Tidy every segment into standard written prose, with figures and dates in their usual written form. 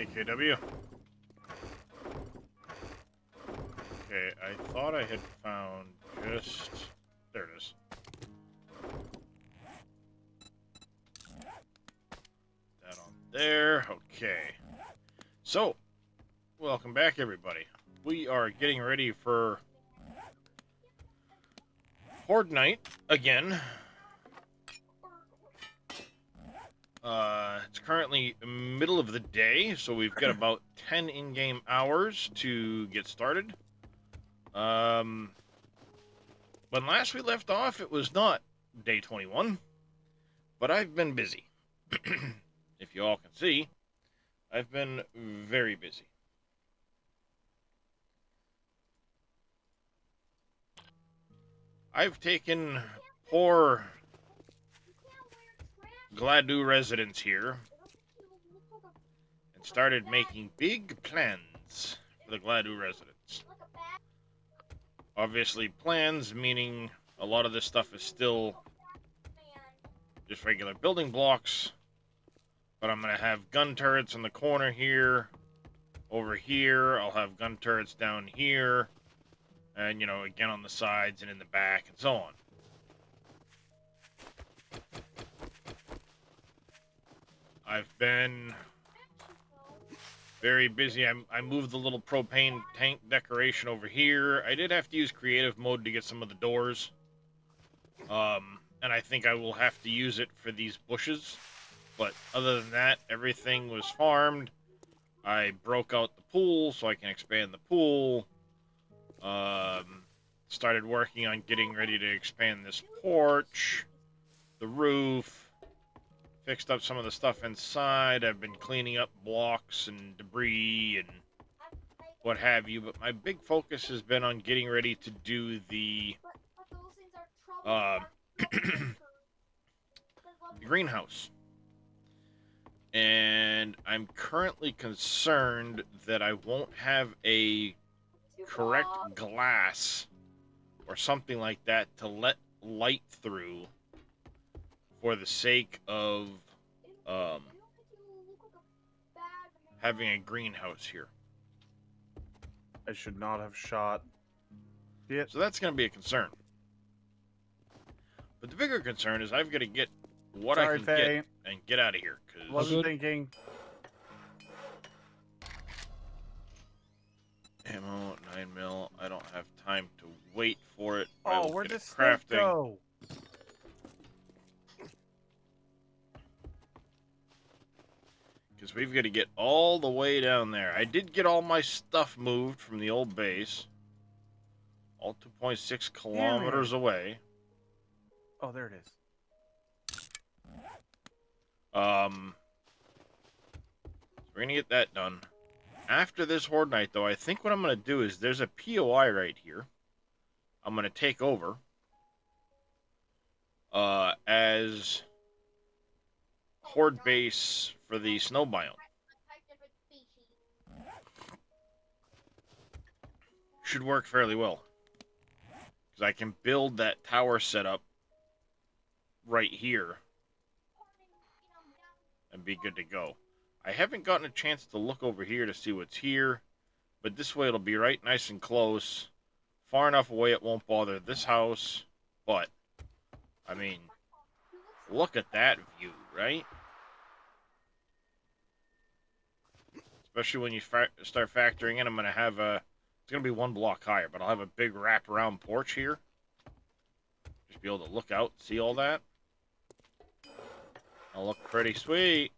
KW. Okay, I thought I had found just... There it is. That on there. Okay. So, welcome back, everybody. We are getting ready for Horde Night again. It's currently middle of the day, so we've got about 10 in-game hours to get started. When last we left off, it was not day 21, but I've been busy. If you all can see, I've been very busy. I've taken poor Gladu residents here and started making big plans for the Gladu residents. Obviously, plans meaning a lot of this stuff is still just regular building blocks, but I'm going to have gun turrets in the corner here. Over here, I'll have gun turrets down here, and, you know, again on the sides and in the back, and so on. I've been very busy. I moved the little propane tank decoration over here. I did have to use creative mode to get some of the doors. And I think I will have to use it for these bushes. But other than that, everything was farmed. I broke out the pool so I can expand the pool. Started working on getting ready to expand this porch, the roof. Fixed up some of the stuff inside. I've been cleaning up blocks and debris and what have you. But my big focus has been on getting ready to do the greenhouse. And I'm currently concerned that I won't have a correct glass or something like that to let light through for the sake of having a greenhouse here. I should not have shot it. So that's going to be a concern. But the bigger concern is I've got to get what I can get and get out of here. Cause wasn't thinking. Ammo, 9mm. I don't have time to wait for it. Oh, where'd the snake go? Because we've got to get all the way down there. I did get all my stuff moved from the old base. All 2.6 kilometers away. Oh, there it is. So we're going to get that done. After this Horde Night, though, I think what I'm going to do is there's a POI right here. I'm going to take over as Horde base for the snow biome. Should work fairly well. Because I can build that tower setup right here and be good to go. I haven't gotten a chance to look over here to see what's here, but this way it'll be right nice and close. Far enough away it won't bother this house, but, I mean, look at that view, right? Especially when you start factoring in, I'm going to have a, it's going to be one block higher, but I'll have a big wraparound porch here. Just be able to look out, see all that. It'll look pretty sweet.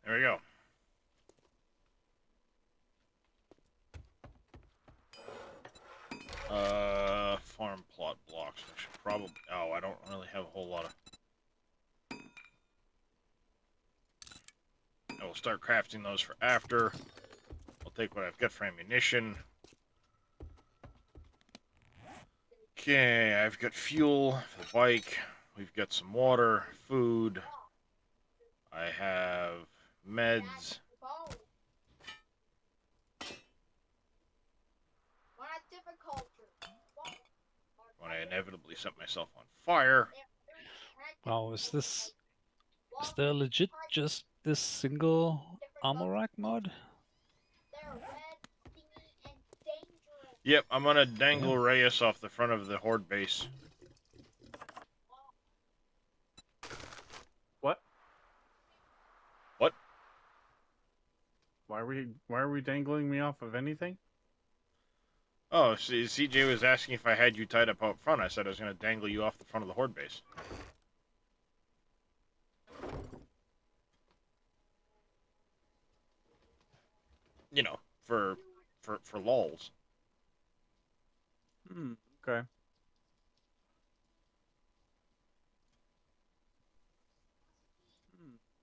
There we go. Farm plot blocks. I should probably... Oh, I don't really have a whole lot of... I will I'll start crafting those for after. I'll take what I've got for ammunition. Okay, I've got fuel for the bike. We've got some water, food. I have meds. When I inevitably set myself on fire. Wow, is there legit just this single armor rack mod? Yep, I'm gonna dangle Reyes off the front of the Horde base. What? What? Why are we dangling me off of anything? Oh, see, CJ was asking if I had you tied up out front. I said I was gonna dangle you off the front of the Horde base. You know, for lols. Okay.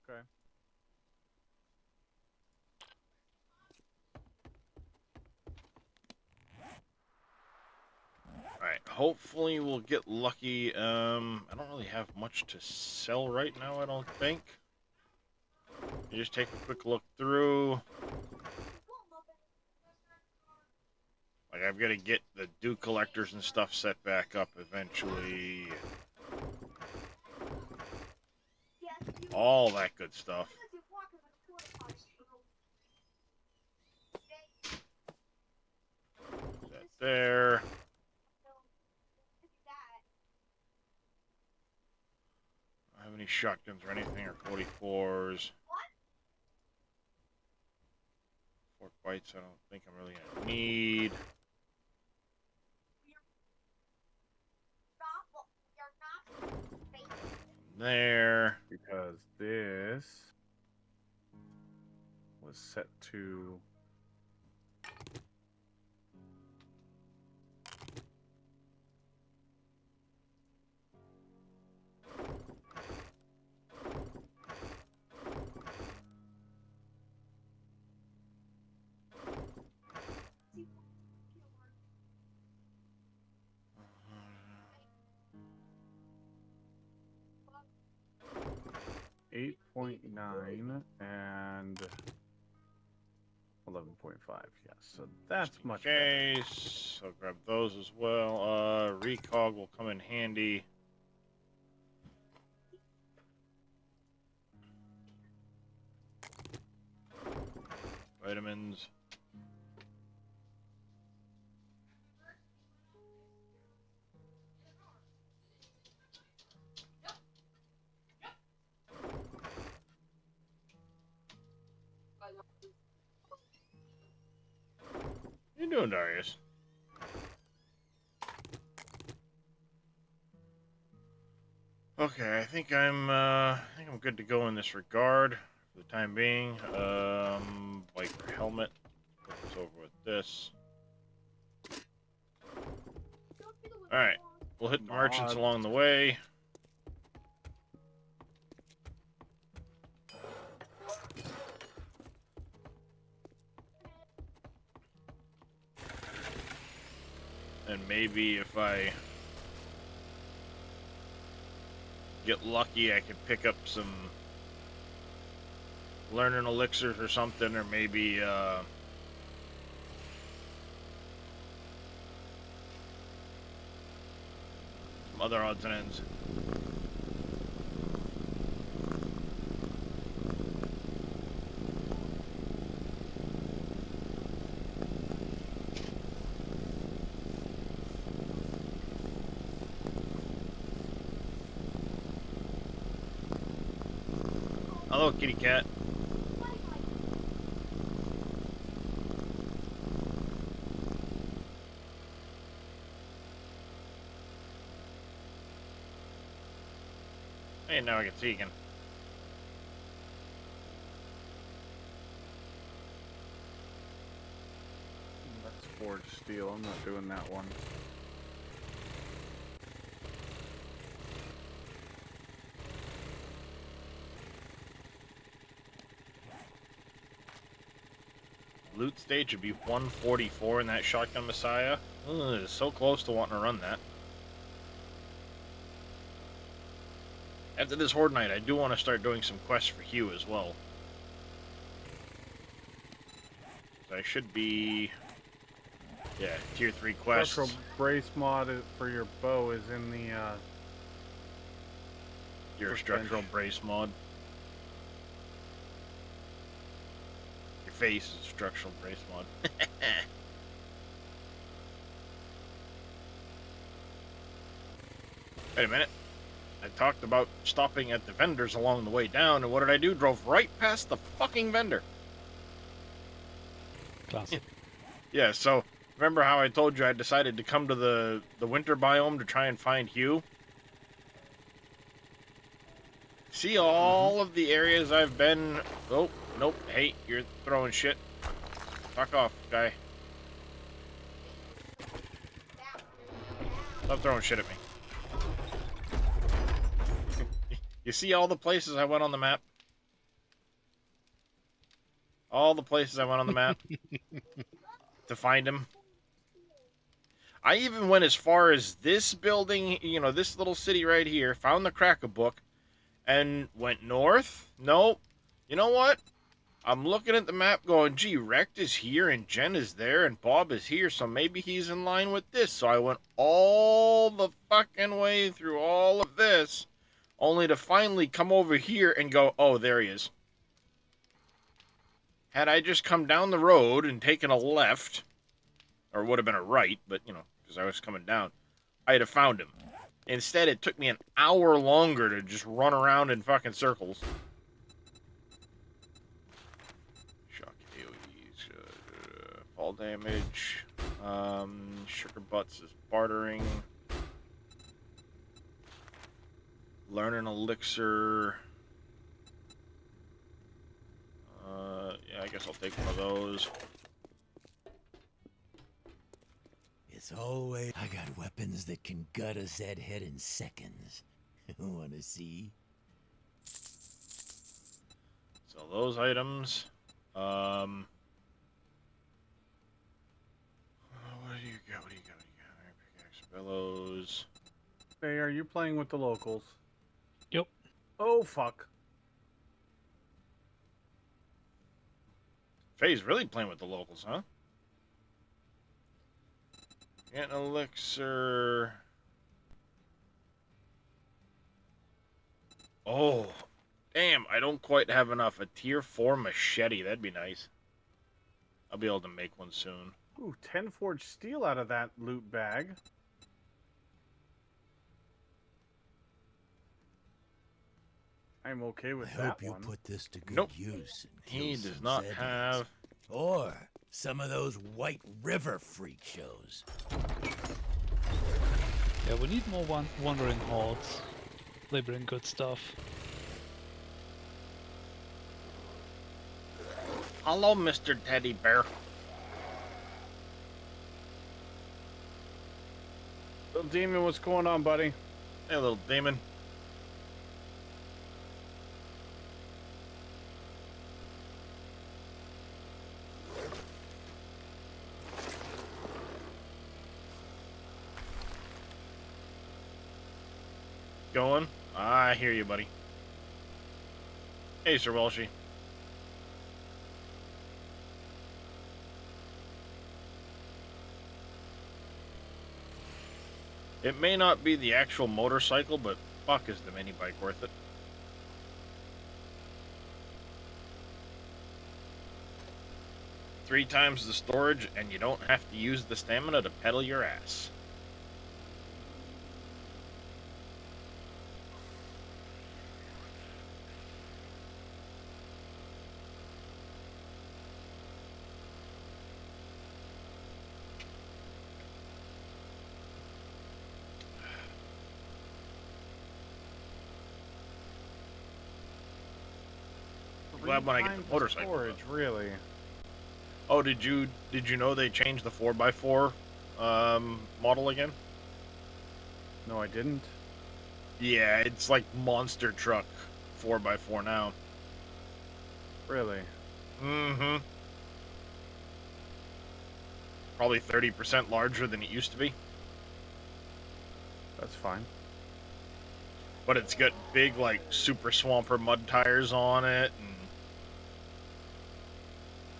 Okay. Alright, hopefully we'll get lucky. I don't really have much to sell right now, I don't think. You just take a quick look through. Like, I've got to get the dew collectors and stuff set back up eventually. All that good stuff. That there. I don't have any shotguns or anything, or 44s. Fork bites I don't think I'm really going to need. There. Because this was set to .9 and 11.5. Yes, so that's much better. Case. I'll grab those as well. Recog will come in handy. Vitamins. How you doing, Darius? Okay, I think I'm good to go in this regard for the time being. Biker helmet. Put this over with this. All right, we'll hit the merchants along the way. And maybe if I get lucky, I could pick up some learning elixirs or something, or maybe some other odds and ends. Hello, kitty cat. Hey, now I can see again. That's forged steel. I'm not doing that one. loot stage would be 144 in that Shotgun Messiah. Ugh, so close to wanting to run that. After this Horde night, I do want to start doing some quests for Hugh as well. So I should be... Yeah, tier 3 quests. Structural brace mod for your bow is in the, Your structural brace mod. Your face is structural brace mod. Wait a minute. I talked about stopping at the vendors along the way down, and what did I do? Drove right past the fucking vendor. Classic. Yeah, so remember how I told you I decided to come to the winter biome to try and find Hugh? See all of the areas I've been... Oh, nope. Hey, you're throwing shit. Fuck off, guy. Stop throwing shit at me. You see all the places I went on the map? All the places I went on the map to find him. I even went as far as this building, you know, this little city right here, found the Cracker Book, and went north. Nope. You know what? I'm looking at the map going, gee, Rect is here, and Jen is there, and Bob is here, so maybe he's in line with this. So I went all the fucking way through all of this, only to finally come over here and go, oh, there he is. Had I just come down the road and taken a left, or it would have been a right, but, you know, because I was coming down, I'd have found him. Instead, it took me an hour longer to just run around in fucking circles. Shock AoEs, fall damage, sugar butts is bartering. Learn an elixir. Yeah, I guess I'll take one of those. It's always... I got weapons that can gut a Zed head in seconds. Wanna see? So those items. What do you got? What do you got? Pickaxe, bellows. Hey, are you playing with the locals? Yep. Oh, fuck. Faye's really playing with the locals, huh? Get an elixir. Oh, damn, I don't quite have enough. A tier 4 machete, that'd be nice. I'll be able to make one soon. Ooh, 10 forged steel out of that loot bag. I'm okay with I that hope you one. put this to good Nope. use. and He kill does some not Zed have... heads. Or some of those White River freak shows. Yeah, we need more wandering hordes. They bring good stuff. Hello, Mr. Teddy Bear. Little demon, what's going on, buddy? Hey, little demon. Going? I hear you, buddy. Hey, Sir Welshie. It may not be the actual motorcycle, but fuck is the mini bike worth it. Three times the storage, and you don't have to use the stamina to pedal your ass. Glad when I get the 3 times motorcycle. storage, really. Oh, did you know they changed the 4x4 model again? No, I didn't. Yeah, it's like monster truck 4x4 now. Really. Mm-hmm. probably 30% larger than it used to be. That's fine. But it's got big, like, super swamper mud tires on it, and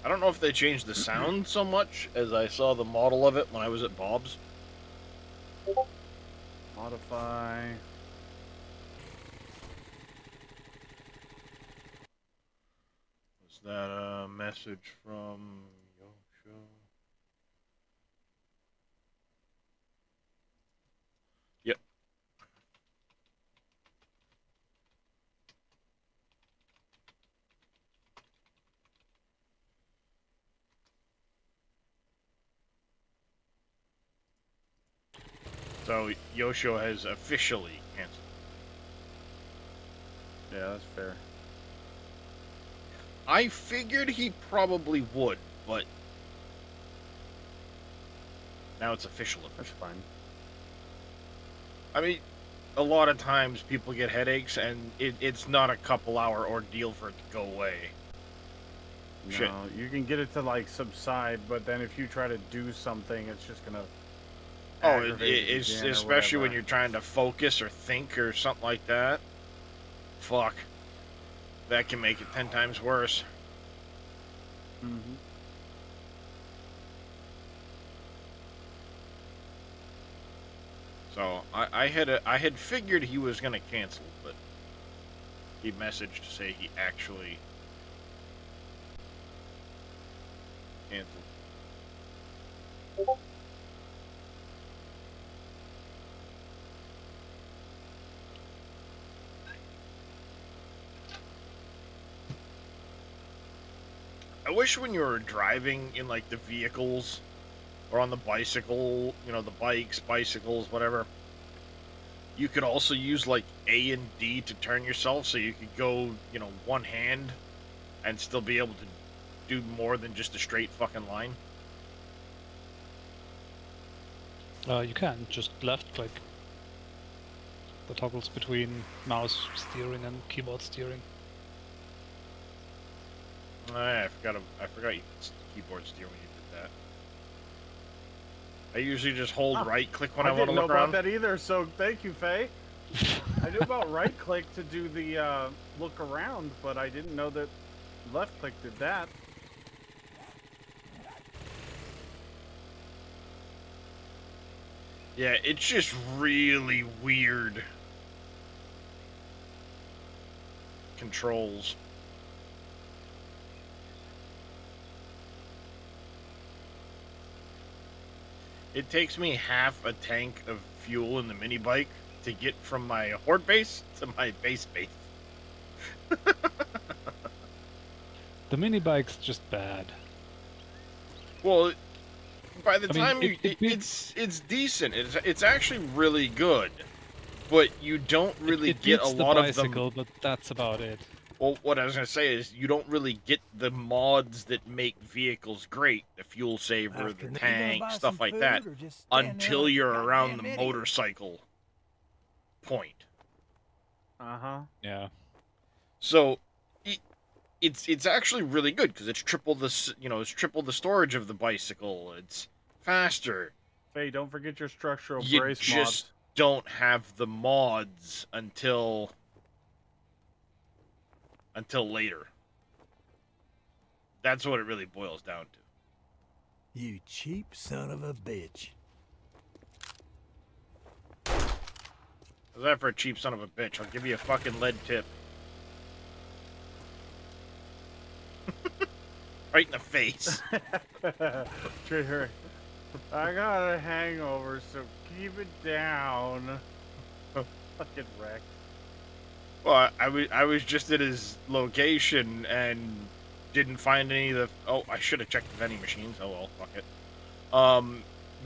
I don't know if they changed the sound so much as I saw the model of it when I was at Bob's. Modify. Was that a message from Yosho? Yep. So Yosho has officially canceled. Yeah, that's fair. I figured he probably would, but now it's official. That's fine. I mean, a lot of times people get headaches, and it's not a couple-hour ordeal for it to go away. No, Shit. you can get it to like subside, but then if you try to do something, it's just gonna. Oh, aggravate it it's again or especially when whatever. you're trying to focus or think or something like that. Fuck. That can make it 10 times worse. Mm-hmm. So I had figured he was gonna cancel, but he messaged to say he actually canceled. I wish when you were driving in like the vehicles or on the bicycle, you know, the bikes, bicycles, whatever, you could also use like A and D to turn yourself so you could go, you know, one hand and still be able to do more than just a straight fucking line. You can just left click. The toggles between mouse steering and keyboard steering. I forgot you could keyboard steer when you did that. I usually just hold right click when I want to didn't know look about around. that either, so thank you, Faye. I knew about right click to do the look around, but I didn't know that left click did that. Yeah, it's just really weird controls. It takes me half a tank of fuel in the mini bike to get from my Horde base to my base base. The mini bike's just bad. Well, by the I mean, time it's decent. It's actually really good, but you don't really it get a beats the lot of bicycle, them. but that's about it. Well, what I was gonna say is you don't really get the mods that make vehicles great, the fuel saver, the tank, stuff like that, until you're around the motorcycle point. Uh-huh. Yeah. So it's actually really good because it's triple the it's triple the storage of the bicycle. It's faster. Faye, don't forget your structural You brace just mods. don't have the mods until later. That's what it really boils down to. You cheap son of a bitch. How's that for a cheap son of a bitch? I'll give you a fucking lead tip. Right in the face. Trigger. I got a hangover, so keep it down. Fucking wrecked. Well, I was just at his location and didn't find any of the... Oh, I should have checked the vending machines. Oh well, fuck it.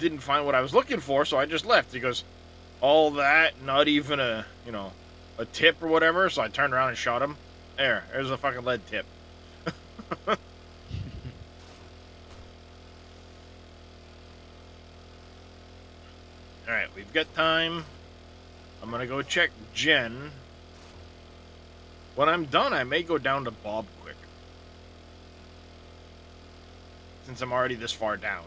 Didn't find what I was looking for, so I just left. He goes, all that, not even a, a tip or whatever. So I turned around and shot him. There's a fucking lead tip. Alright, we've got time. I'm gonna go check Jen. When I'm done, I may go down to Bob quick. Since I'm already this far down.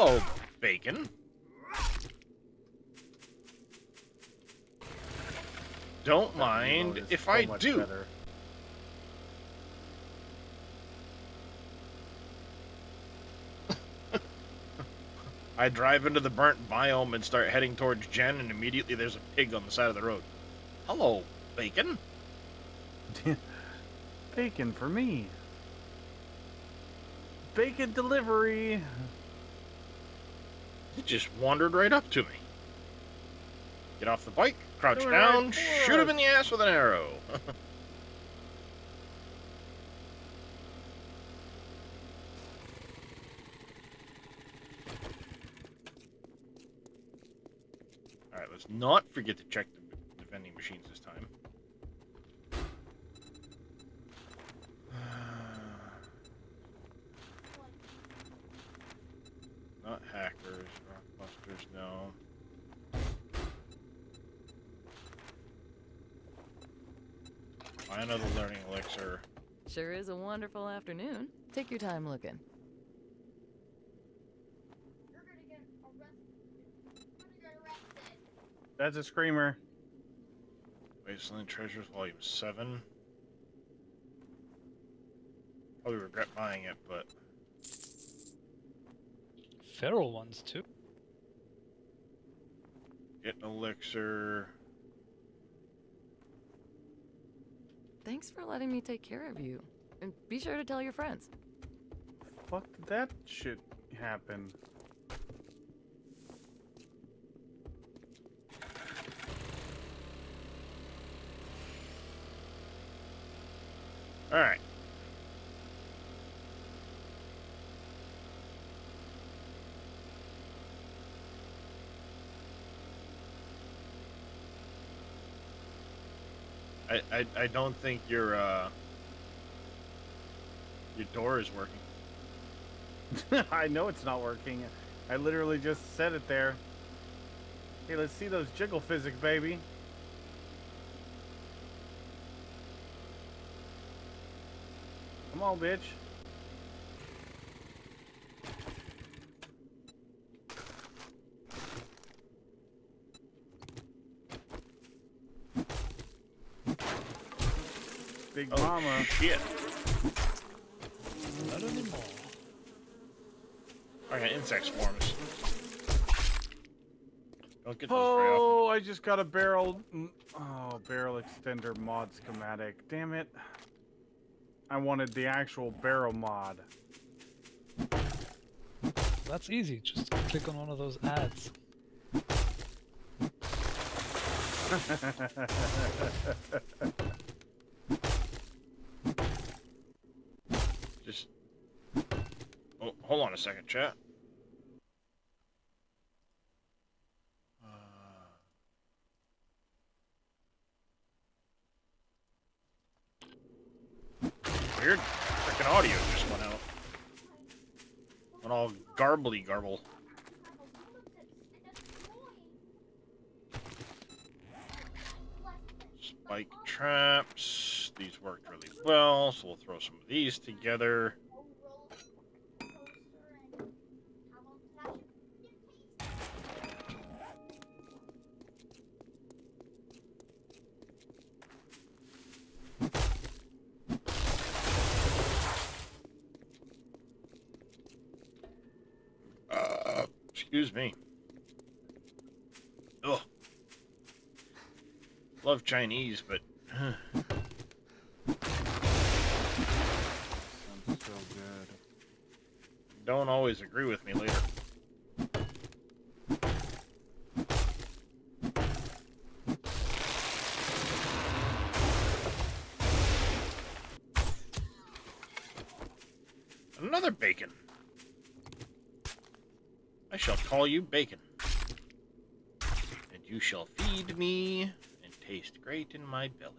Hello, bacon. Don't That mind reload is if so I much do. better. I drive into the burnt biome and start heading towards Jen, and immediately there's a pig on the side of the road. Hello, bacon. Bacon for me. Bacon delivery. It just wandered right up to me. Get off the bike, crouch Coming down, right for shoot him us. in the ass with an arrow. Alright, let's not forget to check the vending machines this time. Not hackers, rockbusters, no. Buy another learning elixir. Sure is a wonderful afternoon. Take your time looking. That's a screamer. Wasteland Treasures, Volume 7. Probably regret buying it, but... Feral ones too. Get an elixir. Thanks for letting me take care of you. And be sure to tell your friends. Fuck did that shit happen? Alright. I don't think your door is working. I know it's not working. I literally just said it there. Hey, let's see those jiggle physics, baby. Come on, bitch. Big Oh, mama. shit. Not anymore. I got insect swarms. Don't get those very often. Oh, I just got a barrel. Oh, barrel extender mod schematic. Damn it. I wanted the actual barrel mod. That's easy. Just click on one of those ads. Just... Oh, hold on a second, chat. Weird. Freaking audio just went out. Went all garbly garble. Spike traps. These worked really well, so we'll throw some of these together. Excuse me. Ugh. Love Chinese, but Sounds so good. don't always agree with me later. Another bacon. I shall call you Bacon. And you shall feed me and taste great in my belly.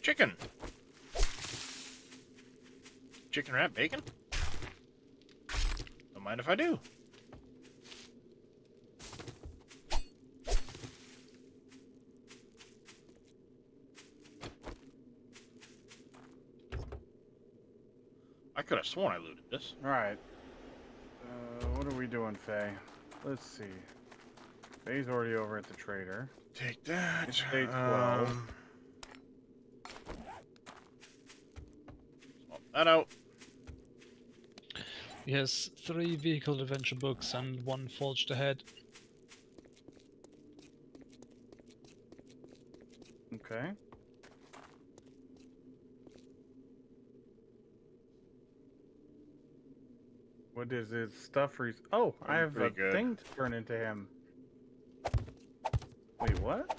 chicken. Chicken wrap bacon? Don't mind if I do. I could have sworn I looted this. Alright. What are we doing, Faye? Let's see. Faye's already over at the trader. Take that. It's day 12. Swap that out. He has 3 vehicle adventure books and 1 forged ahead. Okay. What is his stuff? Oh, I have a pretty good. thing to turn into him. Wait, what?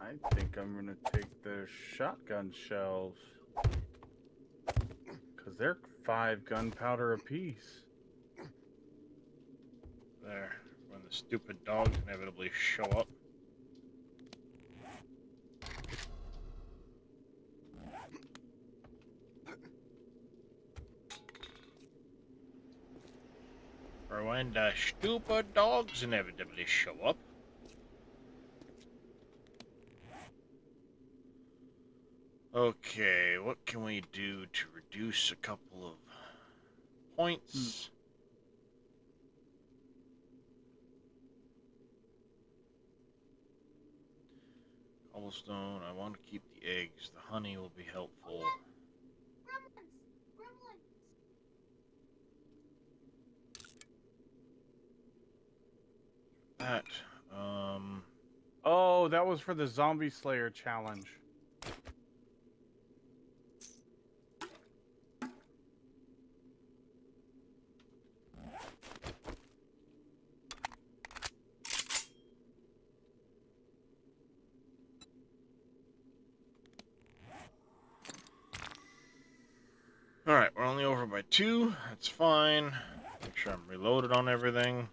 I think I'm gonna take the shotgun shells. Cause they're 5 gunpowder apiece. There. When the stupid dogs inevitably show up. Or when the stupid dogs inevitably show up. Okay, what can we do to reduce a couple of points? Cobblestone, I want to keep the eggs. The honey will be helpful. That, Oh, that was for the Zombie Slayer challenge. Alright, we're only over by 2. That's fine. Make sure I'm reloaded on everything.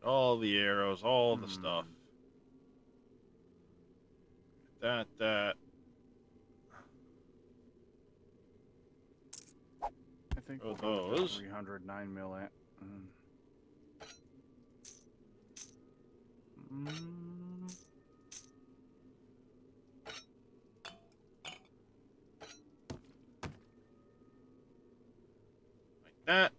All the arrows, all the stuff. That. I think Oh, we'll go with those. 309 mil. Like that.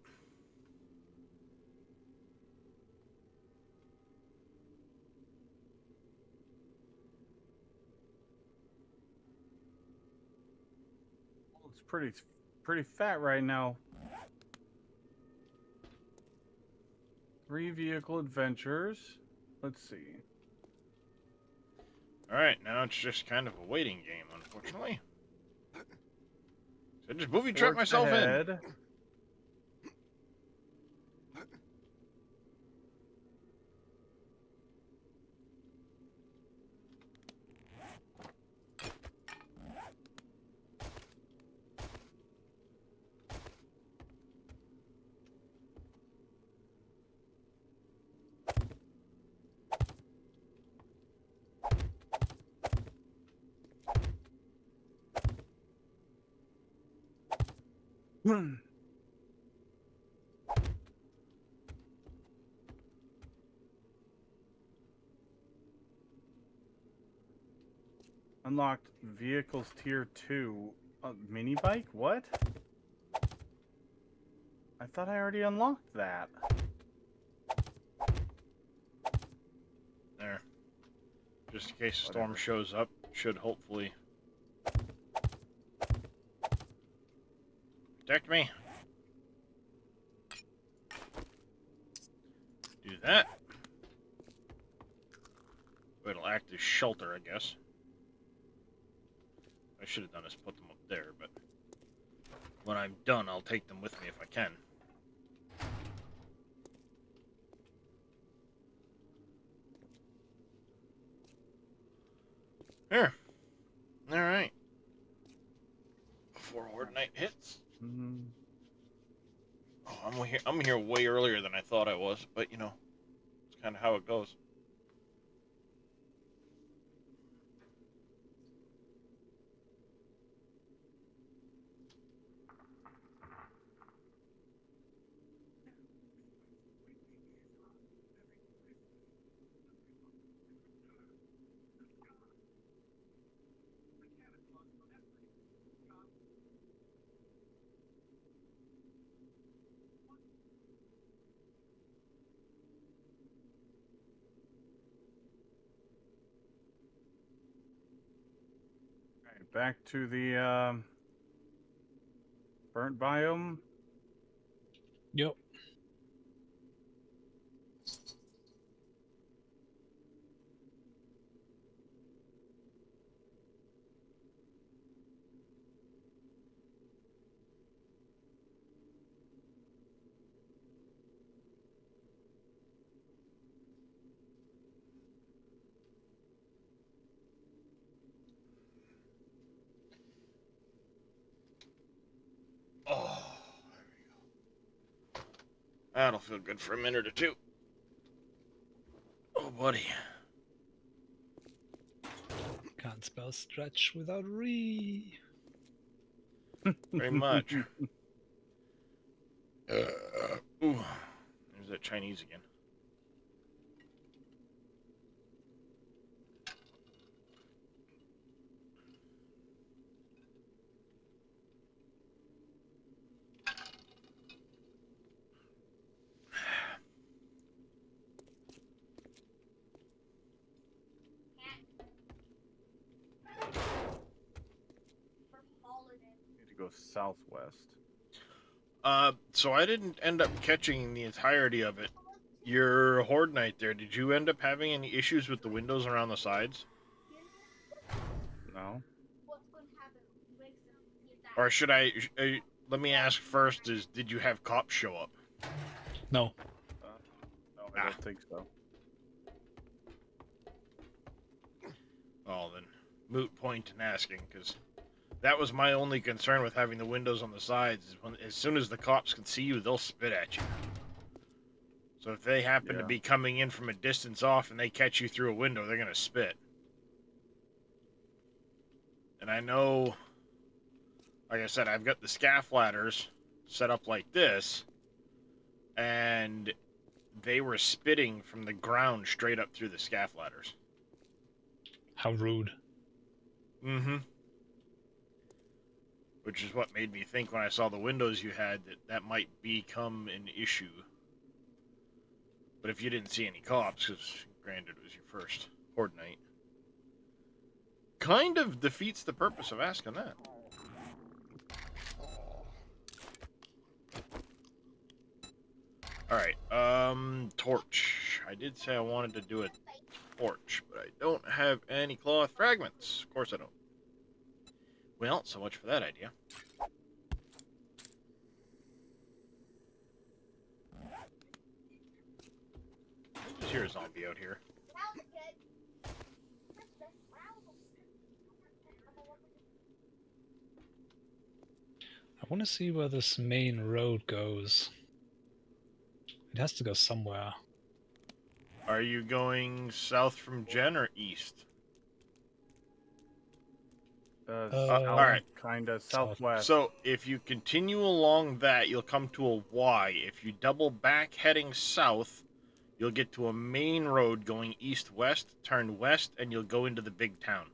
It's pretty fat right now. 3 vehicle adventures. Let's see. Alright, now it's just kind of a waiting game, unfortunately. So I just movie trap Forged myself in. ahead. Unlocked vehicles tier 2. Mini bike? What? I thought I already unlocked that. There. Just in case a storm shows up, should hopefully protect me. shelter, I guess. I should have done is put them up there, but when I'm done, I'll take them with me if I can. There. All right. Before Horde Night hits. Mm, Oh, I'm here way earlier than I thought I was, but you know, it's kind of how it goes. alright, back to the burnt biome. Yep. Oh, there we go. That'll feel good for a minute or two. Oh, buddy. Can't spell stretch without re. Very much. Ooh, there's that Chinese again. Need to go southwest. So I didn't end up catching the entirety of it. Your Horde Night there, did you end up having any issues with the windows around the sides? No. Or should let me ask first, did you have cops show up? No. No, I don't think so. Oh, then moot point in asking, because that was my only concern with having the windows on the sides. Is as soon as the cops can see you, they'll spit at you. So if they happen to be coming in from a distance off and they catch you through a window, they're going to spit. And I know, like I said, I've got the scaff ladders set up like this, and they were spitting from the ground straight up through the scaff ladders. How rude. Mm-hmm. Which is what made me think when I saw the windows you had that might become an issue. But if you didn't see any cops, because granted it was your first Horde Night, kind of defeats the purpose of asking that. Alright, torch. I did say I wanted to do a torch, but I don't have any cloth fragments. Of course I don't. Well, so much for that idea. Just hear a zombie out here. I want to see where this main road goes. It has to go somewhere. Are you going south from Jen or east? Alright. Kind of southwest. So, if you continue along that, you'll come to a Y. If you double back heading south, you'll get to a main road going east-west, turn west, and you'll go into the big town.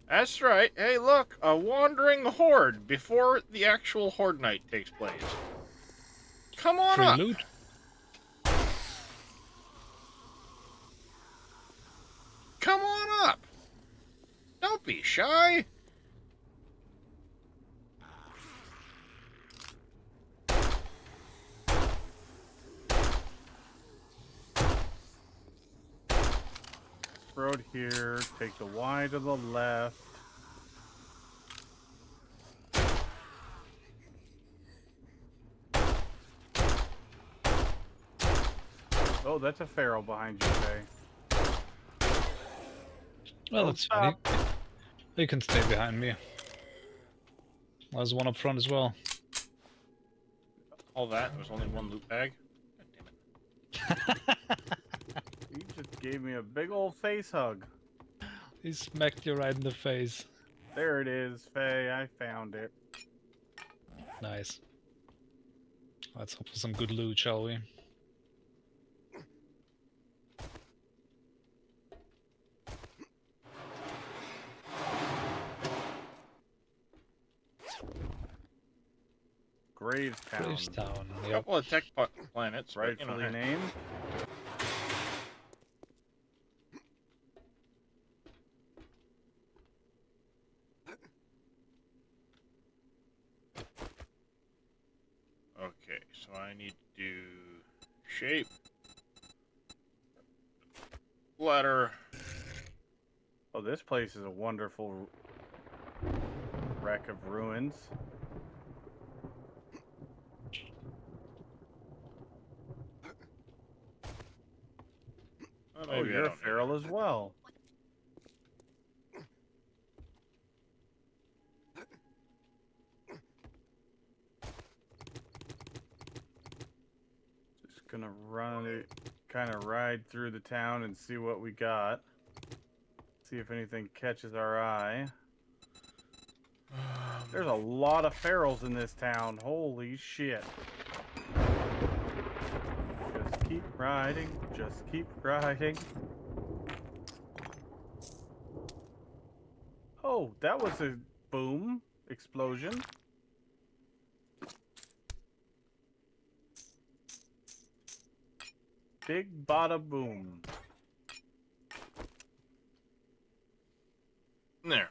That's right. Hey, look, a wandering horde before the actual Horde Night takes place. Come on Free up. loot. Come on up. Don't be shy. road here. Take the Y to the left. Oh, that's a feral behind you, Faye. Well, Don't that's fine. stop. You can stay behind me. There's one up front as well. All that. There was only one loot bag. God damn it. He just gave me a big old face hug. He smacked you right in the face. There it is, Faye. I found it. Nice. Let's hope for some good loot, shall we? Gravestown. Gravestown. A Yep. couple of tech planets, but, you know, Rightfully named. Okay, so I need to do shape, letter. Oh, this place is a wonderful wreck of ruins. Oh, Oh, maybe I you're a don't need feral as well. Just gonna run it, kind of ride through the town and see what we got. See if anything catches our eye. There's a lot of ferals in this town. Holy shit. Just keep riding. Just keep riding. Oh, that was a boom explosion. Big bada boom. There.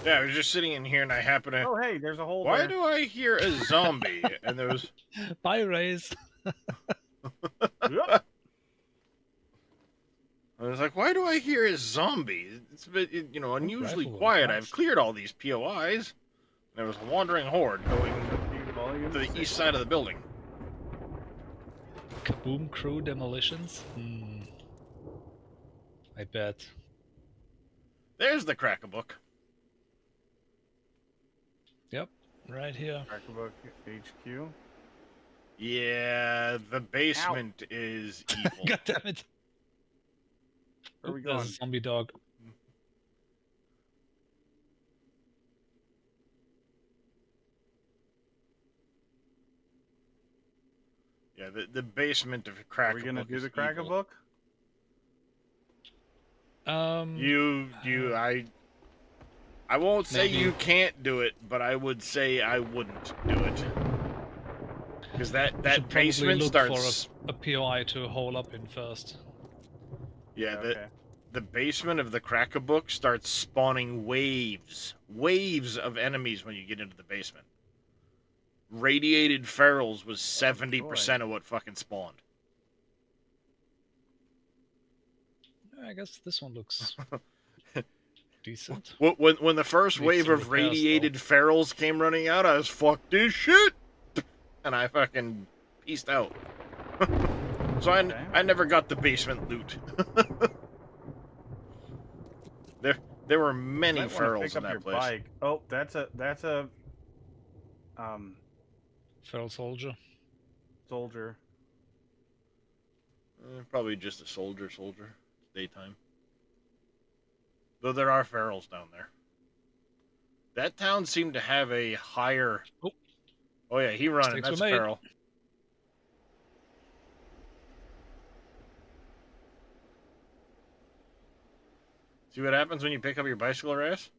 Yeah, I was just sitting in here and I happen to. Oh, hey, there's a hole Why there. do I hear a zombie? And there was. Bye, Rays. Yep. I was like, why do I hear a zombie? It's a bit, you know, unusually rifle, quiet. nice. I've cleared all these POIs. There was a wandering horde going Volume to the 6. east side of the building. Kaboom crew demolitions? Hmm. I bet. There's the crack-a-book. Yep, right here. Crackbook HQ. Yeah, the basement is evil. God damn it. Where are we Oop, there's going? a zombie dog. Yeah, the basement of Are crack-a-book we gonna do is the evil. Crack-a-book? I won't say Maybe. you can't do it, but I would say I wouldn't do it. Because that should probably basement look starts. for a POI to hole up in first. Yeah, Okay. the basement of the crack-a-book starts spawning waves of enemies when you get into the basement. Radiated ferals was 70% of what fucking spawned. I guess this one looks decent. When the first Needs wave some of repairs, radiated ferals came running out, I was fuck this shit, and I fucking peaced out. So I never got the basement loot. There were many Might wanna ferals pick in up that your place. bike. Oh, that's a Feral soldier. soldier. Probably just a soldier. Daytime. Though there are ferals down there. That town seemed to have a higher. Oh. Oh yeah, he running. Mistakes That's were made. feral. See what happens when you pick up your bicycle, Reyes?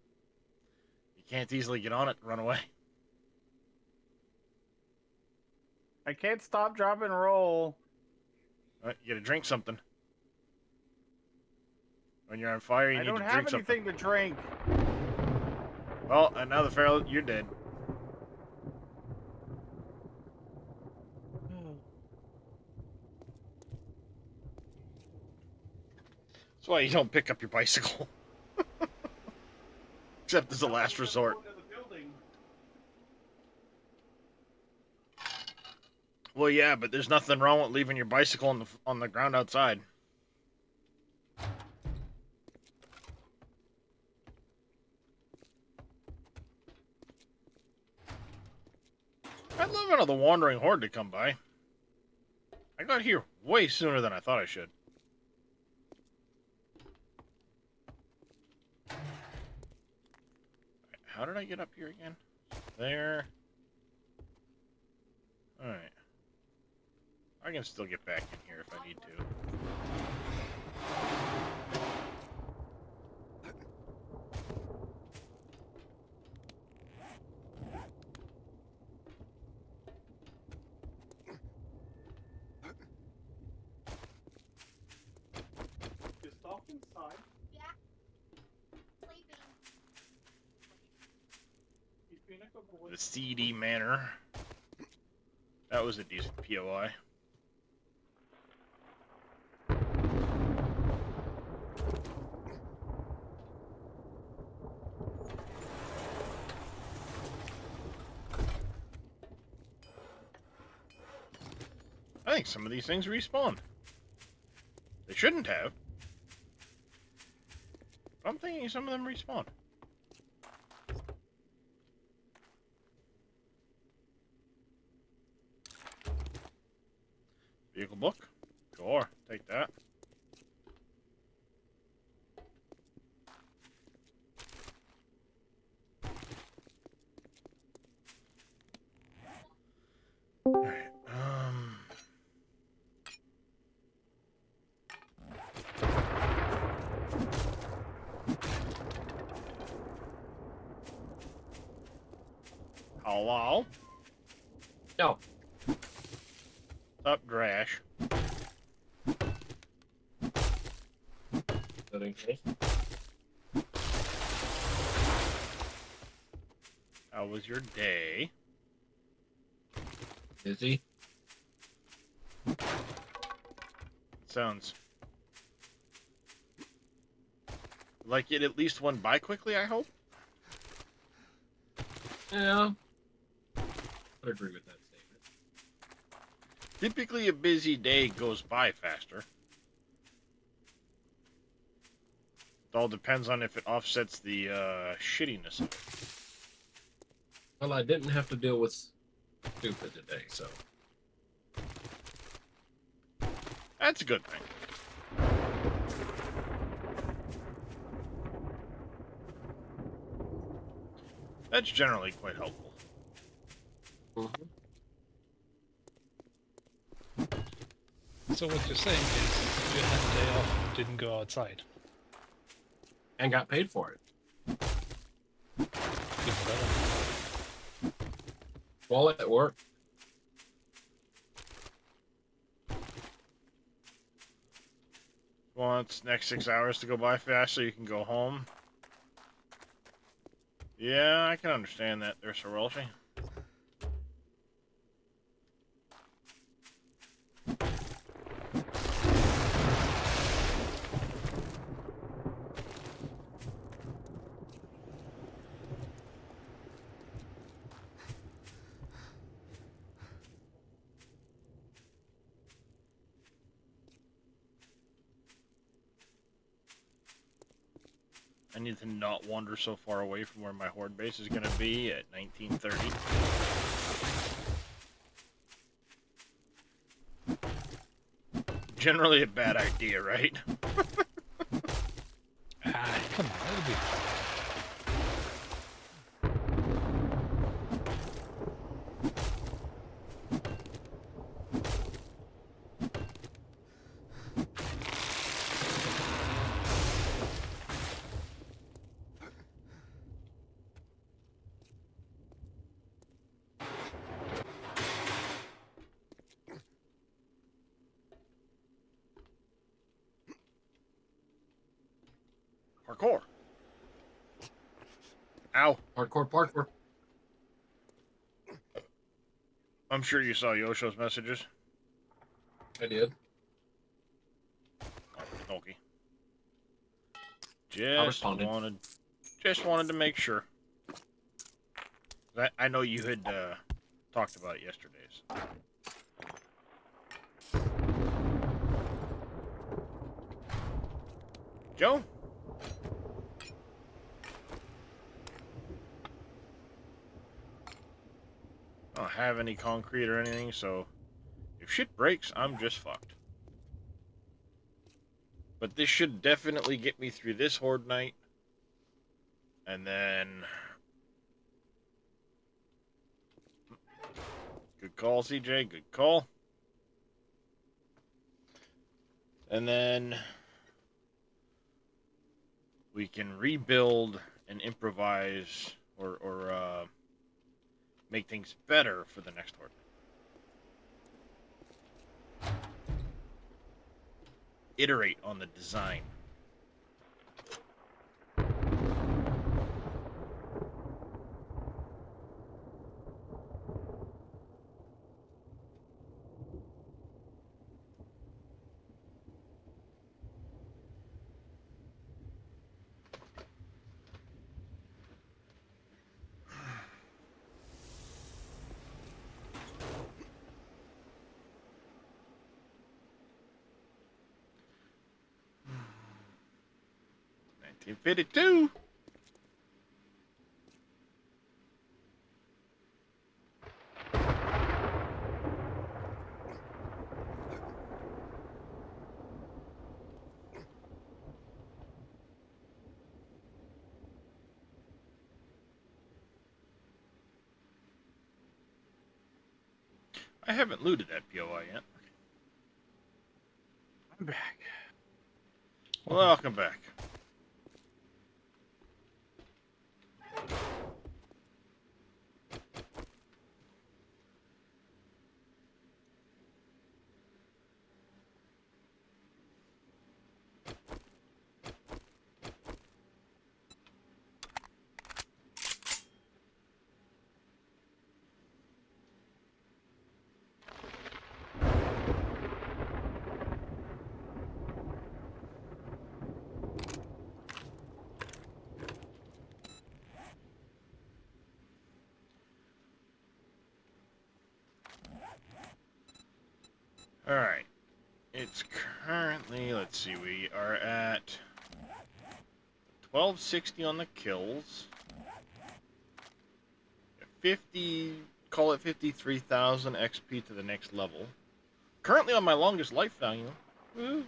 You can't easily get on it and run away. I can't stop, drop, and roll. Right, you gotta drink something. When you're on fire, you I need don't to have drink something. anything to drink. Well, and now the feral, you're dead. That's why you don't pick up your bicycle. Except as a last resort. Well, yeah, but there's nothing wrong with leaving your bicycle on the ground outside. I'd love another wandering horde to come by. I got here way sooner than I thought I should. How did I get up here again? There. Alright. I can still get back in here if I need to. Is Dolph inside? Yeah. Sleeping. He's being a good boy. The CD Manor. That was a decent POI. I think some of these things respawn. They shouldn't have. But I'm thinking some of them respawn. Vehicle book? Sure, take that. Alright, hello? No. Up, Drash. That in case. How was your day? Busy. Sounds like it at least went by quickly, I hope? Yeah. I agree with that statement. Typically, a busy day goes by faster. It all depends on if it offsets the shittiness of it. Well, I didn't have to deal with stupid today, so. That's a good thing. That's generally quite helpful. Mhm. So what you're saying is you had a day off and didn't go outside. And got paid for it. Even better. While at work. Wants next 6 hours to go by fast so you can go home. Yeah, I can understand that there, Sir Welshie. I need to not wander so far away from where my horde base is going to be at 1930. Generally a bad idea, right? Ah, come on, it'll be fine. Parkour. Ow. Hardcore parkour. I'm sure you saw Yosho's messages. I did. Okay. responded. Just wanted to make sure. I know you had talked about it yesterday. So. Joe? I don't have any concrete or anything, so if shit breaks, I'm just fucked. But this should definitely get me through this Horde night. And then... Good call, CJ. Good call. And then... we can rebuild and improvise or make things better for the next Horde. Iterate on the design. $19.52. I haven't looted that POI yet. I'm back. Welcome back. Alright. It's currently, let's see, we are at 1260 on the kills. 50, call it 53,000 XP to the next level. Currently on my longest life value. Woo.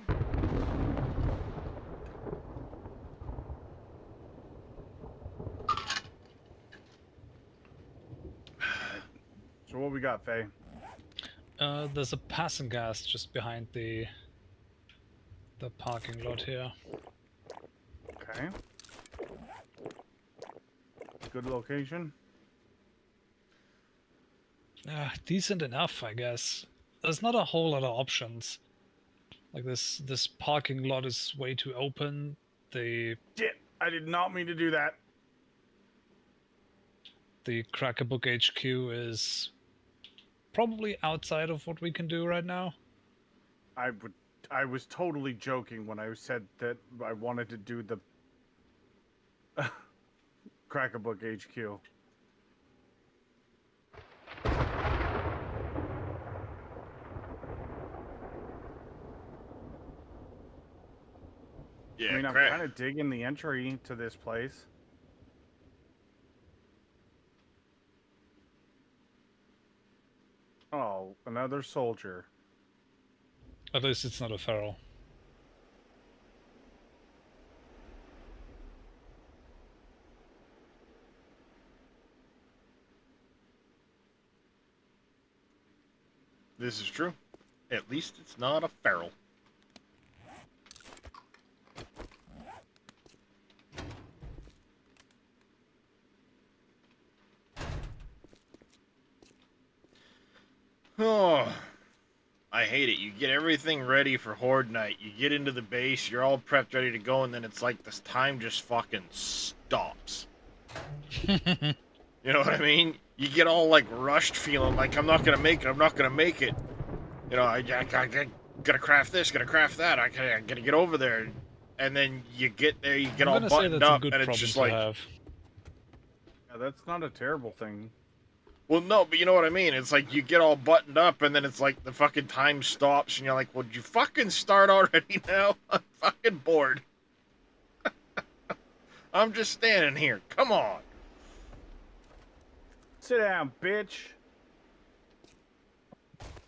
So what we got, Faye? There's a passing gas just behind the parking lot here. Okay. Good location. Decent enough, I guess. There's not a whole lot of options. Like this parking lot is way too open. The Shit! I did not mean to do that. Crackerbook HQ is probably outside of what we can do right now. I was totally joking when I said that I wanted to do the Crackerbook HQ. Yeah, I mean, I'm kind of digging the entry to this place. Oh, another soldier. At least it's not a feral. This is true. At least it's not a feral. Oh, I hate it. You get everything ready for Horde night. You get into the base, you're all prepped, ready to go, and then it's like this time just fucking stops. You know what I mean? You get all like rushed, feeling like I'm not gonna make it. I'm not gonna make it. You know, I gotta craft this, gotta craft that. I gotta get over there. and then you get there, you get I'm all gonna say buttoned that's a up, good and it's problem just to like, have. Yeah, that's not a terrible thing. well, no, but you know what I mean. It's like you get all buttoned up, and then it's like the fucking time stops, and you're like, well, did you fucking start already now? I'm fucking bored. I'm just standing here. Come on. Sit down, bitch.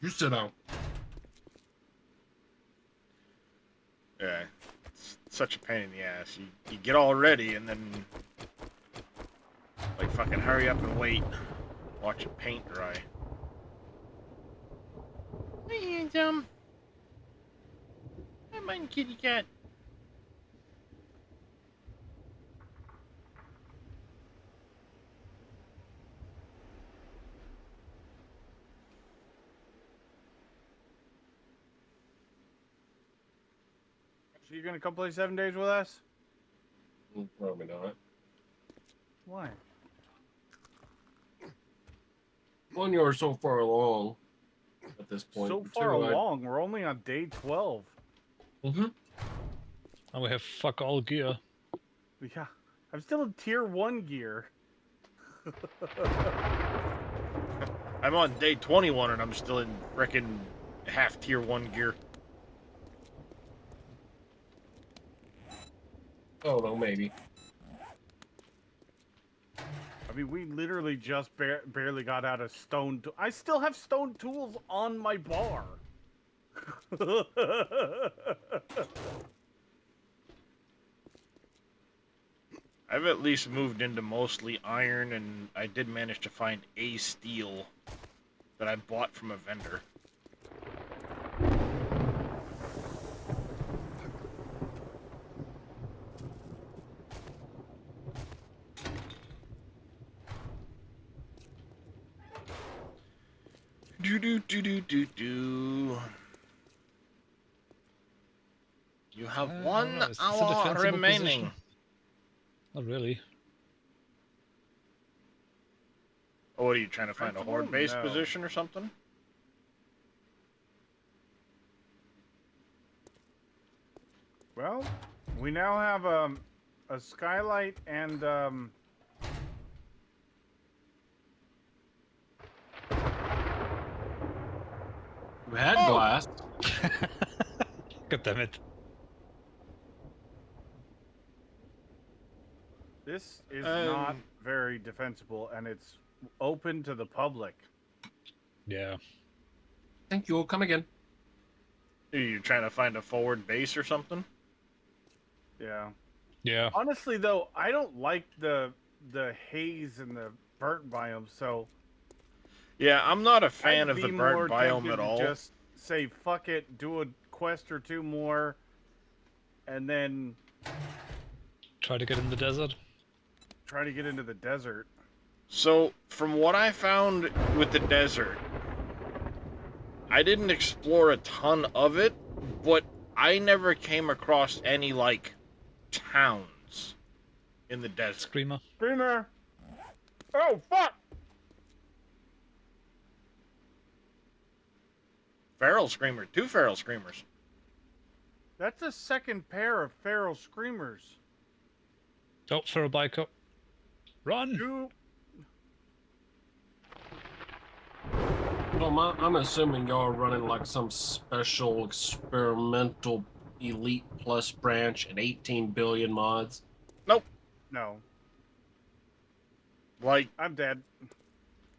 You sit down. Yeah, it's such a pain in the ass. You get all ready, and then like fucking hurry up and wait. Watch it paint dry. Hey, come on, kitty cat. So you're gonna come play 7 days with us? Probably not. Why? One, you're so far along at this point. So far along, we're only on day 12. Mm-hmm. And we have fuck all gear. Yeah, I'm still in tier 1 gear. I'm on day 21, and I'm still in frickin' half tier 1 gear. Oh, no, maybe. I mean, we literally just barely got out of stone. I still have stone tools on my bar. I've at least moved into mostly iron, and I did manage to find a steel that I bought from a vendor. Do. You have I don't 1 know, is this a hour defensible remaining. position? Not really. Oh, what are you trying to find, a horde base No. position or something? Well, we now have a skylight and You had Oh! glass. God damn it. this is not Um, very defensible, and it's open to the public. Yeah. Thank you. Come again. Are you trying to find a forward base or something? Yeah. Yeah. Honestly, though, I don't like the haze and the burnt biome, so Yeah, I'm not a fan I'd of be the more burnt biome tempted at to all. just say fuck it, do a quest or two more, and then Try to get in the desert. try to get into the desert. So, from what I found with the desert, I didn't explore a ton of it, but I never came across any, like, towns in the desert. Screamer. Screamer! Oh, fuck! Feral Screamer, 2 Feral Screamers. That's a second pair of feral screamers. Oh, for a bike up. Run! You... Well, I'm assuming y'all are running like some special experimental Elite Plus branch and 18 billion mods. No, Like, I'm dead.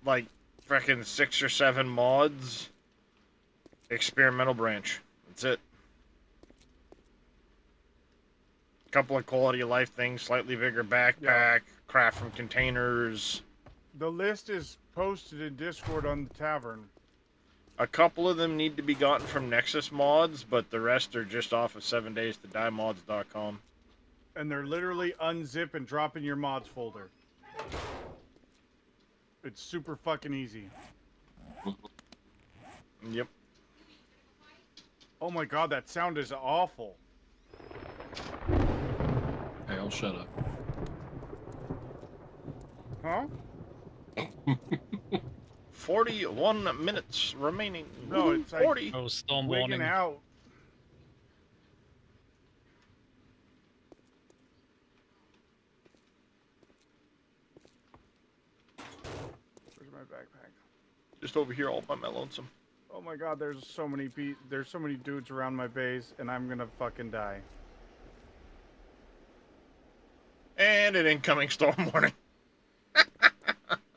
frickin' 6 or 7 mods. Experimental branch. That's it. Couple of quality of life things, slightly bigger backpack, craft from containers. The list is posted in Discord on the tavern. A couple of them need to be gotten from Nexus mods, but the rest are just off of 7daystoDieMods.com. And they're literally unzip and drop in your mods folder. It's super fucking easy. Yep. Oh my god, that sound is awful. Hey, I'll shut up. Huh? 41 minutes remaining. No, it's like 40. Oh, storm wigging warning. out. my backpack? Just over here all by my lonesome. Oh my god, there's so many dudes around my base, and I'm gonna fucking die. And an incoming storm warning.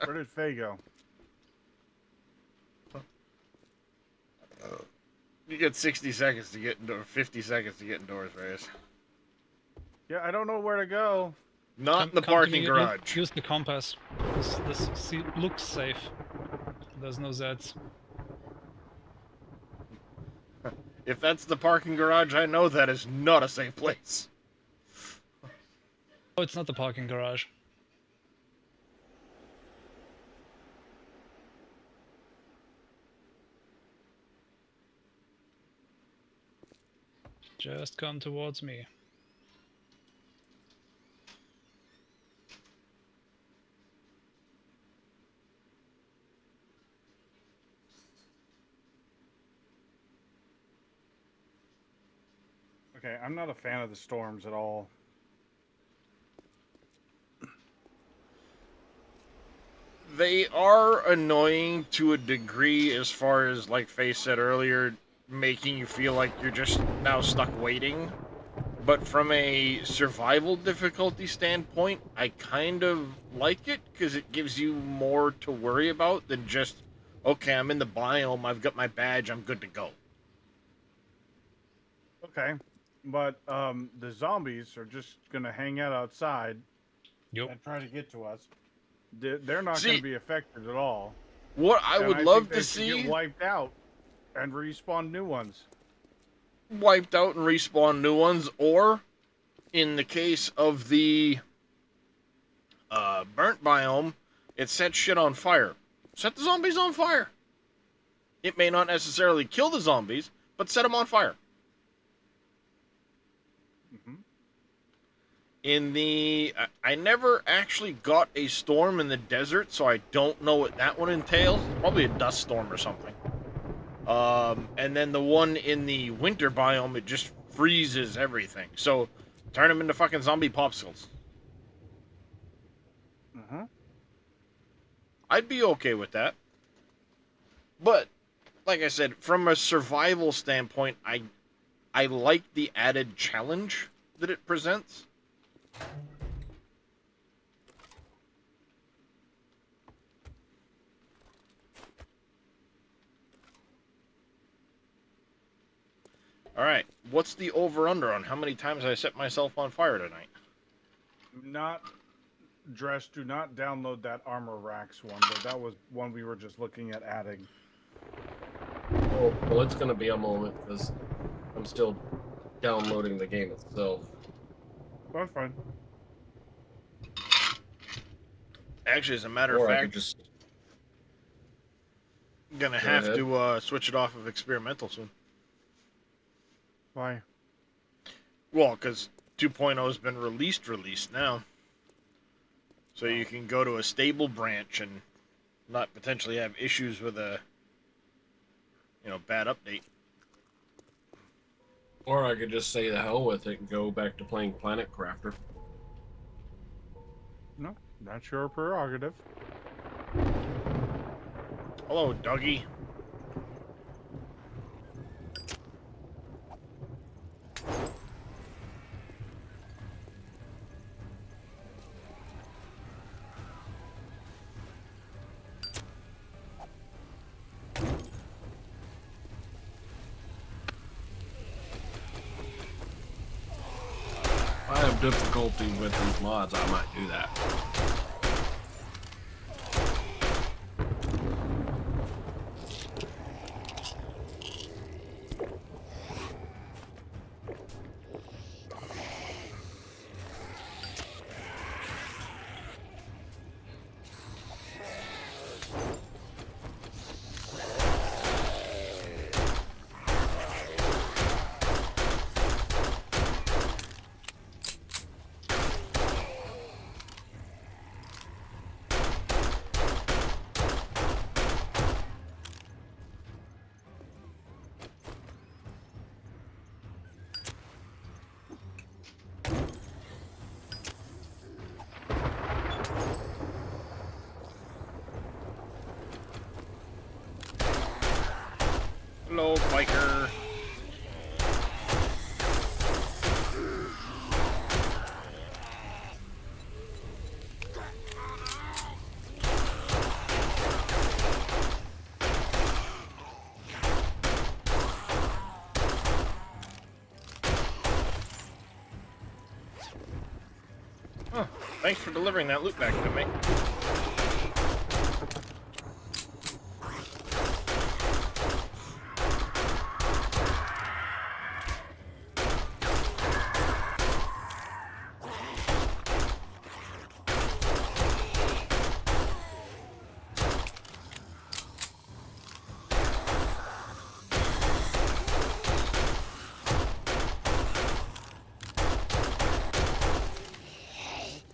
Where did Faye go? You get 60 seconds to get indoors, 50 seconds to get indoors, Reyes. Yeah, I don't know where to go. Not in the Come to parking me, garage. Use the compass. This looks safe. There's no Zeds. If that's the parking garage, I know that is not a safe place. Oh, it's not the parking garage. Just come towards me. Okay, I'm not a fan of the storms at all. They are annoying to a degree as far as, like Faye said earlier, making you feel like you're just now stuck waiting. But from a survival difficulty standpoint, I kind of like it because it gives you more to worry about than just, okay, I'm in the biome, I've got my badge, I'm good to go. Okay, but the zombies are just gonna hang out outside Yep. and try to get to us. They're not See- gonna be affected at all. What I And would think love they to should get see wiped out and respawn new ones. wiped out and respawn new ones, or in the case of the burnt biome, it sets shit on fire. Set the zombies on fire. It may not necessarily kill the zombies, but set them on fire. Mm-hmm. In the... I never actually got a storm in the desert, so I don't know what that one entails. Probably a dust storm or something. And then the one in the winter biome, it just freezes everything. So, turn them into fucking zombie popsicles. Mm-hmm. I'd be okay with that. But, like I said, from a survival standpoint, I like the added challenge that it presents. Alright, what's the over-under on how many times I set myself on fire tonight? Not dressed. Do not download that armor racks one. But that was one we were just looking at adding. Oh, well, it's gonna be a moment because I'm still downloading the game itself. That's fine. Actually, as a matter Or of I fact, could just gonna Go have ahead. to switch it off of experimental soon. Why? Well, because 2.0 has been released now. So you can go to a stable branch and not potentially have issues with a, bad update. Or I could just say the hell with it and go back to playing Planet Crafter. No, that's your prerogative. Hello, Dougie. If I have difficulty with these mods, I might do that. Oh, thanks for delivering that loot back to me.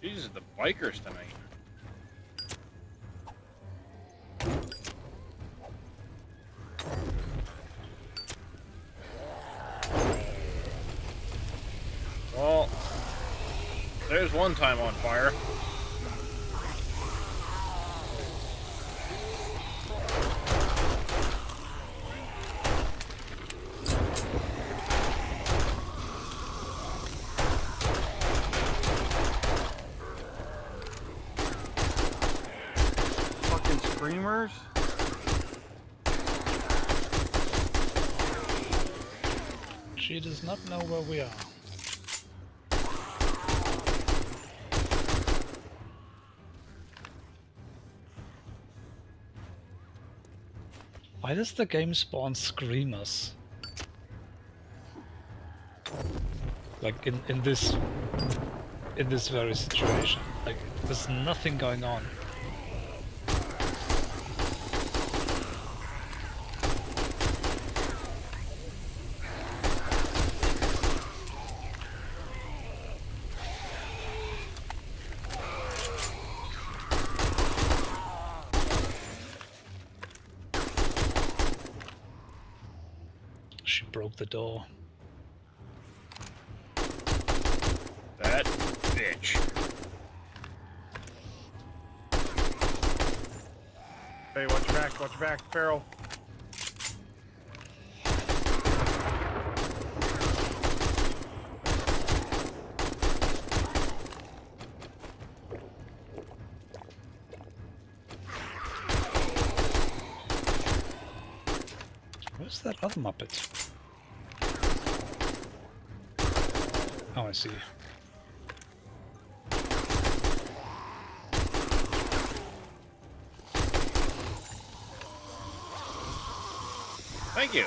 Jesus, the bikers tonight. Well, there's one time on fire. Fucking screamers. She does not know where we are. Why does the game spawn screamers? Like in this very situation. Like there's nothing going on. She broke the door. That bitch. Hey, watch your back, Farrell. Where's that other Muppet? Oh, I see. Thank you.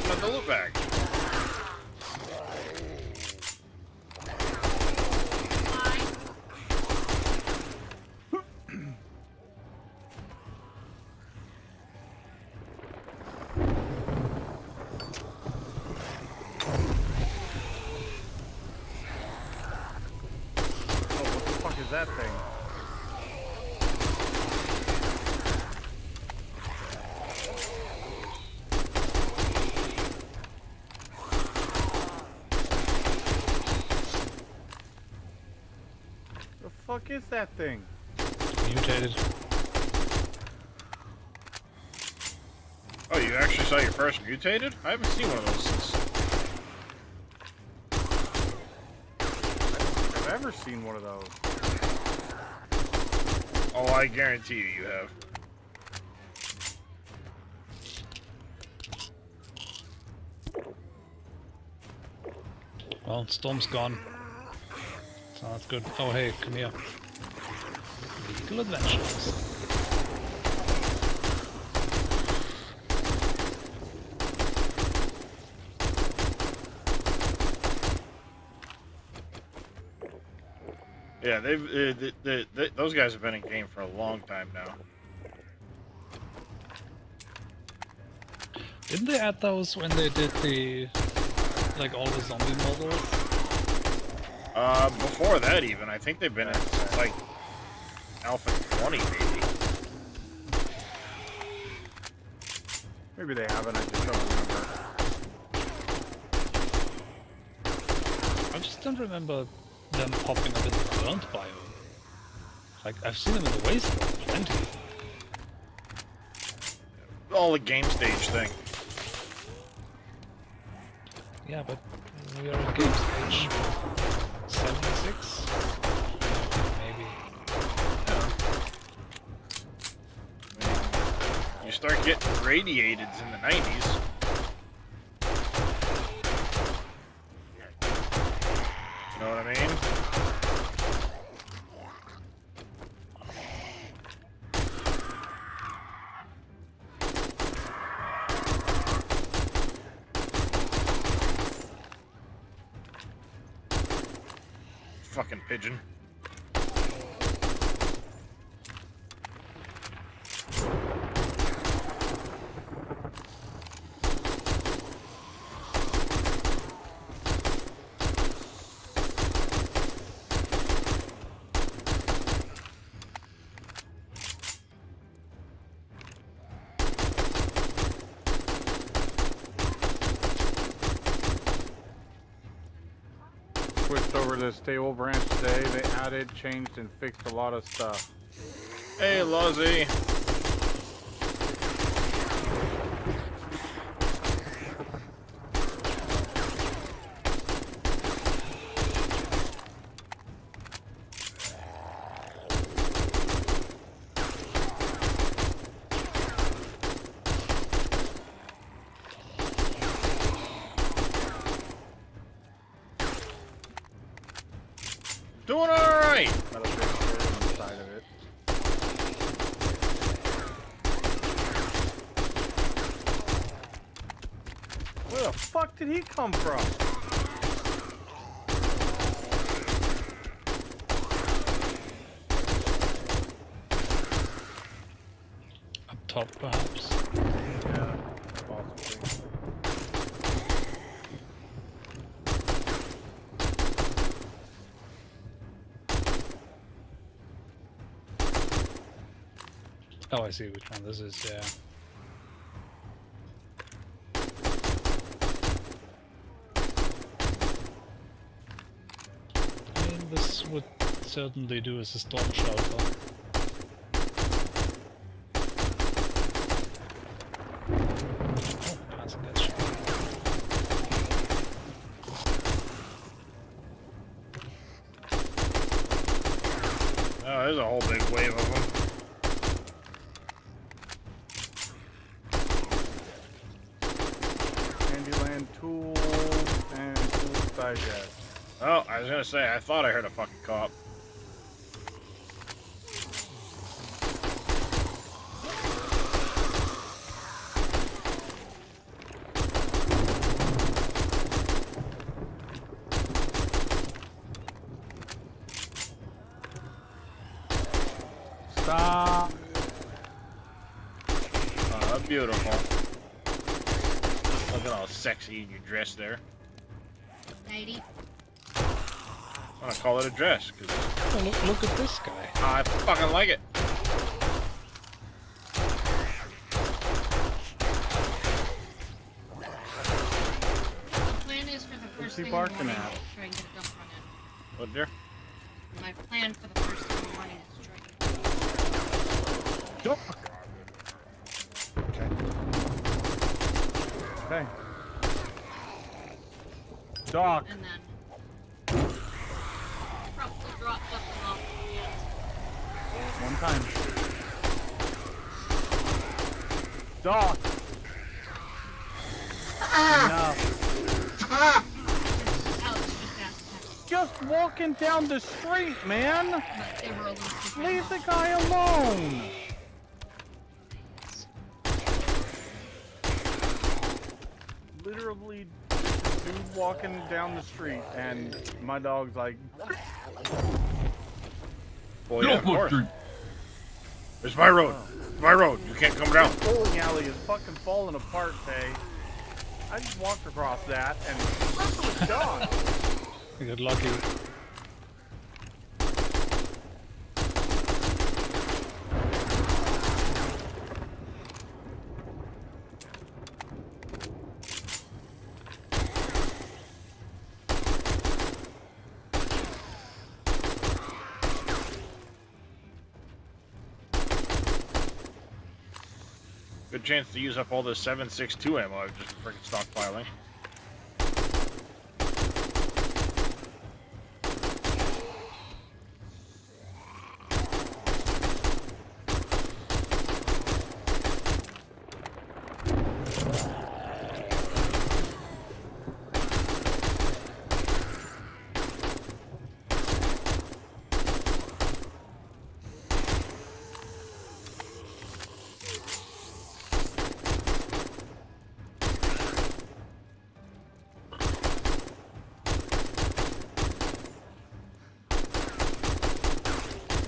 Another loot bag. Is that thing? The fuck is that thing? Mutated. Oh, you actually saw your first mutated? I haven't seen one of those since. I've ever seen one of those. Oh, I guarantee you, you have. Well, Storm's gone. So that's good. Oh hey, come here. Legal adventures. Yeah, those guys have been in game for a long time now. Didn't they add those when they did the like all the zombie models? Before that even, I think they've been in since like Alpha 20 maybe. Maybe they haven't, I just don't remember. I just don't remember them popping up in the burnt biome. Like I've seen them in the wasteland plenty. All the game stage thing. Yeah, but we are at game stage 76? Maybe. You start getting radiateds in the 90s. You know what I mean? fucking pigeon. Switched over to the stable branch today. They added, changed, and fixed a lot of stuff. Hey, Lozzie. Doing all right. Got a big hole inside of it. Where the fuck did he come from? Up top, perhaps. Yeah, possibly. Oh, I see which one this is, yeah. I mean, this would certainly do as a storm shelter. Oh, passing that shot. Oh, there's a whole big wave of them. Candyland tools and tools digest. Oh, I was gonna say, I thought I heard a fucking cop. Stop. Oh, beautiful. Looking all sexy in your dress there. Lady. I'm gonna call it a dress, because Oh, look at this guy. I fucking like it. Plan is for the What's first he thing in the barking morning at? to try and get a dump run in. What, dear? My plan for the first thing in the morning is to try and get Okay. Okay. Doc. and then probably drop something off at One time. Doc. Enough. the end. Alex just asked Just walking down the street, man. but they were a little too Leave the guy alone. Literally, dude walking down the street, and my dog's like, Well, yeah, of course. It's my road. It's my road. You can't come down. bowling alley is fucking falling apart, Tay. I just walked across that, and it was gone. You got lucky. Good chance to use up all the 7.62 ammo I've just freaking stockpiling.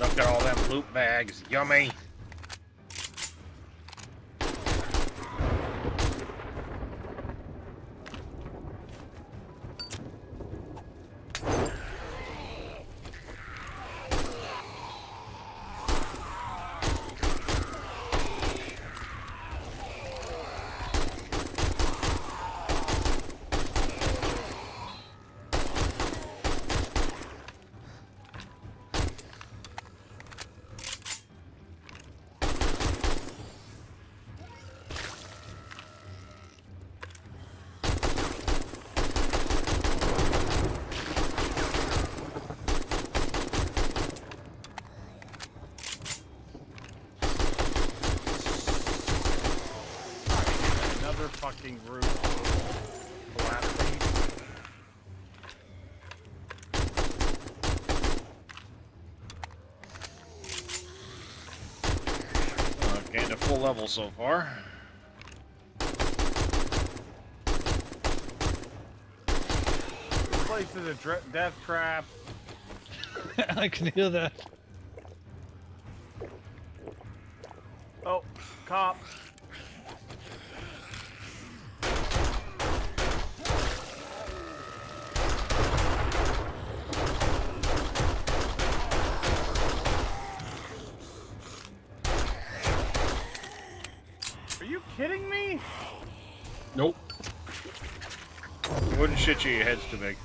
Look at all them loot bags. Yummy. Another fucking roof collapsing. Gained a full level so far. This place is a death trap. I can hear that. Oh, cop. Are you kidding me? Nope. Wouldn't shit you, your head's too big.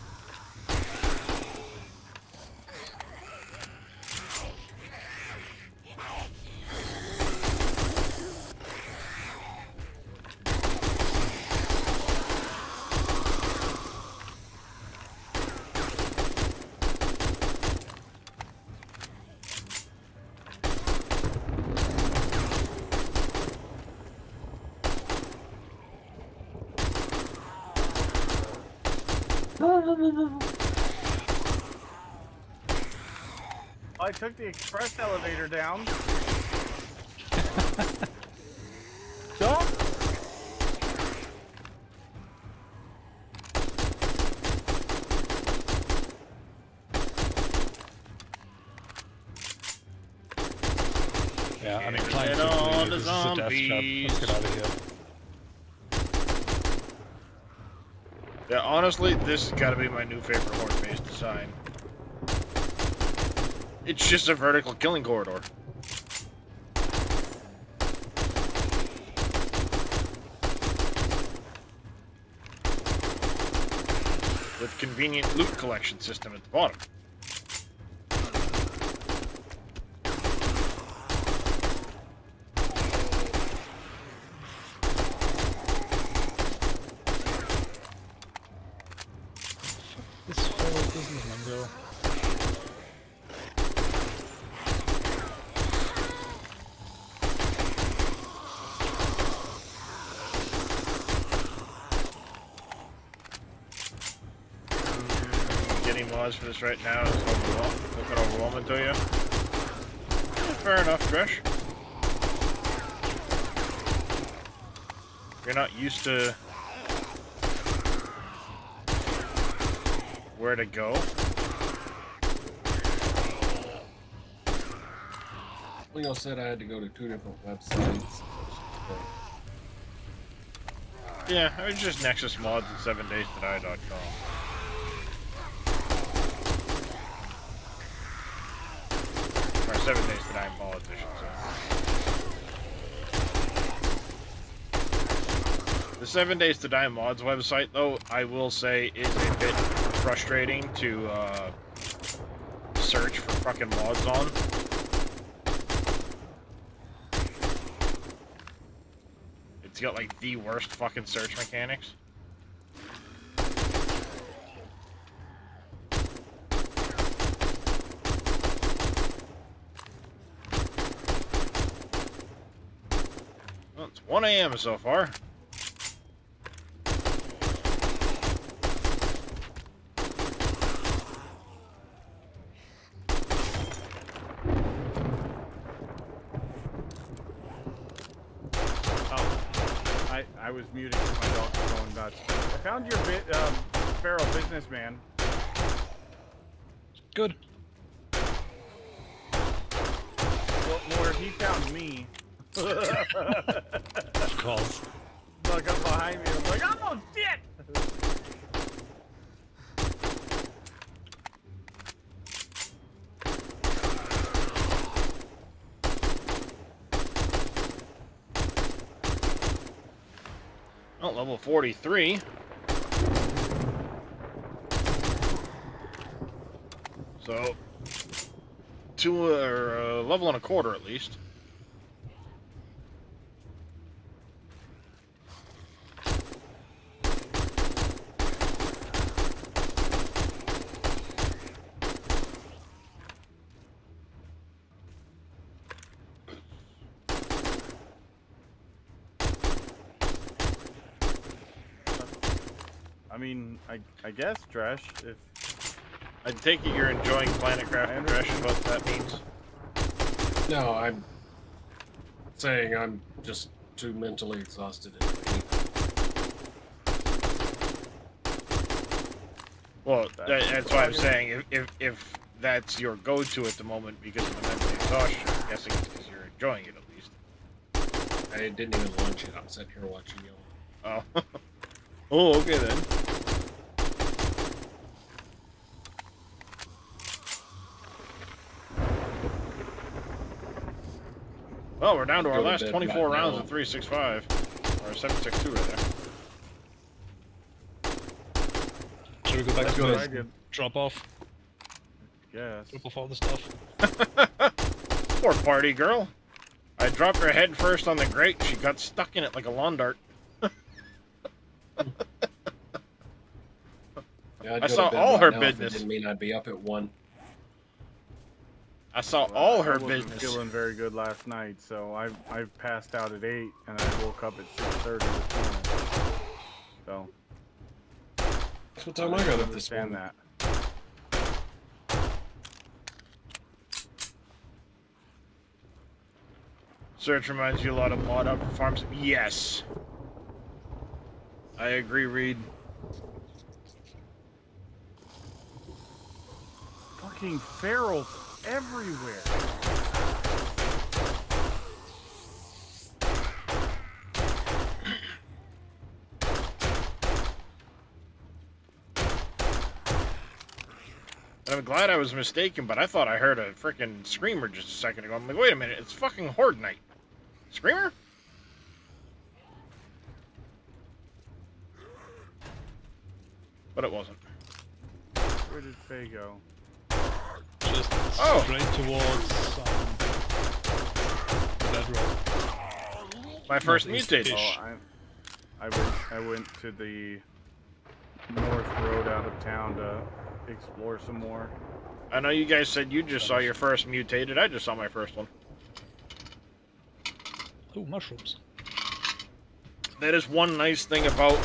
I took the express elevator down. Don't. Yeah, I'm inclined Get to on believe the this is a death trap. zombies. Let's get out of here. Yeah, honestly, this has got to be my new favorite horde-based design. It's just a vertical killing corridor. With convenient loot collection system at the bottom. This forward businessman go. Getting mods for this right now is looking overwhelming to you. Fair enough, Dresh. You're not used to where to go. Leo said I had to go to 2 different websites. Yeah, it was just Nexus mods and 7daystoDie.com. Or 7 Days to Die mods, I should say. The 7 Days to Die mods website, though, I will say is a bit frustrating to search for fucking mods on. It's got like the worst fucking search mechanics. Well, it's 1 AM so far. I was muted because my dog was going nuts. I found your feral businessman. Good. More, he found me. Of course. Snuck up behind me. I was like, oh shit! Oh, level 43. So, a level and a quarter at least. I mean, I guess, Dresh, if I take it you're enjoying Planetcraft and Dresh, what that means. No, I'm saying I'm just too mentally exhausted. Well, that's why I'm saying if that's your go-to at the moment because of the mental exhaustion, I'm guessing it's because you're enjoying it at least. I didn't even launch it. I'm sitting here watching you. Oh. Oh, okay then. Well, we're down to our last 24 rounds of 365. Or 762 right there. Should we go back that's to what I the did. drop off? Yes. Drop off all the stuff? Poor party girl. I dropped her head first on the grate. She got stuck in it like a lawn dart. Yeah, I saw all her business. business. Didn't mean I'd be up at 1. I saw all her I wasn't business. feeling very good last night, so I passed out at 8 and I woke up at 6:30 this morning. So That's what time I got up this understand morning. that. Search reminds you a lot of Mod Up Farms. Yes. I agree, Reed. Fucking ferals everywhere. And I'm glad I was mistaken, but I thought I heard a freaking screamer just a second ago. I'm like, wait a minute, it's fucking Horde Night. Screamer? But it wasn't. Where did Faye go? Just Oh. straight towards the bedrock. My first Northeast mutate. ish. Oh, I went to the north road out of town to explore some more. I know you guys said you just saw your first mutated. I just saw my first one. Ooh, mushrooms. That is one nice thing about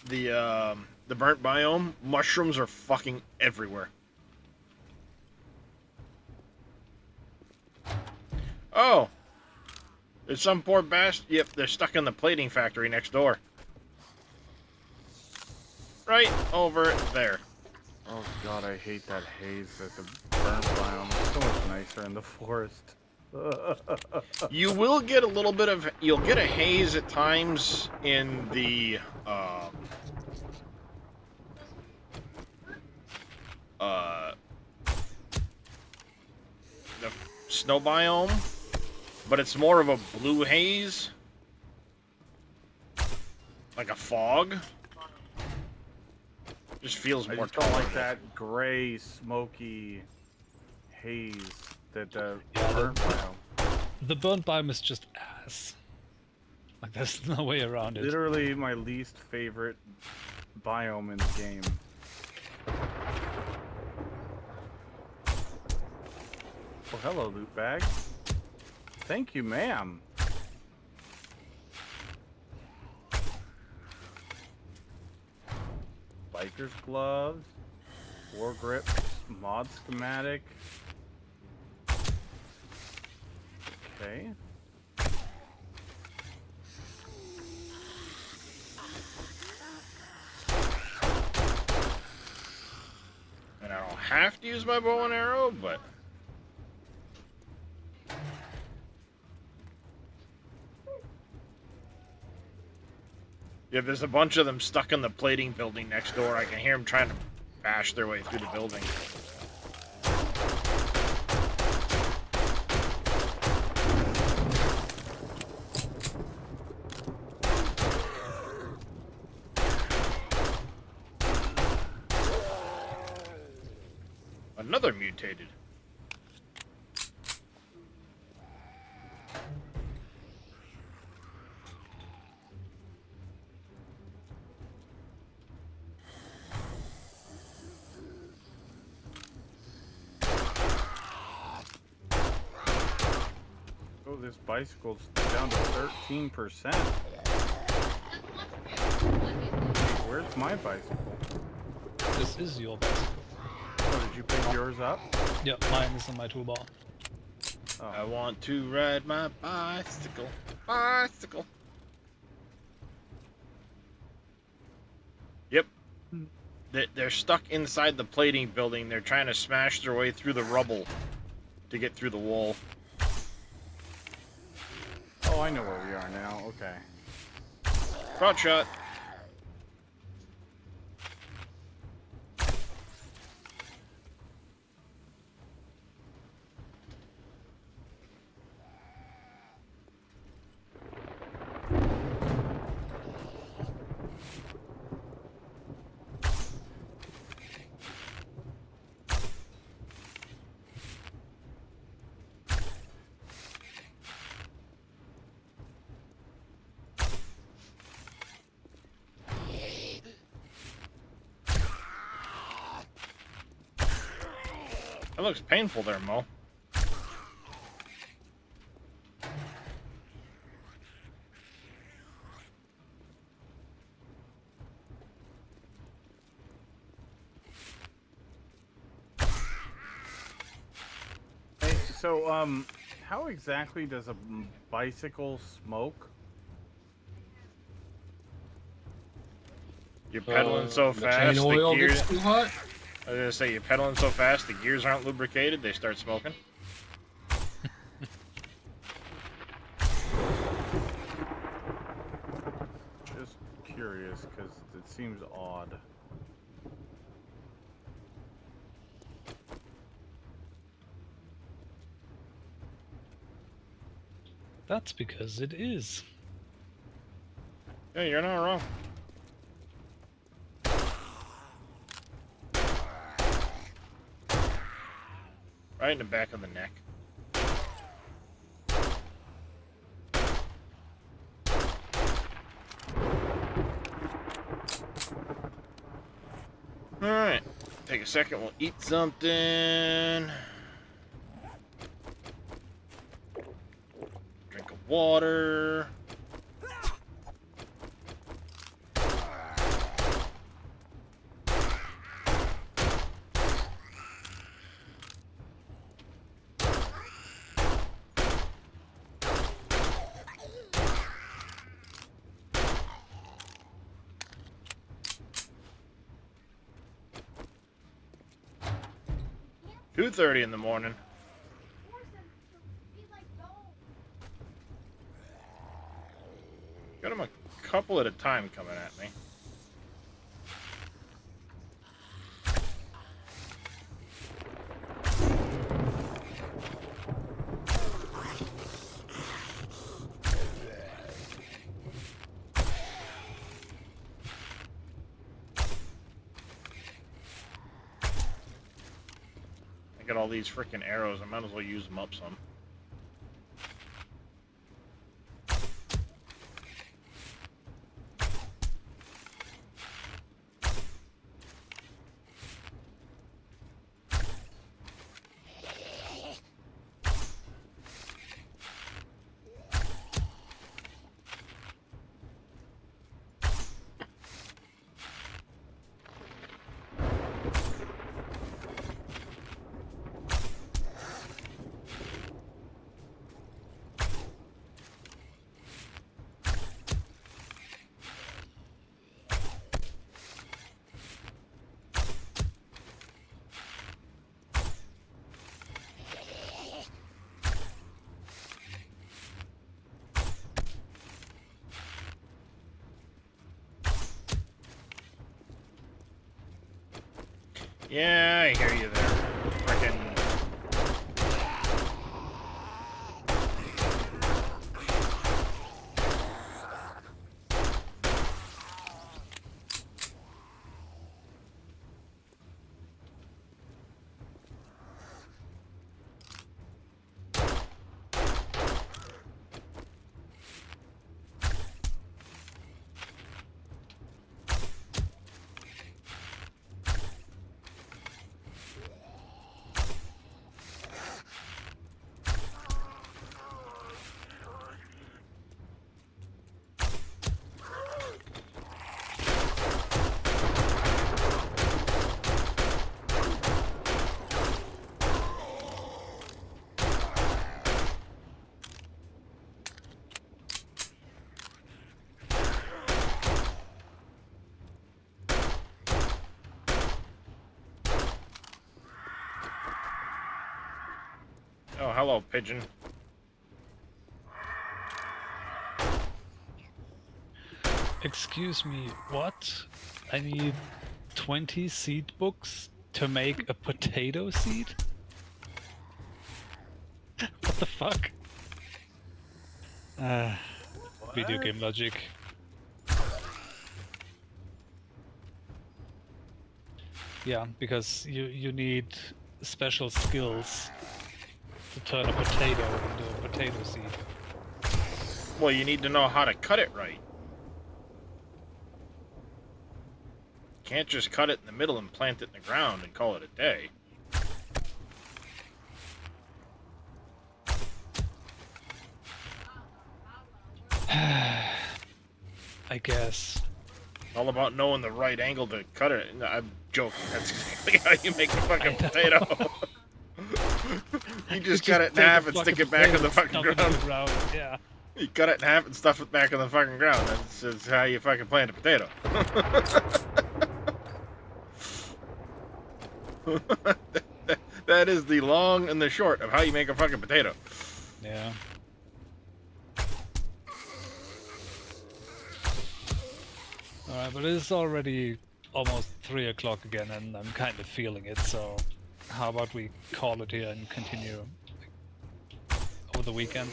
the burnt biome. Mushrooms are fucking everywhere. Oh, there's some poor bastard. Yep, they're stuck in the plating factory next door. Right over there. Oh god, I hate that haze at the burnt biome. It's so much nicer in the forest. You will get a little bit of, you'll get a haze at times in the snow biome, but it's more of a blue haze, like a fog. Just feels I more just don't like tolerable. that gray, smoky haze that the Yeah, burnt biome. The burnt biome is just ass. Like, there's no way around it. Literally my least favorite biome in the game. Oh, hello, loot bag. Thank you, ma'am. Biker's gloves, war grips, mod schematic. Okay. And I don't have to use my bow and arrow, but Yeah, there's a bunch of them stuck in the plating building next door. I can hear them trying to bash their way through the building. Another mutated. Oh, this bicycle's down to 13%. Where's my bicycle? This is your bicycle. Oh, did you pick yours up? Yep, mine is in my toolbar. Oh. I want to ride my bicycle. Bicycle. Yep. They're stuck inside the plating building. They're trying to smash their way through the rubble to get through the wall. Oh, I know where we are now. Okay. Crowd shot. That looks painful there, Mo. Hey, so, how exactly does a bicycle smoke? You're pedaling so the fast, chain oil the gears... gets too hot. I was gonna say, you're pedaling so fast, the gears aren't lubricated, they start smoking. Just curious, because it seems odd. That's because it is. Yeah, you're not wrong. Right in the back of the neck. Alright. Take a second, we'll eat something. Drink of water. Two 2:30 in the morning. Got them a couple at a time coming at me. I got all these freaking arrows. I might as well use them up some. Yeah, I hear you there. Frickin'. Oh, hello, pigeon. Excuse me, what? I need 20 seed books to make a potato seed? What the fuck? Video game logic. Yeah, because you need special skills to turn a potato into a potato seed. Well, you need to know how to cut it right. Can't just cut it in the middle and plant it in the ground and call it a day. I guess. It's all about knowing the right angle to cut it. No, I'm joking. That's exactly how you make a fucking potato. You just cut it in take a half and stick fucking it back in potato the and fucking stuff it in the ground. ground. Yeah. You cut it in half and stuff it back in the fucking ground. That's how you fucking plant a potato. That is the long and the short of how you make a fucking potato. Yeah. Alright, but it's already almost 3 o'clock again and I'm kind of feeling it, so how about we call it here and continue over the weekend?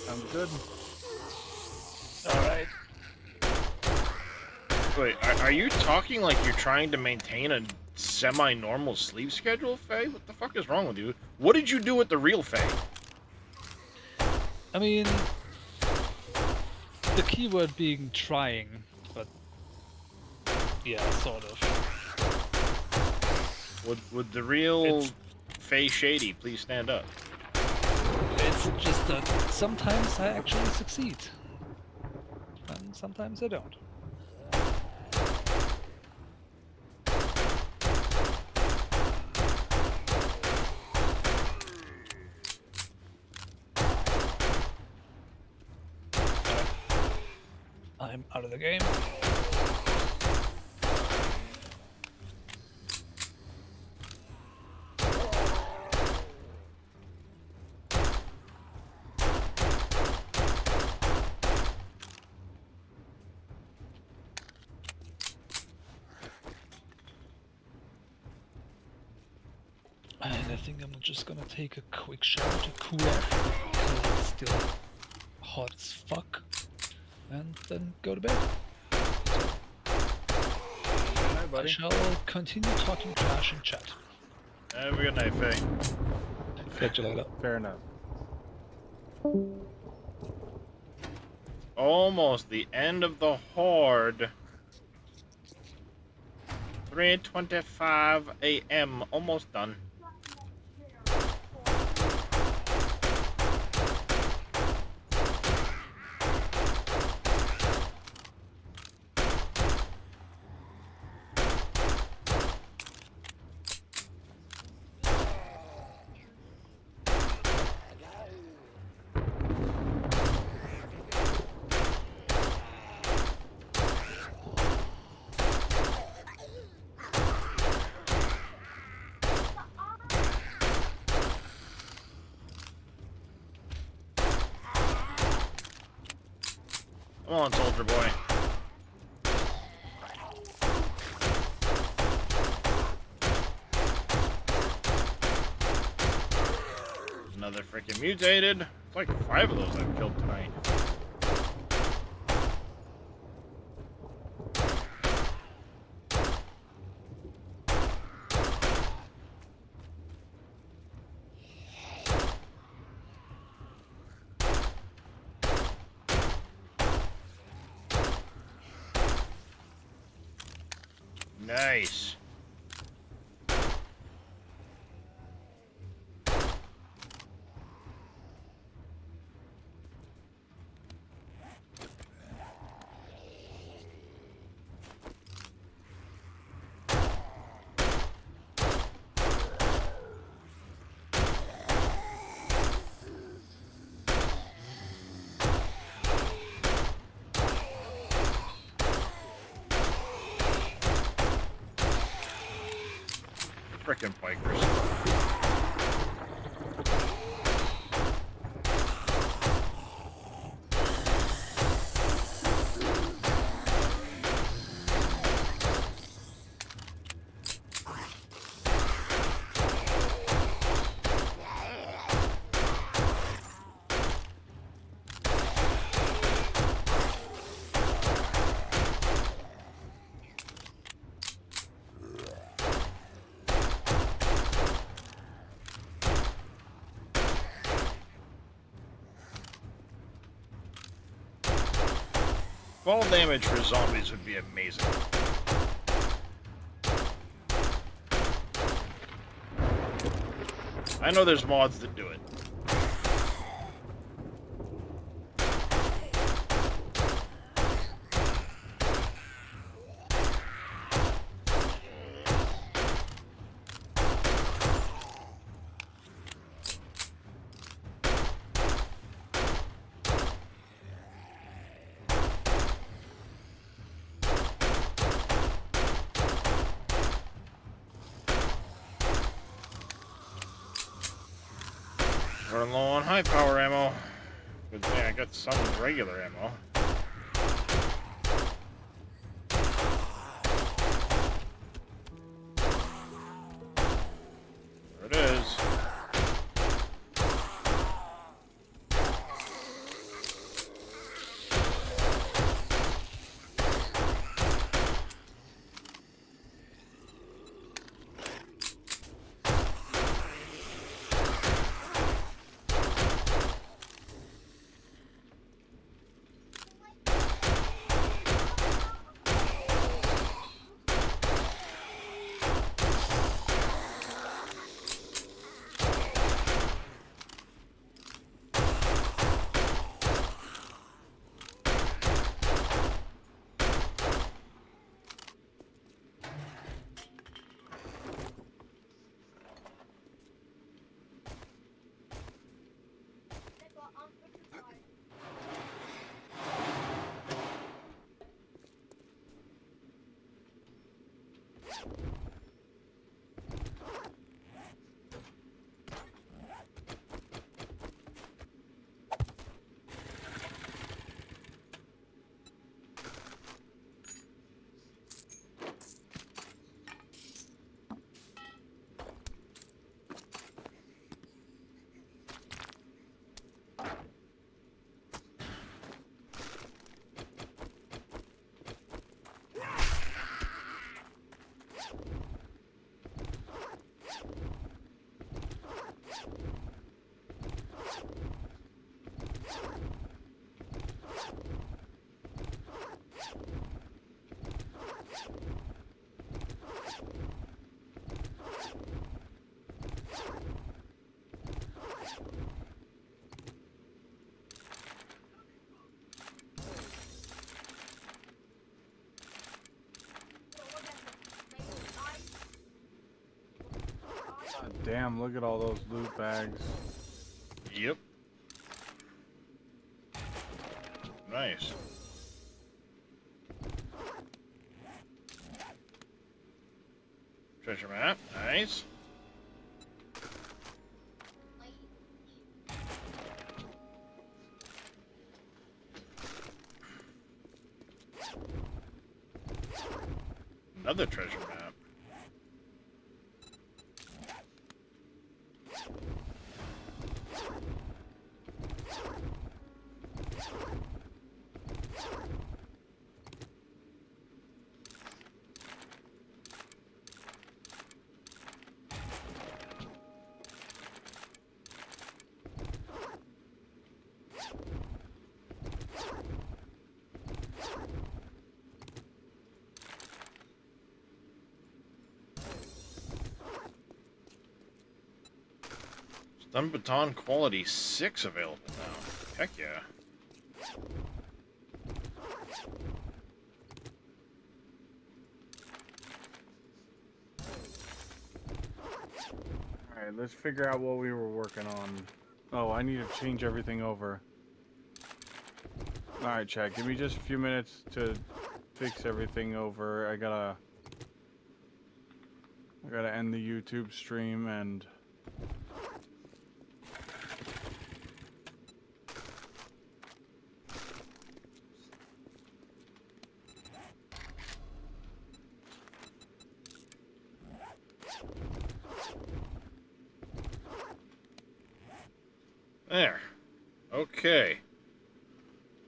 Sounds good. Alright. Wait, are you talking like you're trying to maintain a semi-normal sleep schedule, Faye? What the fuck is wrong with you? What did you do with the real Faye? I mean, the keyword being trying, but yeah, sort of. Would the real It's- Faye Shady please stand up? It's just that sometimes I actually succeed. And sometimes I don't. I'm out of the game. And I think I'm just gonna take a quick shower to cool off because it's still hot as fuck, and then go to bed. Hi, I buddy. shall continue talking trash in chat. Have a good night, Faye. Catch you later. Fair enough. Almost the end of the Horde. 3:25 a.m. Almost done. Come on, soldier boy. Another freaking mutated. It's like 5 of those I've killed tonight. Nice. Frickin' bikers. Fall damage for zombies would be amazing. I know there's mods that do it. Running low on high power ammo. Good thing I got some regular ammo. There it is. God damn, look at all those loot bags. Yep. Nice. Treasure map. Nice. Another treasure map. Stun Baton Quality 6 available now. Heck yeah. Alright, let's figure out what we were working on. Oh, I need to change everything over. Alright, chat, give me just a few minutes to fix everything over. I gotta end the YouTube stream and... There. Okay.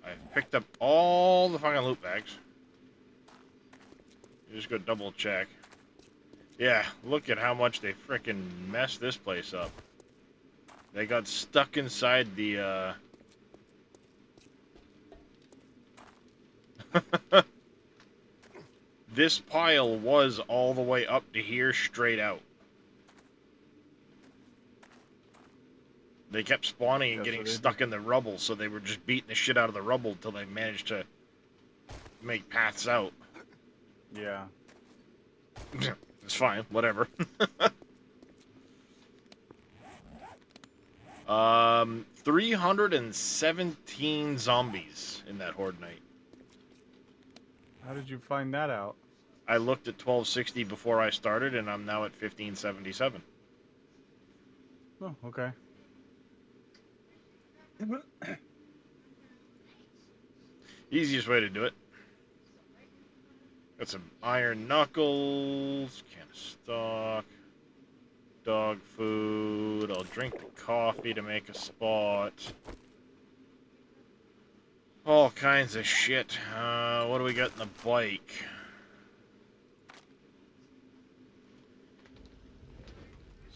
I've picked up all the fucking loot bags. You just go double check. Yeah, look at how much they frickin' messed this place up. They got stuck inside the, This pile was all the way up to here, straight out. They kept spawning and That's getting what they stuck in the rubble, so they were just beating the shit out of the rubble until they managed to make paths out. Yeah. It's fine, whatever. 317 zombies in that Horde night. How did you find that out? I looked at 1260 before I started, and I'm now at 1577. Oh, okay. Easiest way to do it. Got some iron knuckles, can of stock, dog food. I'll drink the coffee to make a spot. All kinds of shit. What do we got in the bike?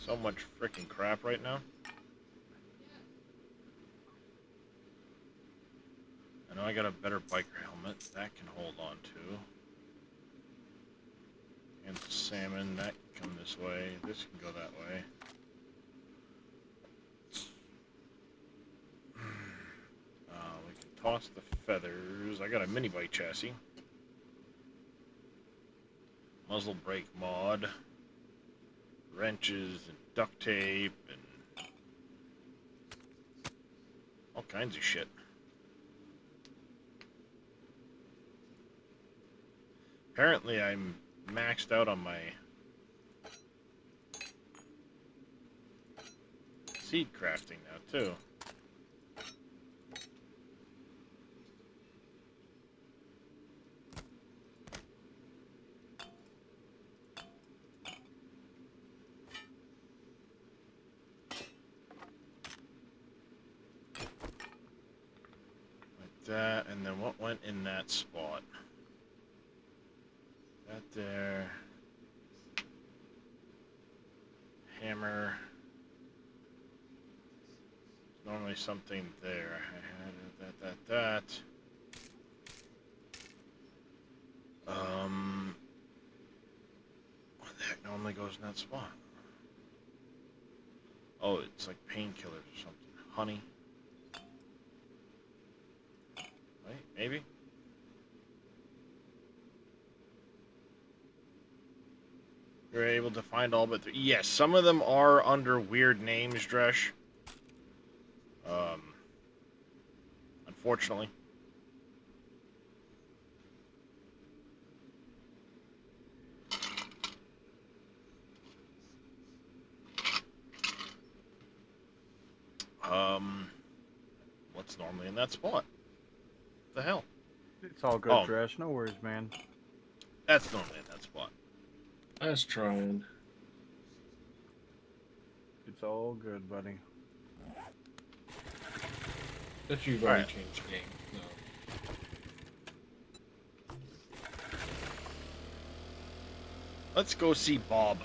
So much freaking crap right now. I know I got a better biker helmet. That can hold on to. And salmon, that can come this way. This can go that way. We can toss the feathers. I got a mini bike chassis. Muzzle brake mod. Wrenches and duct tape and all kinds of shit. Apparently I'm maxed out on my seed crafting now too. Like that, and then what went in that spot? That there. Hammer. There's normally something there. I had that. What the heck normally goes in that spot? Oh, it's like painkillers or something. Honey. Right? Maybe? You're able to find all but three. Yes, some of them are under weird names, Dresh. Unfortunately. What's normally in that spot? What the hell? It's all good, Oh. Dresh. No worries, man. That's normally in that spot. I was trying. It's all good, buddy. If you've already Right. changed the game. No. Let's go see Bob.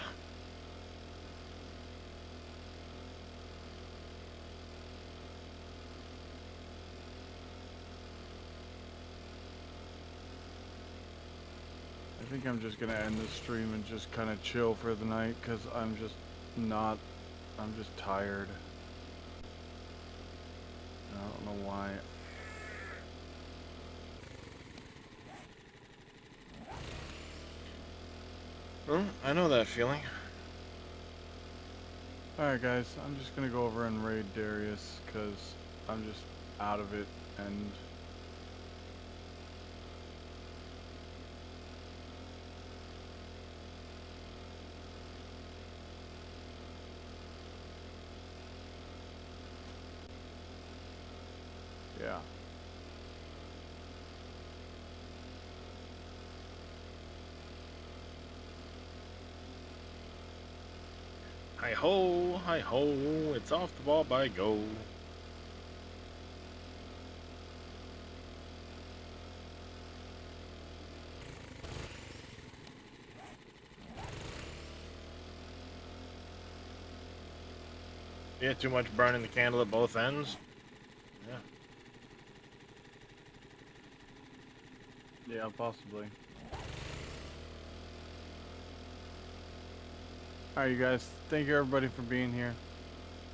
I think I'm just gonna end the stream and just kind of chill for the night, because I'm just tired. I don't know why. Well, I know that feeling. Alright guys, I'm just gonna go over and raid Darius, because I'm just out of it, and... yeah. Hi ho, it's off the ball by go. Yeah, too much burning the candle at both ends. Yeah. Yeah, possibly. Alright, you guys. Thank you, everybody, for being here.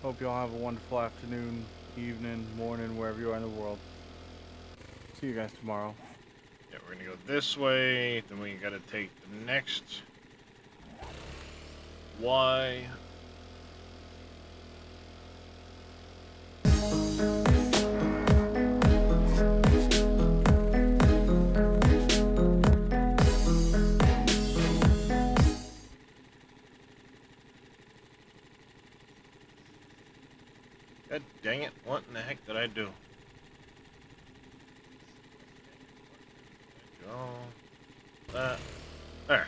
Hope you all have a wonderful afternoon, evening, morning, wherever you are in the world. See you guys tomorrow. Yeah, we're gonna go this way, then we gotta take the next Y. God dang it, what in the heck did I do? Go. There.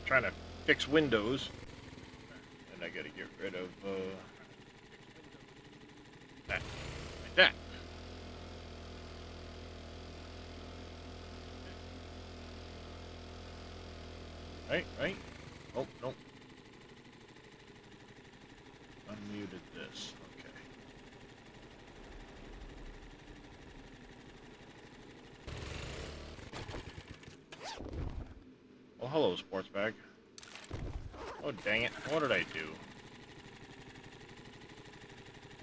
Trying to fix windows. And I gotta get rid of, that. Like that. Right? Oh, nope. Unmuted this. Okay. Well, hello, sports bag. Oh, dang it. What did I do?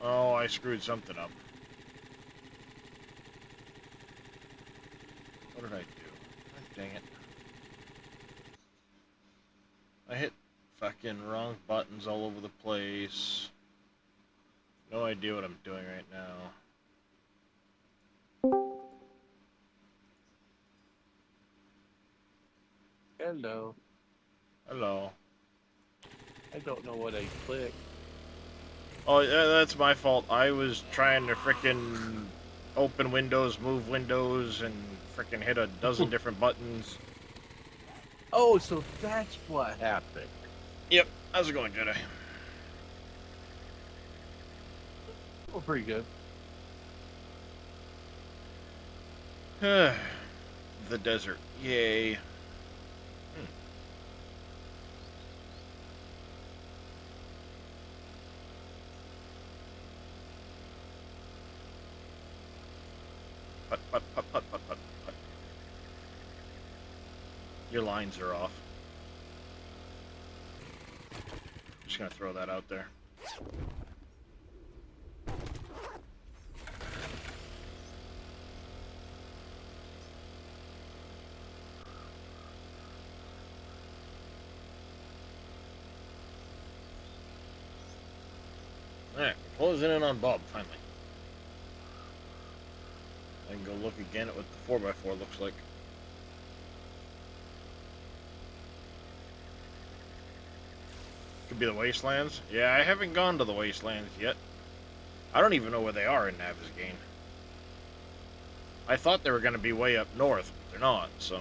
Oh, I screwed something up. What did I do? God dang it. I hit fucking wrong buttons all over the place. No idea what I'm doing right now. Hello. Hello. I don't know what I clicked. Oh, yeah, that's my fault. I was trying to frickin' open windows, move windows, and frickin' hit a dozen different buttons. Oh, so that's what happened. Yep. How's it going, Jedi? Oh, pretty good. The desert. Yay. Put. Your lines are off. Just gonna throw that out there. Alright, we're closing in on Bob, finally. I can go look again at what the 4x4 looks like. Could be the Wastelands. Yeah, I haven't gone to the Wastelands yet. I don't even know where they are in Navezgane. I thought they were going to be way up north, but they're not, so...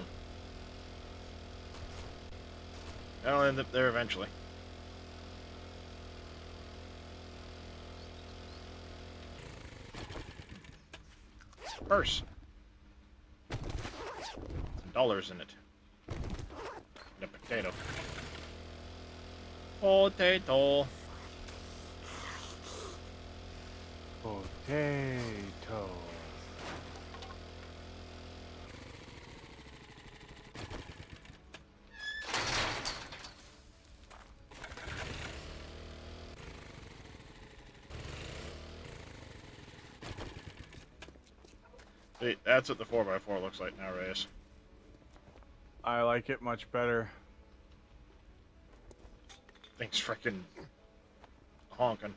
I'll end up there eventually. Purse. Some dollars in it. And a potato. Potato. Potato. See, that's what the 4x4 looks like now, Reyes. I like it much better. Thing's freaking honking.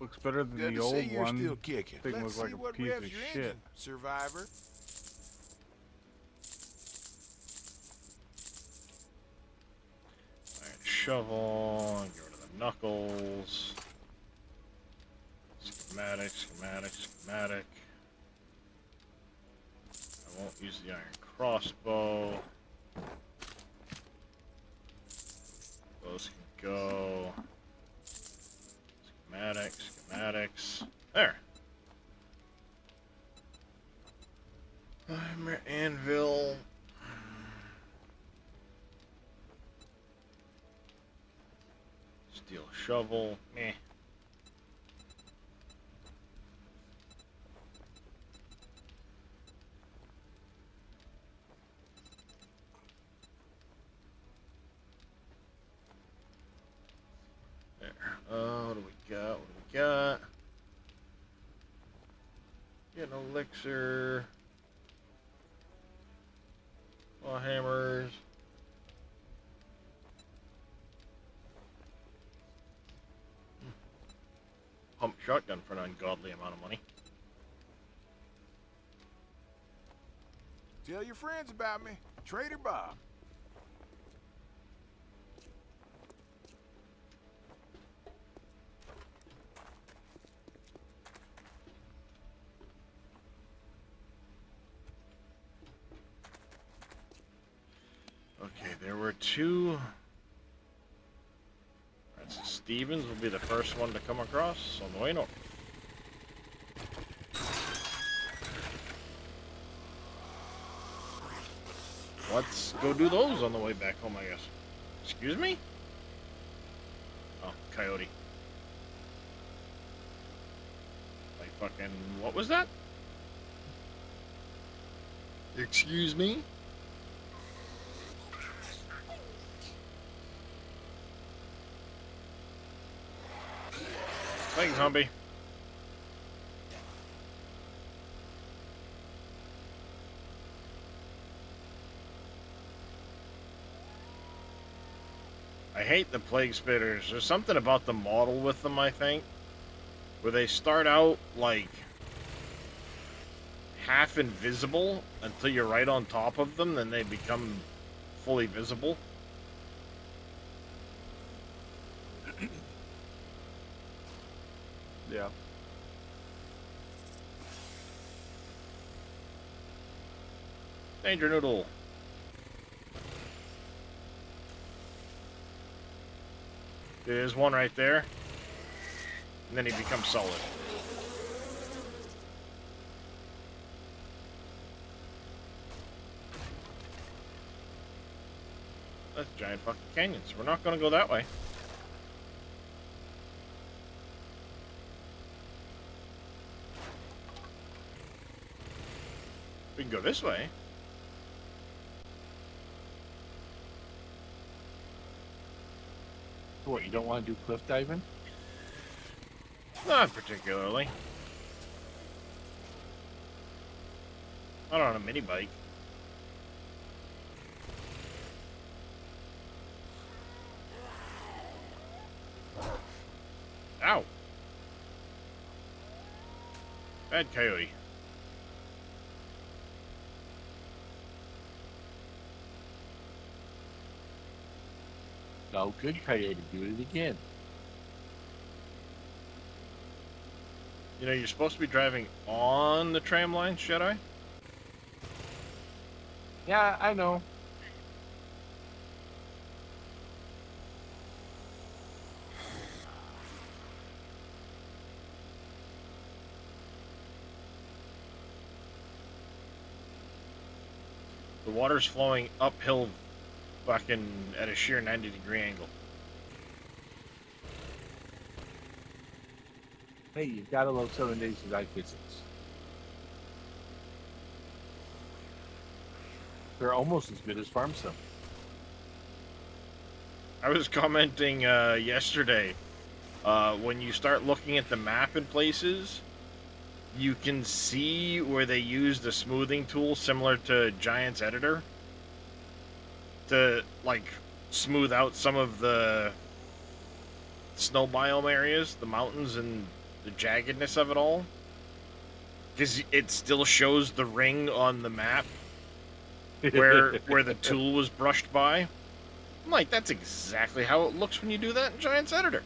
Looks better than Good the to see old you're one. still kicking. Thing Let's looks see like a what piece revs of your shit. engine, survivor. Alright, shovel, get rid of the knuckles. Schematic, schematic, schematic. I won't use the iron crossbow. Those can go. Schematics, schematics. There. Hammer, anvil. Steel shovel. Meh. There. What do we got? What do we got? Get an elixir. Claw hammers. Pump shotgun for an ungodly amount of money. Tell your friends about me. Trader Bob. Okay, there were two. Alright, so Stevens will be the first one to come across on the way north. Let's go do those on the way back home, I guess. Excuse me? Oh, coyote. Like fucking, what was that? Excuse me? Thanks, zombie. I hate the plague spitters. There's something about the model with them, I think, where they start out like half invisible until you're right on top of them, then they become fully visible. Yeah. Danger noodle. There's one right there. And then he becomes solid. That's giant fucking canyons. We're not gonna go that way. We can go this way. What, you don't want to do cliff diving? Not particularly. Not on a mini bike. Ow! Bad coyote. No, good coyote. Do it again. You know, you're supposed to be driving on the tram line, should I? Yeah, I know. The water's flowing uphill fucking at a sheer 90-degree angle. Hey, you gotta love 7 Days of Die physics. They're almost as good as Farm Sim. I was commenting yesterday, when you start looking at the map in places, you can see where they used a smoothing tool similar to Giant's Editor to, like, smooth out some of the snow biome areas, the mountains, and the jaggedness of it all. Because it still shows the ring on the map where the tool was brushed by. I'm like, that's exactly how it looks when you do that in Giant's Editor.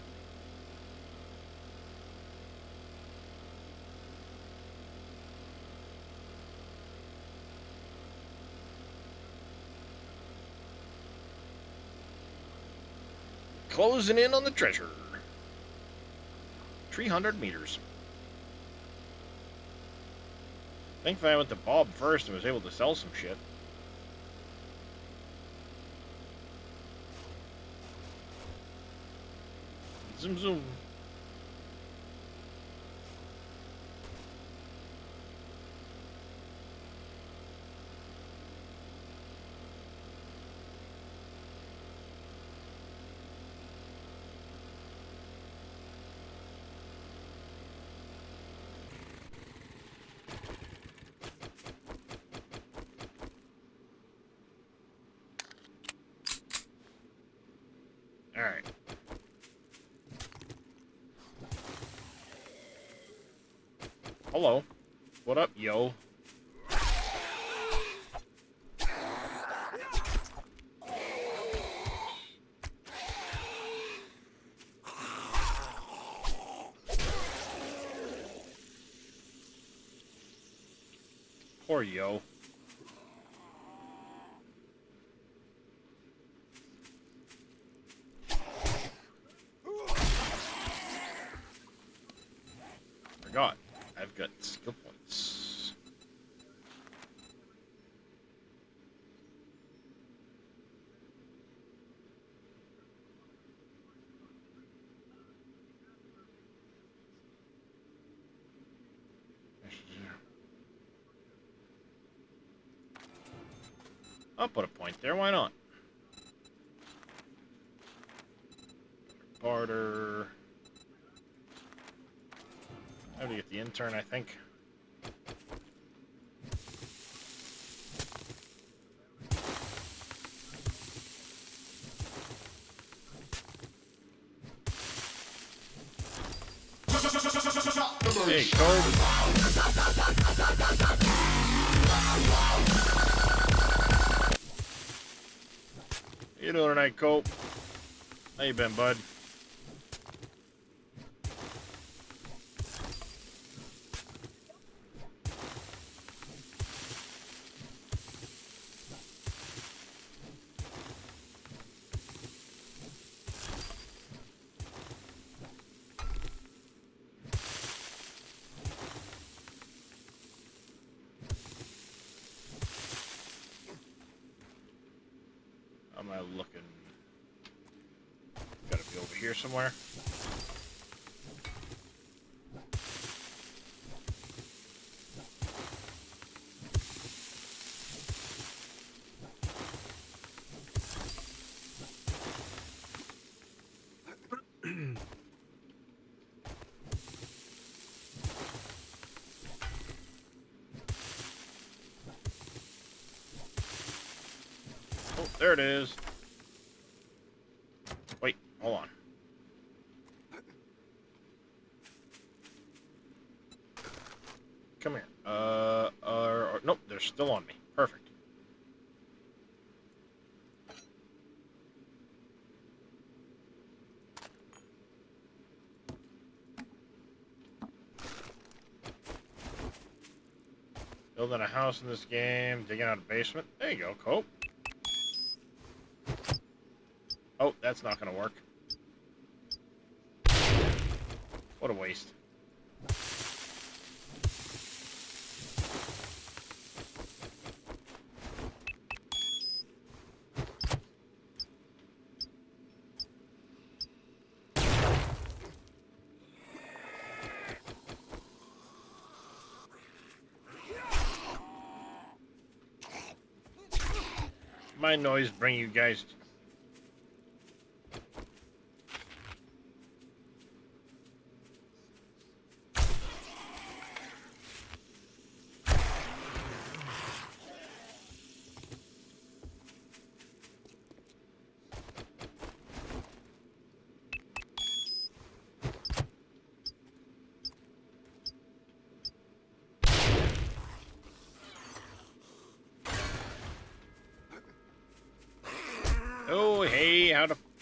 Closing in on the treasure. 300 meters. Thankfully, I went to Bob first and was able to sell some shit. Zoom, zoom. All right. Hello. What up, yo? Poor yo. Forgot. I've got skill points. I'll put a point there, why not? Barter. I have to get the intern, I think. Hey, Code. You doing tonight, Cope? How you been, bud? How am I looking? Gotta be over here somewhere. Oh, there it is. Wait, hold on. Come here. Nope, they're still on me. Perfect. Building a house in this game, digging out a basement. There you go, Cope. Oh, that's not gonna work. What a waste. My noise bring you guys.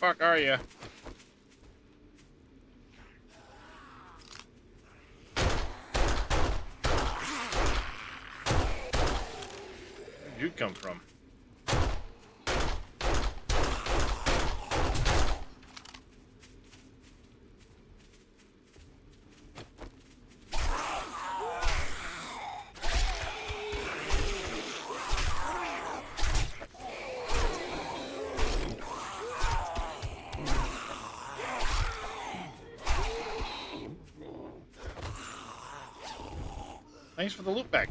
fuck are you? Where'd you come from? Thanks for the loot bag.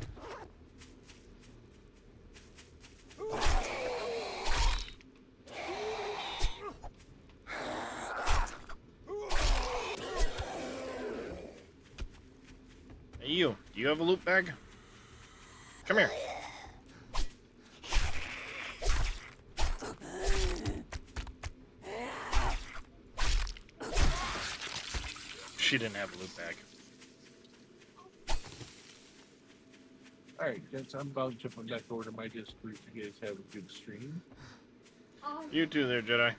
Hey you, do you have a loot bag? Come here. She didn't have a loot bag. Alright, guys, I'm about to jump on back over to my Discord. You guys have a good stream. You too there, Jedi.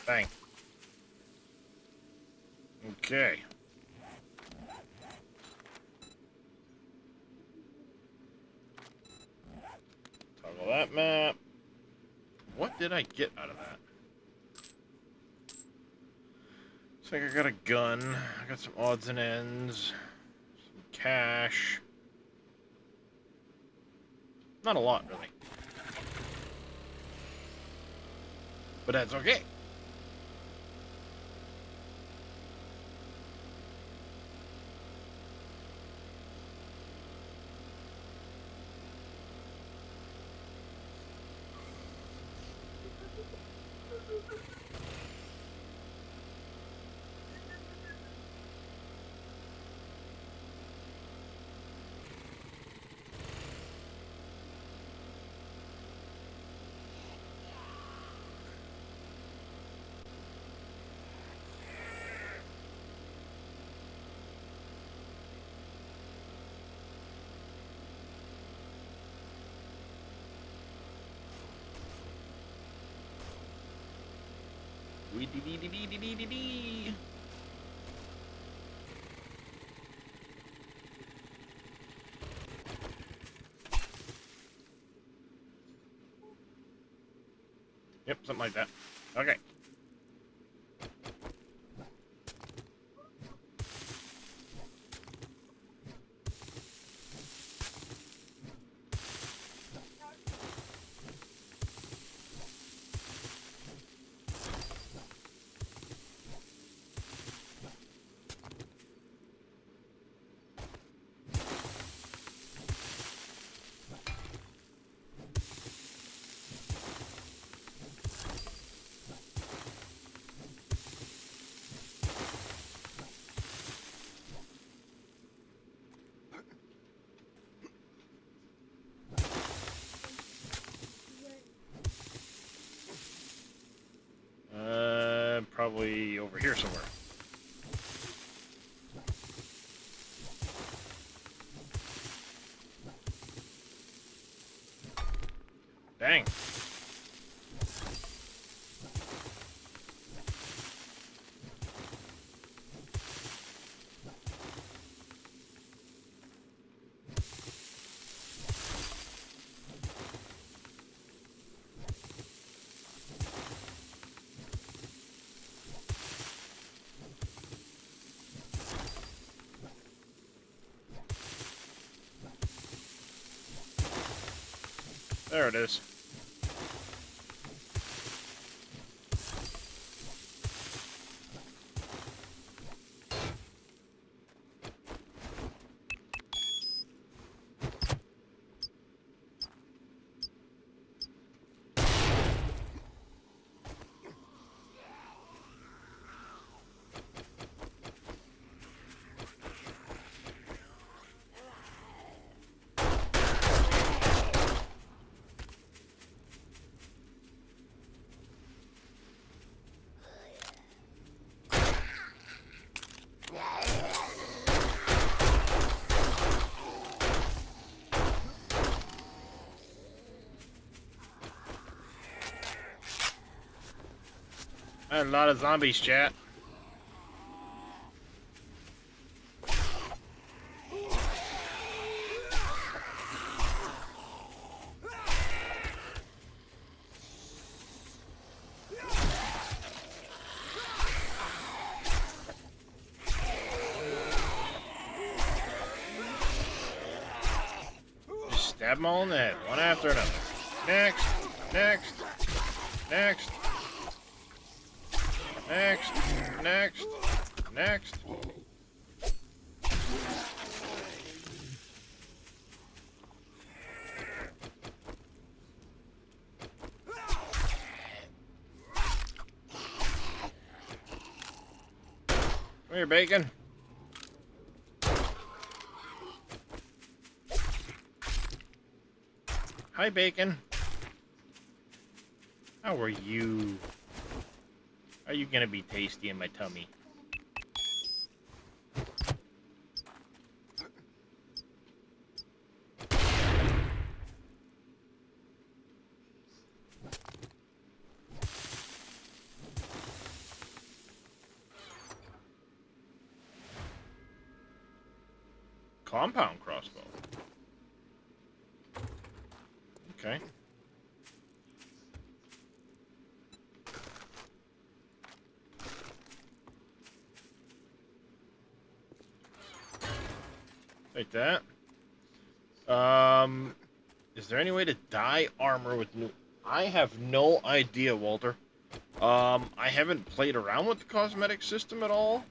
Bang. Okay. Toggle that map. What did I get out of that? Looks like I got a gun. I got some odds and ends. Some cash. Not a lot, really. But that's okay. Wee dee dee dee dee dee dee dee dee. Yep, something like that. Okay. Probably over here somewhere. Dang. There it is. I had a lot of zombies, chat. Just stab them all in the head, one after another. Next, next, next, next, next, next. Come here, bacon. Hi, bacon. How are you? Are you gonna be tasty in my tummy? Compound crossbow. Okay. Like that. Is there any way to dye armor with new? I have no idea, Walter. I haven't played around with the cosmetic system at all.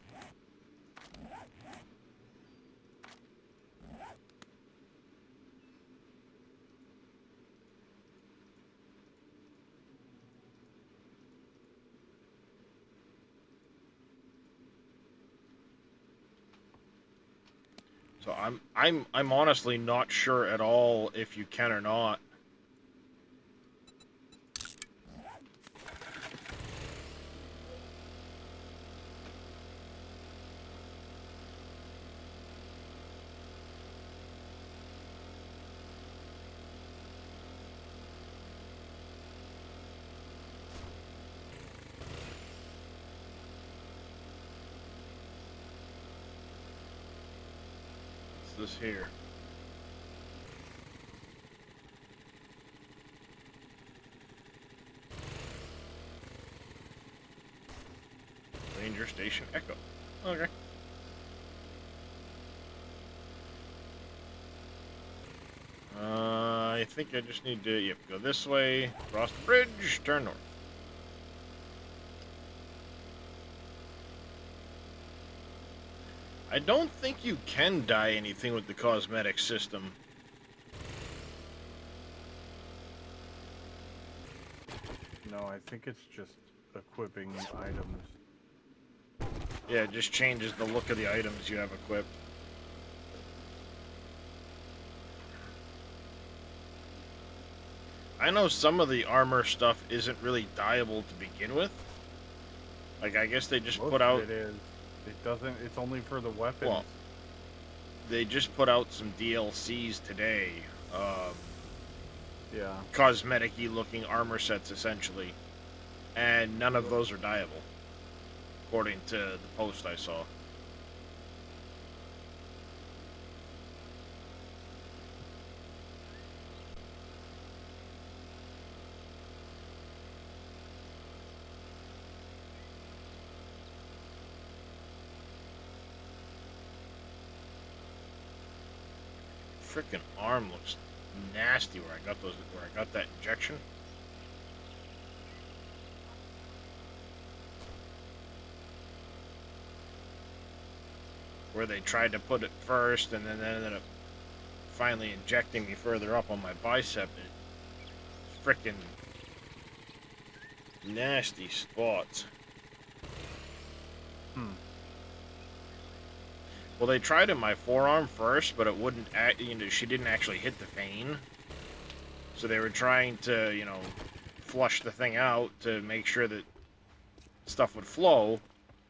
So I'm honestly not sure at all if you can or not. What's this here? Ranger Station Echo. Okay. I think I just need to, yep, go this way, cross the bridge, turn north. I don't think you can dye anything with the cosmetic system. No, I think it's just equipping items. Yeah, it just changes the look of the items you have equipped. I know some of the armor stuff isn't really dyeable to begin with. Like, I guess they just Most put of out... it is. It doesn't. It's only for the weapons. Well, they just put out some DLCs today. Yeah. Cosmetic-y looking armor sets, essentially. And none of those are dyeable, according to the post I saw. Frickin' arm looks nasty where I got that injection. Where they tried to put it first and then ended up finally injecting me further up on my bicep. It's frickin' nasty spots. Well, they tried in my forearm first, but it wouldn't, she didn't actually hit the vein. So they were trying to, flush the thing out to make sure that stuff would flow.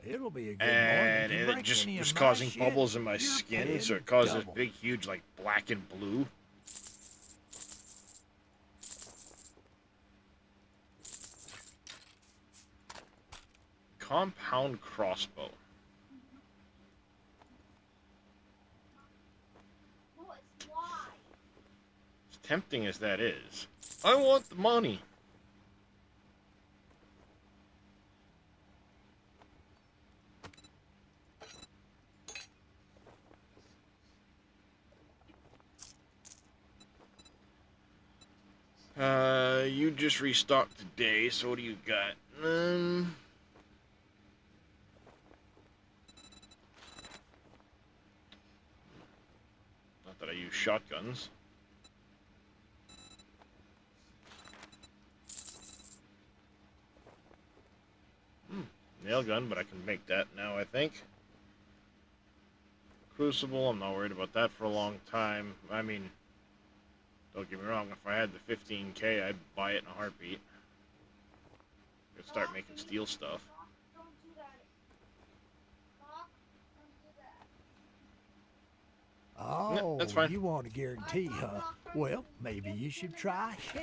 It'll be a good And morning. it just was causing bubbles in my skin, so it caused this big, huge, like, black and blue. compound crossbow. As tempting as that is, I want the money. You just restocked today, so what do you got? Not that I use shotguns. Nail gun, but I can make that now, I think. Crucible, I'm not worried about that for a long time. I mean, don't get me wrong, if I had the 15K, I'd buy it in a heartbeat. I'd start making steel stuff. Oh, that's fine. you want a guarantee, huh? Well, maybe you should try Shamway.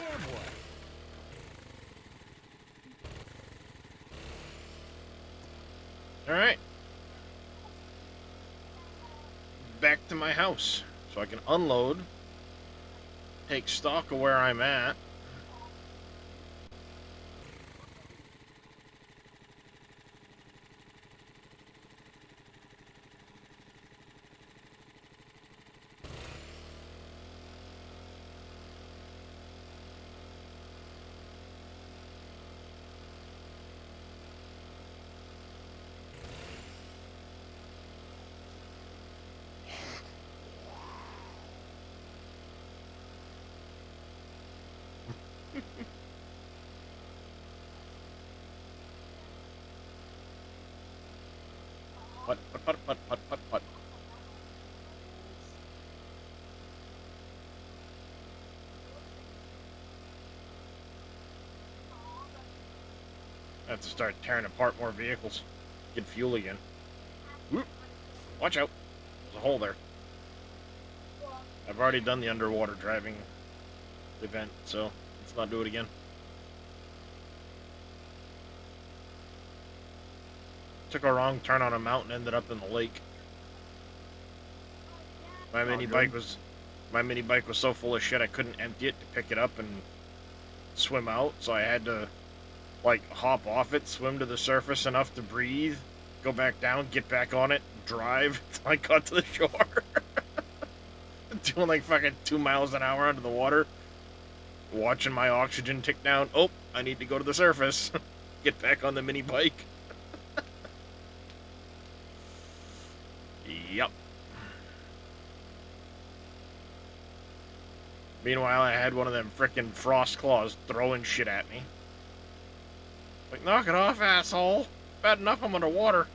Alright. Back to my house, so I can unload, take stock of where I'm at. What? I have to start tearing apart more vehicles. Get fuel again. Whoop. Watch out. There's a hole there. I've already done the underwater driving event, so let's not do it again. Took a wrong turn on a mountain, ended up in the lake. My mini bike was so full of shit I couldn't empty it to pick it up and swim out, so I had to like hop off it, swim to the surface enough to breathe, go back down, get back on it, drive until I got to the shore. Doing like fucking 2 miles an hour under the water, watching my oxygen tick down. Oh, I need to go to the surface. Get back on the mini bike. Yep. Meanwhile, I had one of them frickin' frost claws throwing shit at me. Like, knock it off, asshole. Bad enough I'm underwater.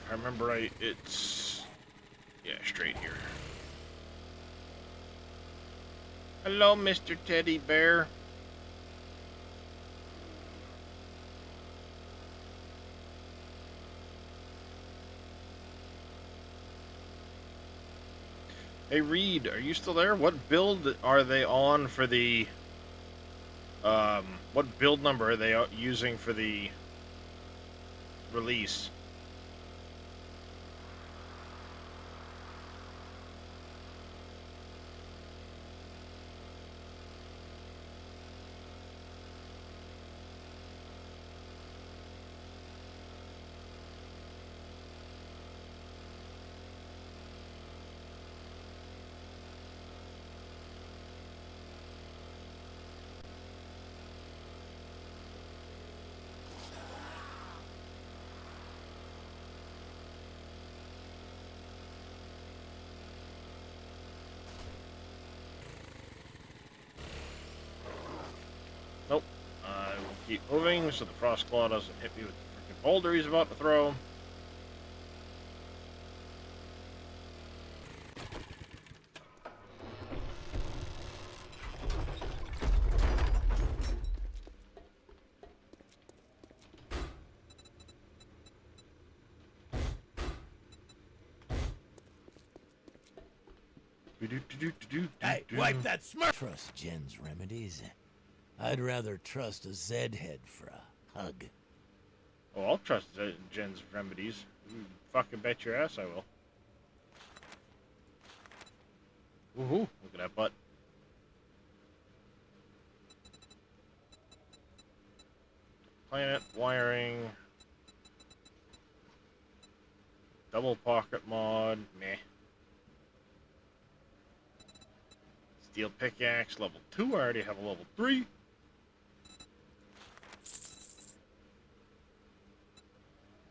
If I remember right, it's... yeah, straight here. Hello, Mr. Teddy Bear. Hey, Reed, are you still there? What build are they on for the... what build number are they using for the release? Nope. I will keep moving so the frost claw doesn't hit me with the freaking boulder he's about to throw. Hey, wipe that smirk! Trust Jen's remedies. I'd rather trust a Zed head for a hug. Oh, I'll trust Jen's remedies. You fucking bet your ass I will. Woohoo! Look at that butt. Planet wiring. Double pocket mod. Meh. Steel pickaxe, level 2. I already have a level 3.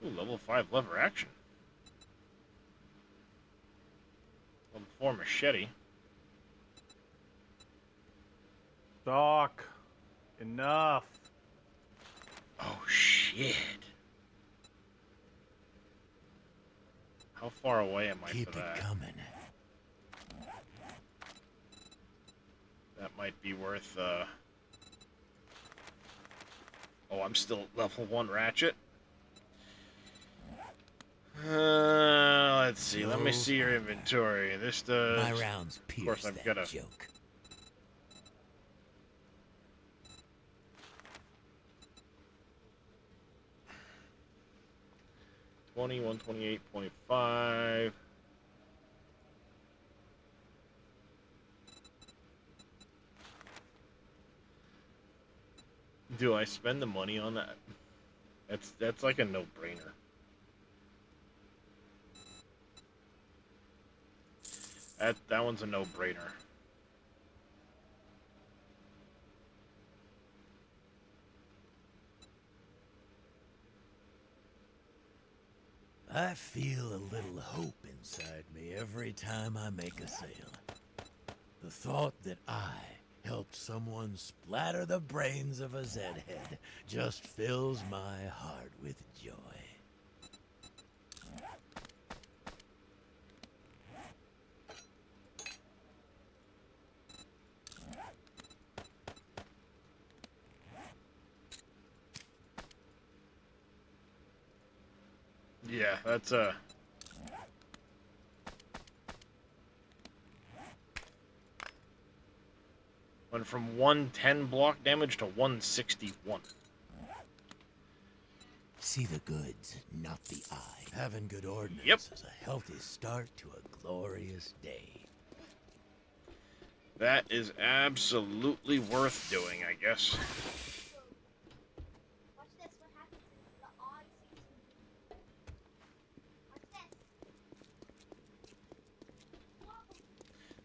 Ooh, level 5 lever action. Level 4 machete. Doc, enough. Oh, shit. How far away am I Keep for it that? coming. That might be worth, Oh, I'm still level 1 ratchet. Let's see. Let me see your inventory. This does... My rounds pierce I've that got a- joke. 128.5. Do I spend the money on that? That's like a no-brainer. That one's a no-brainer. I feel a little hope inside me every time I make a sale. The thought that I helped someone splatter the brains of a Zed head just fills my heart with joy. Yeah, that's went from 110 block damage to 161. See the goods, not the eye. Having good ordnance Yep. is a healthy start to a glorious day. That is absolutely worth doing, I guess. Watch this. What happens if the eye sees me? Watch this.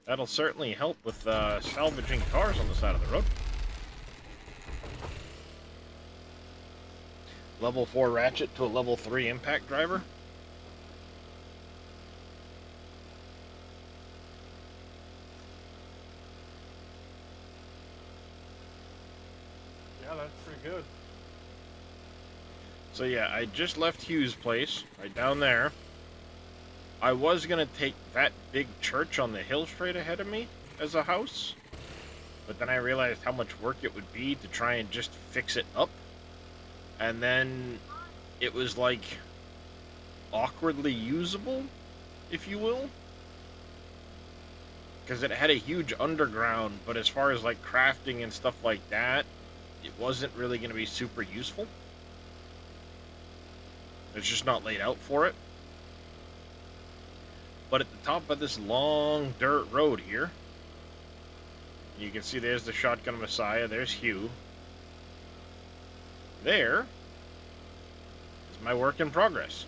That'll certainly help with salvaging cars on the side of the road. Level 4 ratchet to a level 3 impact driver. Yeah, that's pretty good. So yeah, I just left Hugh's place, right down there. I was gonna take that big church on the hill straight ahead of me as a house, but then I realized how much work it would be to try and just fix it up. And then it was like awkwardly usable, if you will. Because it had a huge underground, but as far as like crafting and stuff like that, it wasn't really going to be super useful. It's just not laid out for it. But at the top of this long dirt road here, you can see there's the Shotgun Messiah, there's Hugh. There is my work in progress.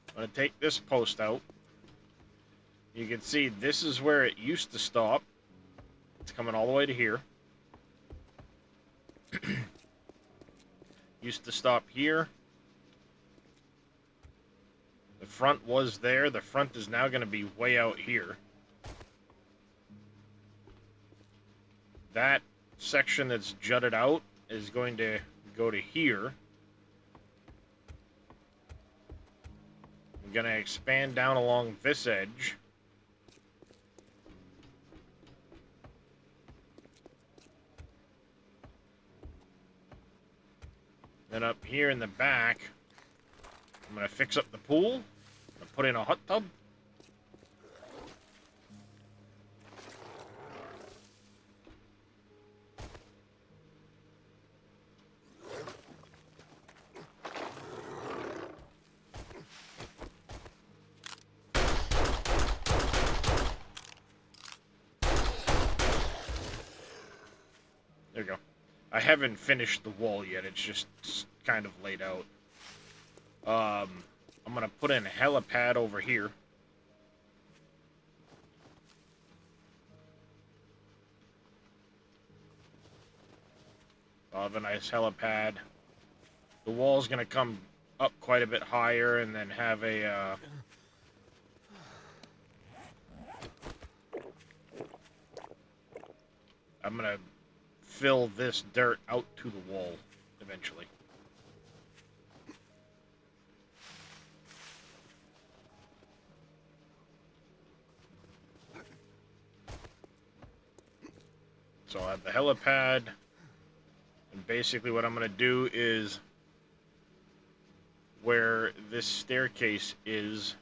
I'm going to take this post out. You can see this is where it used to stop. It's coming all the way to here. Used to stop here. The front was there. The front is now going to be way out here. That section that's jutted out is going to go to here. gonna expand down along this edge. Then up here in the back, I'm gonna fix up the pool. I'm gonna put in a hot tub. There we go. I haven't finished the wall yet. It's just kind of laid out. I'm gonna put in a helipad over here. I'll have a nice helipad. The wall's gonna come up quite a bit higher and then have a, I'm gonna fill this dirt out to the wall eventually. So I have the helipad, and basically what I'm going to do is where this staircase is,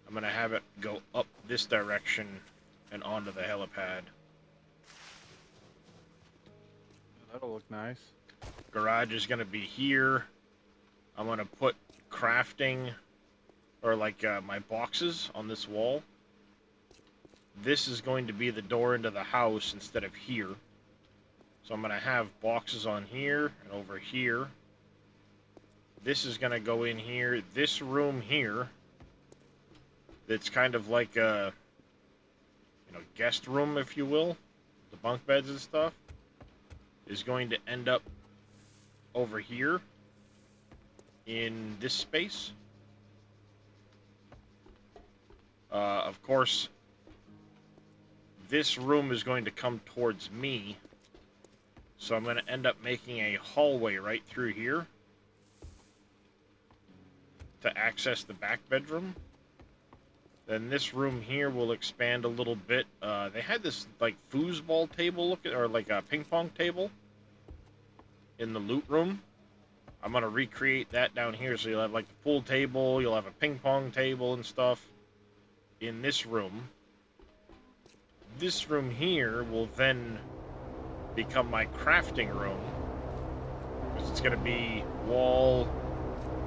I'm going to have it go up this direction and onto the helipad. That'll look nice. Garage is going to be here. I'm going to put crafting, or like my boxes on this wall. This is going to be the door into the house instead of here. So I'm going to have boxes on here and over here. This is going to go in here. This room here, that's kind of like a, guest room, if you will, the bunk beds and stuff, is going to end up over here in this space. Of course, this room is going to come towards me, so I'm going to end up making a hallway right through here to access the back bedroom. Then this room here will expand a little bit. They had this like foosball table or like a ping pong table in the loot room. I'm going to recreate that down here, so you'll have like the pool table, you'll have a ping pong table and stuff in this room. This room here will then become my crafting room, because it's going to be wall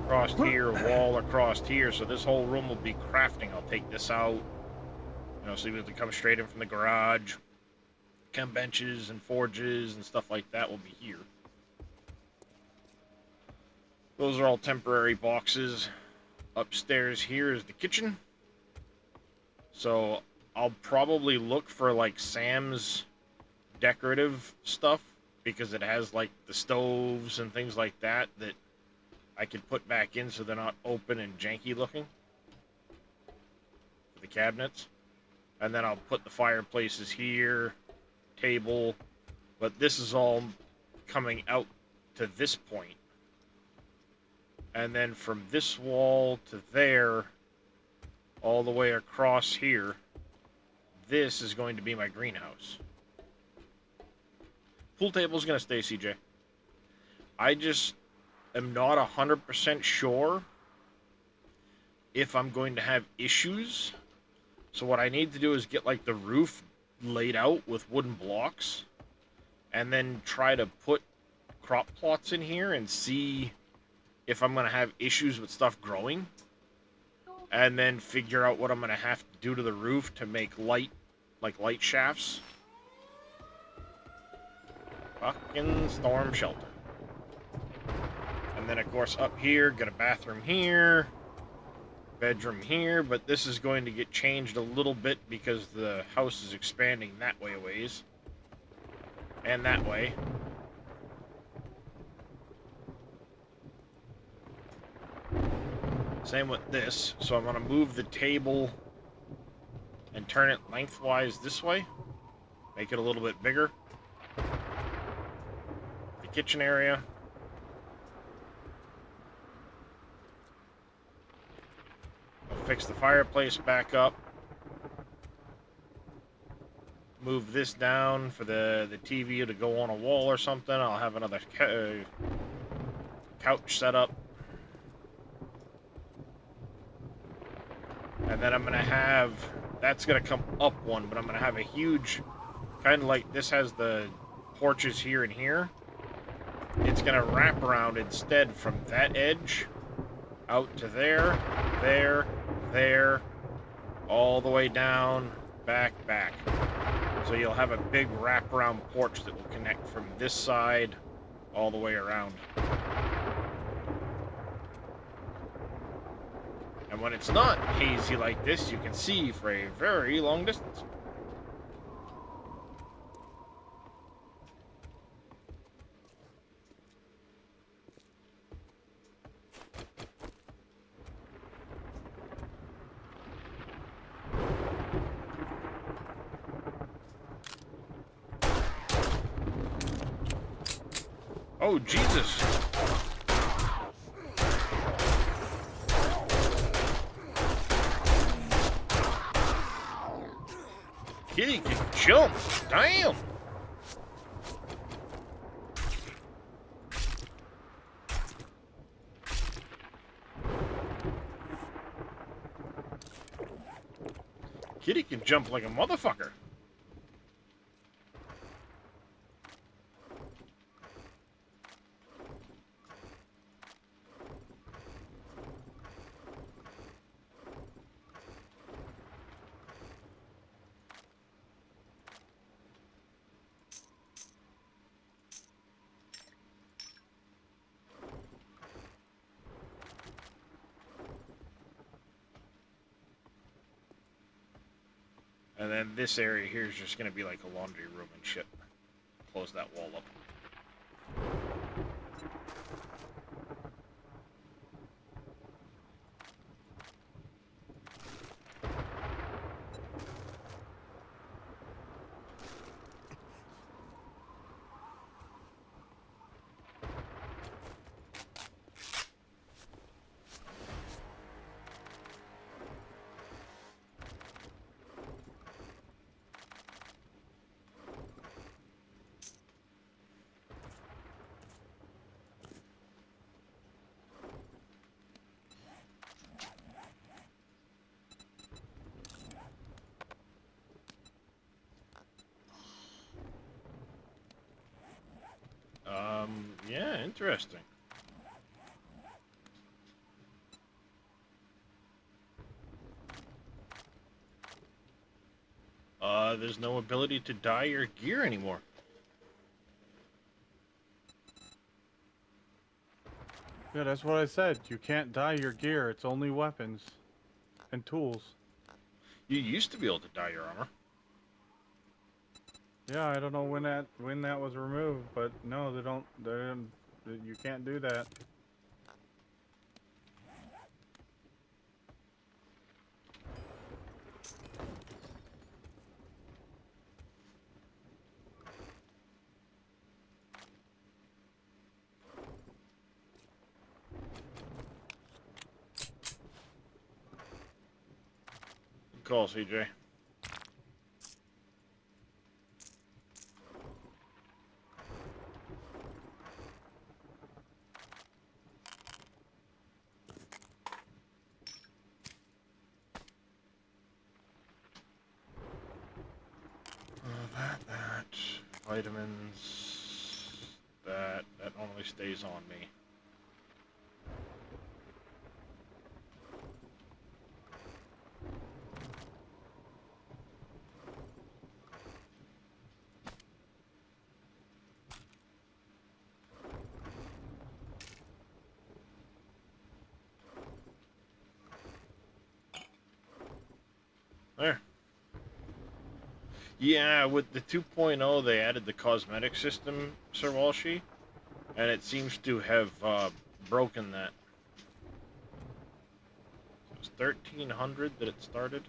across here, wall across here, so this whole room will be crafting. I'll take this out, so you have to come straight in from the garage. Chem benches and forges and stuff like that will be here. Those are all temporary boxes. Upstairs here is the kitchen. So I'll probably look for like Sam's decorative stuff, because it has like the stoves and things like that that I could put back in so they're not open and janky looking. The cabinets. And then I'll put the fireplaces here, table, but this is all coming out to this point. And then from this wall to there, all the way across here, this is going to be my greenhouse. Pool table is going to stay, CJ. I just am not 100% sure if I'm going to have issues. So what I need to do is get like the roof laid out with wooden blocks, and then try to put crop plots in here and see if I'm going to have issues with stuff growing. And then figure out what I'm going to have to do to the roof to make light shafts. Fucking storm shelter. And then, of course, up here, got a bathroom here, bedroom here, but this is going to get changed a little bit because the house is expanding that way a ways. And that way. Same with this, so I'm going to move the table and turn it lengthwise this way. Make it a little bit bigger. The kitchen area. fix the fireplace back up. Move this down for the TV to go on a wall or something. I'll have another couch set up. And then I'm going to have, that's going to come up one, but I'm going to have a huge, kind of like this has the porches here and here. It's going to wrap around instead from that edge out to there, there, all the way down, back. So you'll have a big wraparound porch that will connect from this side all the way around. And when it's not hazy like this, you can see for a very long distance. Oh, Jesus. Kitty can jump. Damn. Kitty can jump like a motherfucker. And then this area here is just going to be like a laundry room and shit. Close that wall up. Yeah, interesting. There's no ability to dye your gear anymore. Yeah, that's what I said. You can't dye your gear. It's only weapons and tools. You used to be able to dye your armor. Yeah, I don't know when that was removed, but no, they don't. You can't do that. Good call, CJ. That. Vitamins. That normally stays on me. There. Yeah, with the 2.0, they added the cosmetic system, Sir Walshy, and it seems to have broken that. It was 1300 that it started.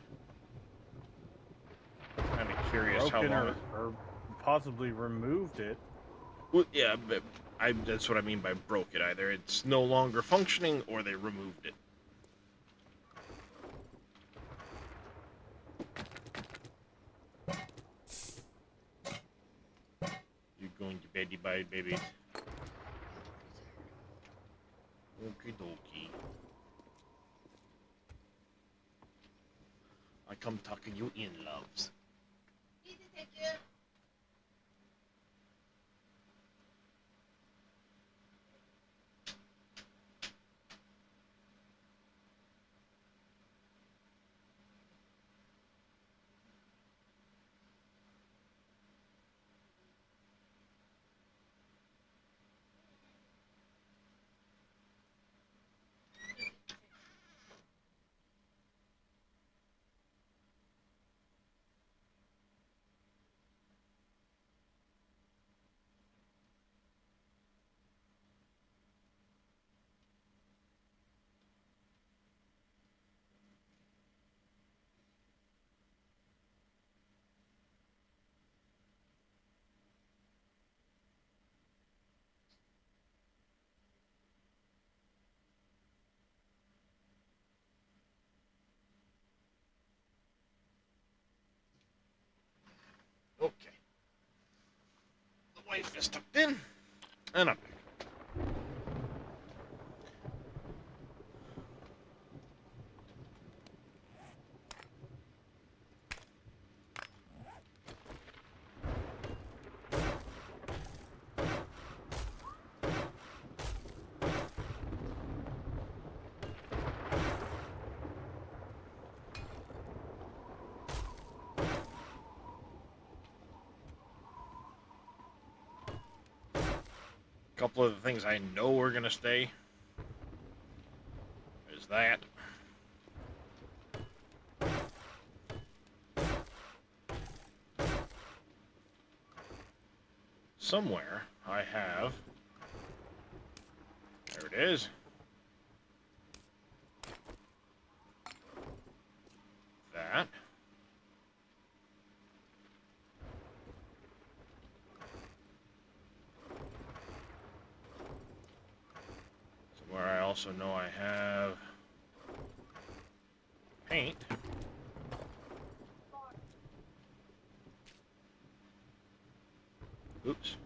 Kind of curious Broken how long. or possibly removed it. Well, yeah, but that's what I mean by broke it. Either it's no longer functioning or they removed it. baby, bye, baby. Okie dokie. I come tucking you in, loves. Okay. The wife is tucked in, and I'm back. A couple of the things I know are gonna stay is that. Somewhere I have. There it is. That. Somewhere I also know I have paint. Oops.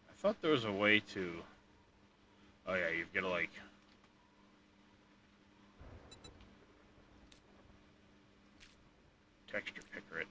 I thought there was a way to... Oh yeah, you've got to like... texture picker it.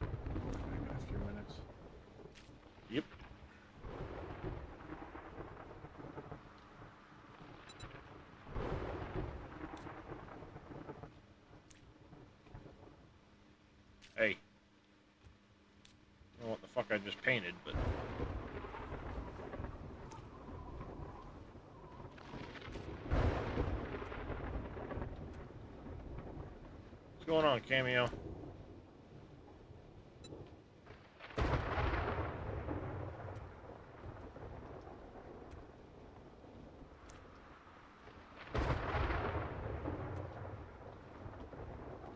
I got a few minutes. Yep. Hey. I don't know what the fuck I just painted, but... What's going on, Cameo?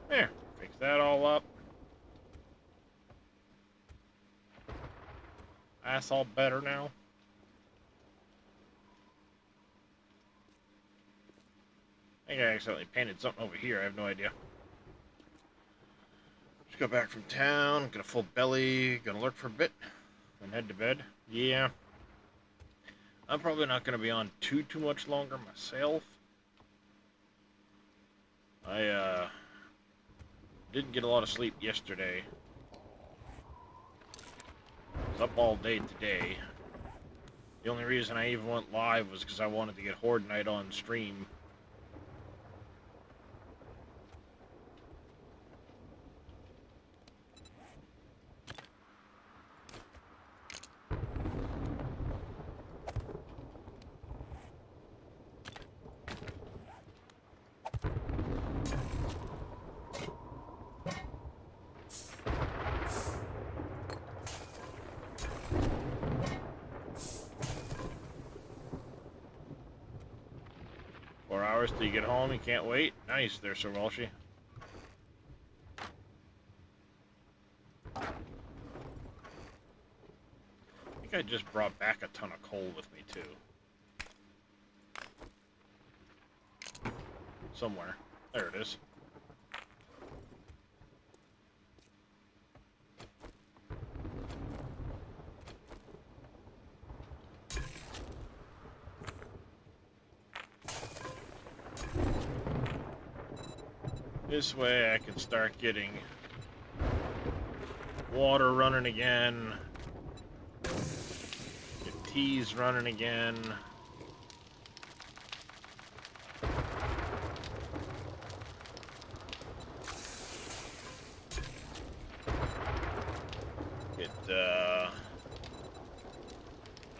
There. Fix that all up. That's all better now. I think I accidentally painted something over here. I have no idea. Just got back from town. Got a full belly. Gonna lurk for a bit. Then head to bed. Yeah. I'm probably not gonna be on too much longer myself. I didn't get a lot of sleep yesterday. Was up all day today. The only reason I even went live was because I wanted to get Horde Night on stream. hours till you get home. You can't wait. Nice there, Sir Walshy. I think I just brought back a ton of coal with me, too. Somewhere. There it is. This way I can start getting water running again. Get teas running again. Get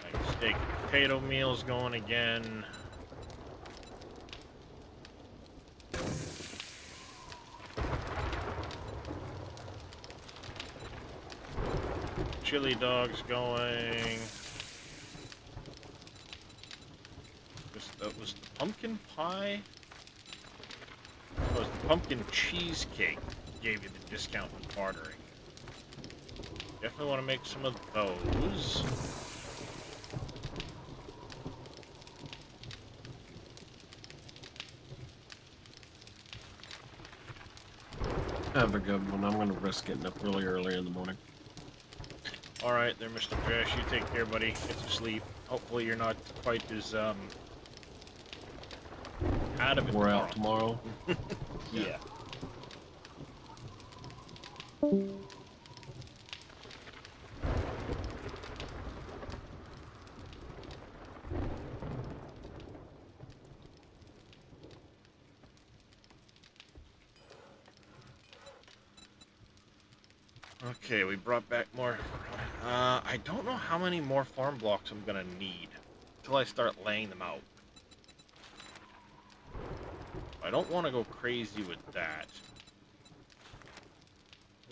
like steak and potato meals going again. Chili dogs going. That was the pumpkin pie. Oh, it was the pumpkin cheesecake gave you the discount with bartering. Definitely want to make some of those. Have a good one. I'm going to risk getting up really early in the morning. Alright there, Mr. Trash. You take care, buddy. Get some sleep. Hopefully you're not quite as, out of it We're tomorrow. out tomorrow. Yeah. Okay, we brought back more. I don't know how many more farm blocks I'm gonna need until I start laying them out. I don't want to go crazy with that.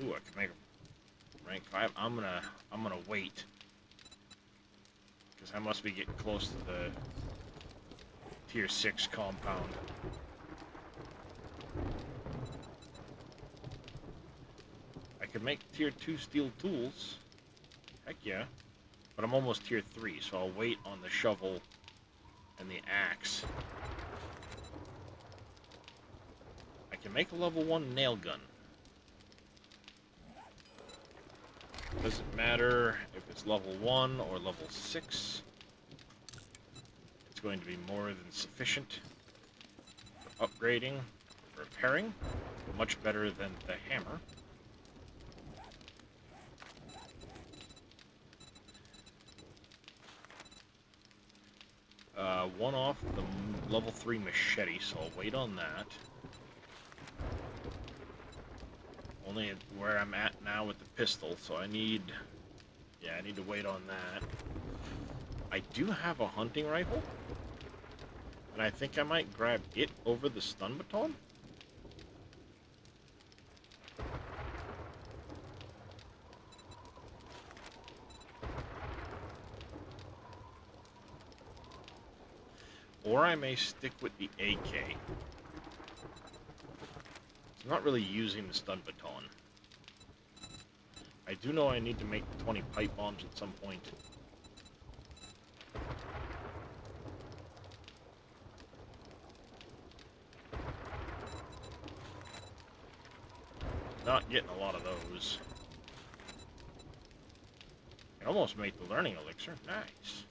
Ooh, I can make a rank 5. I'm gonna wait because I must be getting close to the tier 6 compound. I can make tier 2 steel tools. Heck yeah. But I'm almost tier 3, so I'll wait on the shovel and the axe. I can make a level 1 nail gun. Doesn't matter if it's level 1 or level 6. It's going to be more than sufficient for upgrading, repairing. Much better than the hammer. One off the level 3 machete, so I'll wait on that. Only where I'm at now with the pistol, so I need to wait on that. I do have a hunting rifle, and I think I might grab it over the stun baton. Or I may stick with the AK. I'm not really using the stun baton. I do know I need to make 20 pipe bombs at some point. Not getting a lot of those. I almost made the learning elixir. Nice.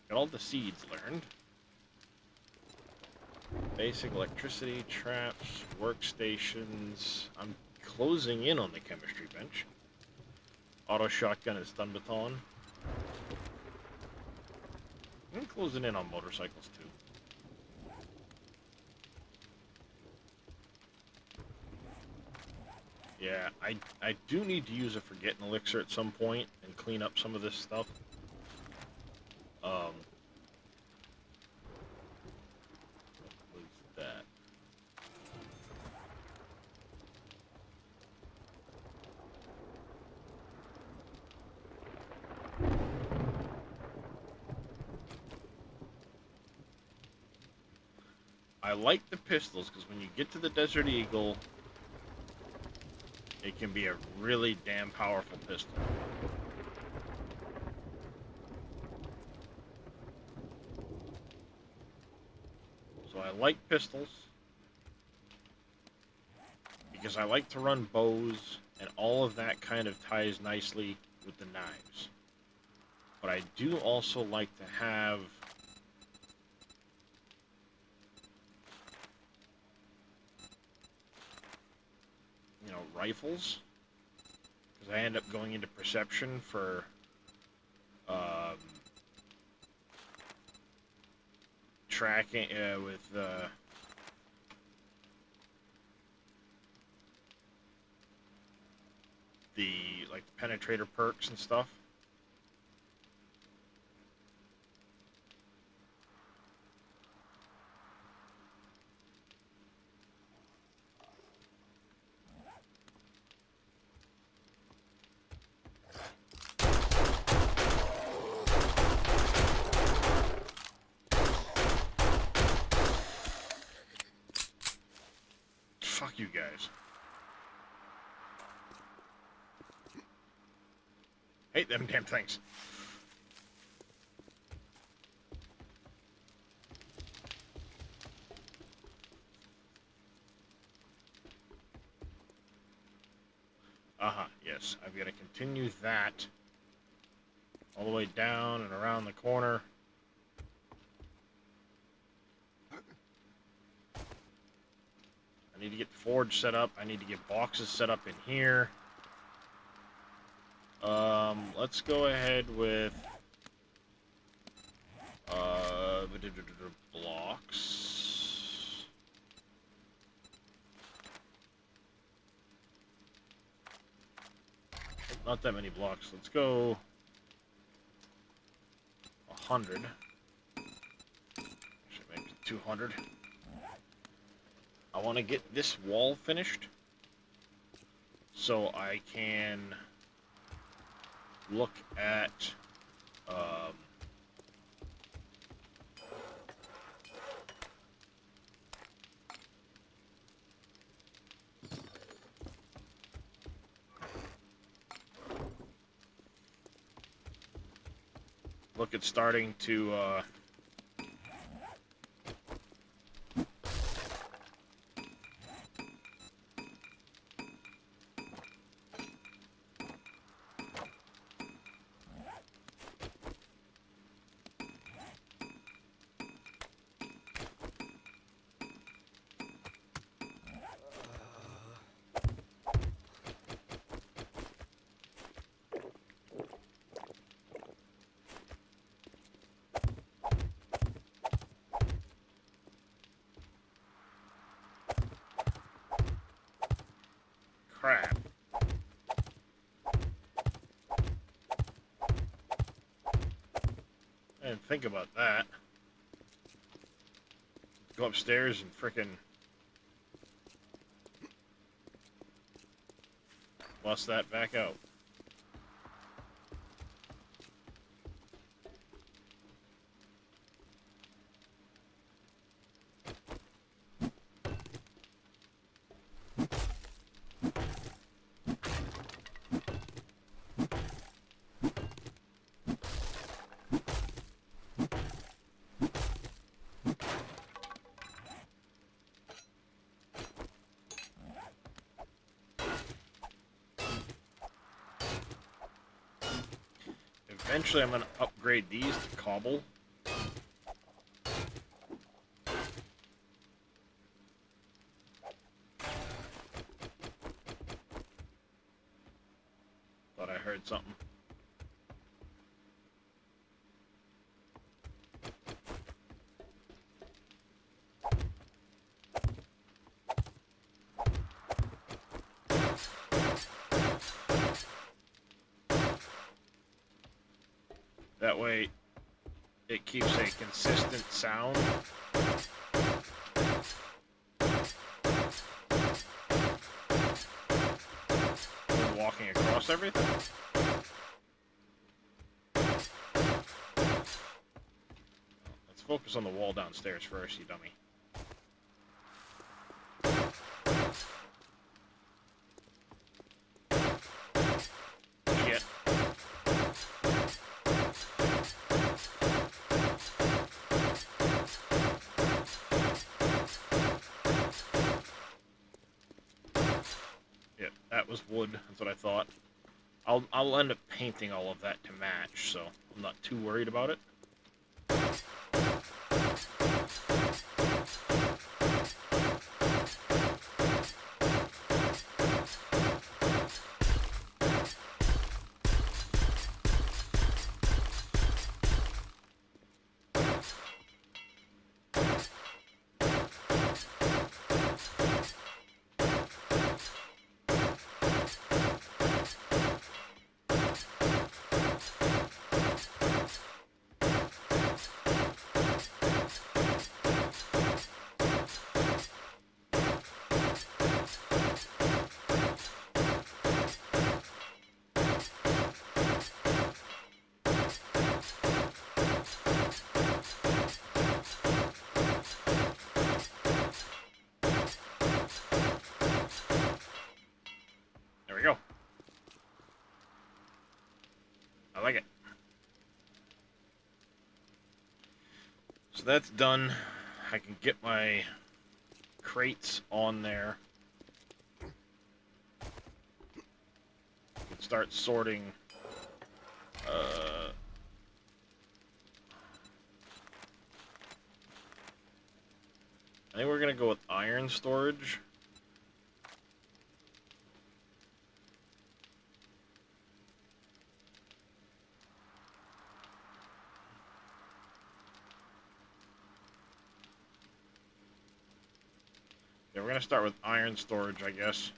Got all the seeds learned. Basic electricity, traps, workstations. I'm closing in on the chemistry bench. Auto shotgun and stun baton. I'm closing in on motorcycles too. Yeah, I do need to use a forgetting elixir at some point and clean up some of this stuff. What was that? I like the pistols because when you get to the Desert Eagle, it can be a really damn powerful pistol. So I like pistols because I like to run bows, and all of that kind of ties nicely with the knives. But I do also like to have rifles, because I end up going into perception for tracking with the penetrator perks and stuff. Fuck you guys. Hate them damn things. Yes, I've got to continue that all the way down and around the corner. I need to get the forge set up. I need to get boxes set up in here. Let's go ahead with blocks. Not that many blocks. Let's go 100. Should make it 200. I want to get this wall finished so I can look at starting to crap. I didn't think about that. Go upstairs and frickin' bust that back out. Eventually, I'm going to upgrade these to cobble. Thought I heard something. That way, it keeps a consistent sound. When walking across everything. Let's focus on the wall downstairs first, you dummy. that was wood. That's what I thought. I'll end up painting all of that to match, so I'm not too worried about it. There we go. I like it. So that's done. I can get my crates on there. Start sorting. I think we're gonna go with iron storage. Yeah, we're gonna start with iron storage, I guess.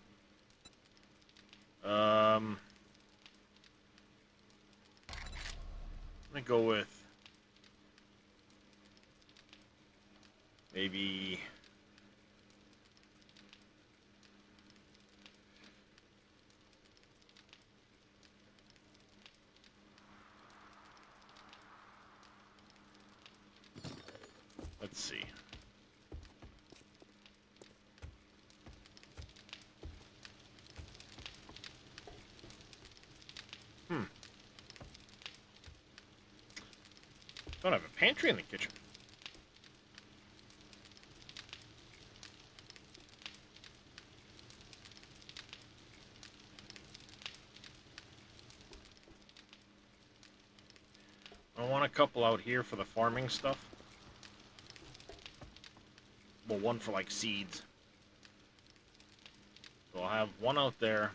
I'm gonna go with maybe let's see. Don't have a pantry in the kitchen. I want a couple out here for the farming stuff. Well, one for like seeds. So I'll have one out there.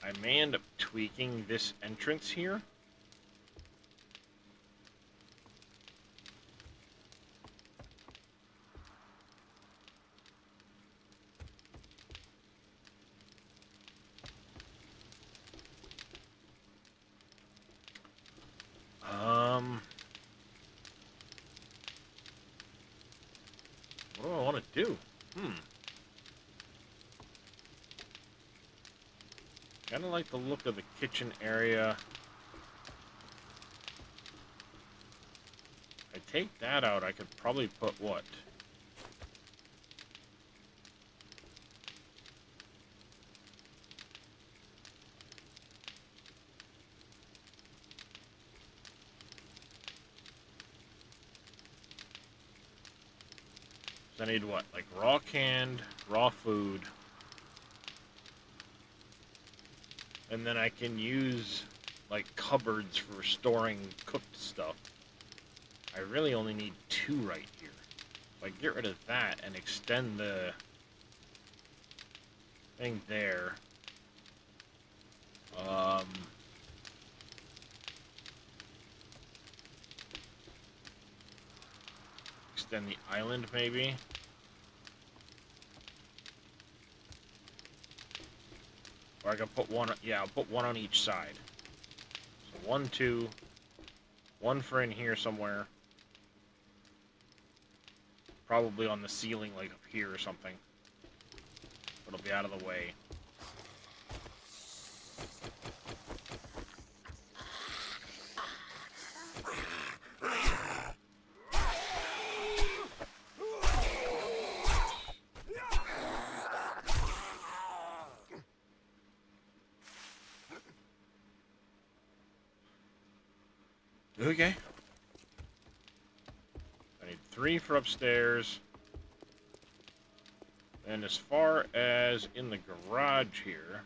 I may end up tweaking this entrance here. What do I want to do? Kind of like the look of the kitchen area. I take that out, I could probably put what? I need what? Like raw canned, raw food. And then I can use like cupboards for storing cooked stuff. I really only need 2 right here. If I get rid of that and extend the thing there. Extend the island maybe. Or I can put one, yeah, I'll put one on each side. So 1, 2, 1 for in here somewhere. Probably on the ceiling, like up here or something. It'll be out of the way. Okay. 3 for upstairs. And as far as in the garage here,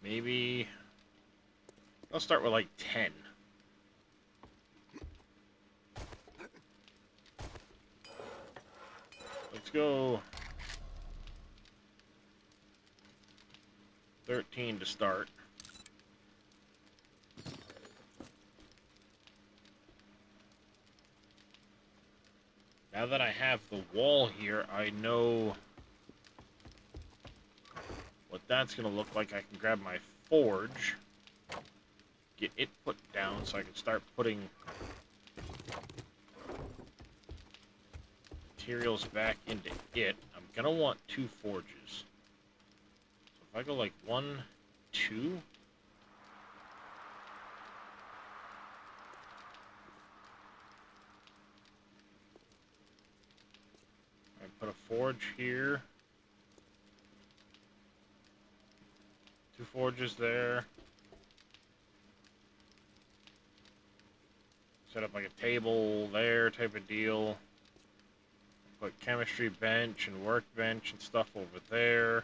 maybe I'll start with like 10. Let's go 13 to start. Now that I have the wall here, I know what that's going to look like. I can grab my forge, get it put down so I can start putting materials back into it. I'm going to want 2 forges. So if I go like 1, 2... I put a forge here. 2 forges there. Set up like a table there type of deal. Put chemistry bench and workbench and stuff over there.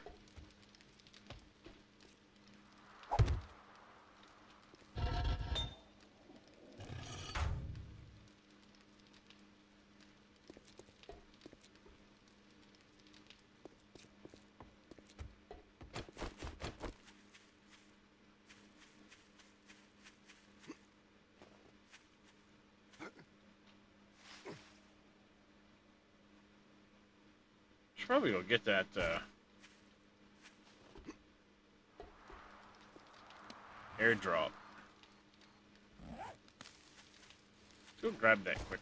Should probably go get that airdrop. Let's go grab that quick.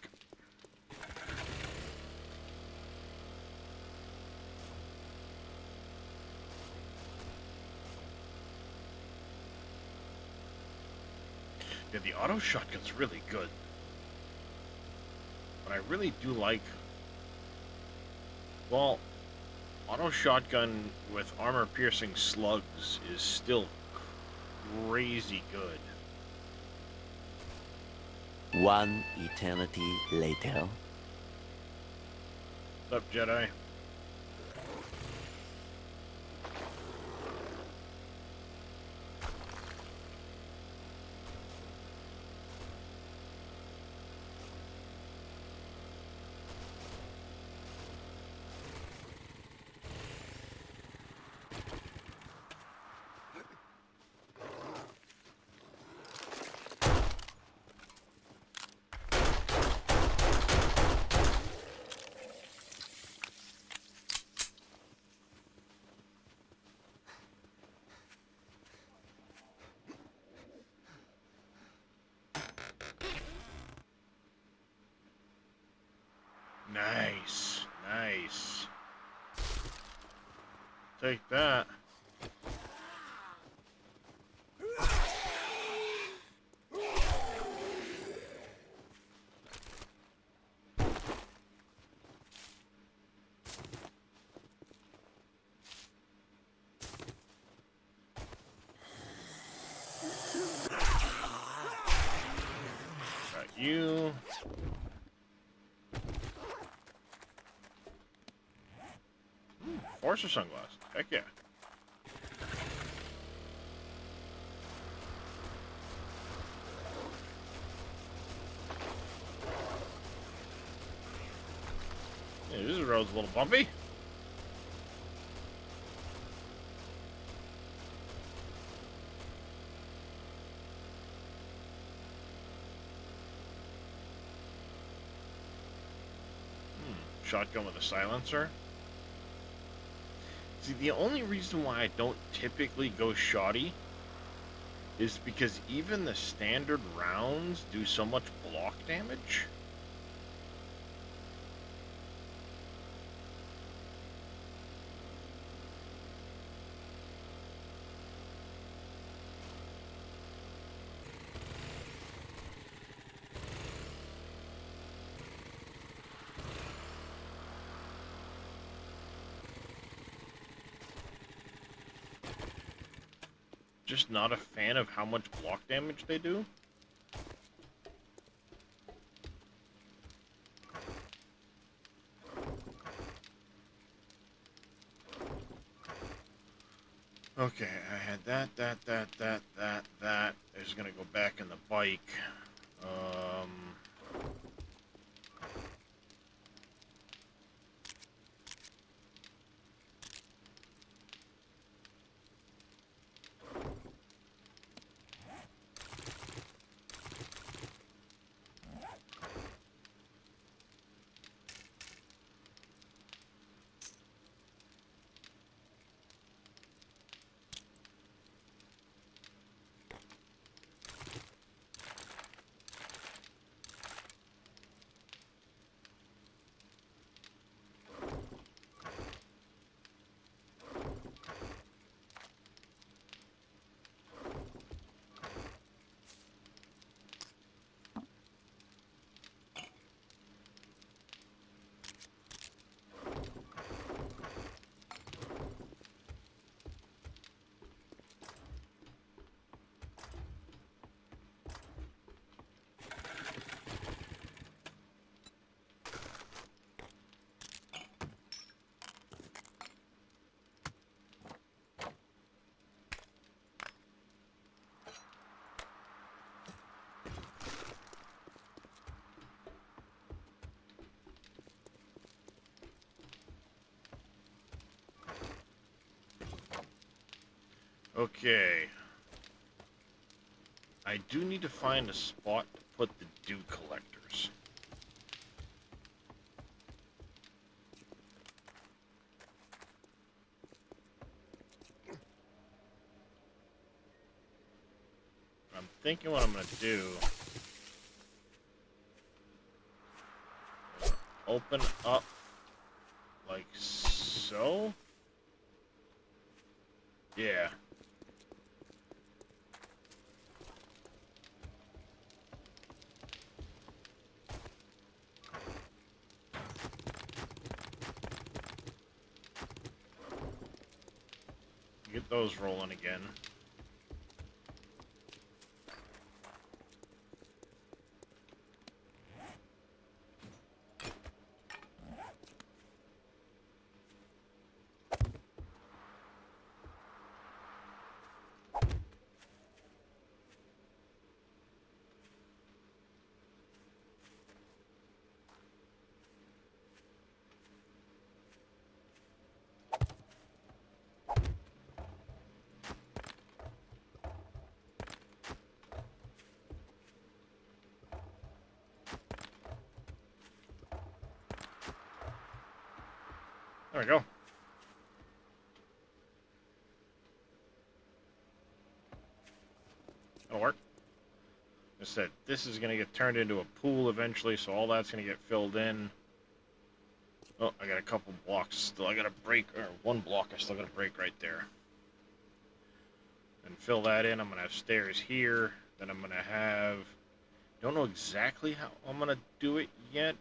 Yeah, the auto shotgun's really good. But I really do like... Well, auto shotgun with armor-piercing slugs is still crazy good. One eternity later. What's up, Jedi? Nice, nice. Take that. Got you. Forcer sunglasses. Heck yeah. Yeah, this road's a little bumpy. Shotgun with a silencer. See, the only reason why I don't typically go shoddy is because even the standard rounds do so much block damage. just not a fan of how much block damage they do. Okay, I had that. There's gonna go back in the bike. Okay. I do need to find a spot to put the dew collectors. I'm thinking what I'm gonna do. Open up like so. Yeah. Get those rolling again. There we go. That'll work. I said, this is going to get turned into a pool eventually, so all that's going to get filled in. Oh, I got a couple blocks still. I got to break, or one block I still got to break right there. And fill that in. I'm going to have stairs here. Then I'm going to have... Don't know exactly how I'm going to do it yet.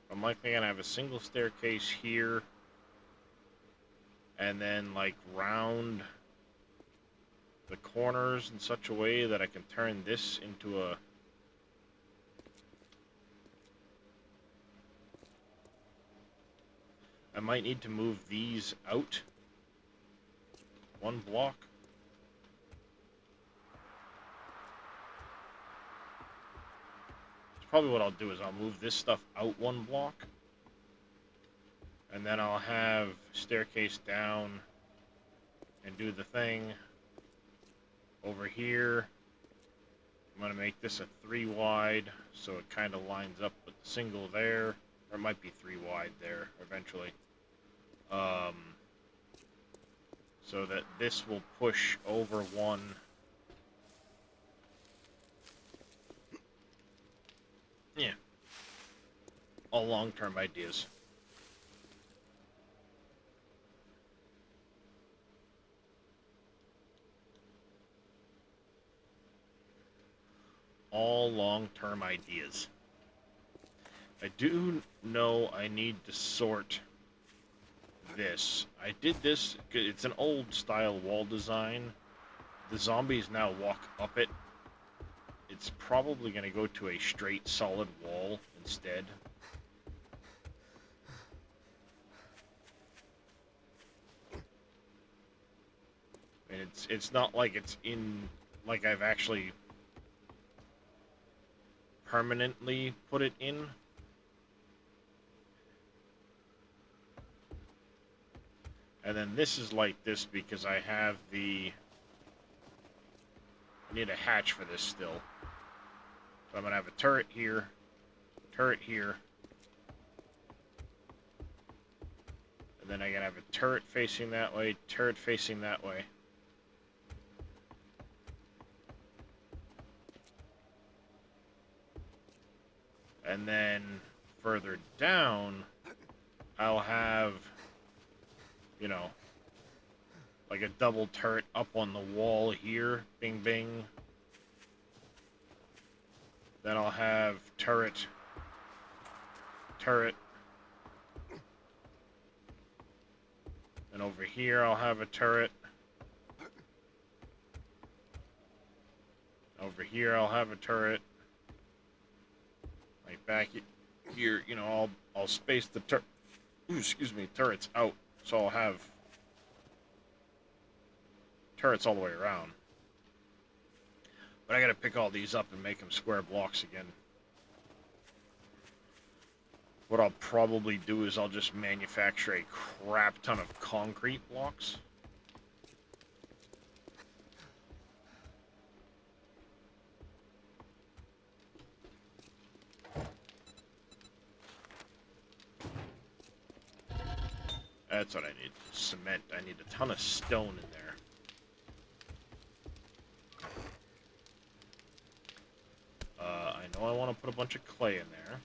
I'm likely going to have a single staircase here. And then, like, round the corners in such a way that I can turn this into a... I might need to move these out. One block. Probably what I'll do is I'll move this stuff out one block, and then I'll have staircase down and do the thing over here. I'm gonna make this a 3 wide so it kind of lines up with the single there, or it might be 3 wide there eventually, so that this will push over one. Yeah. All long-term ideas. All long-term ideas. I do know I need to sort this. I did this, it's an old style wall design, the zombies now walk up it, it's probably going to go to a straight solid wall instead. And it's not like it's in, like I've actually permanently put it in. And then this is like this because I have the... I need a hatch for this still. So I'm going to have a turret here, and then I'm going to have a turret facing that way, turret facing that way. And then further down, I'll have, you know, like a double turret up on the wall here. Bing, bing. Then I'll have turret. And over here, I'll have a turret. Over here, I'll have a turret. Like back here, you know, I'll space the turrets out, so I'll have turrets all the way around. But I gotta pick all these up and make them square blocks again. What I'll probably do is I'll just manufacture a crap ton of concrete blocks. That's what I need. Cement. I need a ton of stone in there. I know I want to put a bunch of clay in there.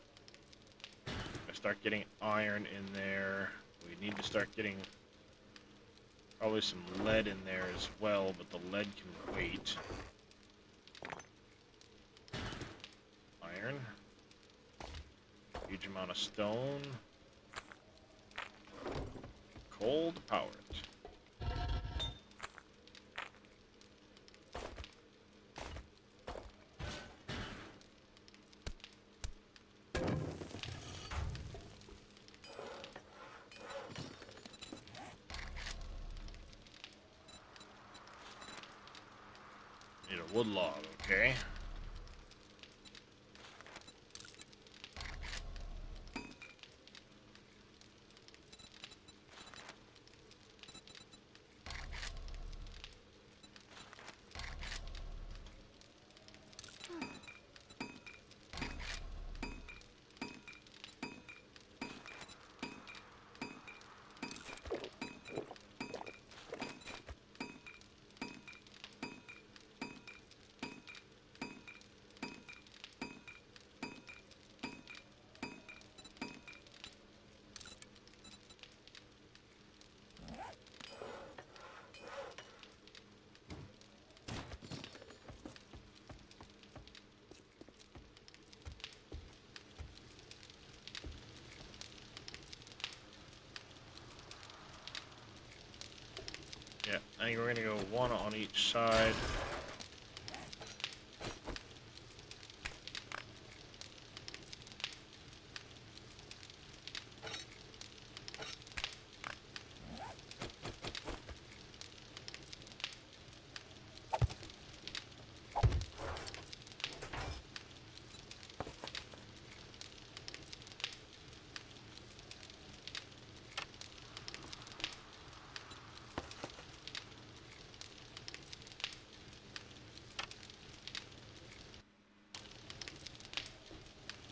I start getting iron in there. We need to start getting probably some lead in there as well, but the lead can wait. Iron. Huge amount of stone. Coal to power it. Need a wood log, okay? Yeah, I think we're gonna go one on each side.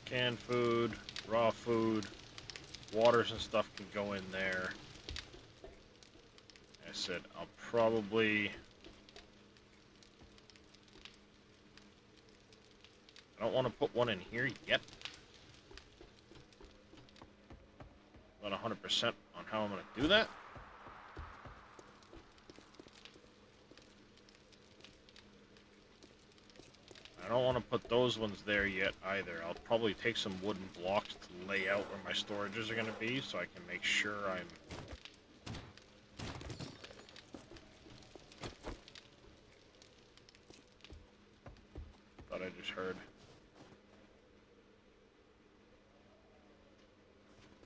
Canned food, raw food, waters and stuff can go in there. Like I said, I'll probably... I don't want to put one in here yet. Not 100% on how I'm going to do that. I don't want to put those ones there yet either. I'll probably take some wooden blocks to lay out where my storages are going to be so I can make sure I'm... heard.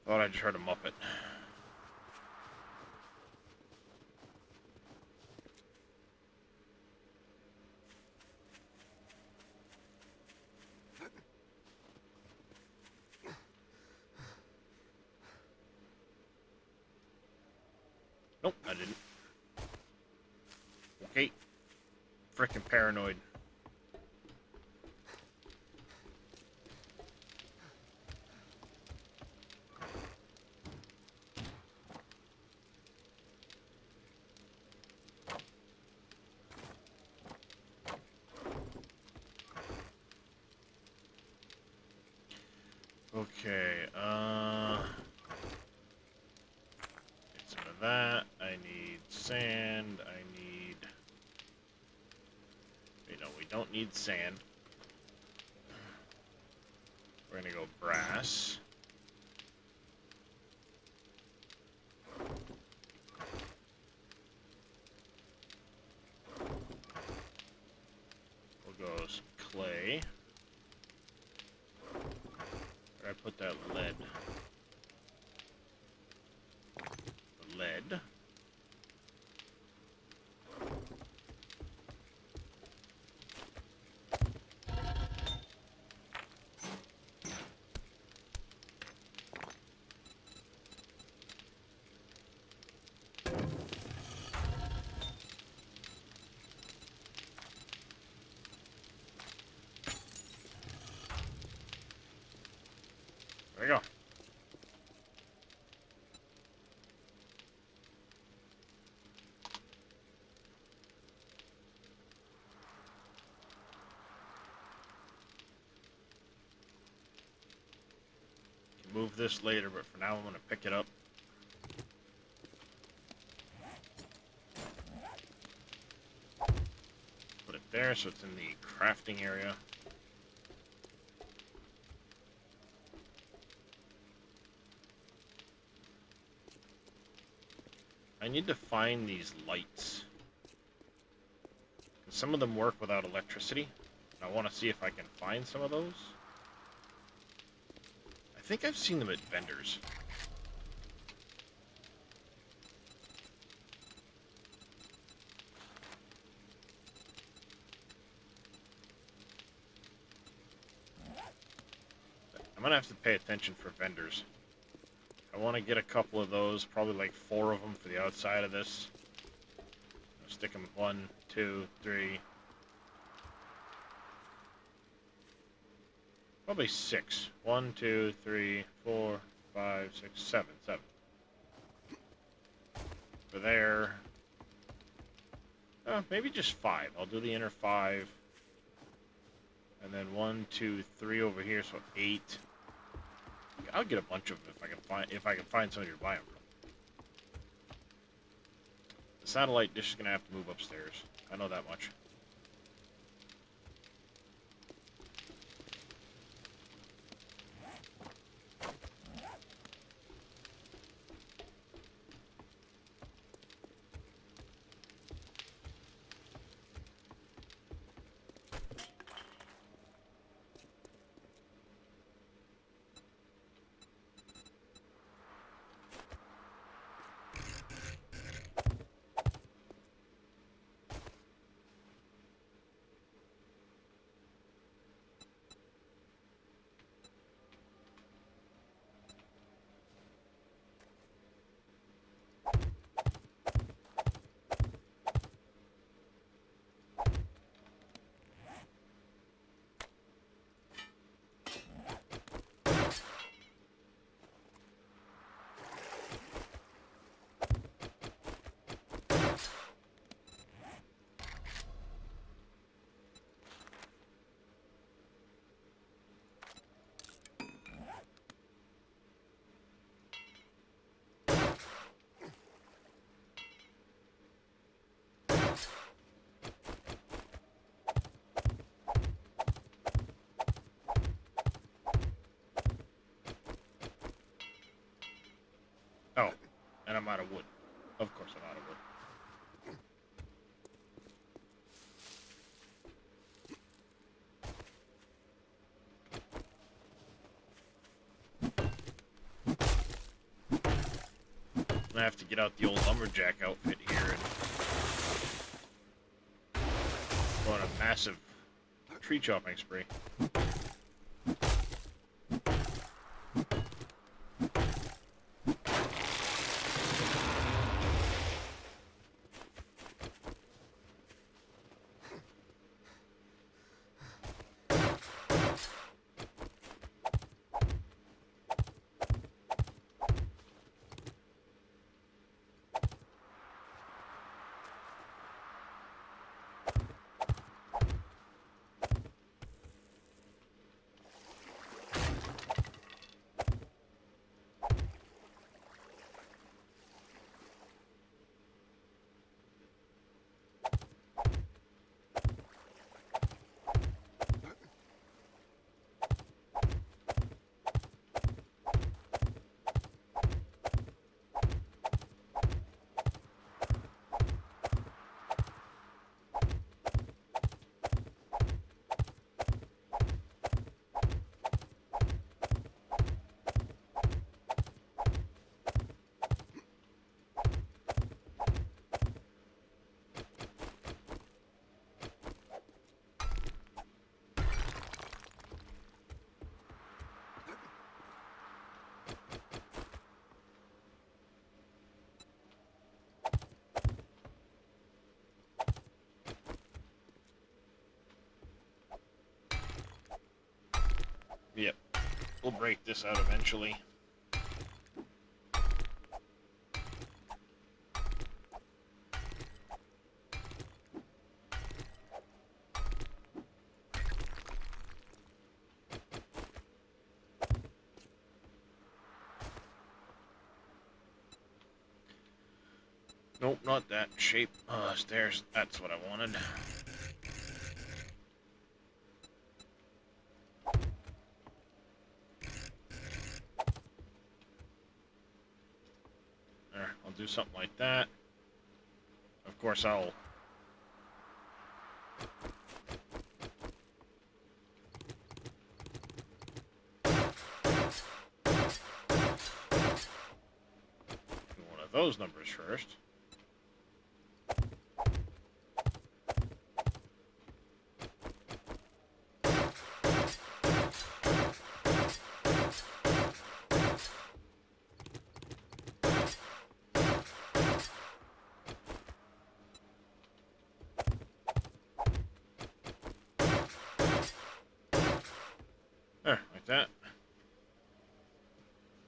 Thought I just heard a Muppet. Nope, I didn't. Okay. Frickin' paranoid. Okay, get some of that. I need sand. I need... Wait, no, we don't need sand. We're gonna go brass. We'll go some clay. Where I put that lead? The lead. There we go. Can move this later, but for now I'm gonna pick it up. Put it there so it's in the crafting area. I need to find these lights. Some of them work without electricity. And I want to see if I can find some of those. I think I've seen them at vendors. I'm gonna have to pay attention for vendors. I want to get a couple of those, probably like 4 of them for the outside of this. I'll stick them 1, 2, 3. Probably 6. 1, 2, 3, 4, 5, 6, 7. 7. For there. Maybe just 5. I'll do the inner 5. And then 1, 2, 3 over here, so 8. I'll get a bunch of them if I can find somebody to buy them from. The satellite dish is gonna have to move upstairs. I know that much. Oh, and I'm out of wood. Of course I'm out of wood. gonna have to get out the old lumberjack outfit here and go on a massive tree chopping spree. Yep. We'll break this out eventually. Nope, not that shape. Stairs. That's what I wanted. There, I'll do something like that. Of course, I'll... do one of those numbers first. There, like that.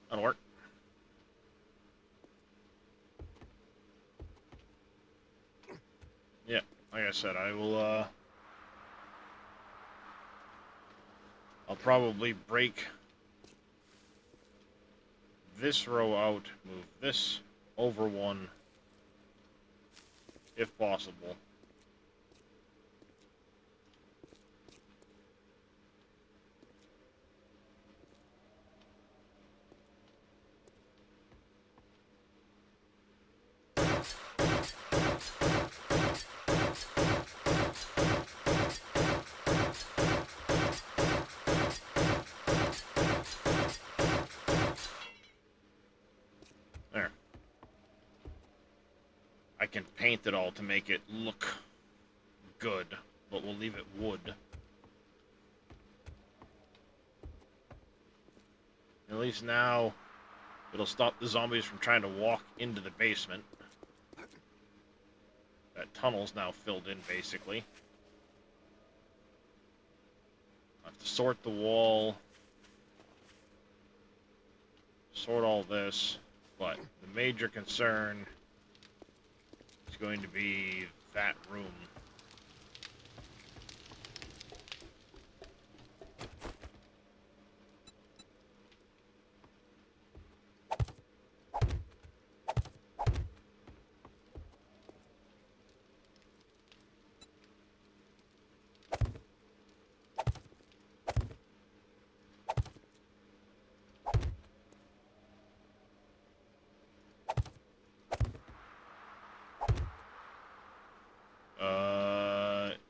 That'll work. Yeah, like I said, I will, I'll probably break this row out, move this over one, if possible. There. I can paint it all to make it look good, but we'll leave it wood. At least now, it'll stop the zombies from trying to walk into the basement. That tunnel's now filled in, basically. I have to sort the wall, sort all this, but the major concern is going to be that room.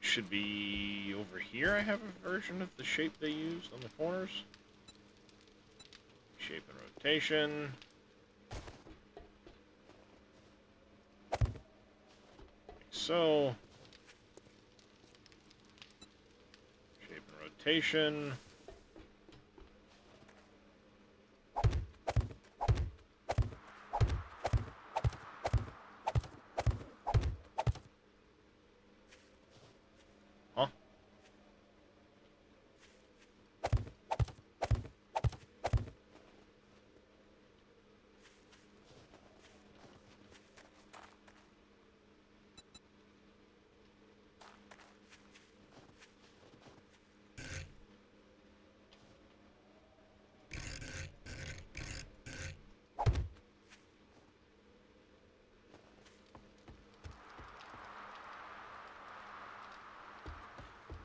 Should be over here. I have a version of the shape they used on the corners. Shape and rotation. so. Shape and rotation. Huh?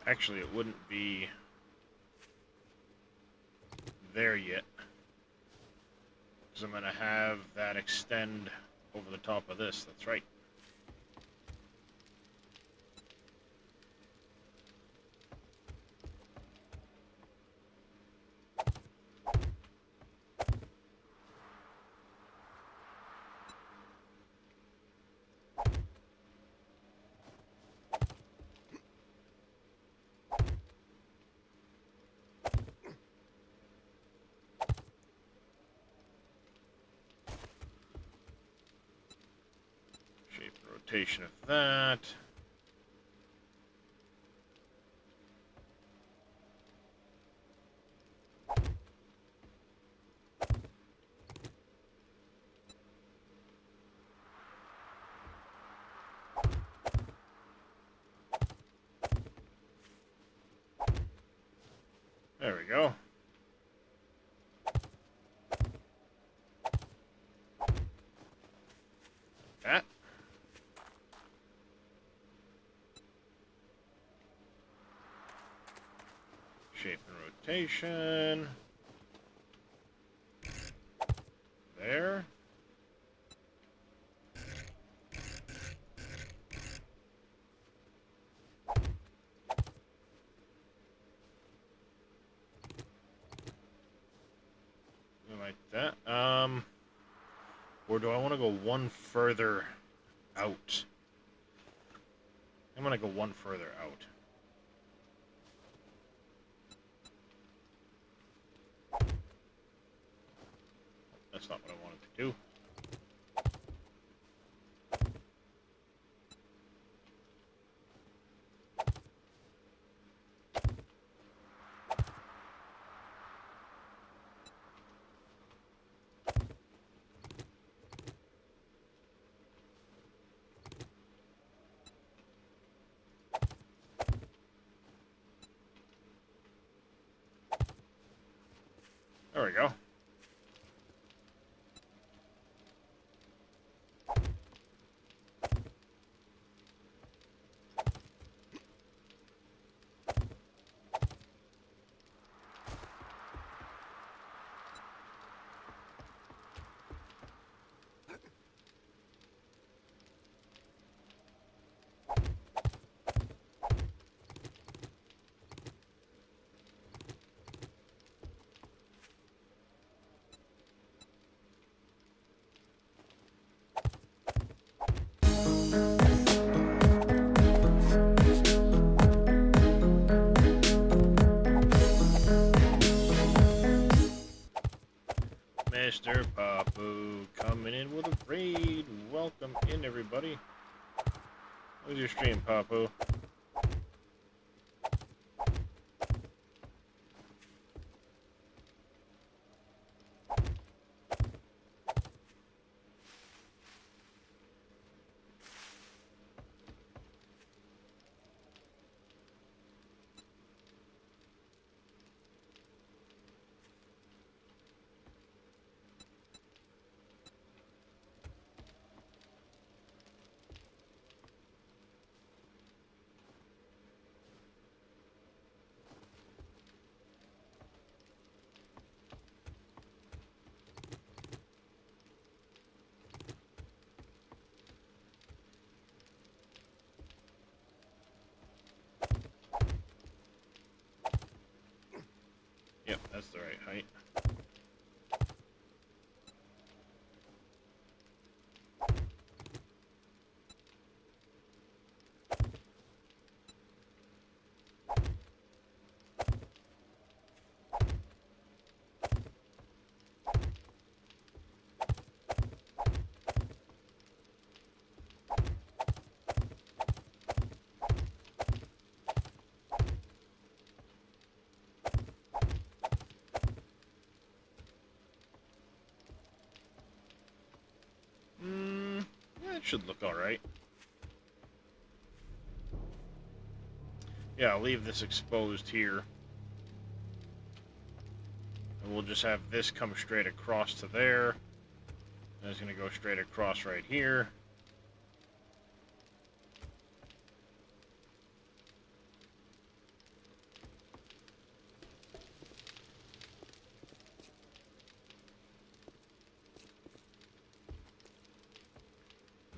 Actually, it wouldn't be there yet, because I'm going to have that extend over the top of this. That's right. Shape and rotation of that. There we go. That. Shape and rotation. There. Like that. Or do I want to go one further out? I'm going to go one further out. That's not what I wanted to do. There we go. Mr. Papu coming in with a raid. Welcome in, everybody. How's your stream, Papu? Yep, that's the right height. That should look alright. Yeah, I'll leave this exposed here. And we'll just have this come straight across to there. And it's going to go straight across right here.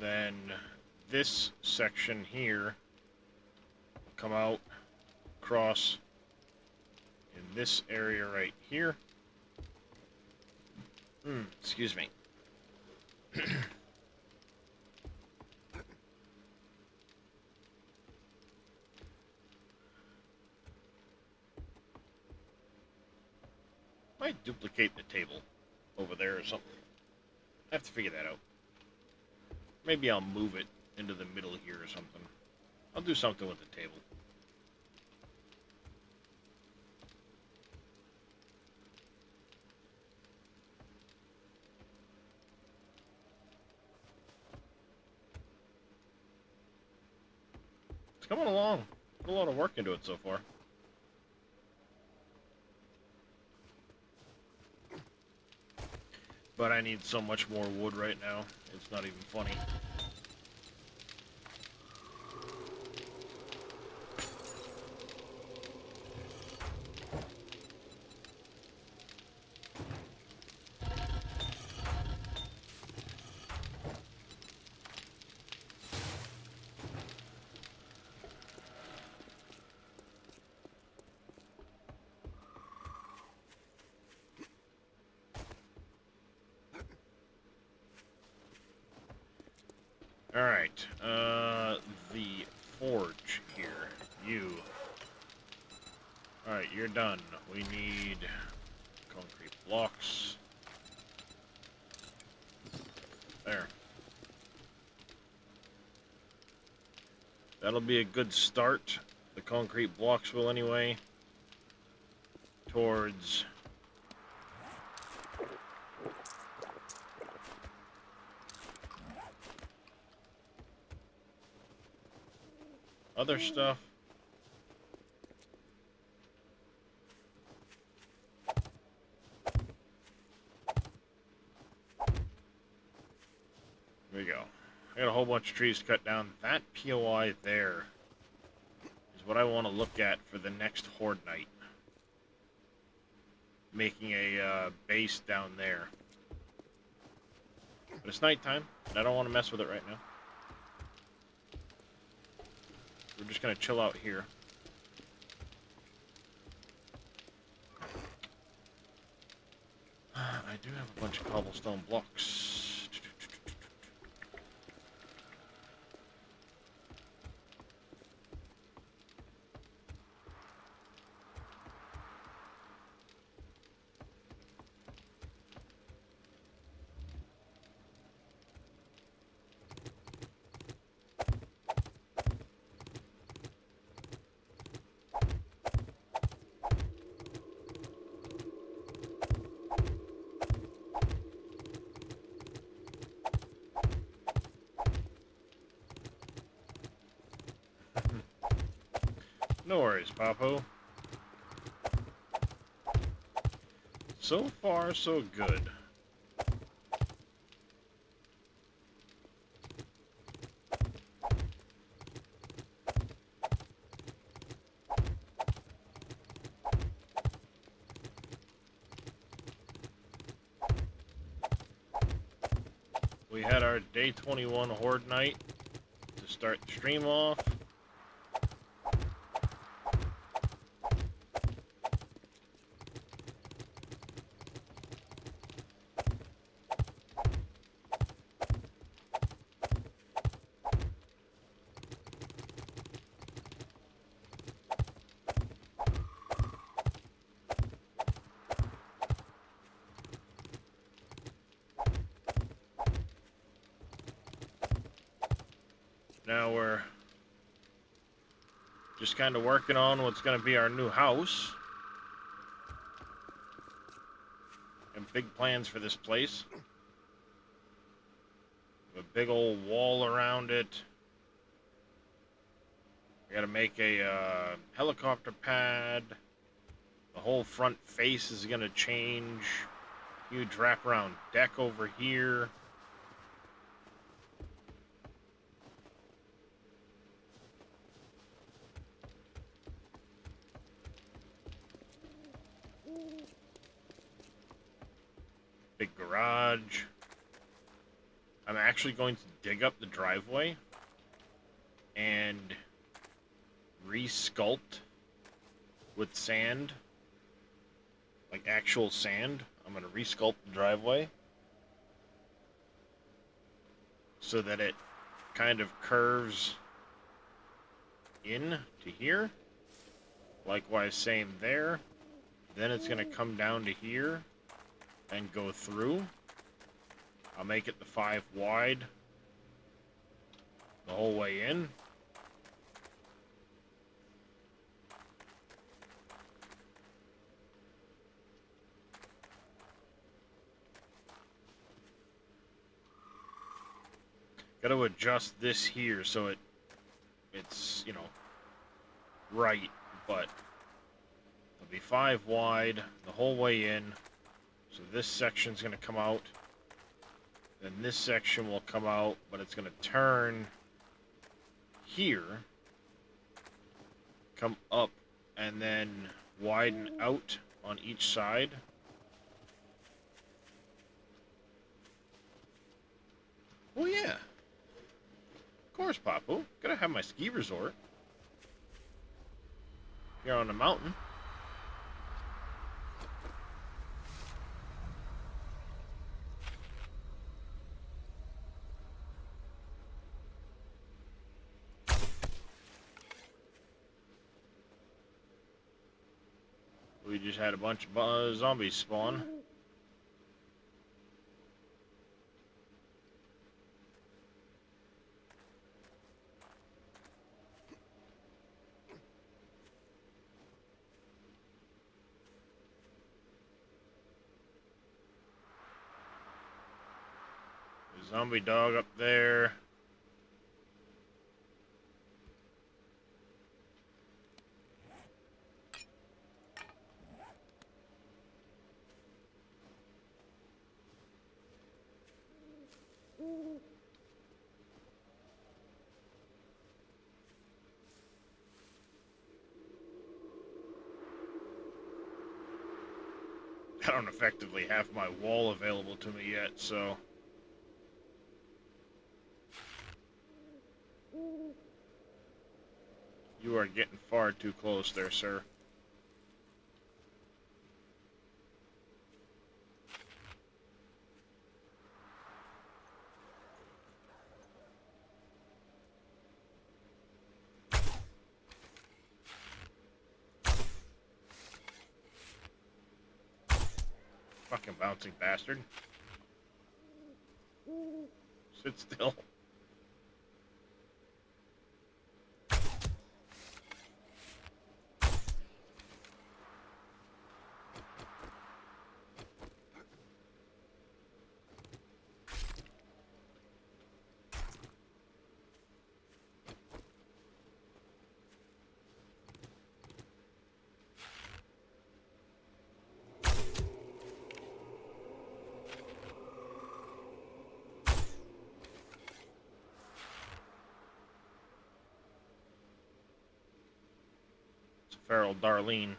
Then this section here will come out across in this area right here. Excuse me. Might duplicate the table over there or something. I have to figure that out. Maybe I'll move it into the middle here or something. I'll do something with the table. It's coming along. Put a lot of work into it so far. But I need so much more wood right now. It's not even funny. Alright, the forge here. You. Alright, you're done. We need concrete blocks. There. That'll be a good start. The concrete blocks will anyway. Towards other stuff. There we go. I got a whole bunch of trees to cut down. That POI there is what I want to look at for the next Horde night. Making a base down there. But it's nighttime, and I don't want to mess with it right now. We're just going to chill out here. I do have a bunch of cobblestone blocks. No worries, Papo. So far, so good. We had our day 21 Horde night to start the stream off. Now we're just kind of working on what's going to be our new house. And big plans for this place. A big old wall around it. I gotta make a helicopter pad. The whole front face is gonna change. Huge wraparound deck over here. Big garage. I'm actually going to dig up the driveway and re-sculpt with sand, like actual sand. I'm going to re-sculpt the driveway so that it kind of curves in to here. Likewise, same there. Then it's going to come down to here and go through. I'll make it the 5 wide the whole way in. Got to adjust this here so it's, you know, right, but it'll be 5 wide the whole way in. So this section's going to come out. Then this section will come out, but it's going to turn here, come up, and then widen out on each side. Oh yeah. Of course, Papu. Gotta have my ski resort. Here on the mountain. We just had a bunch of zombies spawn. There's a zombie dog up there. I don't effectively have my wall available to me yet, so... You are getting far too close there, sir. Fucking bouncing bastard. Sit still. Feral Darlene.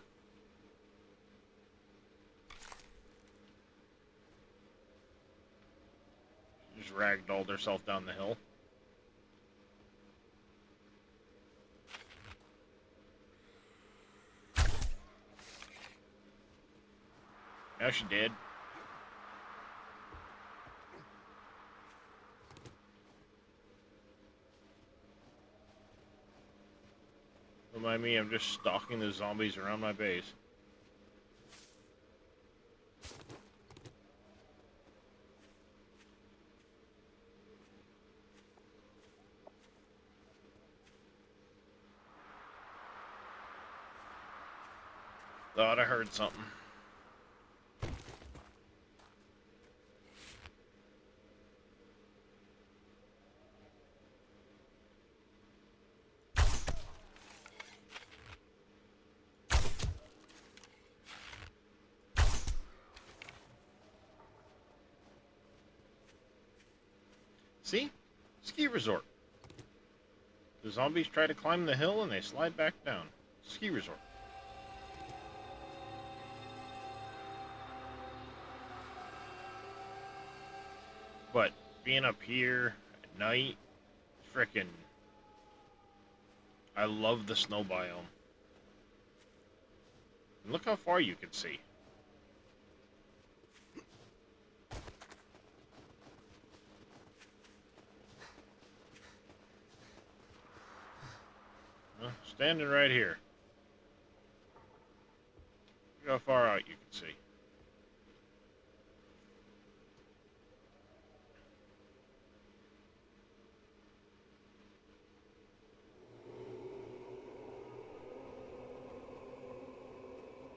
She just ragdolled herself down the hill. Now she did. Don't mind me, I'm just stalking the zombies around my base. Thought I heard something. See? Ski resort. The zombies try to climb the hill and they slide back down. Ski resort. But being up here at night, frickin', I love the snow biome. And look how far you can see. Standing right here. Look how far out you can see.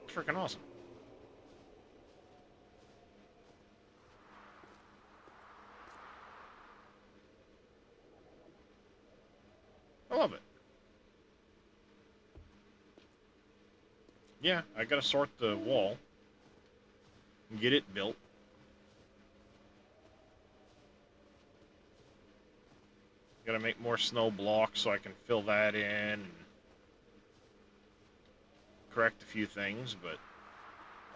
Freaking awesome. I love it. Yeah, I gotta sort the wall and get it built. Gotta make more snow blocks so I can fill that in and correct a few things, but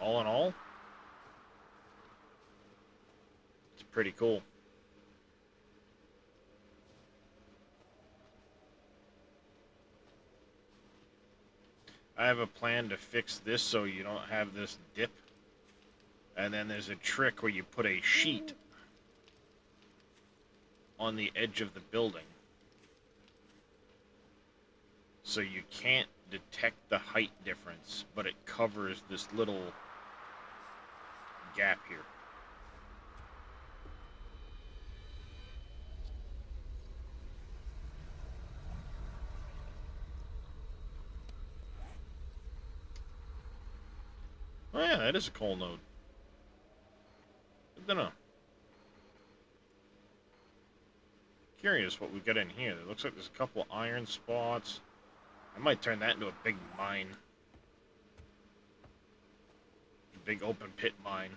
all in all, it's pretty cool. I have a plan to fix this so you don't have this dip. And then there's a trick where you put a sheet on the edge of the building, so you can't detect the height difference, but it covers this little gap here. Oh yeah, that is a coal node. I don't know. Curious what we got in here. It looks like there's a couple iron spots. I might turn that into a big mine. A big open pit mine.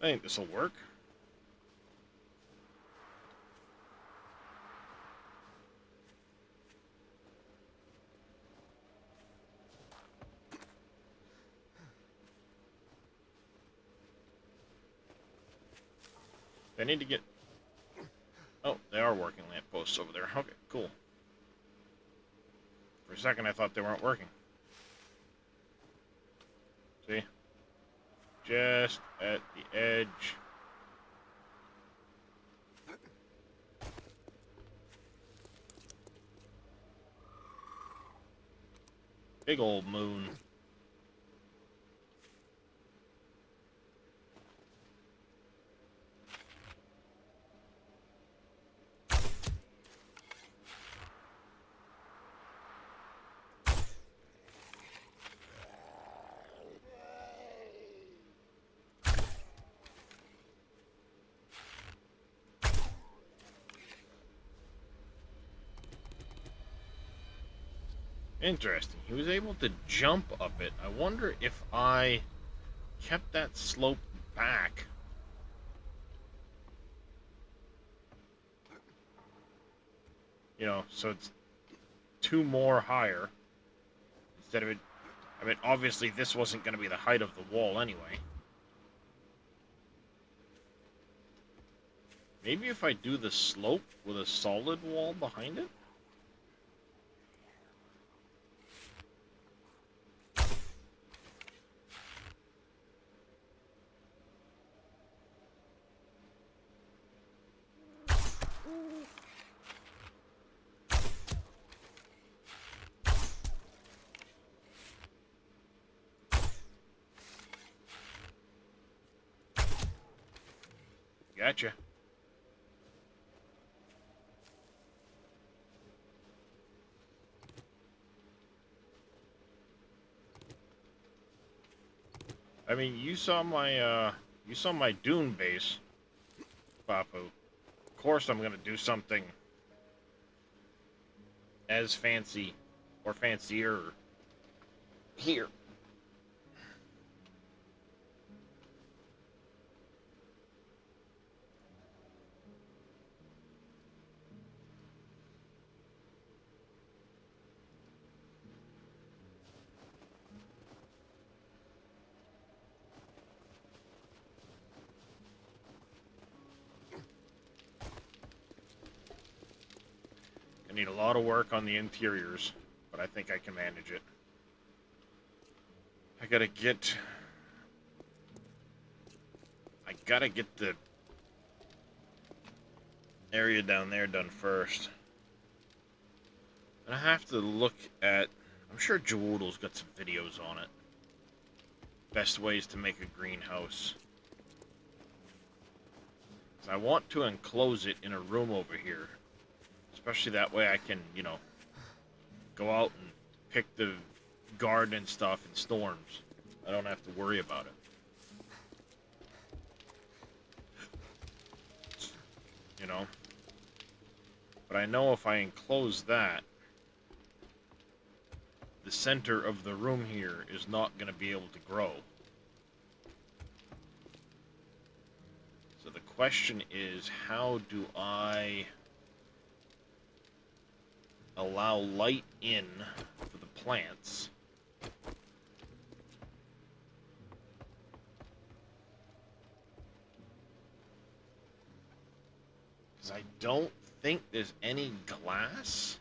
I think this will work. They need to get... Oh, they are working lampposts over there. Okay, cool. For a second I thought they weren't working. See? Just at the edge. Big old moon. Interesting. He was able to jump up it. I wonder if I kept that slope back. You know, so it's 2 more higher. Instead of it... I mean, obviously this wasn't going to be the height of the wall anyway. Maybe if I do the slope with a solid wall behind it? Gotcha. I mean, you saw my dune base, Bapu. Of course I'm gonna do something as fancy or fancier here. I need a lot of work on the interiors, but I think I can manage it. I gotta get the area down there done first. And I have to look at, I'm sure Jawoodle's got some videos on it. Best ways to make a greenhouse. 'Cause I want to enclose it in a room over here. Especially that way I can, you know, go out and pick the garden and stuff in storms. I don't have to worry about it. You know? But I know if I enclose that, the center of the room here is not going to be able to grow. So the question is, how do I allow light in for the plants? Because I don't think there's any glass.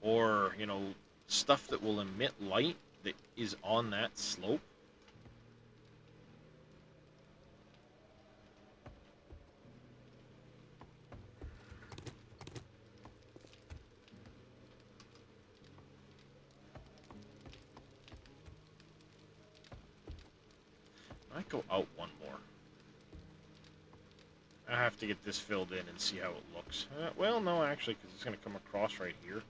Or, you know, stuff that will emit light that is on that slope. I might go out one more. I have to get this filled in and see how it looks. Well, no, actually, because it's going to come across right here.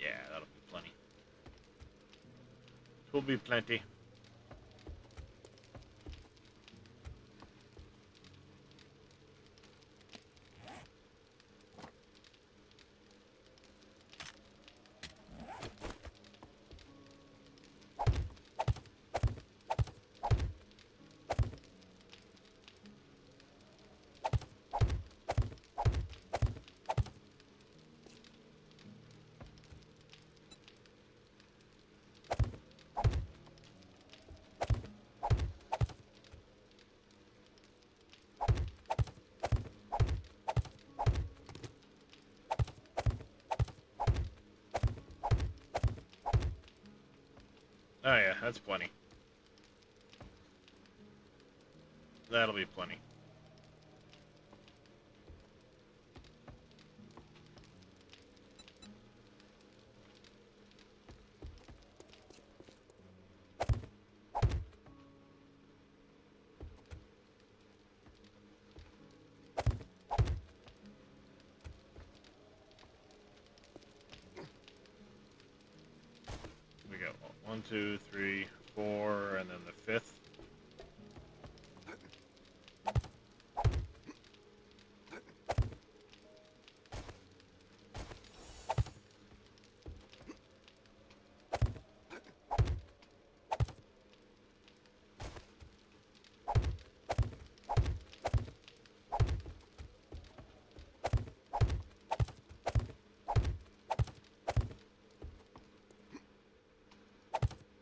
Yeah, that'll be plenty. Will be plenty. Oh yeah, that's plenty. That'll be plenty. We got 1, 2, 3, 4, and then the fifth.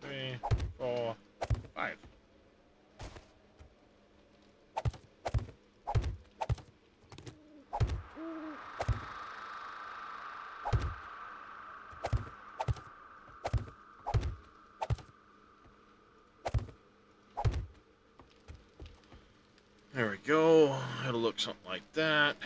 Three, 4, 5. There we go. It'll look something like that.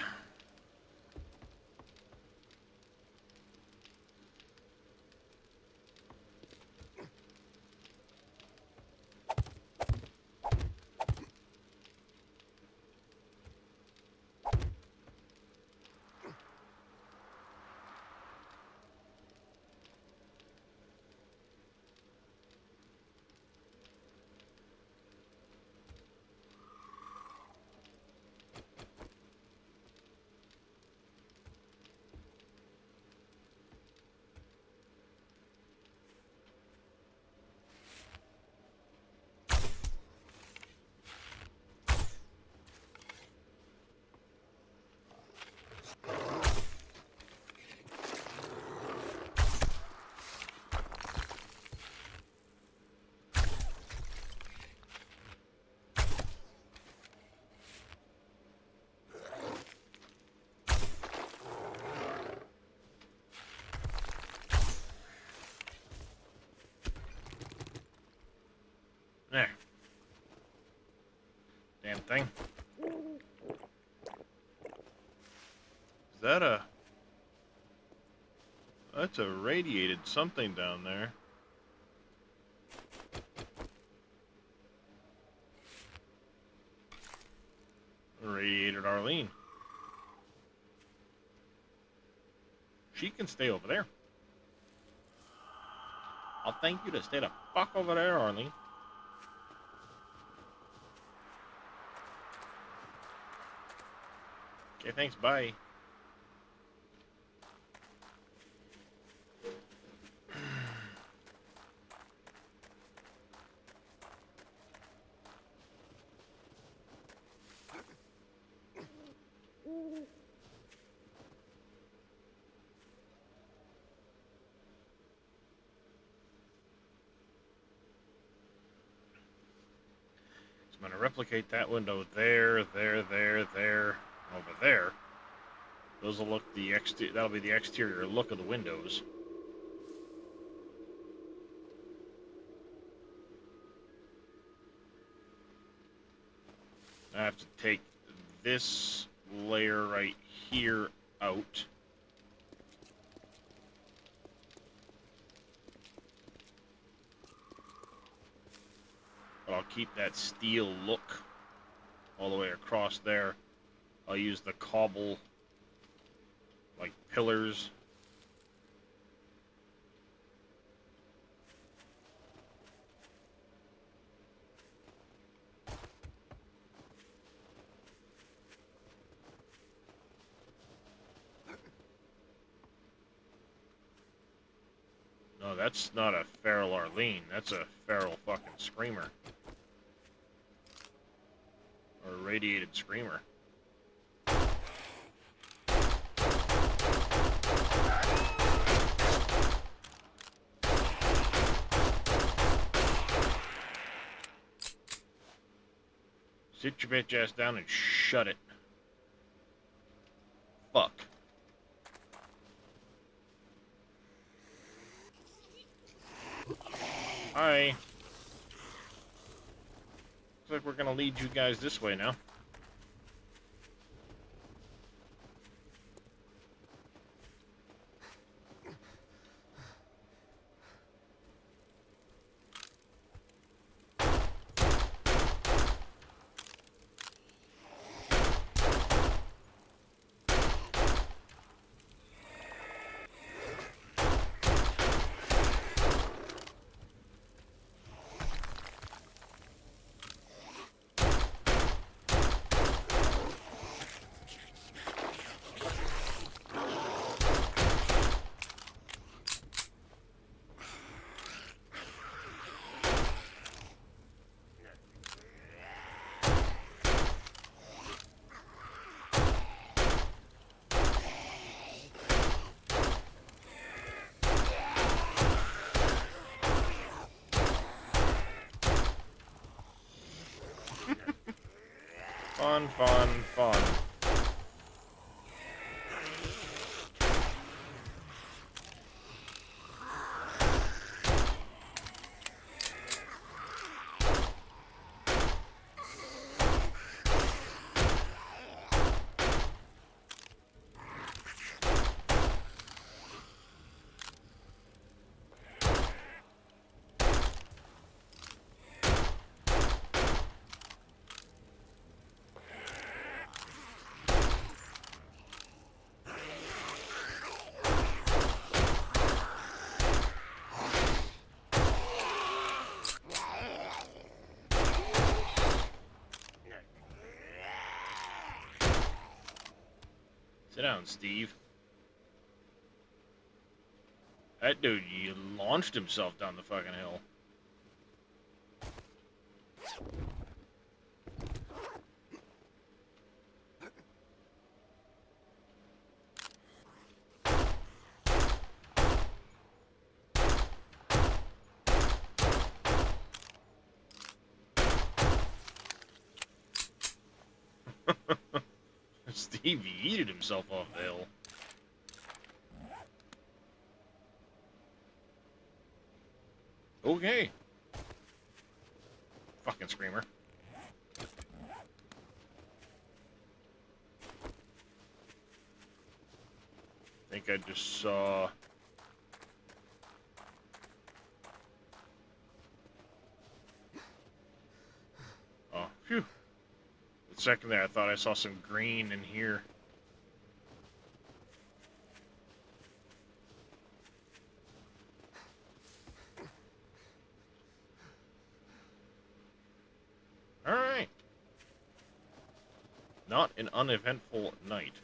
that a... That's a radiated something down there. Radiated Arlene. She can stay over there. I'll thank you to stay the fuck over there, Arlene. Okay, thanks, bye. So I'm going to replicate that window there, over there. Those will look that'll be the exterior look of the windows. I have to take this layer right here out. But I'll keep that steel look all the way across there. I'll use the cobble, like pillars. No, that's not a feral Arlene. That's a feral fucking screamer. Or a radiated screamer. Sit your bitch ass down and shut it. Fuck. Hi. Looks like we're gonna lead you guys this way now. Fun, fun, fun. Sit down, Steve. That dude, he launched himself down the fucking hill. Steve yeeted himself off the hill. Okay. Fucking screamer. Let's think I just saw... Oh, phew. The second there, I thought I saw some green in here. Alright. Not an uneventful night.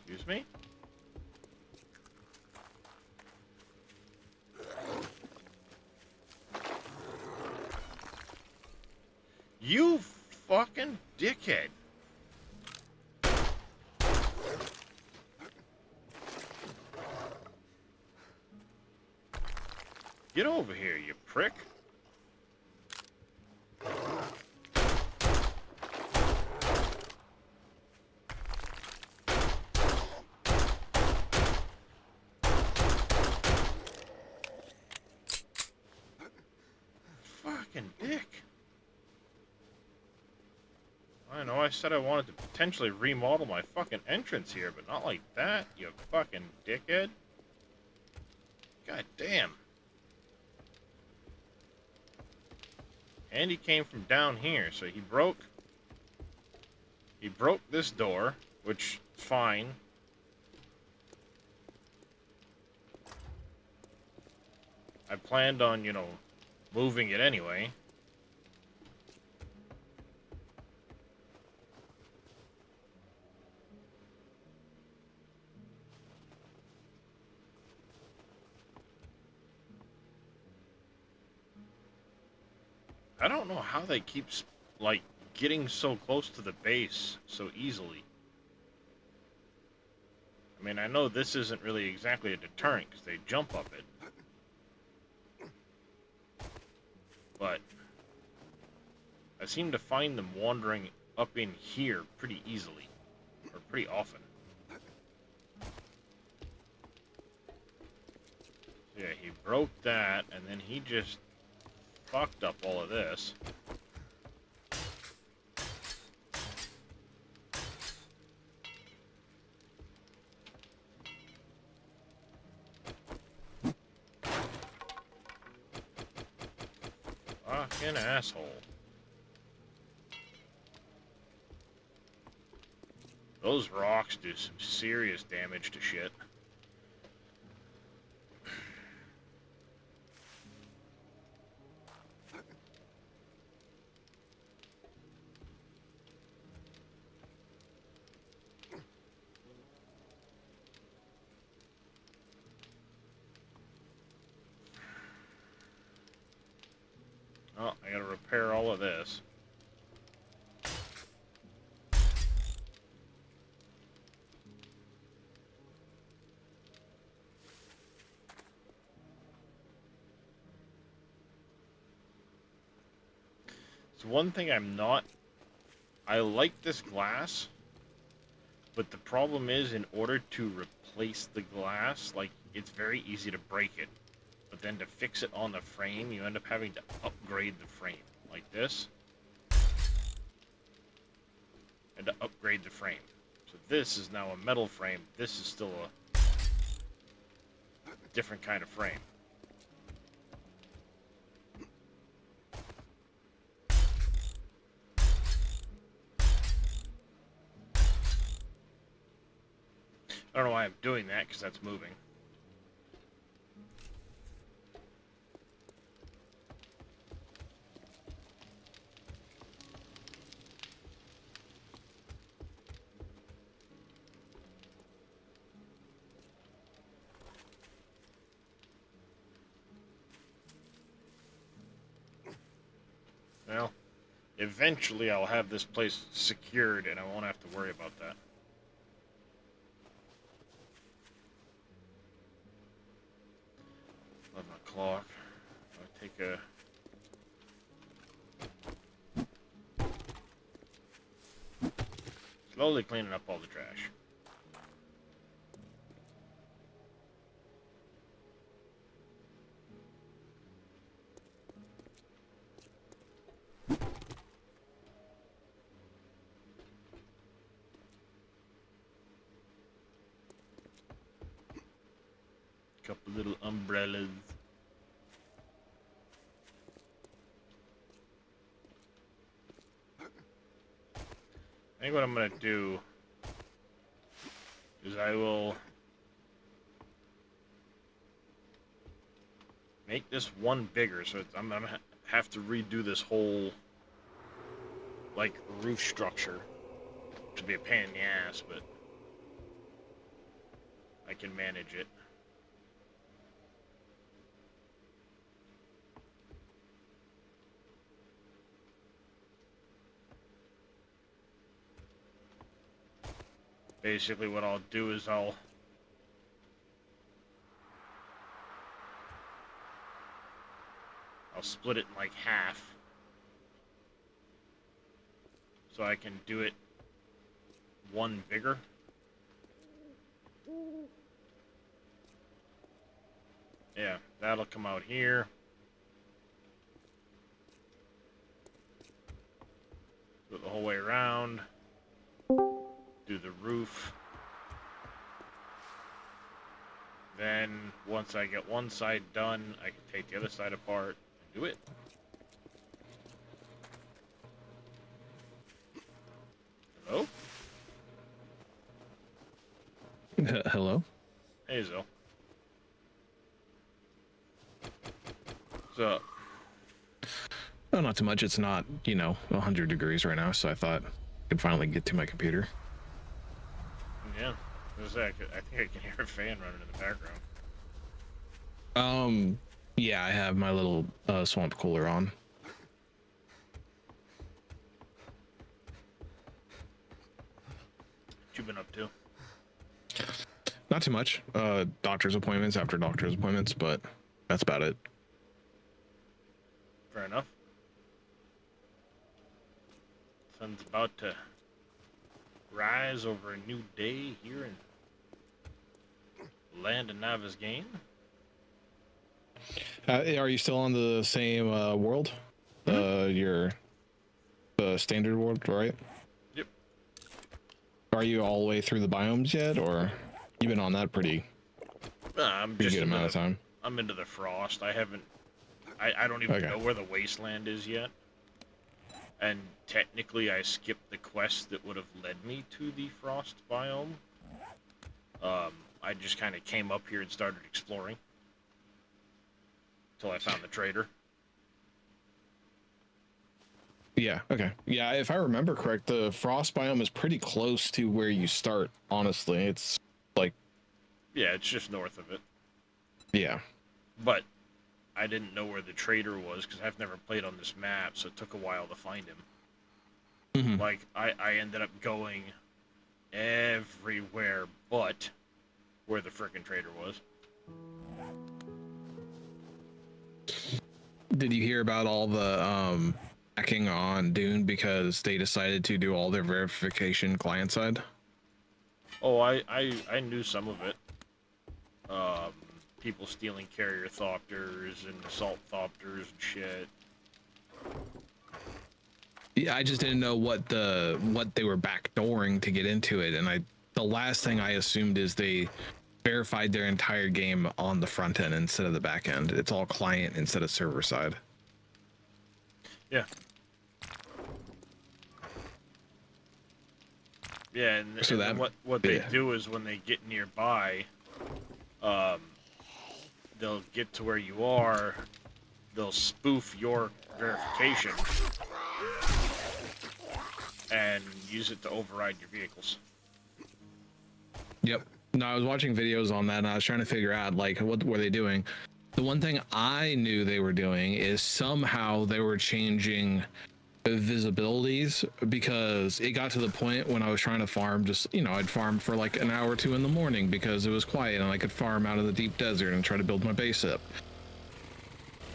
Excuse me? You fucking dickhead. Get over here, you prick. Fucking dick. I know I said I wanted to potentially remodel my fucking entrance here, but not like that, you fucking dickhead. God damn. And he came from down here, so he broke this door, which is fine. I planned on, you know, moving it anyway. I don't know how they keep, like, getting so close to the base so easily. I mean, I know this isn't really exactly a deterrent because they jump up it. But I seem to find them wandering up in here pretty easily, or pretty often. Yeah, he broke that, and then he just fucked up all of this. Fucking asshole. Those rocks do some serious damage to shit. Oh, I gotta repair all of this. So one thing I'm not... I like this glass, but the problem is in order to replace the glass, like, it's very easy to break it. But then to fix it on the frame, you end up having to upgrade the frame, like this. And to upgrade the frame. So this is now a metal frame, this is still a different kind of frame. I don't know why I'm doing that, because that's moving. Well, eventually I'll have this place secured and I won't have to worry about that. o'clock. I'll take a... Slowly cleaning up all the trash. Couple little umbrellas. I think what I'm gonna do is I will make this one bigger, so I'm gonna have to redo this whole like roof structure, which would be a pain in the ass, but I can manage it. Basically what I'll do is I'll split it in like half so I can do it one bigger. Yeah, that'll come out here. Do it the whole way around. Do the roof. Then, once I get one side done, I can take the other side apart and do it. Hello? Hello? Hey, Zo. What's up? Oh, not too much. It's not, 100 degrees right now, so I thought I could finally get to my computer. Yeah. I think I can hear a fan running in the background. Yeah, I have my little swamp cooler on. What you been up to? Not too much. Doctor's appointments after doctor's appointments, but that's about it. Fair enough. Sun's about to rise over a new day here in land of Nava's game. Are you still on the same world? Your standard world, right? Yep. Are you all the way through the biomes yet, or you've been on that pretty I'm good just amount of time? I'm into the frost. I don't even know where the wasteland is yet. And technically I skipped the quest that would have led me to the frost biome. I just kind of came up here and started exploring. Until I found the trader. Yeah, okay. Yeah, if I remember correct, the frost biome is pretty close to where you start, honestly. It's like... Yeah, it's just north of it. Yeah. But I didn't know where the trader was because I've never played on this map, so it took a while to find him. Mm-hmm. Like, I ended up going everywhere but where the frickin' trader was. Did you hear about all the hacking on Dune because they decided to do all their verification client side? Oh, I knew some of it. People stealing carrier thopters and assault thopters and shit. Yeah, I just didn't know what they were backdooring to get into it, and the last thing I assumed is they verified their entire game on the front end instead of the back end. It's all client instead of server side. Yeah. Yeah, and, so and what they do is when they get nearby, they'll get to where you are, they'll spoof your verification and use it to override your vehicles. Yep. No, I was watching videos on that and I was trying to figure out like what were they doing. The one thing I knew they were doing is somehow they were changing the visibilities, because it got to the point when I was trying to farm, just I'd farm for like an hour or two in the morning because it was quiet and I could farm out of the deep desert and try to build my base up.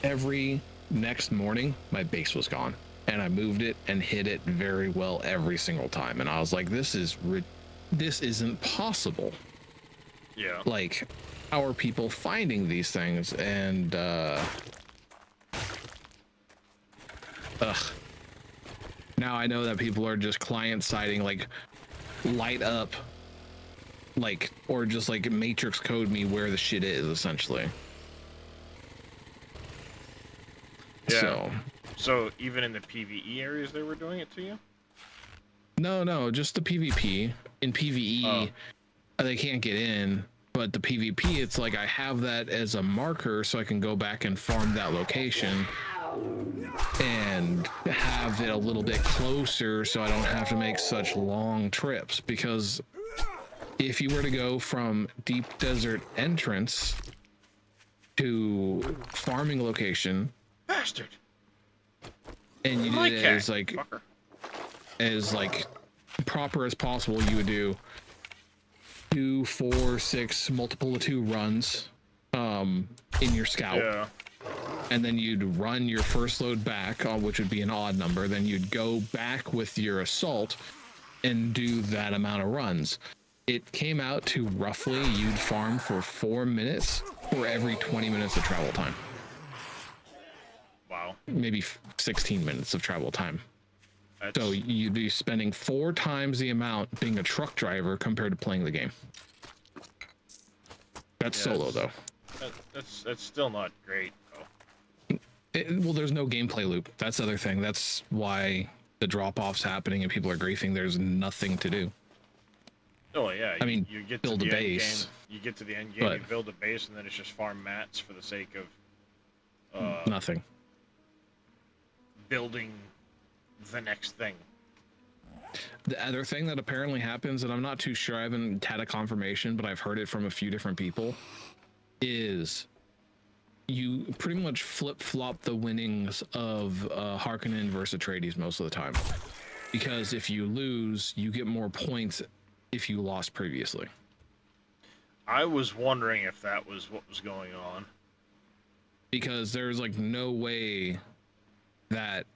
every next morning my base was gone, and I moved it and hit it very well every single time, and I was like, this isn't possible. Yeah. Like, how are people finding these things? And now I know that people are just client siding, like light up, like, or just like matrix code me where the shit is, essentially. Yeah. So even in the PvE areas they were doing it to you? No, just the PvP. In PvE, they can't get in, but the PvP, it's like I have that as a marker so I can go back and farm that location and have it a little bit closer so I don't have to make such long trips. Because if you were to go from Deep Desert Entrance to farming location, bastard, and you did it as like fucker. as like proper as possible, you would do 2, 4, 6 multiple of 2 runs in your scout, and then you'd run your first load back, which would be an odd number. Then you'd go back with your assault and do that amount of runs. It came out to roughly you'd farm for 4 minutes for every 20 minutes of travel time. Wow. Maybe 16 minutes of travel time. So you'd be spending 4 times the amount being a truck driver compared to playing the game. That's solo though. That's still not great though. Well, there's no gameplay loop. That's the other thing. That's why the drop-off's happening and people are griefing. There's nothing to do. Oh yeah. I mean, you get build to a the end base. game, you get to the end game, you build a base, and then it's just farm mats for the sake of nothing. Building the next thing. The other thing that apparently happens, and I'm not too sure, I haven't had a confirmation, but I've heard it from a few different people, is you pretty much flip-flop the winnings of Harkonnen versus Atreides most of the time. Because if you lose, you get more points if you lost previously. I was wondering if that was what was going on. Because there's like no way that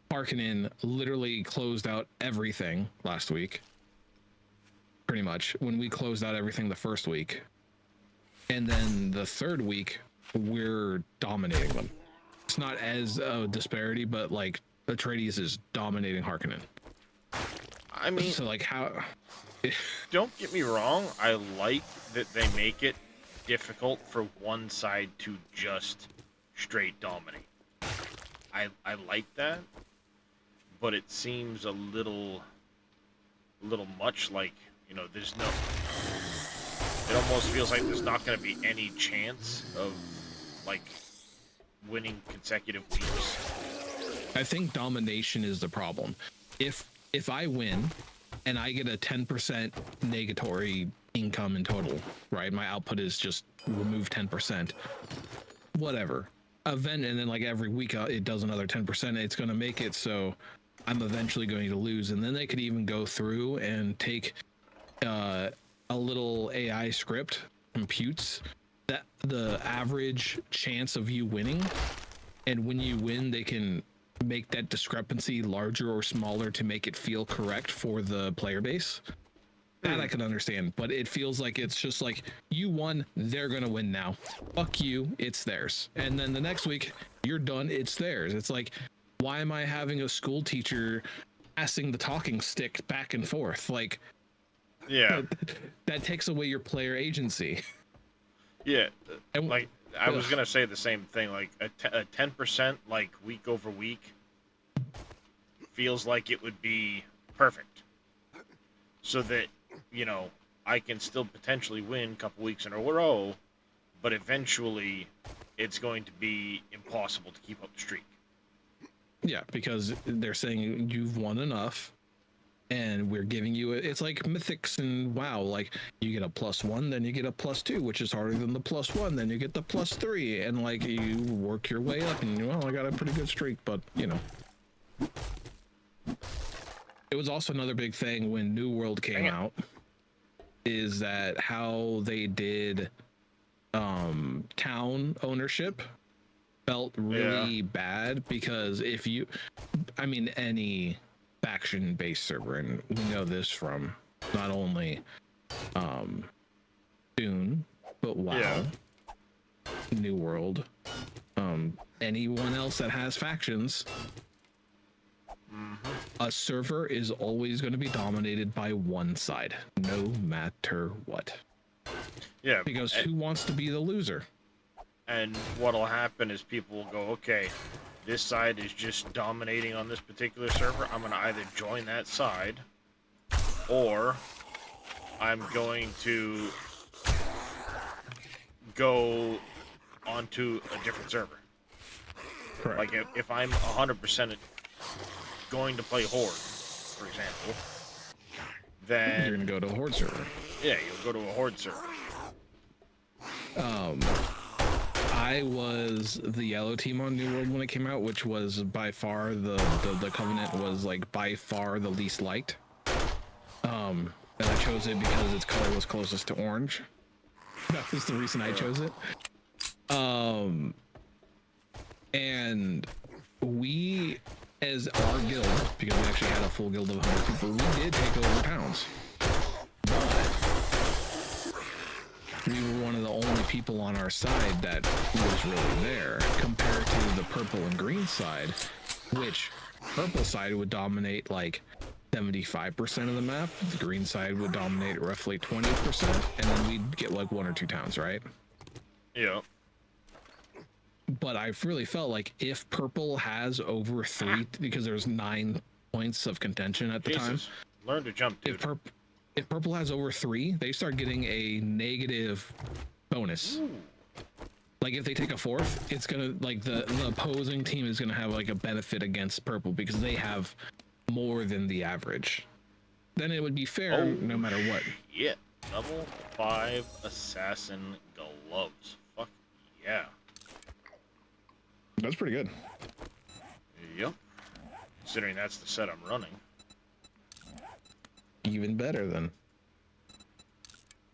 Harkonnen literally closed out everything last week. Pretty much. When we closed out everything the first week. And then the third week, we're dominating them. It's not as a disparity, but like Atreides is dominating Harkonnen. I mean, so like how... Don't get me wrong, I like that they make it difficult for one side to just straight dominate. I like that, but it seems a little much. Like, you know, there's no, it almost feels like there's not going to be any chance of like winning consecutive weeks. I think domination is the problem. If I win and I get a 10% negatory income in total, right? My output is just remove 10%, whatever. Event, and then like every week it does another 10%. It's going to make it so I'm eventually going to lose. And then they could even go through and take a little AI script computes that the average chance of you winning, and when you win they can make that discrepancy larger or smaller to make it feel correct for the player base. That I can understand, but it feels like it's just like, you won, they're gonna win now. Fuck you, it's theirs. And then the next week, you're done, it's theirs. It's like, why am I having a school teacher passing the talking stick back and forth? Like, yeah, that takes away your player agency. Yeah, like I was gonna say the same thing. Like a 10%, like week over week, feels like it would be perfect, so that, you know, I can still potentially win a couple weeks in a row, but eventually it's going to be impossible to keep up the streak. Yeah, because they're saying you've won enough, and we're giving you it's like mythics and WoW. Like, you get a +1, then you get a +2, which is harder than the +1, then you get the +3, and like you work your way up, and well, I got a pretty good streak, but you know. It was also another big thing when New World came out, is that how they did town ownership felt really bad because if you, I mean, any faction-based server, and we know this from not only Dune, but WoW, New World, anyone else that has factions, a server is always going to be dominated by one side, no matter what. Yeah. Because who wants to be the loser? And what'll happen is people will go, okay, this side is just dominating on this particular server. I'm going to either join that side, or I'm going to go onto a different server. Correct. Like if I'm 100% going to play Horde, for example, then you're going to go to a Horde server. Yeah, you'll go to a Horde server. I was the yellow team on New World when it came out, which was by far the Covenant was like by far the least liked. And I chose it because its color was closest to orange. That was the reason I chose it. And we, as our guild, because we actually had a full guild of 100 people, we did take over towns. We were one of the only people on our side that was really there, compared to the purple and green side, which purple side would dominate like 75% of the map, the green side would dominate roughly 20%, and then we'd get like 1 or 2 towns, right? Yeah. But I really felt like if purple has over 3, because there's 9 points of contention at the time. Learn to jump, dude. If purple has over 3, they start getting a negative bonus. Ooh. Like if they take a 4th, it's gonna, like the opposing team is gonna have like a benefit against purple because they have more than the average. Then it would be fair no matter what. Yeah, level 5 assassin gloves. Fuck yeah. That's pretty good. Yep. Considering that's the set I'm running. Even better then.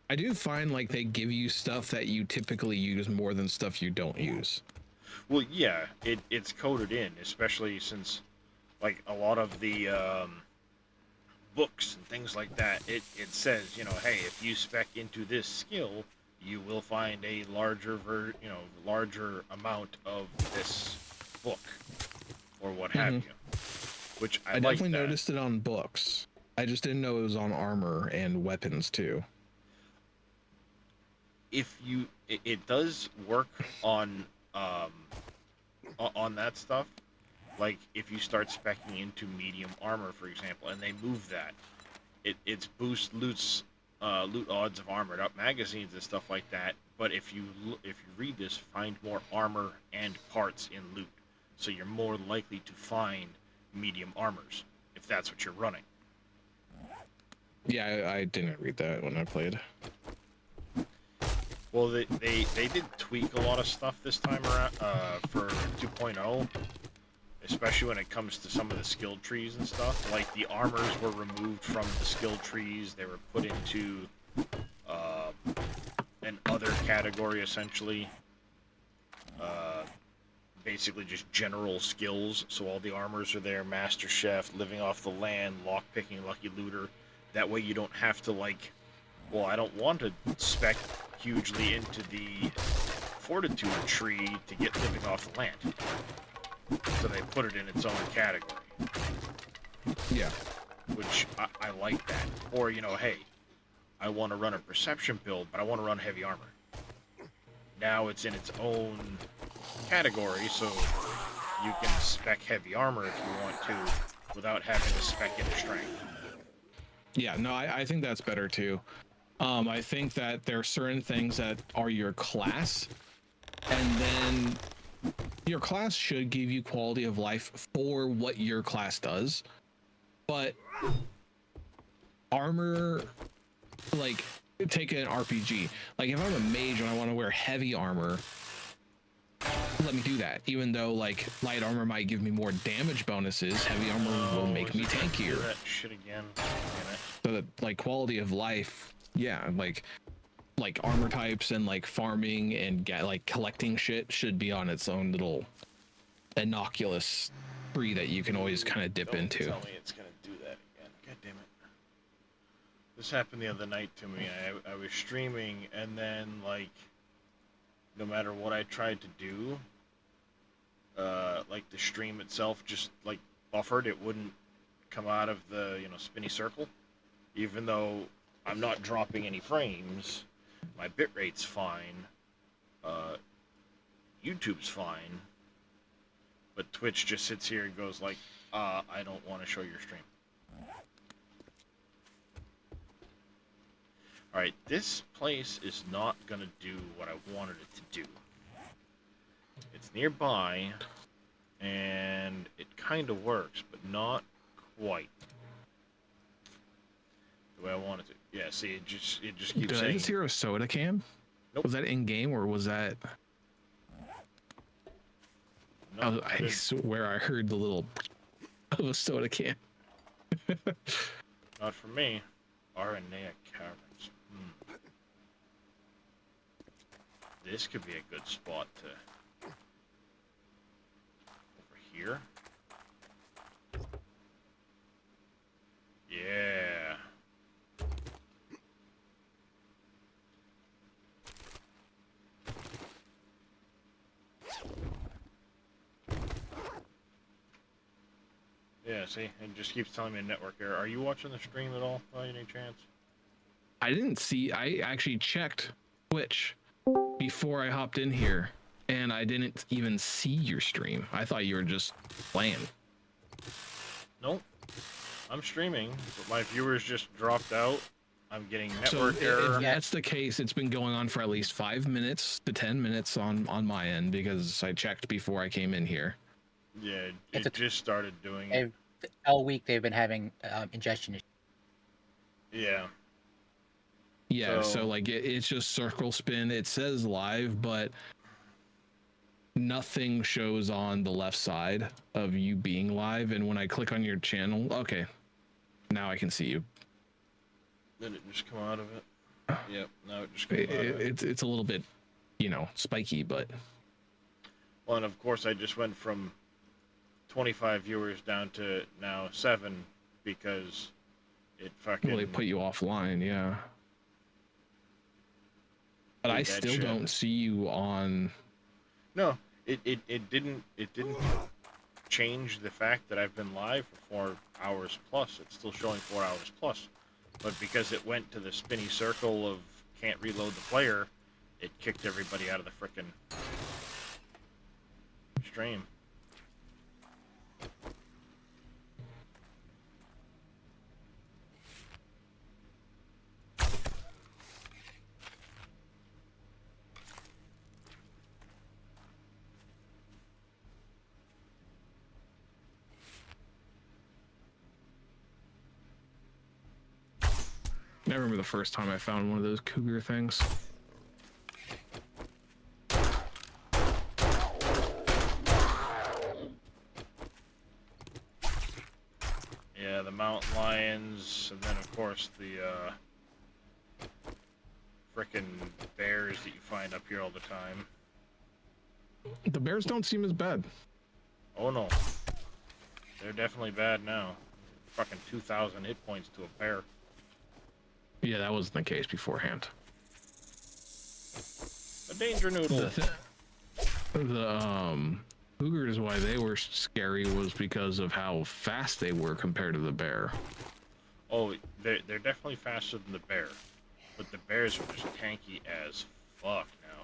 I do find like they give you stuff that you typically use more than stuff you don't use. Well, yeah, it's coded in, especially since like a lot of the books and things like that, it says, you know, hey, if you spec into this skill, you will find a larger larger amount of this book or what have you. Which I like definitely noticed it on books. I just didn't know it was on armor and weapons too. If you, it does work on that stuff. Like if you start speccing into medium armor, for example, and they move that, it's boost loot odds of armored up magazines and stuff like that. But if you read this, find more armor and parts in loot, so you're more likely to find medium armors if that's what you're running. Yeah, I didn't read that when I played. Well, they did tweak a lot of stuff this time around for 2.0, especially when it comes to some of the skill trees and stuff. Like the armors were removed from the skill trees; they were put into an other category, essentially. Basically just general skills. So all the armors are there: Master Chef, Living Off the Land, Lockpicking, Lucky Looter. That way you don't have to like, well, I don't want to spec hugely into the Fortitude tree to get Living Off the Land. So they put it in its own category. Yeah. Which I like that. Or, you know, hey, I want to run a perception build, but I want to run heavy armor. Now it's in its own category, so you can spec heavy armor if you want to, without having to spec into strength. Yeah, no, I think that's better too. I think that there are certain things that are your class, and then your class should give you quality of life for what your class does. But armor, like, take an RPG. Like, if I'm a mage and I want to wear heavy armor, let me do that. Even though, like, light armor might give me more damage bonuses, heavy armor will make me tankier. That shit again. So that, like, quality of life, yeah, like, like armor types and like farming and like collecting shit should be on its own little innocuous tree that you can always kind of dip Don't into. tell me it's gonna do that again. God damn it. This happened the other night to me. I was streaming and then like no matter what I tried to do, like the stream itself just like buffered. It wouldn't come out of the, you know, spinny circle. Even though I'm not dropping any frames, my bitrate's fine, YouTube's fine, but Twitch just sits here and goes like, I don't want to show your stream. Alright, this place is not gonna do what I wanted it to do. It's nearby, and it kind of works, but not quite the way I wanted to. Yeah, see, it just keeps Did saying. I just hear a soda can? Nope. Was that in game or was that? No, I swear I heard the little of a soda can. not for me. Aranea Caverns. This could be a good spot to. Over here. Yeah. Yeah, see, it just keeps telling me a network error. Are you watching the stream at all, by any chance? I didn't see. I actually checked Twitch before I hopped in here, and I didn't even see your stream. I thought you were just playing. Nope. I'm streaming, but my viewers just dropped out. I'm getting So network error. if that's the case, it's been going on for at least 5 minutes to 10 minutes on my end because I checked before I came in here. Yeah, it just started doing it. All week they've been having ingestion issues. Yeah. Yeah, so like it's just circle spin. It says live, but nothing shows on the left side of you being live. And when I click on your channel, okay, now I can see you. Did it just come out of it? Yep, now it just comes out of it. It's a little bit, you know, spiky, but. Well, and of course I just went from 25 viewers down to now 7 because it fucking. Well, they put you offline, yeah. But I still don't see you on. No, it didn't change the fact that I've been live for 4 hours plus. It's still showing 4 hours plus, but because it went to the spinny circle of can't reload the player, it kicked everybody out of the frickin' stream. I remember the first time I found one of those cougar things. Yeah, the mountain lions, and then of course the frickin' bears that you find up here all the time. The bears don't seem as bad. Oh no. They're definitely bad now. Fucking 2,000 hit points to a bear. Yeah, that wasn't the case beforehand. A danger noodle. The cougars, why they were scary was because of how fast they were compared to the bear. Oh, they're definitely faster than the bear. But the bears are just tanky as fuck now.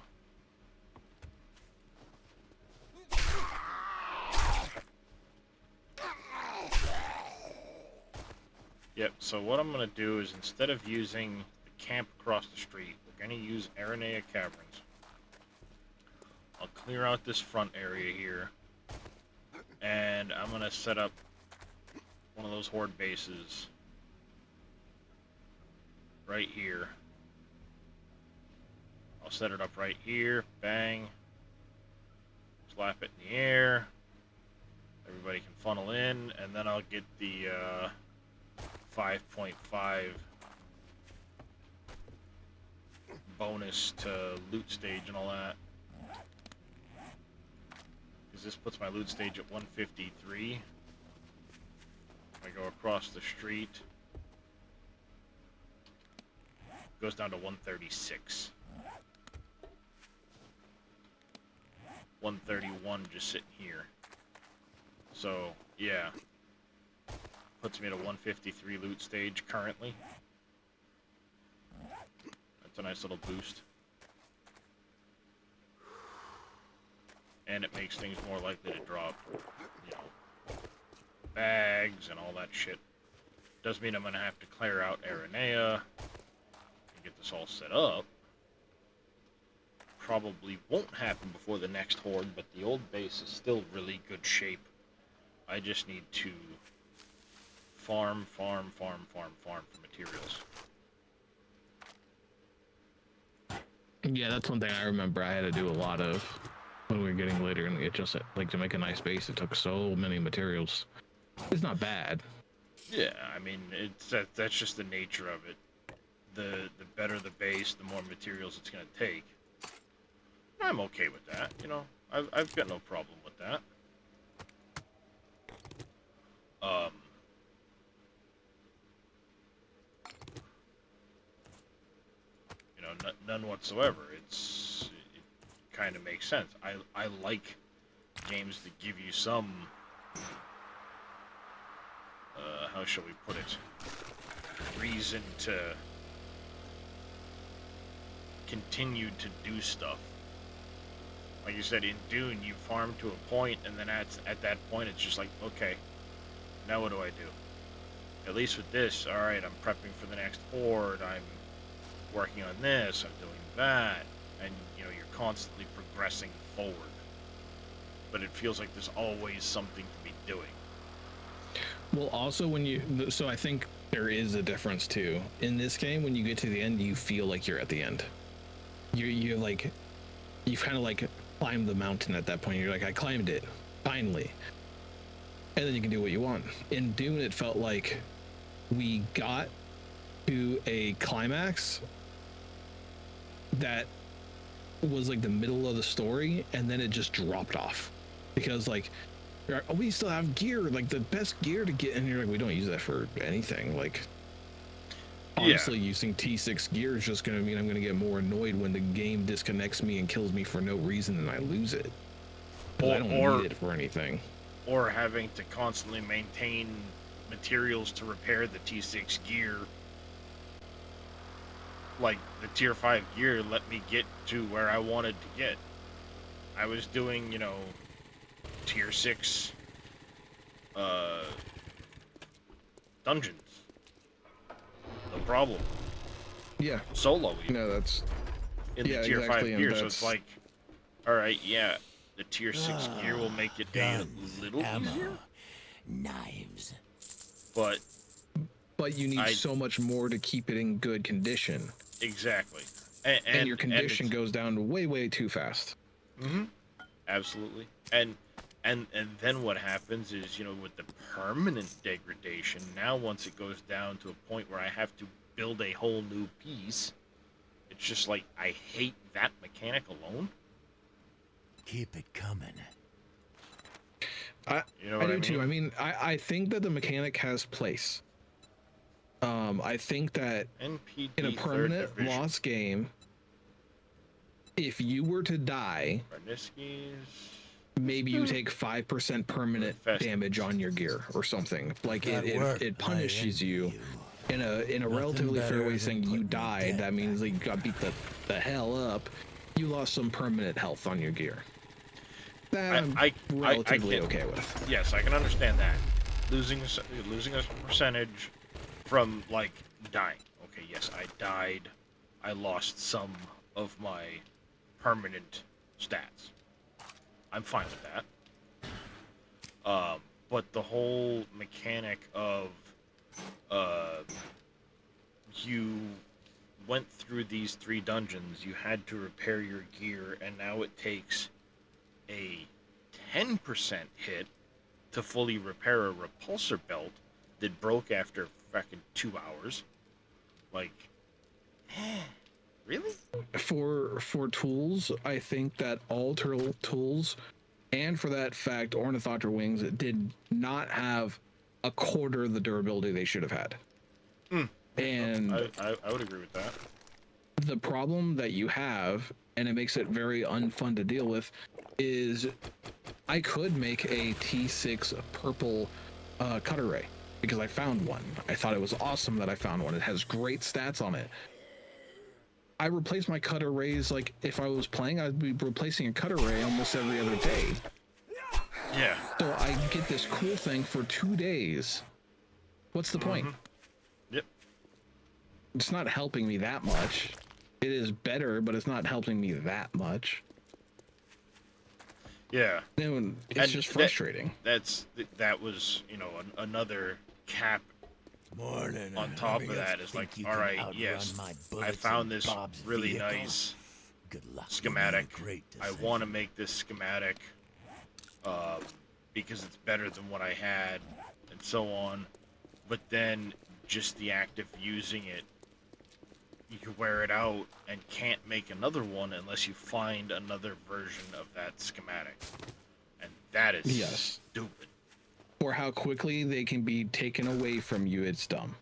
Yep, so what I'm going to do is instead of using the camp across the street, we're going to use Aranea Caverns. I'll clear out this front area here. And I'm going to set up one of those Horde bases right here. I'll set it up right here. Bang. Slap it in the air. Everybody can funnel in. And then I'll get the 5.5 bonus to loot stage and all that. Because this puts my loot stage at 153. If I go across the street, it goes down to 136. 131 just sitting here. So, yeah. Puts me at a 153 loot stage currently. That's a nice little boost. And it makes things more likely to drop, you know, bags and all that shit. Does mean I'm gonna have to clear out Aranea and get this all set up. Probably won't happen before the next Horde, but the old base is still really good shape. I just need to farm for materials. Yeah, that's one thing I remember I had to do a lot of when we were getting later, and it just, like, to make a nice base, it took so many materials. It's not bad. Yeah, I mean, that's just the nature of it. The better the base, the more materials it's gonna take. I'm okay with that, you know. I've got no problem with that. You know, none whatsoever. It kind of makes sense. I like games that give you some, how shall we put it, reason to continue to do stuff. Like you said, in Dune, you farm to a point, and then at that point, it's just like, okay, now what do I do? At least with this, alright, I'm prepping for the next Horde, I'm working on this, I'm doing that, and, you know, you're constantly progressing forward. But it feels like there's always something to be doing. Well, also so I think there is a difference too. In this game, when you get to the end, you feel like you're at the end. You've kind of like climbed the mountain at that point. You're like, I climbed it, finally. And then you can do what you want. In Dune, it felt like we got to a climax that was like the middle of the story, and then it just dropped off. Because, like, we still have gear, like the best gear to get, and you're like, we don't use that for anything. Like, honestly, using T6 gear is just going to mean I'm going to get more annoyed when the game disconnects me and kills me for no reason and I lose it. I don't need it for anything. Or having to constantly maintain materials to repair the T6 gear. Like, the Tier 5 gear let me get to where I wanted to get. I was doing, you know, Tier 6 dungeons. No problem. Yeah. Solo. Even. No, that's... In the Tier 5 gear, so it's like, alright, yeah, the Tier 6 gear will make it a little easier. Knives. But you need so much more to keep it in good condition. Exactly. And your condition goes down way too fast. Mm-hmm. Absolutely. And then what happens is, you know, with the permanent degradation, now once it goes down to a point where I have to build a whole new piece, it's just like, I hate that mechanic alone. Keep it coming. I do too. I mean, I think that the mechanic has place. I think that NPD in a permanent loss game, if you were to die, maybe you take 5% permanent damage on your gear or something. Like it punishes you in a relatively fair way, saying you died. That means like you got beat the hell up. You lost some permanent health on your gear. That I'm relatively okay with. Yes, I can understand that. Losing a percentage from, like, dying. Okay, yes, I died. I lost some of my permanent stats. I'm fine with that. But the whole mechanic of you went through these 3 dungeons, you had to repair your gear, and now it takes a 10% hit to fully repair a repulsor belt that broke after fucking 2 hours. Like, Really? For tools, I think that all turtle tools, and for that fact, Ornithopter wings did not have a quarter of the durability they should have had. And I would agree with that. the problem that you have, and it makes it very unfun to deal with, is I could make a T6 purple cutter ray because I found one. I thought it was awesome that I found one. It has great stats on it. I replace my cutter rays, like if I was playing, I'd be replacing a cutter ray almost every other day. Yeah. So I get this cool thing for 2 days. What's the point? Yep. It's not helping me that much. It is better, but it's not helping me that much. Yeah. And it's just frustrating. That was, you know, another cap. Morning. On top of that is like, all right, yes, I found this really nice schematic. I want to make this schematic because it's better than what I had, and so on. But then just the act of using it, you wear it out and can't make another one unless you find another version of that schematic, and that is stupid. Or how quickly they can be taken away from you, it's dumb.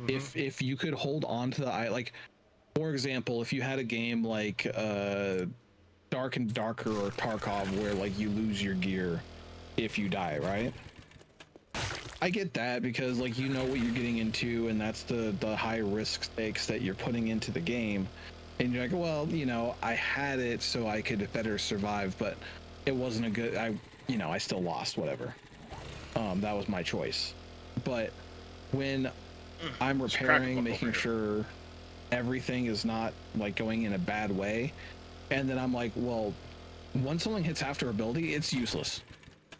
If you could hold on to the like, for example, if you had a game like Dark and Darker or Tarkov where like you lose your gear if you die, right? I get that because like you know what you're getting into, and that's the high risk stakes that you're putting into the game, and you're like, well, you know, I had it so I could better survive, but it wasn't a good. I still lost, whatever. That was my choice. But when I'm repairing, making sure everything is not like going in a bad way, and then I'm like, well, once something hits after ability, it's useless.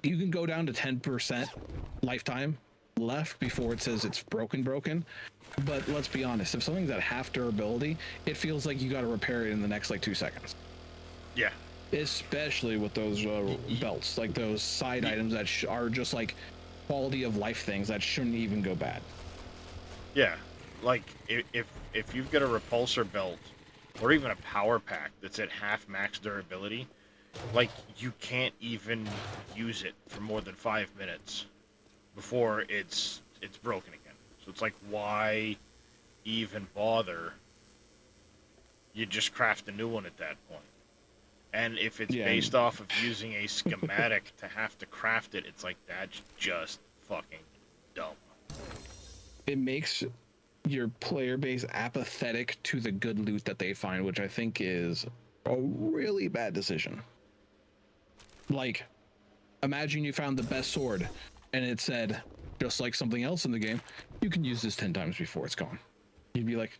You can go down to 10% lifetime left before it says it's broken. But let's be honest, if something's at half durability, it feels like you got to repair it in the next like 2 seconds. Yeah. Especially with those belts, like those side items that are just like quality of life things that shouldn't even go bad. Yeah, like if you've got a repulsor belt or even a power pack that's at half max durability, like you can't even use it for more than 5 minutes before it's broken again. So it's like, why even bother? You just craft a new one at that point. And if it's based off of using a schematic to have to craft it, it's like, that's just fucking dumb. It makes your player base apathetic to the good loot that they find, which I think is a really bad decision. Like, imagine you found the best sword and it said, just like something else in the game, you can use this 10 times before it's gone. You'd be like,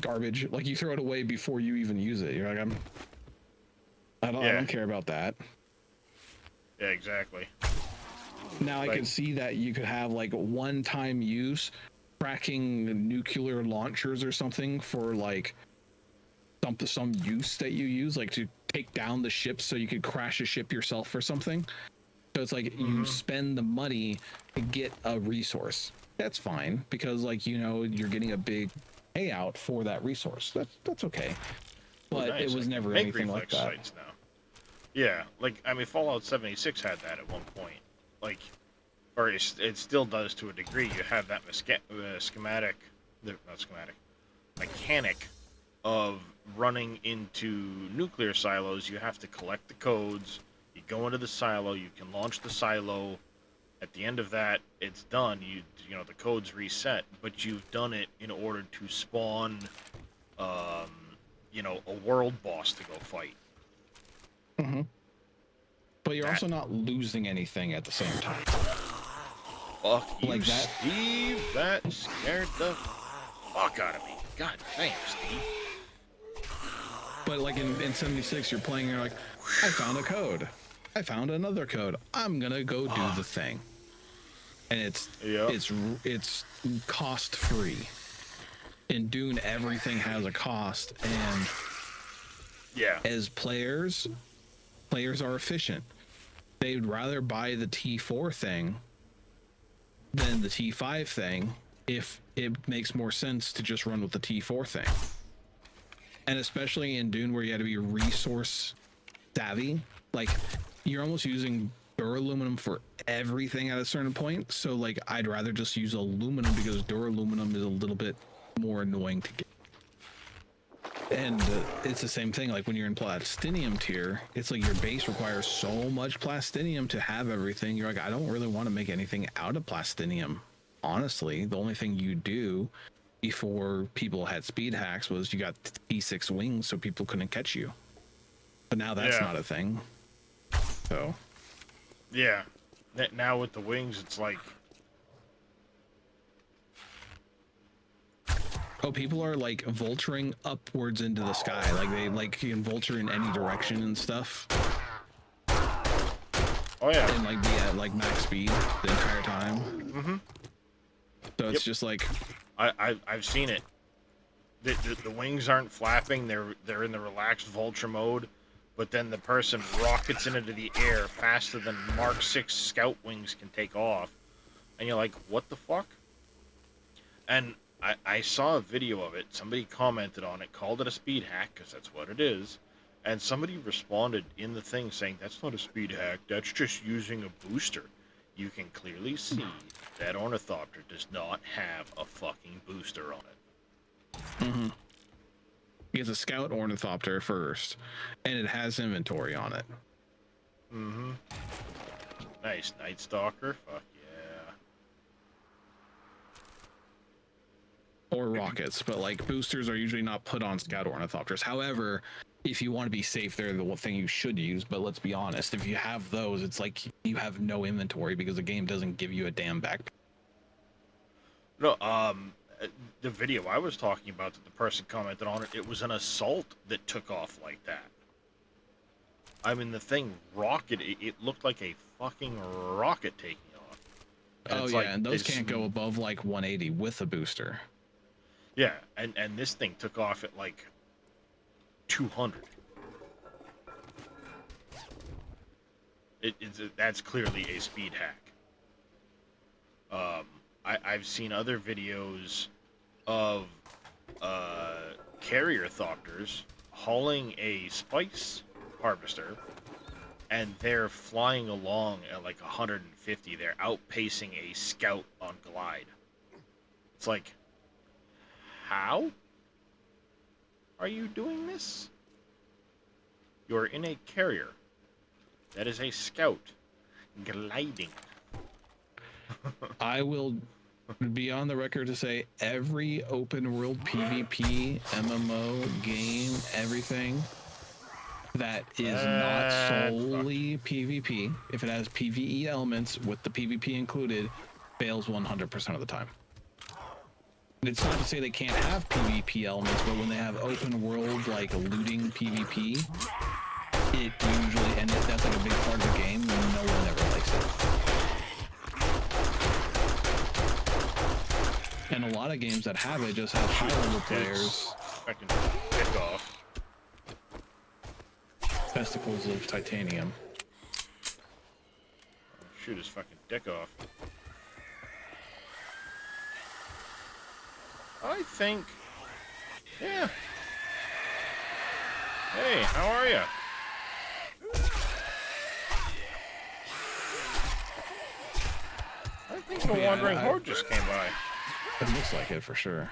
garbage. Like, you throw it away before you even use it. You're like, I don't care about that. Yeah, exactly. Now I can see that you could have like one-time use, tracking nuclear launchers or something for like some use that you use, like to take down the ships so you could crash a ship yourself or something. So it's like you spend the money to get a resource. That's fine because like, you know, you're getting a big payout for that resource. That's okay. But nice. It was never anything like that. Sites now. Yeah, like I mean, Fallout 76 had that at one point. Like, or it still does to a degree. You have that mechanic of running into nuclear silos. You have to collect the codes. You go into the silo. You can launch the silo. At the end of that, it's done. You know the code's reset, but you've done it in order to spawn, you know, a world boss to go fight. Mm-hmm. But you're also not losing anything at the same time. Fuck you, like that. Steve. That scared the fuck out of me. God damn, Steve. But like in 76, you're playing, you're like, I found a code. I found another code. I'm gonna go do the thing. And it's cost free. In Dune, everything has a cost, and as players are efficient. They'd rather buy the T4 thing than the T5 thing if it makes more sense to just run with the T4 thing. And especially in Dune where you had to be resource savvy, like you're almost using duraluminum for everything at a certain point. So like I'd rather just use aluminum because duraluminum is a little bit more annoying to get. And it's the same thing like when you're in plastinium tier, it's like your base requires so much plastinium to have everything. You're like, I don't really want to make anything out of plastinium. Honestly, the only thing you do before people had speed hacks was you got P6 wings so people couldn't catch you. But now that's not a thing. So yeah, now with the wings, it's like, oh, people are like vulturing upwards into the sky, like they like you can vulture in any direction and stuff. Oh yeah, and like be at like max speed the entire time. Mm-hmm. So it's just like I've seen it. The wings aren't flapping; they're in the relaxed vulture mode. But then the person rockets into the air faster than Mark 6 scout wings can take off. And you're like, what the fuck? And I saw a video of it. Somebody commented on it, called it a speed hack, because that's what it is. And somebody responded in the thing saying, that's not a speed hack, that's just using a booster. You can clearly see that Ornithopter does not have a fucking booster on it. Mm-hmm. It's a scout ornithopter first, and it has inventory on it. Mm-hmm. Nice. Night Stalker. Fuck yeah. Or rockets, but like boosters are usually not put on scout ornithopters. However, if you want to be safe, they're the one thing you should use. But let's be honest, if you have those, it's like you have no inventory because the game doesn't give you a damn backpack. No, the video I was talking about that the person commented on it was an assault that took off like that. I mean, the thing rocketed, it looked like a fucking rocket taking off. And oh yeah, like, and those can't go above like 180 with a booster. Yeah, and this thing took off at like 200. That's clearly a speed hack. I've seen other videos of carrier thopters hauling a spice harvester, and they're flying along at like 150. They're outpacing a scout on glide. It's like, how are you doing this? You're in a carrier. That is a scout gliding. I will be on the record to say every open world PvP, MMO, game, everything that is not solely PvP, if it has PvE elements with the PvP included, fails 100% of the time. It's not to say they can't have PvP elements, but when they have open world like looting PvP, it usually, and that's like a big part of the game, no one ever likes it. And a lot of games that have it just have high-level players. I can pick off. Testicles of titanium. Shoot his fucking dick off. I think... Yeah. Hey, how are you? I think the Wandering Horde just came by. It looks like it for sure.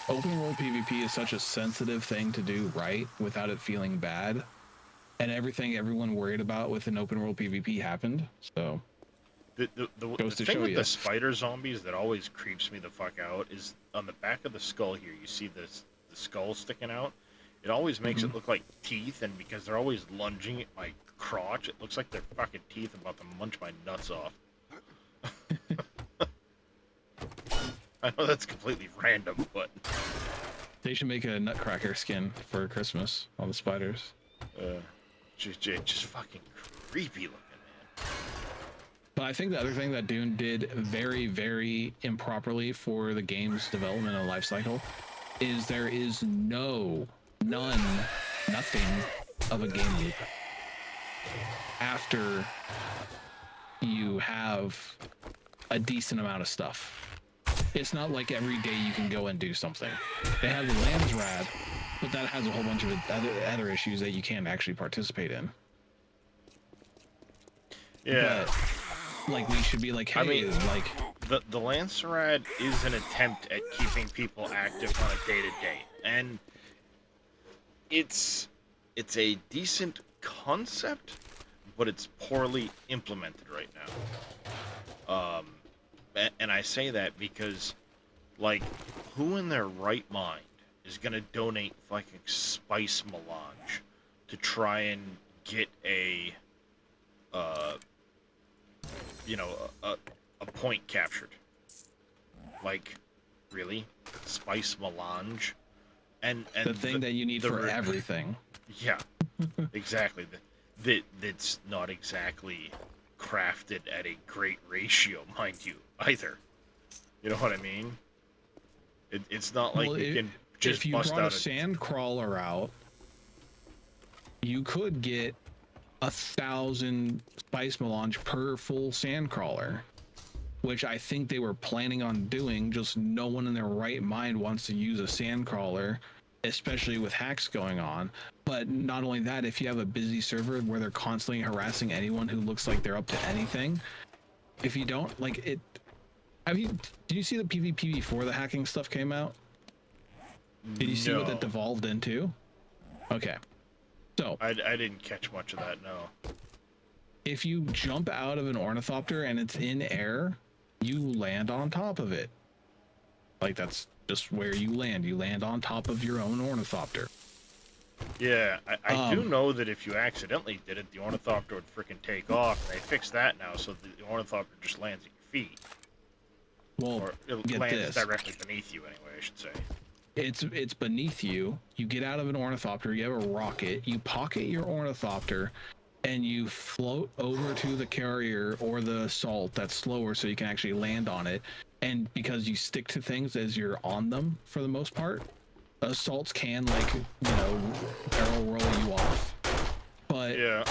Open world PvP is such a sensitive thing to do right without it feeling bad. And everything everyone worried about with an open world PvP happened. So the thing with the spider zombies that always creeps me the fuck out is on the back of the skull here, you see the skull sticking out. It always makes it look like teeth, and because they're always lunging at my crotch, it looks like their fucking teeth about to munch my nuts off. I know that's completely random, but they should make a nutcracker skin for Christmas. All the spiders. Just fucking creepy looking, man. But I think the other thing that Dune did very, very improperly for the game's development and life cycle is there is nothing of a game loop after you have a decent amount of stuff. It's not like every day you can go and do something. They have the Lands Rad, but that has a whole bunch of other issues that you can't actually participate in. Yeah. But, like, we should be like, hey, I mean, like... The Lancerad is an attempt at keeping people active on a day-to-day. And it's a decent concept, but it's poorly implemented right now. And I say that because, like, who in their right mind is gonna donate fucking spice melange to try and get a point captured? Like, really? Spice melange? And the thing that you need for everything. Yeah, exactly. That's not exactly crafted at a great ratio, mind you, either. You know what I mean? It's not like you can just if you bust brought out a sand crawler out, you could get 1,000 spice melange per full sand crawler, which I think they were planning on doing. Just no one in their right mind wants to use a sand crawler, especially with hacks going on. But not only that, if you have a busy server where they're constantly harassing anyone who looks like they're up to anything, if you don't like it, did you see the PvP before the hacking stuff came out? Did you see what that devolved into? Okay, so I didn't catch much of that. No. If you jump out of an ornithopter and it's in air, you land on top of it. Like, that's just where you land. You land on top of your own ornithopter. Yeah, I do know that if you accidentally did it, the ornithopter would freaking take off, and they fixed that now, so the ornithopter just lands at your feet. Well, or it lands directly beneath you, anyway, I should say. It's beneath you. You get out of an ornithopter, you have a rocket, you pocket your ornithopter, and you float over to the carrier or the assault that's slower so you can actually land on it. And because you stick to things as you're on them for the most part, assaults can, like, you know, barrel roll you off. But yeah,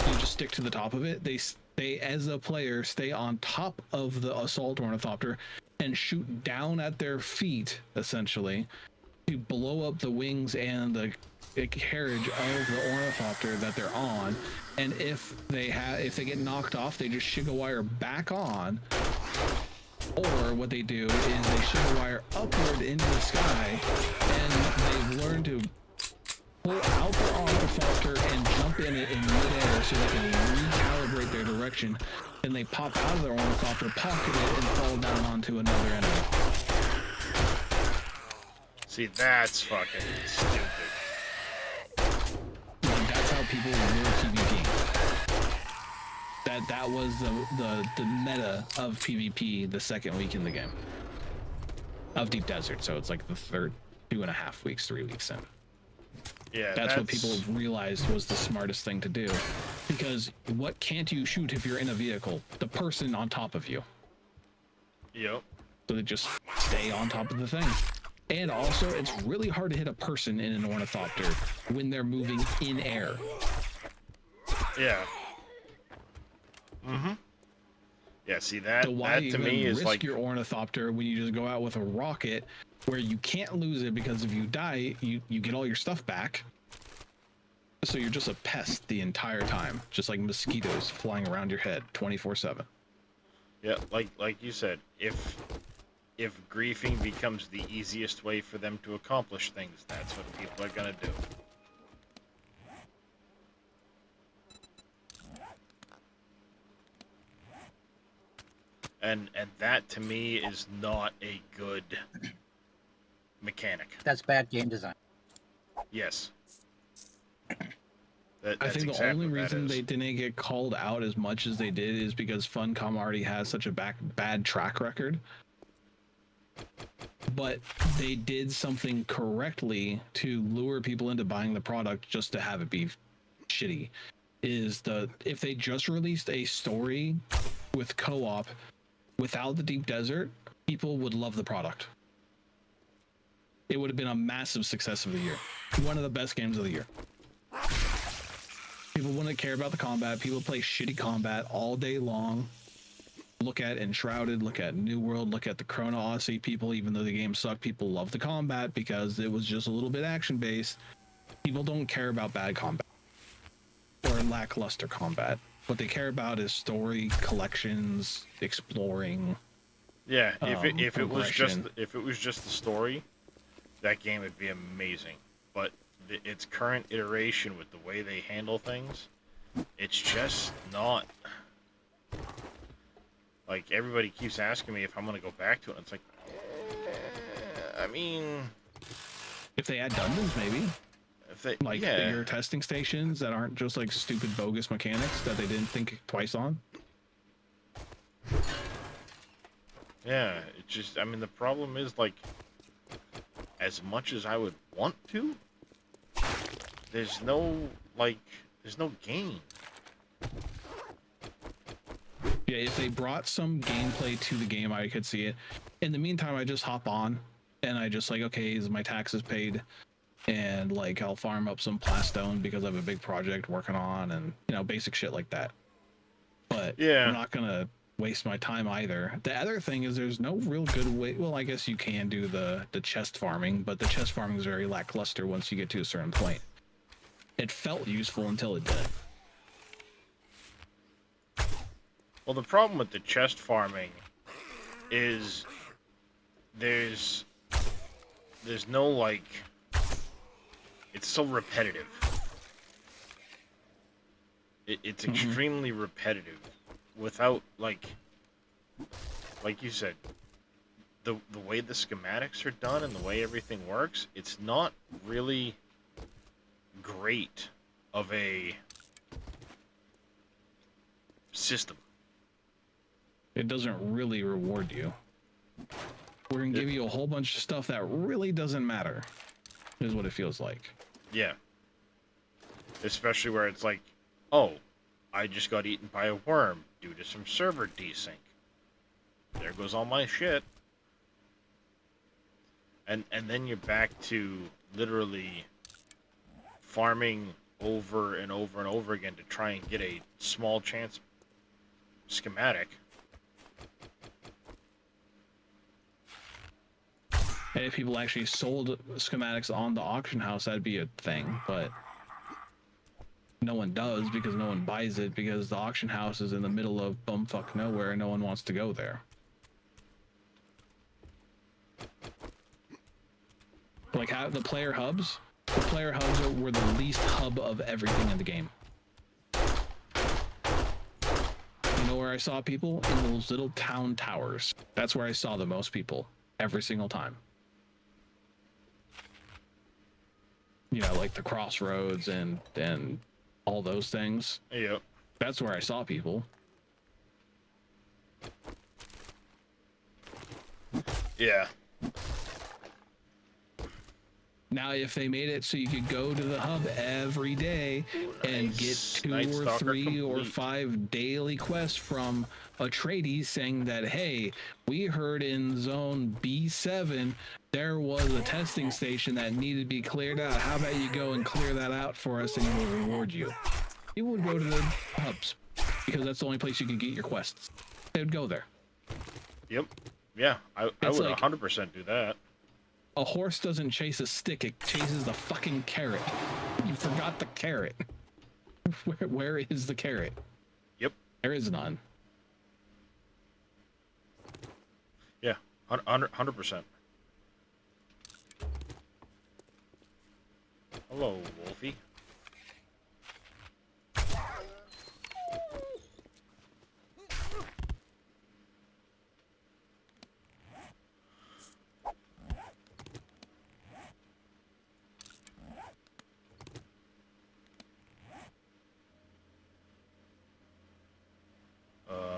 you just stick to the top of it. They, as a player, stay on top of the assault ornithopter and shoot down at their feet, essentially, to blow up the wings and the carriage of the ornithopter that they're on. And if they get knocked off, they just shig a wire back on. Or what they do is they shig a wire upward into the sky, and they've learned to pull out their ornithopter and jump in it in midair so they can recalibrate their direction. Then they pop out of their ornithopter, pocket it, and fall down onto another enemy. See, that's fucking stupid. Like, that's how people were PvP. That was the meta of PvP the second week in the game of Deep Desert. So it's like the third 2.5 weeks, 3 weeks in. Yeah, that's what people realized was the smartest thing to do, because what can't you shoot if you're in a vehicle? The person on top of you. Yep. So they just stay on top of the thing. And also, it's really hard to hit a person in an ornithopter when they're moving in air. Yeah. Mm-hmm. Yeah, see, that so why that to me is risk like your ornithopter when you just go out with a rocket where you can't lose it, because if you die, you get all your stuff back. So you're just a pest the entire time, just like mosquitoes flying around your head 24/7. Yeah, like you said, if griefing becomes the easiest way for them to accomplish things, that's what people are gonna do. And that to me is not a good mechanic. That's bad game design. Yes. I think the only reason they didn't get called out as much as they did is because Funcom already has such a bad track record. But they did something correctly to lure people into buying the product just to have it be shitty. If they just released a story with co-op without the Deep Desert, people would love the product. It would have been a massive success of the year. One of the best games of the year. People wouldn't care about the combat. People play shitty combat all day long. Look at Enshrouded, look at New World, look at the Chrono Odyssey people. Even though the game sucked, people love the combat because it was just a little bit action based. People don't care about bad combat or lackluster combat. What they care about is story, collections, exploring. Yeah, if it was just progression. the story, that game would be amazing. But its current iteration with the way they handle things, it's just not. Like, everybody keeps asking me if I'm gonna go back to it. And it's like, I mean, if they add dungeons, maybe. If they like your testing stations that aren't just like stupid bogus mechanics that they didn't think twice on. Yeah, it just, I mean, the problem is, like, as much as I would want to, there's no gain. Yeah, if they brought some gameplay to the game, I could see it. In the meantime, I just hop on and I just like, okay, is my taxes paid? And like, I'll farm up some plastone because I have a big project working on, and you know, basic shit like that. But yeah, I'm not gonna waste my time either. The other thing is there's no real good way. Well, I guess you can do the chest farming, but the chest farming is very lackluster once you get to a certain point. It felt useful until it didn't. Well, the problem with the chest farming is there's no, like, it's so repetitive. It's extremely repetitive without, like you said, the way the schematics are done and the way everything works, it's not really great of a system. It doesn't really reward you. We're gonna give you a whole bunch of stuff that really doesn't matter, is what it feels like. Yeah. Especially where it's like, oh, I just got eaten by a worm due to some server desync. There goes all my shit. And then you're back to literally farming over and over and over again to try and get a small chance schematic. And if people actually sold schematics on the auction house, that'd be a thing, but no one does because no one buys it because the auction house is in the middle of bumfuck nowhere and no one wants to go there. Like how the player hubs were the least hub of everything in the game. You know where I saw people? In those little town towers. That's where I saw the most people every single time. You know, like the crossroads and all those things. Yep. That's where I saw people. Yeah. Now, if they made it so you could go to the hub every day and get 2 or 3 or 5 daily quests from Atreides saying that, hey, we heard in zone B7 there was a testing station that needed to be cleared out. How about you go and clear that out for us and we'll reward you? People would go to the hubs because that's the only place you can get your quests. They would go there. Yep. Yeah, I would 100% do that. A horse doesn't chase a stick, it chases the fucking carrot. You forgot the carrot. Where is the carrot? Yep. There is none. Yeah, 100%. Hello, Wolfie.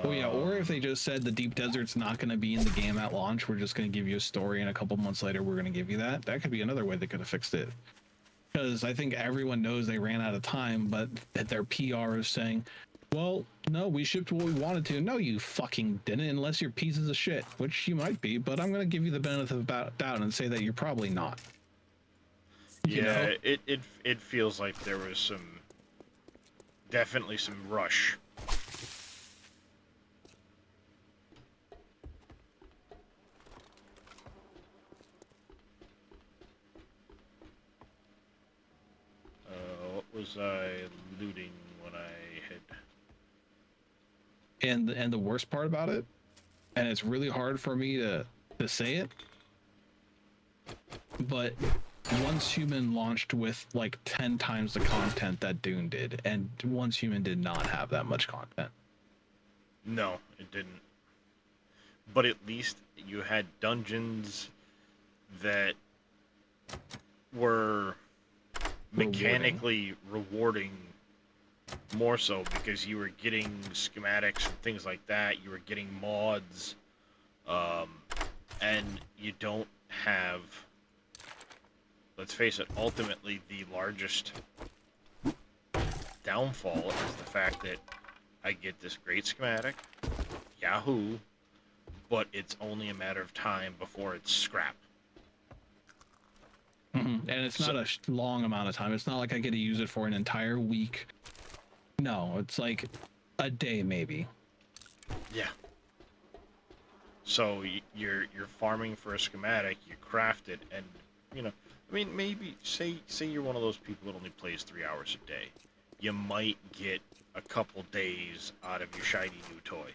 Oh yeah, or if they just said the deep desert's not going to be in the game at launch, we're just going to give you a story and a couple months later we're going to give you that. That could be another way they could have fixed it. Because I think everyone knows they ran out of time, but that their PR is saying, well, no, we shipped what we wanted to. No, you fucking didn't, unless you're pieces of shit, which you might be, but I'm going to give you the benefit of the doubt and say that you're probably not. Yeah, it feels like there was definitely some rush. was I looting when I had... And the worst part about it, and it's really hard for me to say it, but Once Human launched with like 10 times the content that Dune did, and Once Human did not have that much content. No, it didn't. But at least you had dungeons that were mechanically rewarding more so, because you were getting schematics and things like that. You were getting mods, and you don't have, let's face it, ultimately the largest downfall is the fact that I get this great schematic, Yahoo, but it's only a matter of time before it's scrap. And it's not a long amount of time. It's not like I get to use it for an entire week. No, it's like a day maybe. Yeah. So you're farming for a schematic, you craft it, and you know, I mean, maybe say you're one of those people that only plays 3 hours a day. You might get a couple days out of your shiny new toy.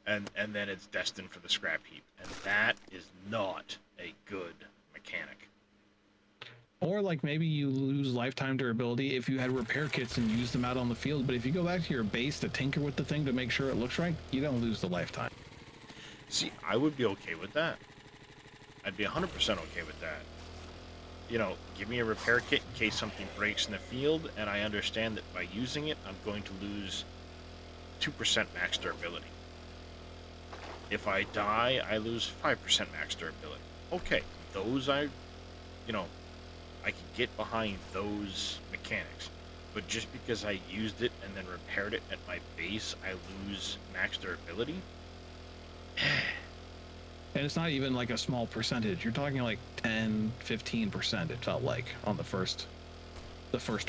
And then it's destined for the scrap heap. And that is not a good mechanic. Or like maybe you lose lifetime durability if you had repair kits and use them out on the field, but if you go back to your base to tinker with the thing to make sure it looks right, you don't lose the lifetime. See, I would be okay with that. I'd be 100% okay with that. You know, give me a repair kit in case something breaks in the field, and I understand that by using it, I'm going to lose 2% max durability. If I die, I lose 5% max durability. Okay, those I can get behind those mechanics. But just because I used it and then repaired it at my base, I lose max durability? And it's not even like a small percentage. You're talking like 10, 15%, it felt like, on the first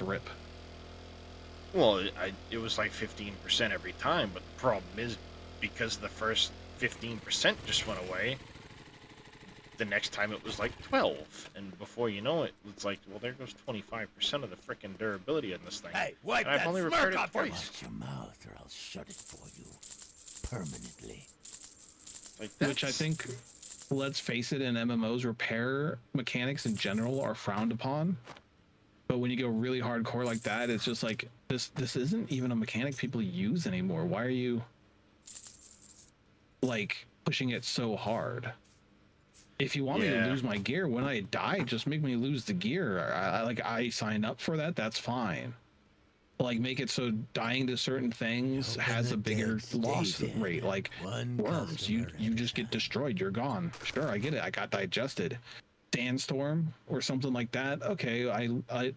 rip. Well, it was like 15% every time, but the problem is, because the first 15% just went away, the next time it was like 12, and before you know it, it's like, well, there goes 25% of the frickin' durability in this thing. Hey, wipe and I've that only smirk repaired it off your twice. Watch your mouth, or I'll shut it for you permanently. Like, which I think, let's face it, in MMOs, repair mechanics in general are frowned upon. But when you go really hardcore like that, it's just like, this isn't even a mechanic people use anymore. Why are you like pushing it so hard? If you want me to lose my gear when I die, just make me lose the gear. I sign up for that. That's fine. Like, make it so dying to certain things has a bigger loss rate. Like worms, you just get destroyed. You're gone. Sure, I get it. I got digested. Sandstorm or something like that. Okay,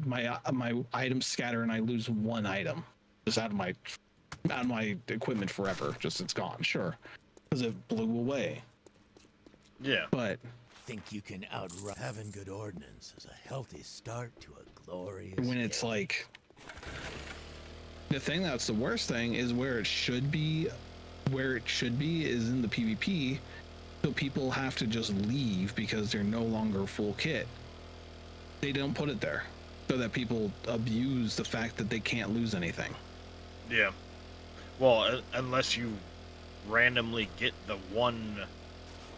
my items scatter and I lose one item just out of my equipment forever. Just it's gone. Sure, because it blew away. Yeah. But think you can outrun having good ordnance is a healthy start to a glorious when it's like, the thing that's the worst thing is where it should be is in the PvP, so people have to just leave because they're no longer full kit. They don't put it there so that people abuse the fact that they can't lose anything. Yeah. Well, unless you randomly get the one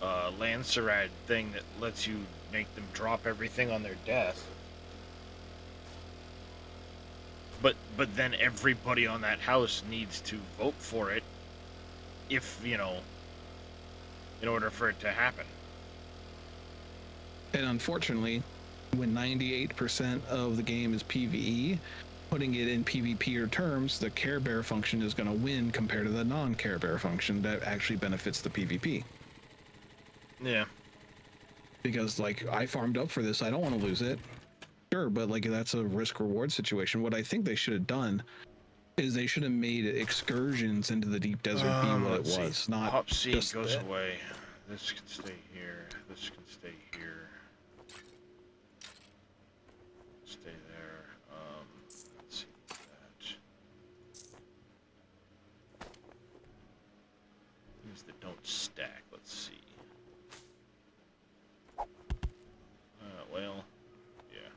Lancerad thing that lets you make them drop everything on their death. But then everybody on that house needs to vote for it if, in order for it to happen. And unfortunately, when 98% of the game is PvE, putting it in PvP terms, the Care Bear function is going to win compared to the non-Care Bear function that actually benefits the PvP. Yeah. Because, like, I farmed up for this, I don't want to lose it. Sure, but, like, that's a risk-reward situation. What I think they should have done is they should have made excursions into the deep desert be what it was. Not Hop C just goes away. This can stay here. This can stay here. Stay there. Let's see that. Things that don't stack. Let's see. Well, yeah.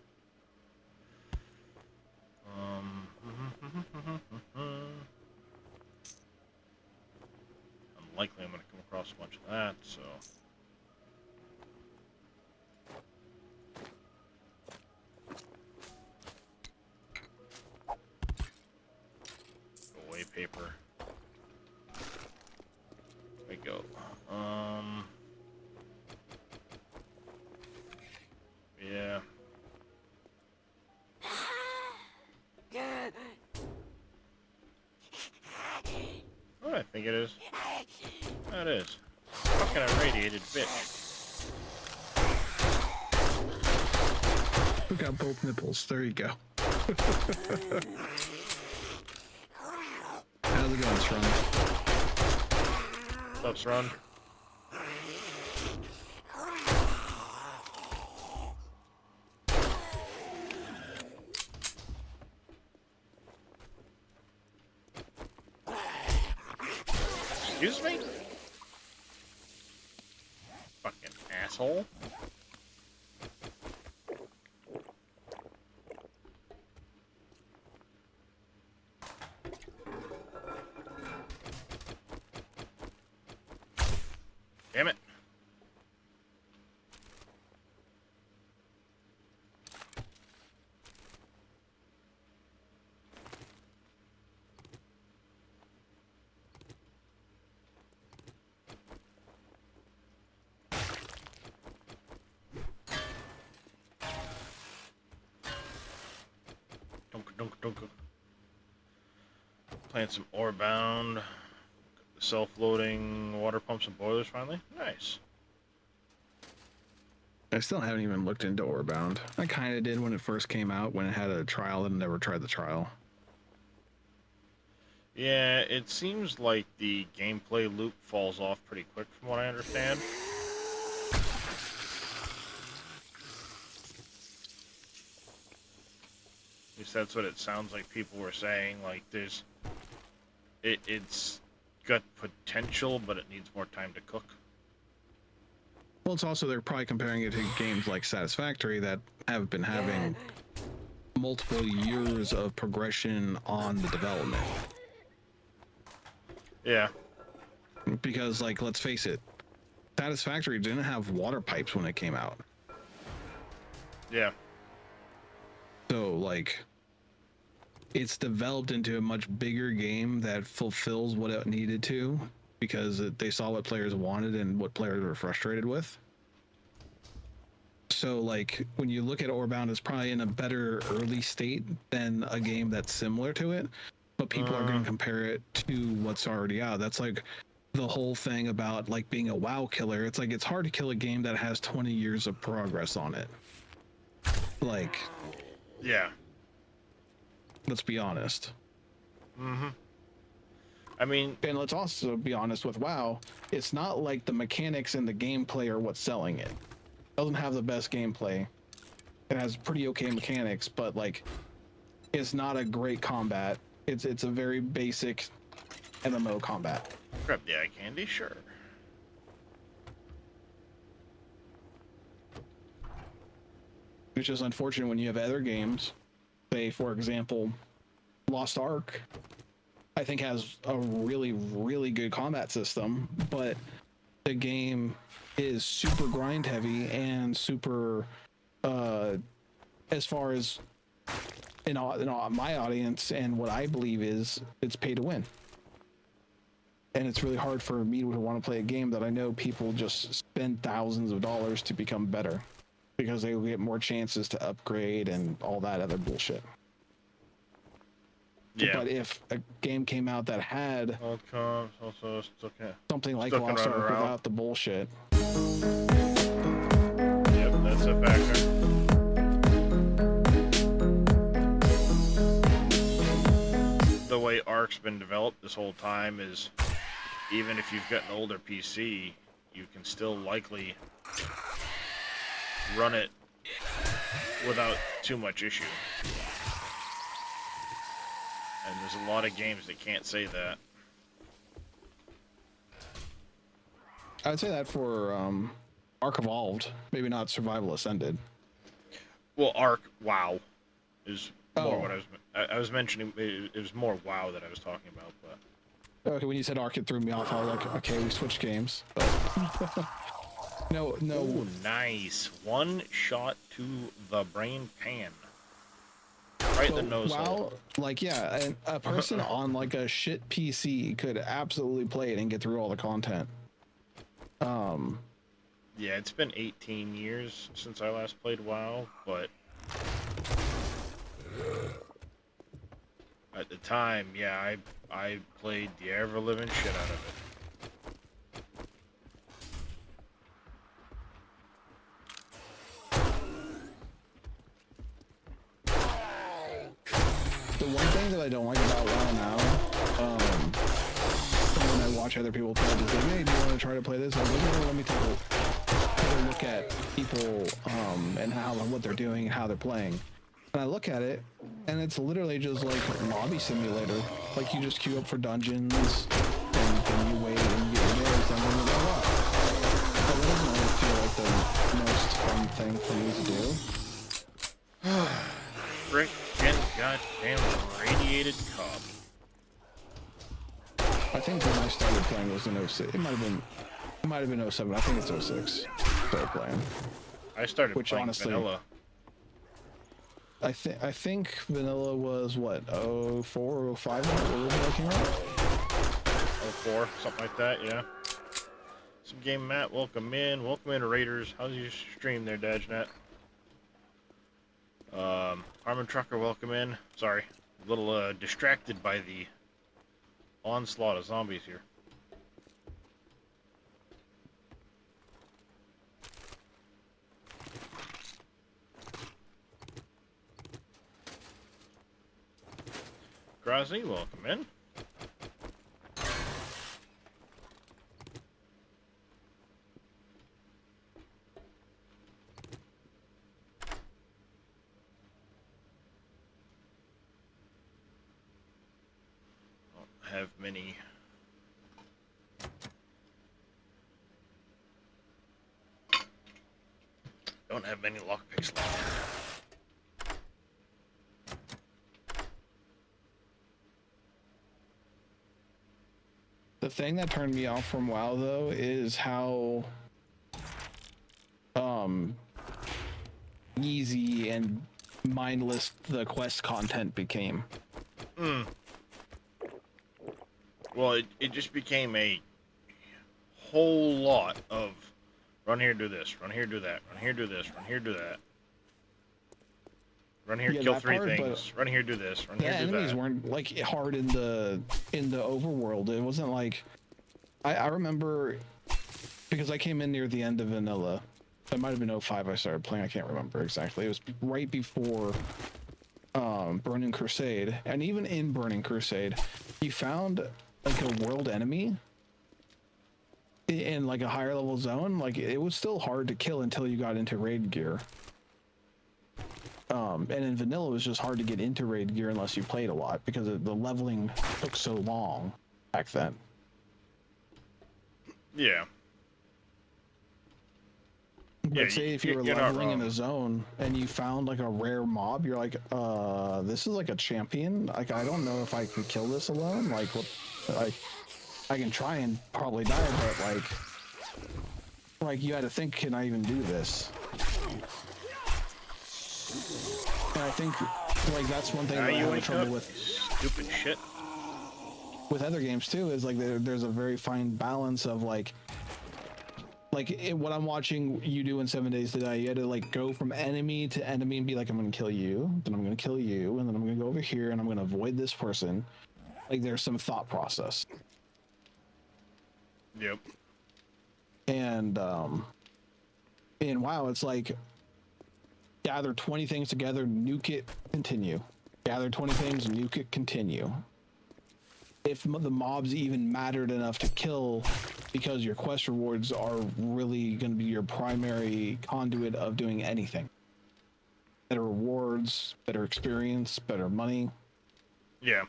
likely I'm going to come across a bunch of that, so... Away paper. There we go. Yeah. Oh, I think it is. That is. Fucking irradiated bitch. We got both nipples. There you go. How's it going, Strong? What's up, Strong? Excuse me? Fucking asshole. Damn it. Dunk. Plant some ore bound. Self-loading water pumps and boilers finally. Nice. I still haven't even looked into Orebound. I kind of did when it first came out, when it had a trial, and never tried the trial. Yeah, it seems like the gameplay loop falls off pretty quick from what I understand. At least that's what it sounds like people were saying. Like, it's got potential, but it needs more time to cook. Well, it's also, they're probably comparing it to games like Satisfactory that have been having multiple years of progression on the development. Yeah. Because, like, let's face it, Satisfactory didn't have water pipes when it came out. Yeah. So, like, it's developed into a much bigger game that fulfills what it needed to, because they saw what players wanted and what players were frustrated with. So, like, when you look at Orebound, it's probably in a better early state than a game that's similar to it, but people are going to compare it to what's already out. That's like the whole thing about, like, being a WoW killer. It's like, it's hard to kill a game that has 20 years of progress on it. Like... Yeah. Let's be honest. Mm-hmm. I mean... And let's also be honest with WoW, it's not like the mechanics and the gameplay are what's selling it. It doesn't have the best gameplay. It has pretty okay mechanics, but, like, it's not a great combat. It's a very basic MMO combat. Grab the eye candy, sure. Which is unfortunate when you have other games. Say, for example, Lost Ark, I think has a really, really good combat system, but the game is super grind heavy and super, as far as in my audience and what I believe is, it's pay to win. And it's really hard for me to want to play a game that I know people just spend thousands of dollars to become better, because they will get more chances to upgrade and all that other bullshit. Yeah. But if a game came out that had also something like Lost Ark without the bullshit. Yep, that's a factor. The way Ark's been developed this whole time is, even if you've got an older PC, you can still likely run it without too much issue. And there's a lot of games that can't say that. I'd say that for Ark Evolved, maybe not Survival Ascended. Well, Ark, WoW, is more what I was mentioning. It was more WoW that I was talking about, but Okay, when you said Ark, it threw me off. I was like, okay, we switched games. But no. Ooh, nice. One shot to the brain pan. Right in the nose hole. Like, yeah, a person on like a shit PC could absolutely play it and get through all the content. Yeah, it's been 18 years since I last played WoW, but at the time, yeah, I played the ever-living shit out of it. The one thing that I don't like about WoW now, when I watch other people play, is like, hey, do you want to try to play this? I'm like, no, let me take a look at people and what they're doing, how they're playing. And I look at it, and it's literally just like lobby simulator. Like you just queue up for dungeons, and then you wait and you get your and then you go up. But that doesn't really feel like the most fun thing for me to do. Frickin' goddamn radiated cob. I think when I started playing was in 06. It might have been 07. I think it's 06. Started playing. I started playing honestly, vanilla. I think vanilla was what, 04 or 05 when it originally came out? 04, something like that, yeah. Some game Matt, welcome in. Welcome in, Raiders. How's your stream there, Dajnet? Harmon Trucker, welcome in. Sorry, a little distracted by the onslaught of zombies here. Grazi, welcome in. Have many don't have many lockpicks left. The thing that turned me off from WoW though is how easy and mindless the quest content became. Well, it just became a whole lot of run here, do this, run here, do that, run here, do this, run here, do that. Run here, kill three things. Run here, do this. Run here, do that. The enemies weren't like hard in the overworld. It wasn't like I remember because I came in near the end of vanilla. It might have been 05 I started playing. I can't remember exactly. It was right before Burning Crusade, and even in Burning Crusade, you found like a world enemy in like a higher level zone. Like it was still hard to kill until you got into raid gear. And in vanilla, it was just hard to get into raid gear unless you played a lot because the leveling took so long back then. Yeah. But say if you were leveling in a zone and you found like a rare mob, you're like, this is like a champion. Like I don't know if I can kill this alone. Like what? Like I can try and probably die, but like you had to think, can I even do this? And I think like that's one thing that I have trouble with. Stupid shit. With other games too is like there's a very fine balance of like what I'm watching you do in 7 Days to Die. You had to like go from enemy to enemy and be like, I'm gonna kill you, then I'm gonna kill you, and then I'm gonna go over here and I'm gonna avoid this person. Like there's some thought process. Yep. And in WoW, it's like gather 20 things together, nuke it, continue. Gather 20 things, nuke it, continue. If the mobs even mattered enough to kill, because your quest rewards are really going to be your primary conduit of doing anything. Better rewards, better experience, better money. Yeah.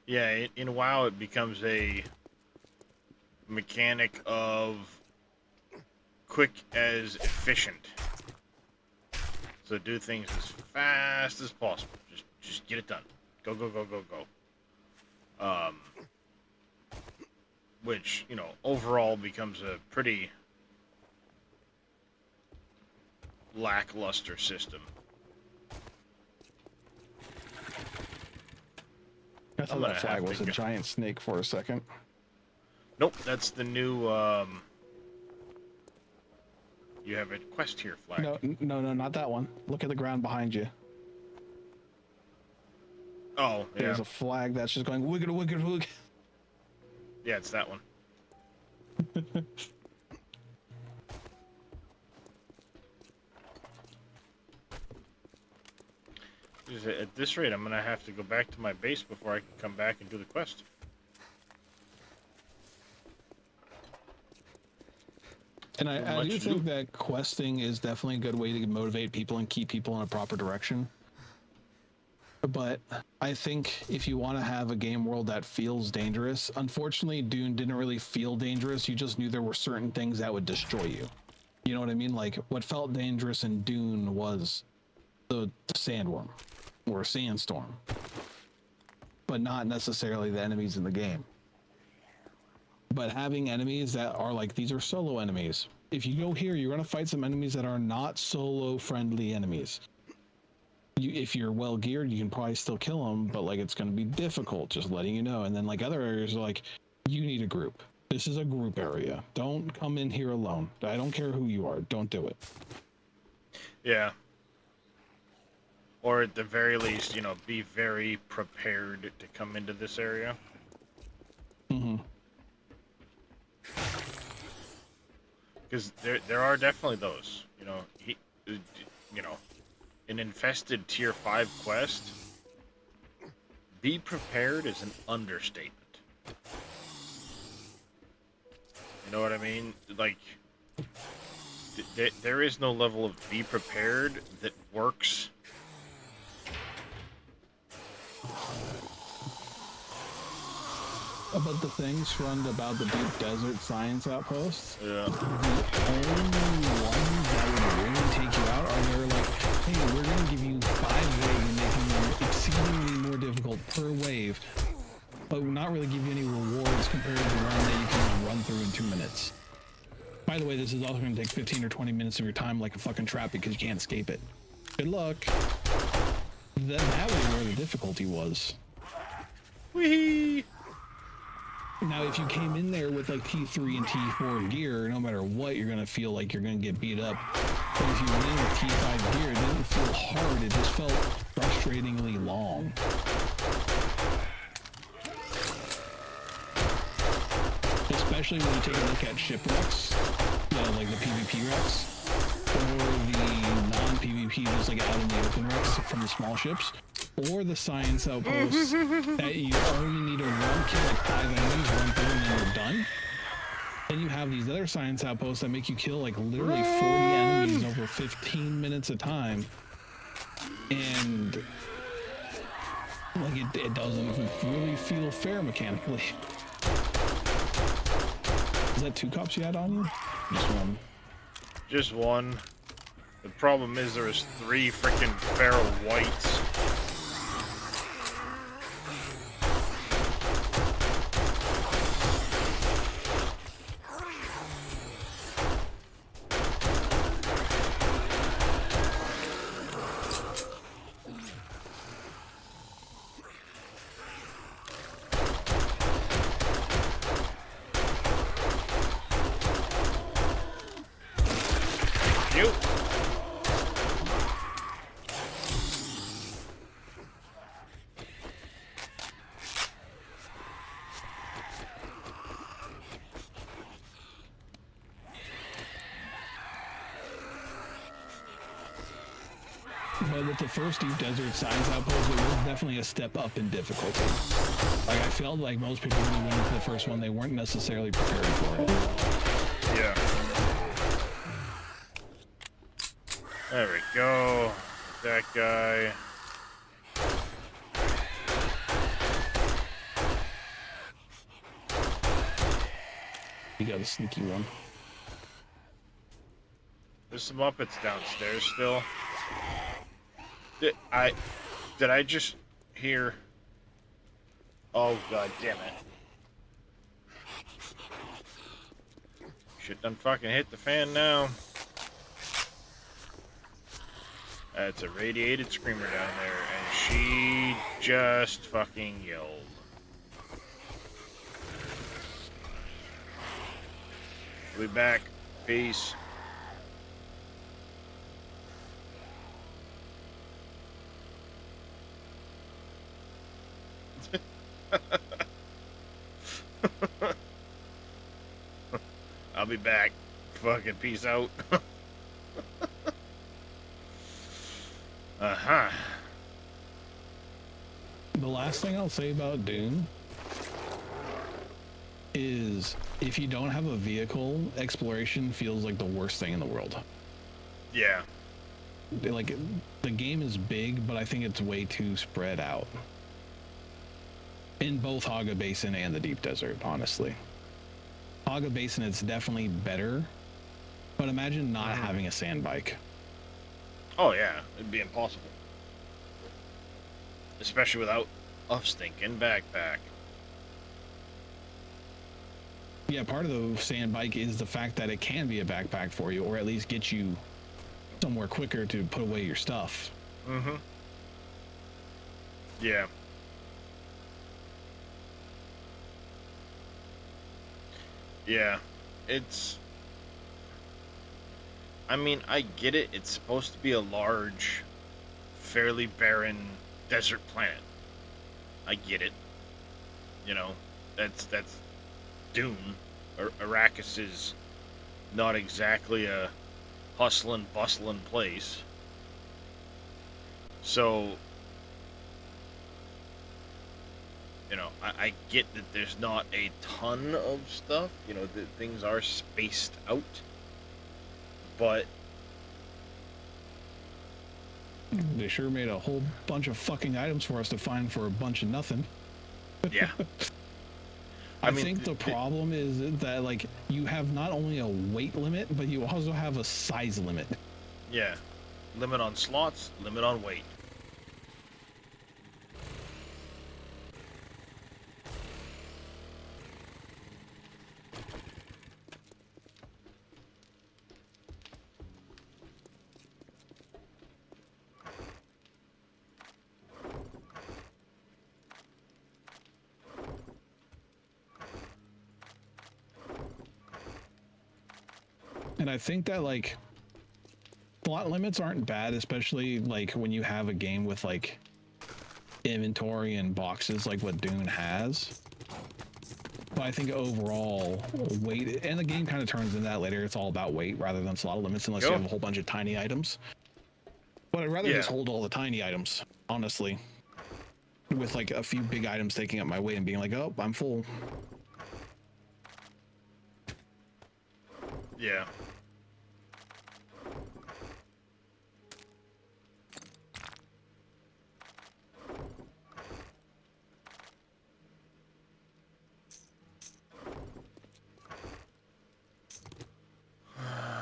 Yeah, in WoW it becomes a mechanic of quick as efficient. So do things as fast as possible. Just get it done. Go, go, go, go, go. Which, you know, overall becomes a pretty lackluster system. I thought that flag was a giant snake for a second. Nope, that's the new, you have a quest here flag. No, not that one. Look at the ground behind you. Oh, yeah. There's a flag that's just going wiggle, wiggle, wiggle. Yeah, it's that one. At this rate, I'm gonna have to go back to my base before I can come back and do the quest. And I do think that questing is definitely a good way to motivate people and keep people in a proper direction. But I think if you want to have a game world that feels dangerous, unfortunately, Dune didn't really feel dangerous. You just knew there were certain things that would destroy you. You know what I mean? Like, what felt dangerous in Dune was the sandworm or sandstorm, but not necessarily the enemies in the game. But having enemies that are like, these are solo enemies. If you go here, you're going to fight some enemies that are not solo friendly enemies. If you're well geared, you can probably still kill them, but like, it's going to be difficult, just letting you know. And then like other areas are like, you need a group. This is a group area. Don't come in here alone. I don't care who you are. Don't do it. Yeah. Or at the very least, you know, be very prepared to come into this area. Mm-hmm. Because there are definitely those, you know, an infested tier 5 quest. Be prepared is an understatement. You know what I mean? Like, there is no level of be prepared that works. About the things run about the deep desert science outposts. Yeah. The only ones that would really take you out are they're like, hey, we're gonna give you 5 waves and making them exceedingly more difficult per wave, but we're not really give you any rewards compared to the one that you can run through in 2 minutes. By the way, this is also gonna take 15 or 20 minutes of your time like a fucking trap because you can't escape it. Good luck. That was where the difficulty was. Whee! Now, if you came in there with like T3 and T4 gear, no matter what, you're gonna feel like you're gonna get beat up. But if you went in with T5 gear, it didn't feel hard, it just felt frustratingly long. Especially when you take a look at shipwrecks, you know, like the PvP wrecks, or the non-PvP, just like out in the open wrecks from the small ships, or the science outposts that you only need to kill like 5 enemies, run through, and then you're done. Then you have these other science outposts that make you kill like literally 40 enemies over 15 minutes a time, and like it doesn't really feel fair mechanically. Is that 2 cops you had on you? Just one. Just one. The problem is there was 3 freaking feral whites. But with the first Deep Desert Science Outpost, it was definitely a step up in difficulty. Like, I felt like most people when they went into the first one, they weren't necessarily prepared for it. Yeah. There we go. That guy. You got a sneaky one. There's some Muppets downstairs still. Did I just hear? Oh god damn it! Shit done fucking hit the fan now. That's a radiated screamer down there, and she just fucking yelled. We'll be back. Peace. I'll be back. Fucking peace out. Uh-huh. The last thing I'll say about Dune is if you don't have a vehicle, exploration feels like the worst thing in the world. Yeah. Like, the game is big, but I think it's way too spread out. In both Haga Basin and the Deep Desert, honestly. Haga Basin, it's definitely better, but imagine not having a sand bike. Oh yeah, it'd be impossible. Especially without a stinking backpack. Yeah, part of the sand bike is the fact that it can be a backpack for you, or at least get you somewhere quicker to put away your stuff. Mm-hmm. Yeah. Yeah. It's... I mean, I get it. It's supposed to be a large, fairly barren desert planet. I get it. You know, that's Dune. Arrakis is not exactly a hustling, bustling place. So, you know, I get that there's not a ton of stuff. You know, that things are spaced out. But they sure made a whole bunch of fucking items for us to find for a bunch of nothing. Yeah. I think the problem is that, like, you have not only a weight limit, but you also have a size limit. Yeah. Limit on slots, limit on weight. And I think that, like, slot limits aren't bad, especially, like, when you have a game with, like, inventory and boxes like what Dune has. But I think overall, weight, and the game kind of turns into that later, it's all about weight rather than slot limits, unless you have a whole bunch of tiny items. But I'd rather just hold all the tiny items, honestly. With, like, a few big items taking up my weight and being like, oh, I'm full. Yeah.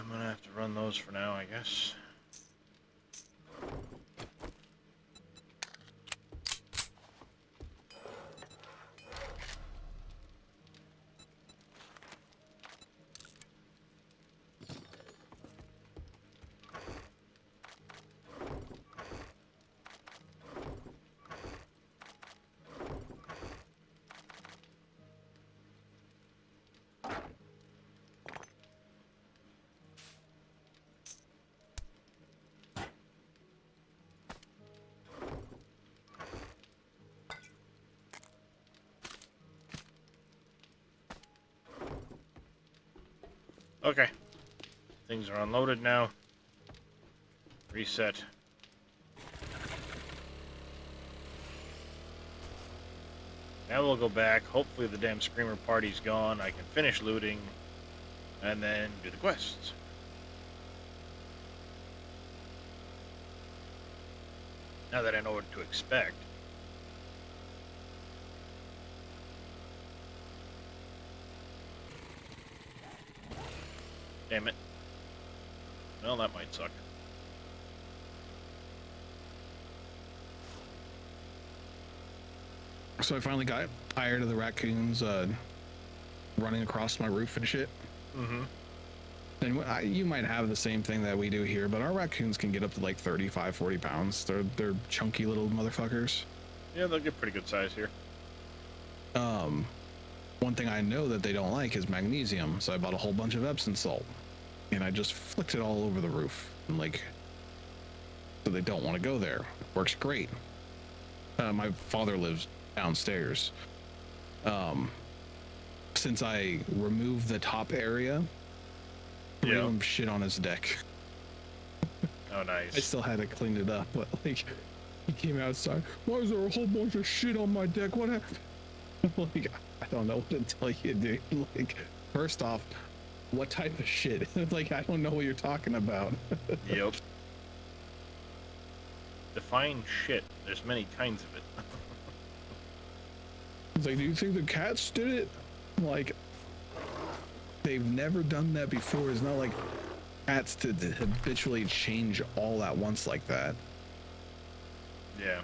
I'm gonna have to run those for now, I guess. Okay. Things are unloaded now. Reset. Now we'll go back. Hopefully the damn Screamer party's gone. I can finish looting. And then do the quests. Now that I know what to expect. Damn it. Well, that might suck. So I finally got tired of the raccoons running across my roof and shit. Mm-hmm. And you might have the same thing that we do here, but our raccoons can get up to like 35, 40 pounds. They're chunky little motherfuckers. Yeah, they'll get pretty good size here. One thing I know that they don't like is magnesium, so I bought a whole bunch of Epsom salt, and I just flicked it all over the roof, and like, so they don't want to go there. Works great. My father lives downstairs. Since I removed the top area, three of them shit on his deck. Oh, nice. I still had to clean it up, but like, he came outside. Why is there a whole bunch of shit on my deck? What happened? Like, I don't know what to tell you, dude. Like, first off, what type of shit? Like, I don't know what you're talking about. Yep. Define shit. There's many kinds of it. It's like, do you think the cats did it? Like, they've never done that before. It's not like cats to habitually change all at once like that. Yeah.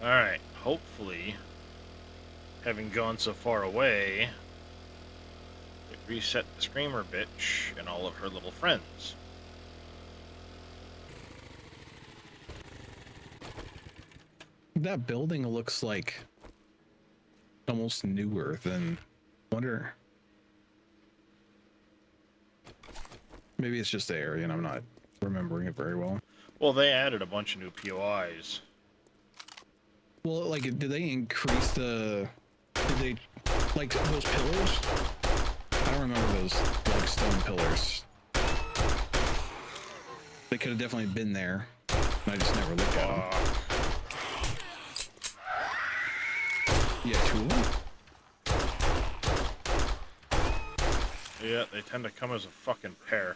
Alright, hopefully, having gone so far away, it reset the Screamer bitch and all of her little friends. That building looks like almost newer than, wonder, maybe it's just the area and I'm not remembering it very well. Well, they added a bunch of new POIs. Well, like, did they increase did they, like, those pillars? I don't remember those, like, stone pillars. They could have definitely been there. I just never looked at them. Yeah, 2 of them? Yeah, they tend to come as a fucking pair.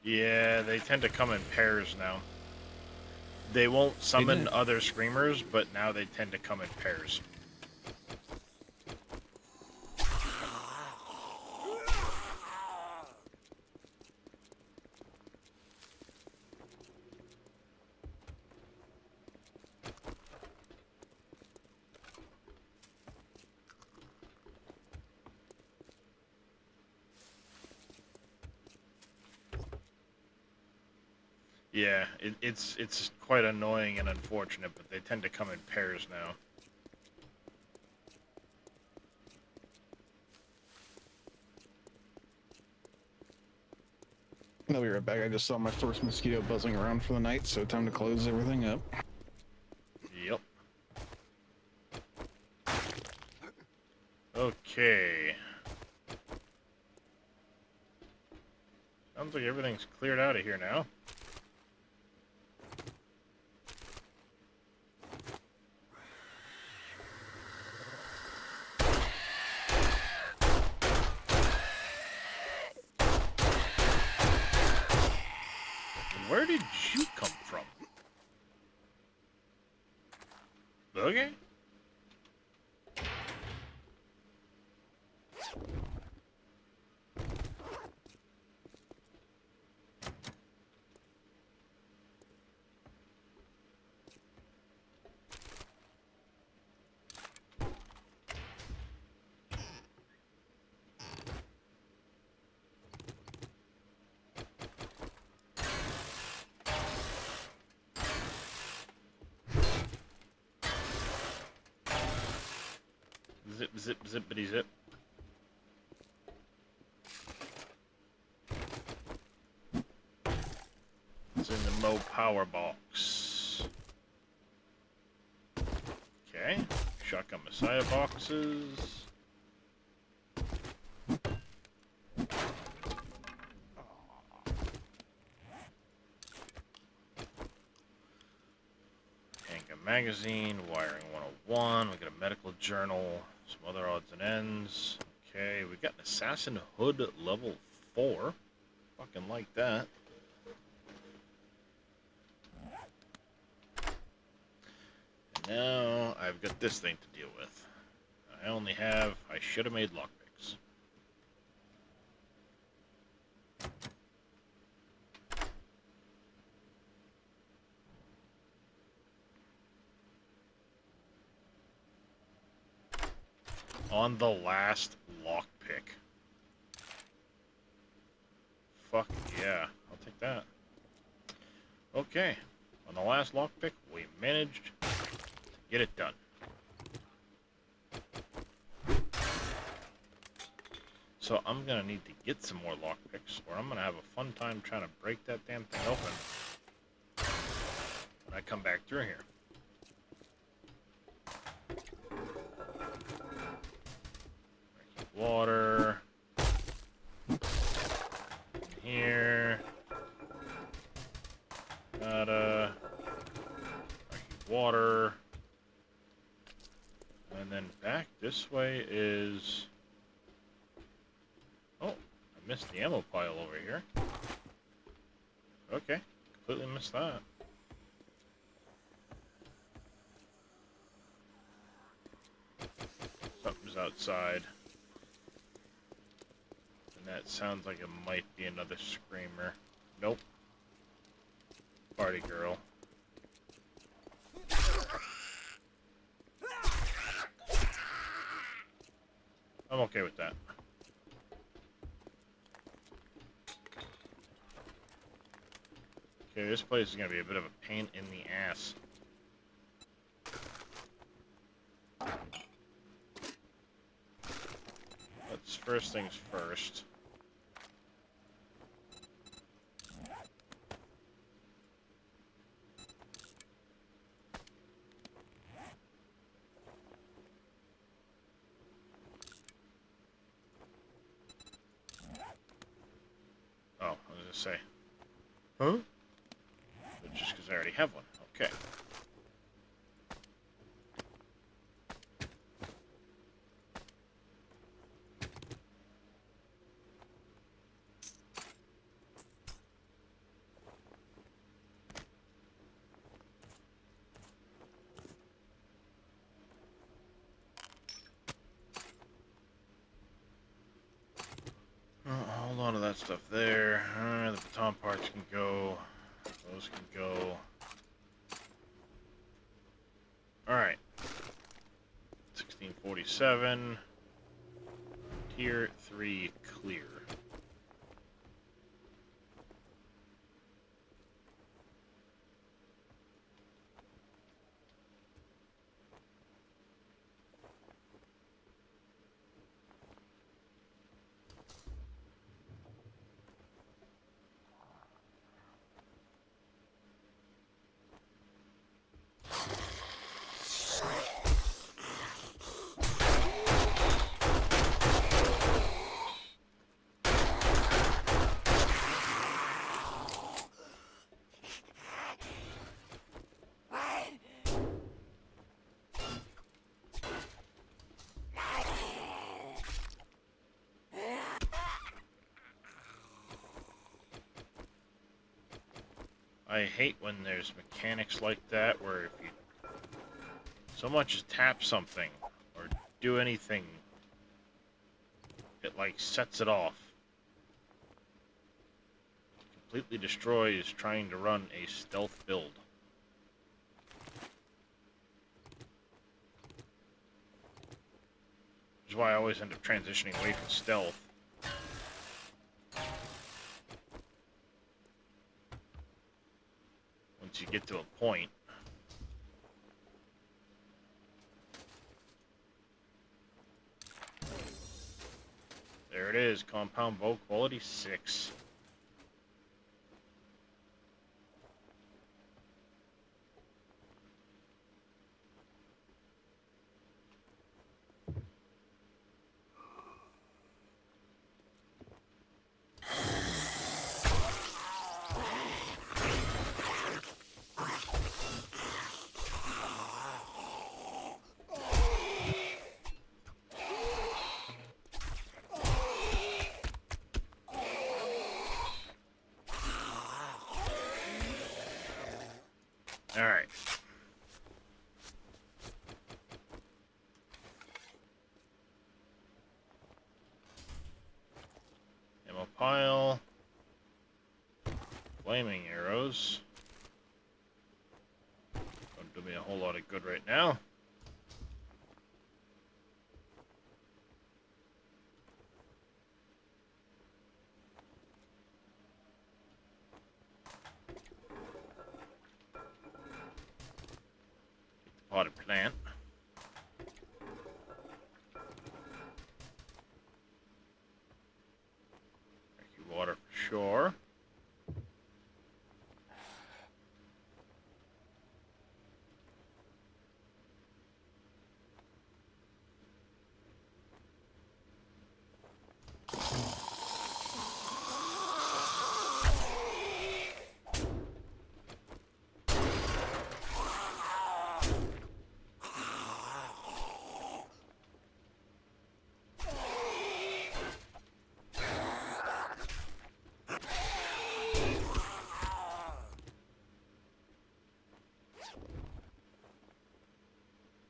Yeah, they tend to come in pairs now. They won't summon other Screamers, but now they tend to come in pairs. Yeah, it's quite annoying and unfortunate, but they tend to come in pairs now. I'll be right back. I just saw my first mosquito buzzing around for the night, so time to close everything up. Yep. Okay. Sounds like everything's cleared out of here now. Where did you come from? Okay. Zip, zip, zippity zip. It's in the Mo power box. Okay. Shotgun Messiah boxes. Handgun magazine, wiring 101. We got a medical journal. Some other odds and ends. Okay, we got an Assassin Hood level 4. Fucking like that. And now I've got this thing to deal with. I should have made lockpicks. on the last lockpick. Fuck yeah, I'll take that. Okay, on the last lockpick, we managed to get it done. So I'm gonna need to get some more lockpicks, or I'm gonna have a fun time trying to break that damn thing open when I come back through here. Water. Here. Gotta. Water. And then back this way is... Oh, I missed the ammo pile over here. Okay, completely missed that. Something's outside. And that sounds like it might be another screamer. Nope. Party girl. I'm okay with that. Okay, this place is gonna be a bit of a pain in the ass. Let's first things first. Oh, I was gonna say. Huh? But just because I already have one. Okay. Hold on to that stuff there. The baton parts can go. Those can go. Alright. 1647. Tier 3 clear. I hate when there's mechanics like that where if you so much as tap something or do anything, it like sets it off. Completely destroys trying to run a stealth build. Which is why I always end up transitioning away from stealth. Once you get to a point. There it is, compound bow quality 6. Alright. Ammo pile. Flaming arrows. Don't do me a whole lot of good right now. potted plant. Water for sure.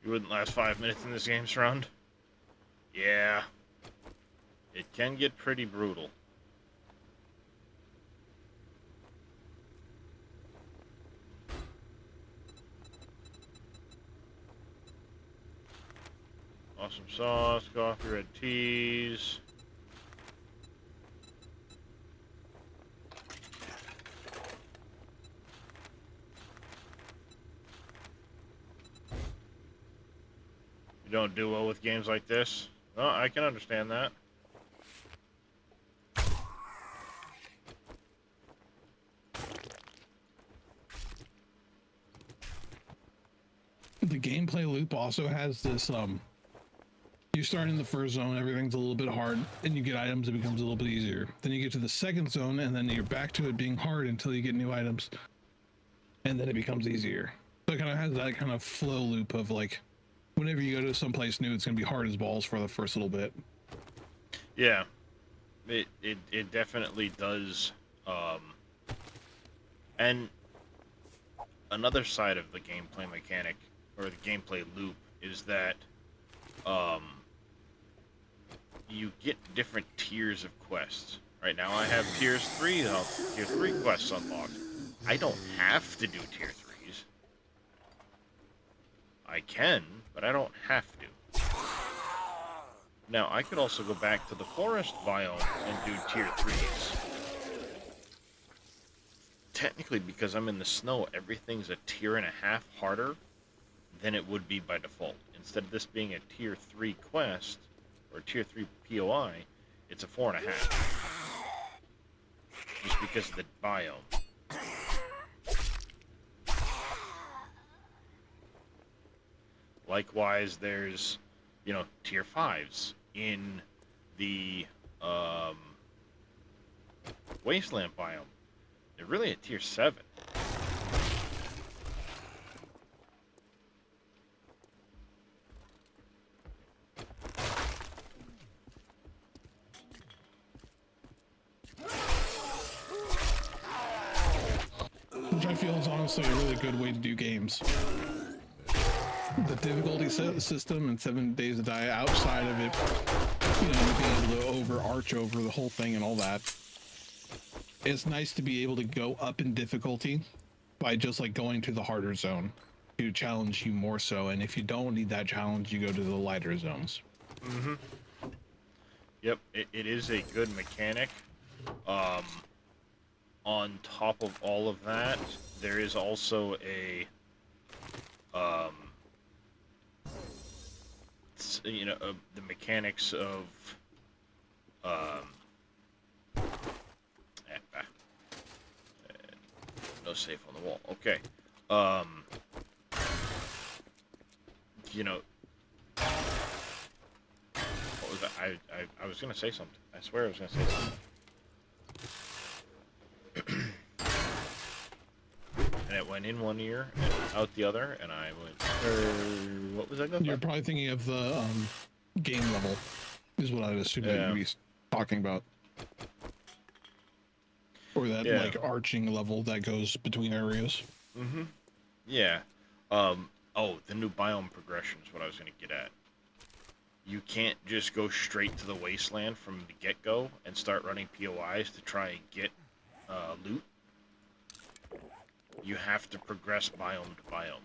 You wouldn't last 5 minutes in this game's round? Yeah. It can get pretty brutal. Awesome sauce, coffee, red teas. You don't do well with games like this? No, I can understand that. The gameplay loop also has this you start in the first zone, everything's a little bit hard, and you get items, it becomes a little bit easier. Then you get to the second zone, and then you're back to it being hard until you get new items, and then it becomes easier. So it kind of has that kind of flow loop of like, whenever you go to someplace new, it's going to be hard as balls for the first little bit. Yeah, it definitely does. And another side of the gameplay mechanic, or the gameplay loop, is that you get different tiers of quests. Right now I have tier 3 quests unlocked. I don't have to do tier 3s. I can, but I don't have to. Now, I could also go back to the forest biome and do tier 3s. Technically, because I'm in the snow, everything's a tier and a half harder than it would be by default. Instead of this being a tier 3 quest, or tier 3 POI, it's a 4.5. Just because of the biome. Likewise, there's, you know, tier 5s in the wasteland biome. They're really a tier 7. Which I feel is honestly a really good way to do games. The difficulty system and 7 days to die outside of it, you know, being able to overarch over the whole thing and all that. It's nice to be able to go up in difficulty by just like going to the harder zone to challenge you more so. And if you don't need that challenge, you go to the lighter zones. Mm-hmm. Yep, it is a good mechanic. On top of all of that, there is also a, you know, the mechanics of, no safe on the wall. Okay. You know, what was that? I was gonna say something. I swear I was gonna say something. And it went in one ear and out the other, and I went, what was I going? You're probably thinking of the game level, is what I would assume that you'd be talking about. Or that like arching level that goes between areas. Mm-hmm. Yeah. Oh, the new biome progression is what I was going to get at. You can't just go straight to the wasteland from the get-go and start running POIs to try and get loot. You have to progress biome to biome.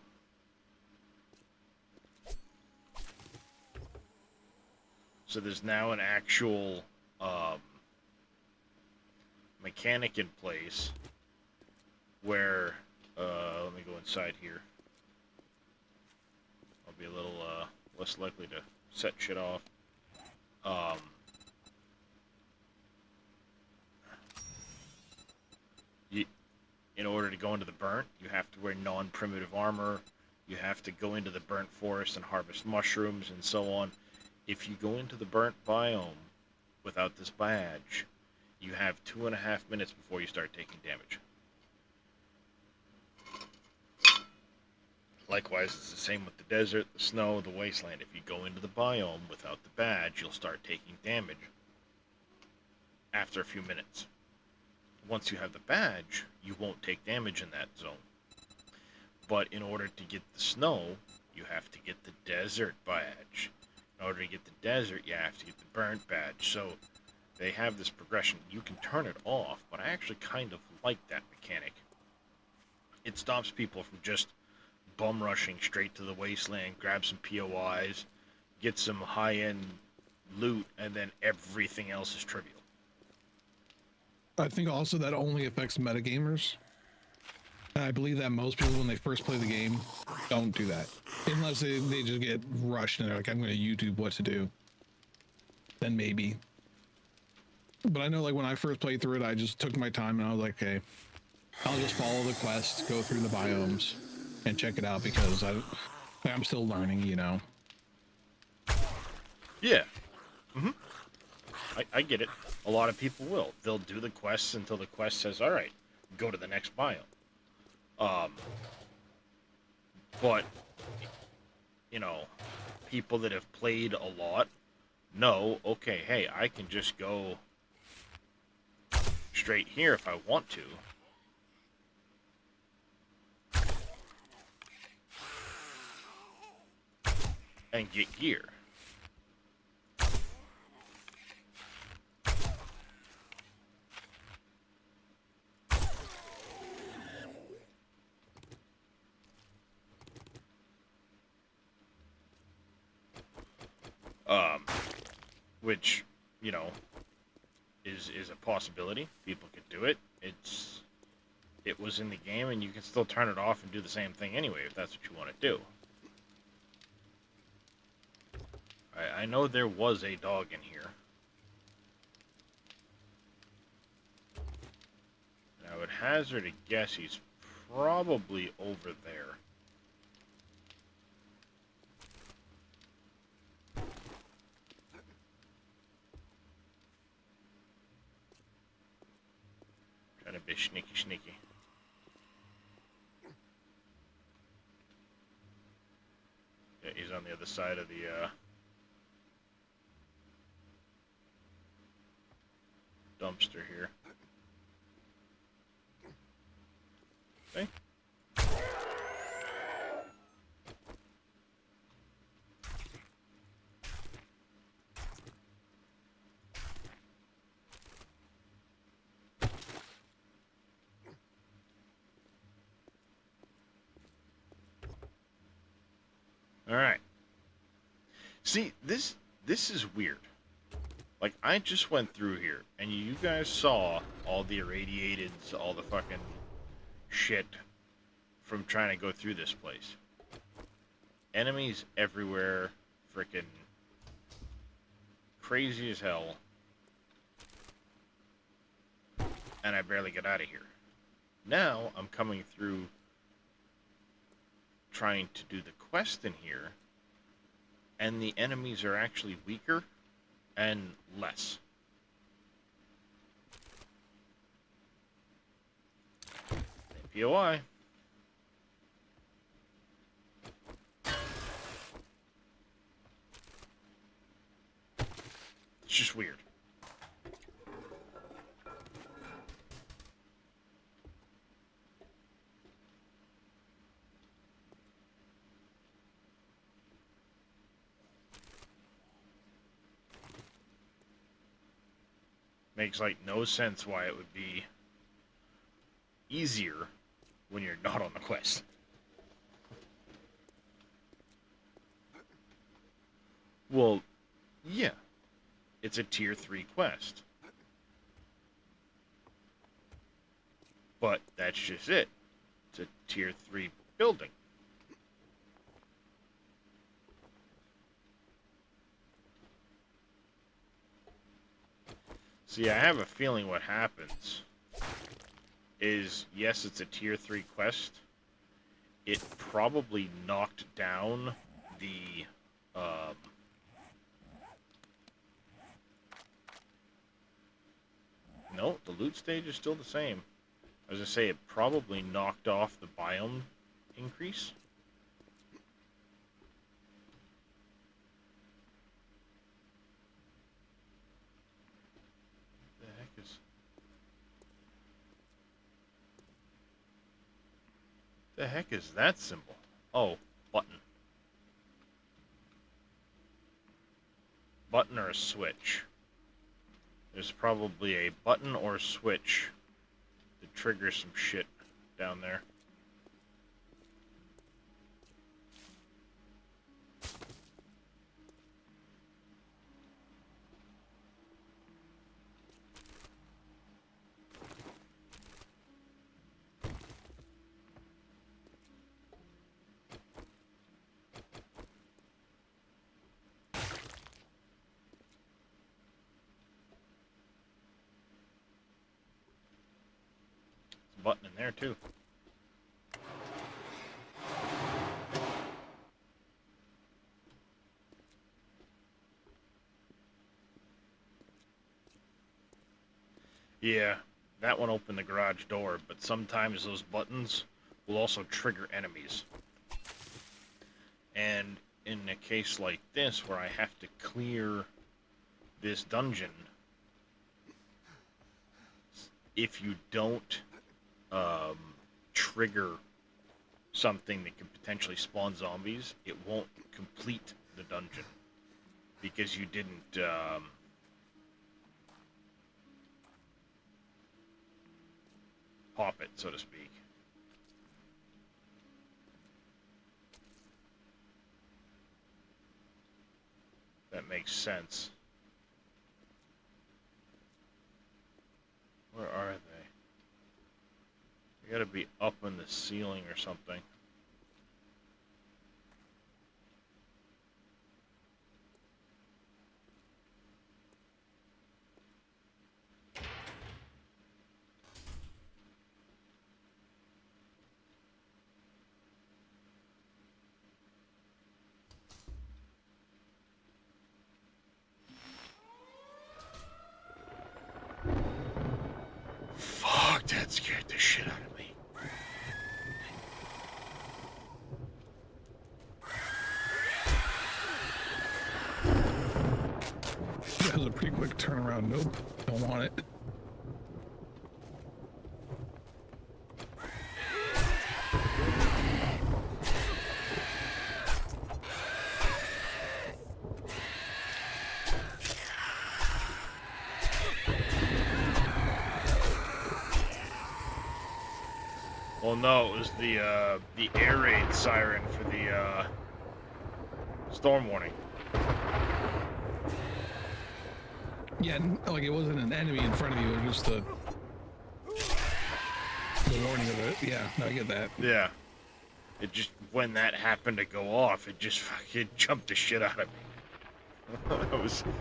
So there's now an actual mechanic in place where, let me go inside here. be a little less likely to set shit off. In order to go into the burnt, you have to wear non-primitive armor. You have to go into the burnt forest and harvest mushrooms and so on. If you go into the burnt biome without this badge, you have 2.5 minutes before you start taking damage. Likewise, it's the same with the desert, the snow, the wasteland. If you go into the biome without the badge, you'll start taking damage after a few minutes. Once you have the badge, you won't take damage in that zone. But in order to get the snow, you have to get the desert badge. In order to get the desert, you have to get the burnt badge. So they have this progression. You can turn it off, but I actually kind of like that mechanic. It stops people from just bum rushing straight to the wasteland, grab some POIs, get some high-end loot, and then everything else is trivial. I think also that only affects metagamers. And I believe that most people, when they first play the game, don't do that. Unless they just get rushed and they're like, I'm going to YouTube what to do. Then maybe. But I know, like, when I first played through it, I just took my time and I was like, okay, I'll just follow the quest, go through the biomes, and check it out because I'm still learning, you know. Yeah. I get it. A lot of people will. They'll do the quests until the quest says, all right, go to the next biome. But, you know, people that have played a lot know, okay, hey, I can just go straight here if I want to. And get gear. Which, you know, is a possibility. People could do it. It was in the game, and you can still turn it off and do the same thing anyway if that's what you want to do. I know there was a dog in here. And I would hazard a guess he's probably over there. Trying to be sneaky. Yeah, he's on the other side of the dumpster here. Okay. All right. See, this is weird. Like, I just went through here, and you guys saw all the irradiateds, all the fucking shit from trying to go through this place. Enemies everywhere, frickin' crazy as hell. And I barely get out of here. Now, I'm coming through trying to do the quest in here, and the enemies are actually weaker and less. POI. It's just weird. Makes like no sense why it would be easier when you're not on the quest. Well, yeah. It's a tier 3 quest. But that's just it. It's a tier 3 building. See, I have a feeling what happens is, yes, it's a tier 3 quest. It probably knocked down the, no, the loot stage is still the same. I was gonna say, it probably knocked off the biome increase. The heck is that symbol? Oh, button. Button or a switch. There's probably a button or a switch that triggers some shit down there. Button in there too. Yeah, that one opened the garage door, but sometimes those buttons will also trigger enemies. And in a case like this, where I have to clear this dungeon, if you don't trigger something that could potentially spawn zombies, it won't complete the dungeon because you didn't pop it, so to speak. That makes sense. Where are they? They gotta be up in the ceiling or something. Fuck, that scared the shit out of me. That was a pretty quick turnaround. Nope, don't want it. Well, no, it was the air raid siren for the storm warning. Yeah, like it wasn't an enemy in front of you, it was just the warning of it. Yeah, no, I get that. Yeah. It just, when that happened to go off, it just fucking jumped the shit out of me.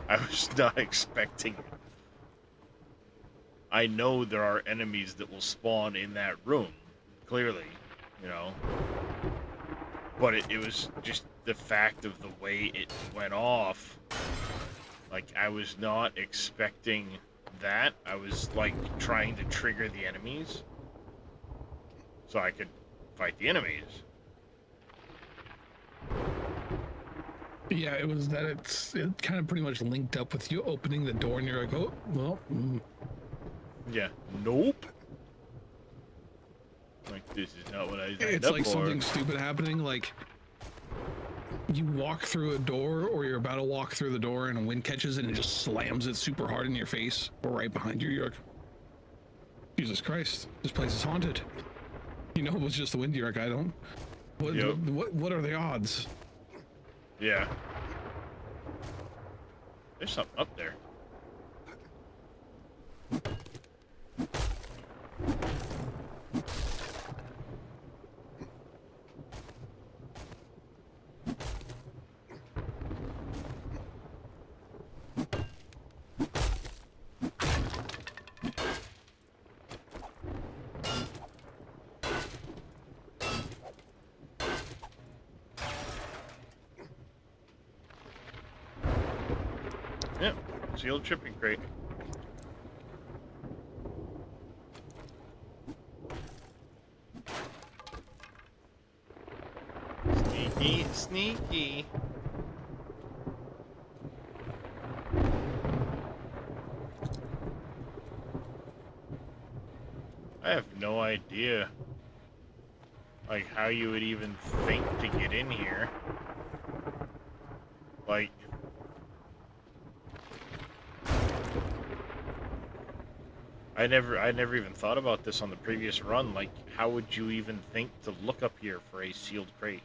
I was not expecting it. I know there are enemies that will spawn in that room, clearly, you know. But it was just the fact of the way it went off. Like, I was not expecting that. I was, like, trying to trigger the enemies so I could fight the enemies. Yeah, it was that it kind of pretty much linked up with you opening the door and you're like, oh, well. Yeah, nope. Like, this is not what I signed It's up like for. something stupid happening, like you walk through a door or you're about to walk through the door and a wind catches it and it just slams it super hard in your face or right behind you. You're like, Jesus Christ, this place is haunted. You know, it was just the wind. You're like, I don't. What are the odds? Yeah. There's something up there. Sealed shipping crate. Sneaky, sneaky. I have no idea, like, how you would even think to get in here. Like, I never even thought about this on the previous run. Like, how would you even think to look up here for a sealed crate?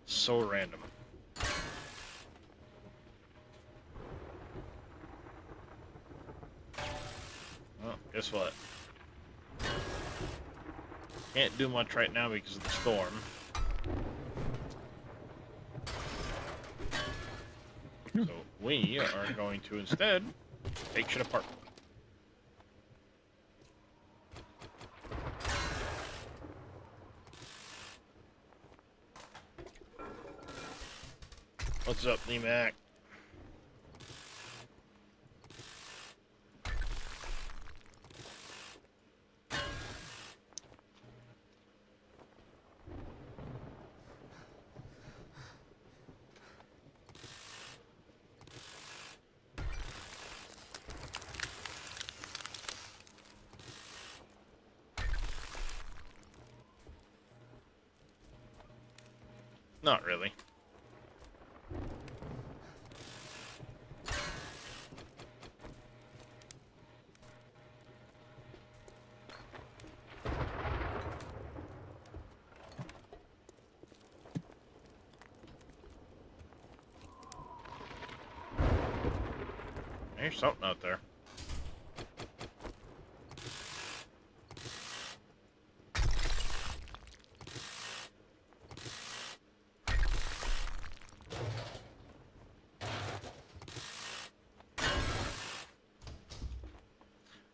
So random. Well, guess what? Can't do much right now because of the storm. So we are going to instead take shit apart. What's up, Lee-Mac? Not really. There's something out there.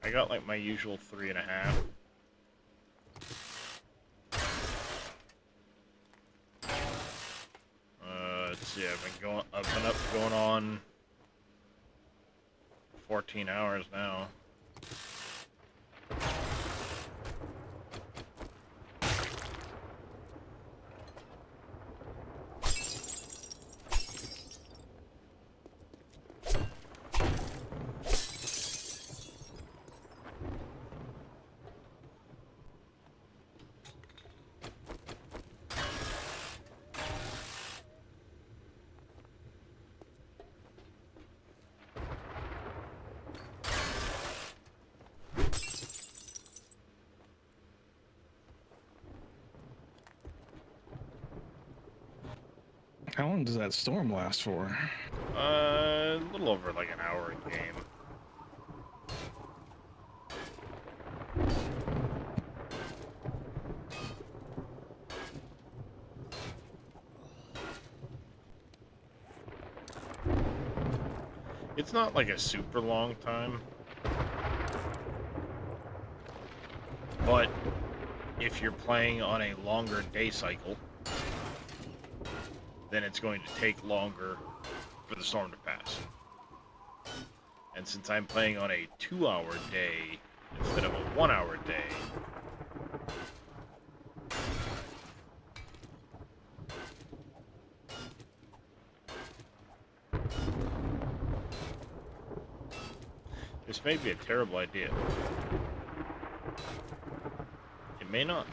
I got like my usual 3.5. Let's see, I've been up going on 14 hours now. How long does that storm last for? A little over like an hour in game. It's not like a super long time, but if you're playing on a longer day cycle, then it's going to take longer for the storm to pass. And since I'm playing on a 2-hour day instead of a 1-hour day, this may be a terrible idea. It may not.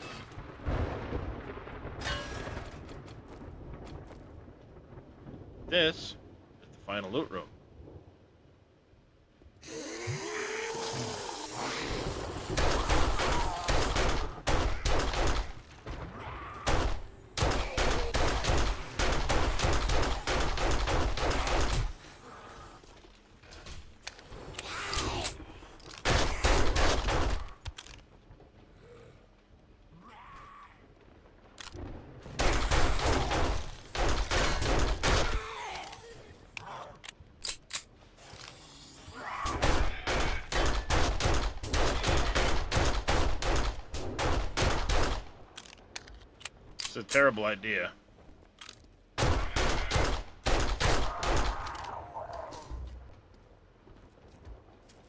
This is the final loot room. terrible idea.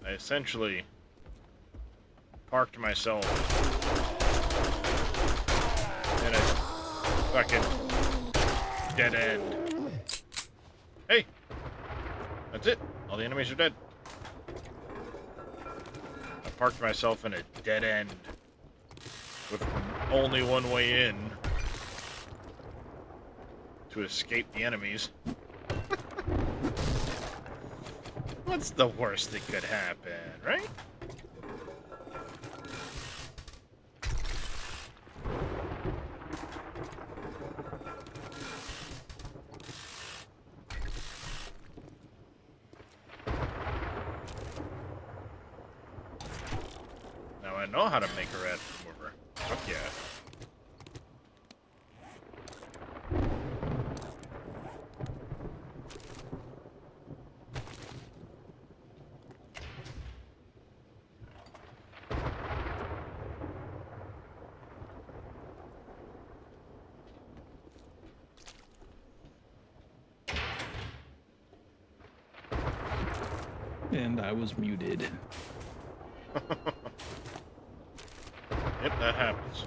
I essentially parked myself in a fucking dead end. Hey! That's it. All the enemies are dead. I parked myself in a dead end with only one way in to escape the enemies. What's the worst that could happen, right? Now I know how to make a rat mover. Fuck yeah. And I was muted. Yep, that happens.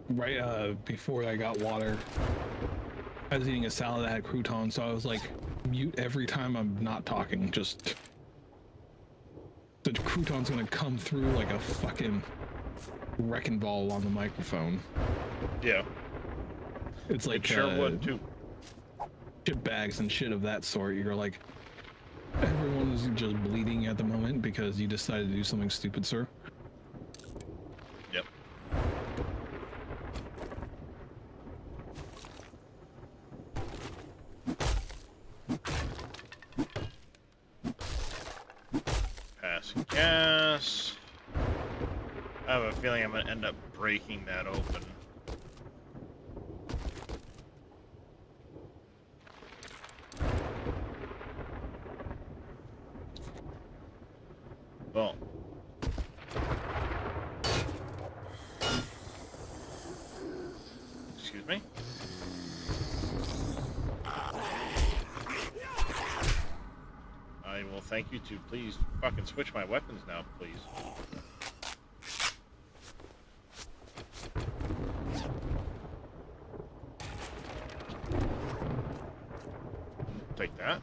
Right before I got water, I was eating a salad that had croutons, so I was like, mute every time I'm not talking. Just the crouton's gonna come through like a fucking wrecking ball on the microphone. Yeah. It's like it sure would too. Chip bags and shit of that sort. You're like, everyone is just bleeding at the moment because you decided to do something stupid, sir. Yep. Passing gas. I have a feeling I'm gonna end up breaking that open. Well. Excuse me? I will thank you to please fucking switch my weapons now, please. Take that.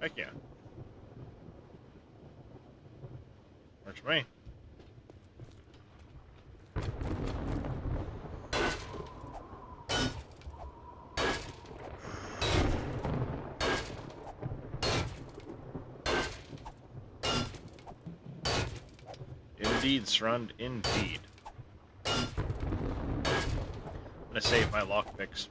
Heck yeah. Works for me. Indeed, Srund, indeed. I'm gonna save my lockpicks.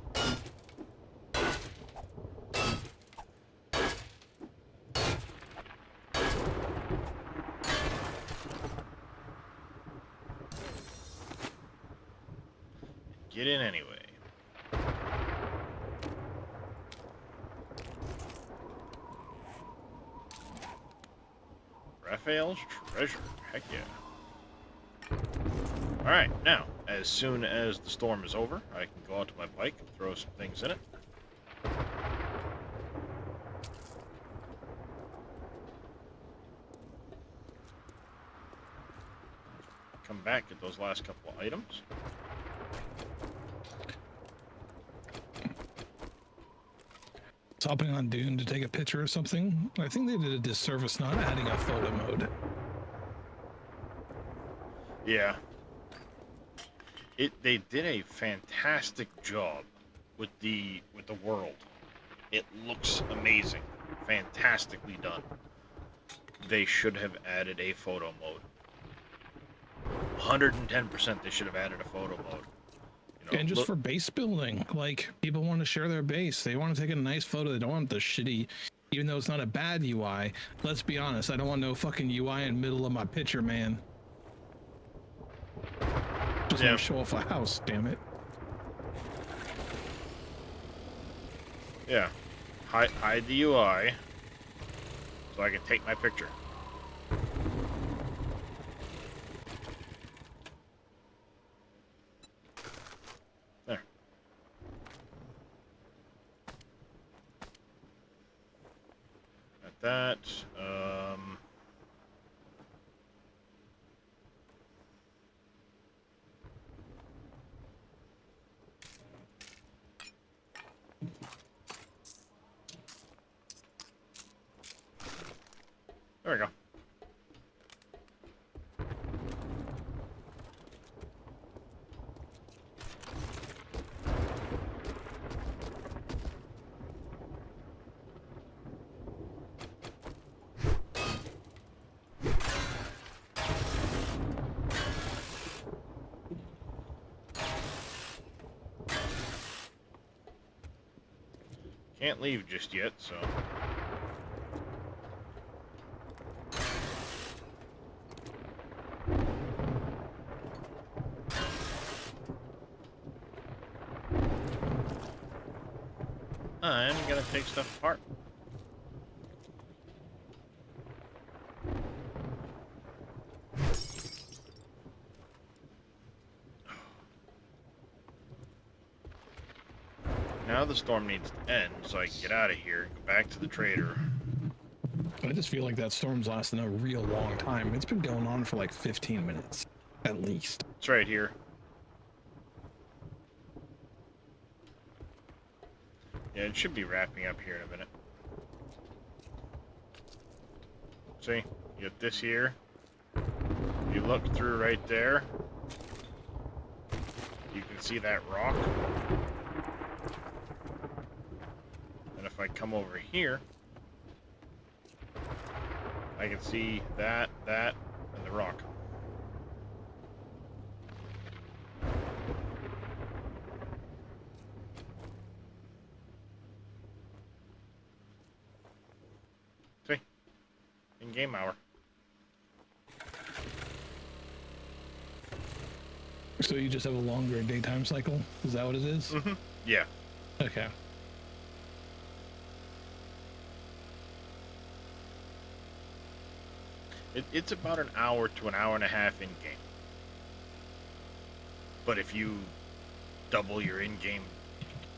Get in anyway. Raphael's treasure. Heck yeah. Alright, now, as soon as the storm is over, I can go out to my bike and throw some things in it. Come back, get those last couple of items. Hopping on Dune to take a picture or something. I think they did a disservice not adding a photo mode. Yeah. They did a fantastic job with the world. It looks amazing. Fantastically done. They should have added a photo mode. 110% they should have added a photo mode. You know, And just for base building, like, people want to share their base. They want to take a nice photo. They don't want the shitty, even though it's not a bad UI. Let's be honest, I don't want no fucking UI in the middle of my picture, man. Just want to show off a house, damn it. Yeah. Hide the UI. so I can take my picture. There. Got that. There we go. Can't leave just yet, so... I'm gonna take stuff apart. Now the storm needs to end so I can get out of here and go back to the trader. I just feel like that storm's lasting a real long time. It's been going on for like 15 minutes, at least. It's right here. Yeah, it should be wrapping up here in a minute. See? You got this here. You look through right there. You can see that rock. And if I come over here, I can see that, and the rock. See? In-game hour. So you just have a longer daytime cycle? Is that what it is? Mm-hmm. Yeah. Okay. It's about an hour to an hour and a half in-game. But if you double your in-game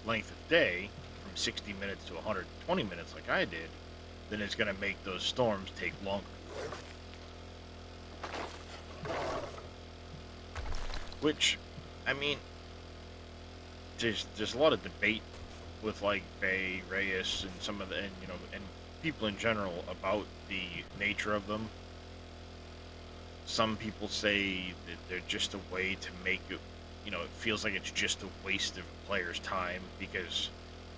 length of day from 60 minutes to 120 minutes like I did, then it's going to make those storms take longer. Which, I mean, there's a lot of debate with like Bay, Reyes, and some of the, and, you know, and people in general about the nature of them. Some people say that they're just a way to make it, you know, it feels like it's just a waste of a player's time because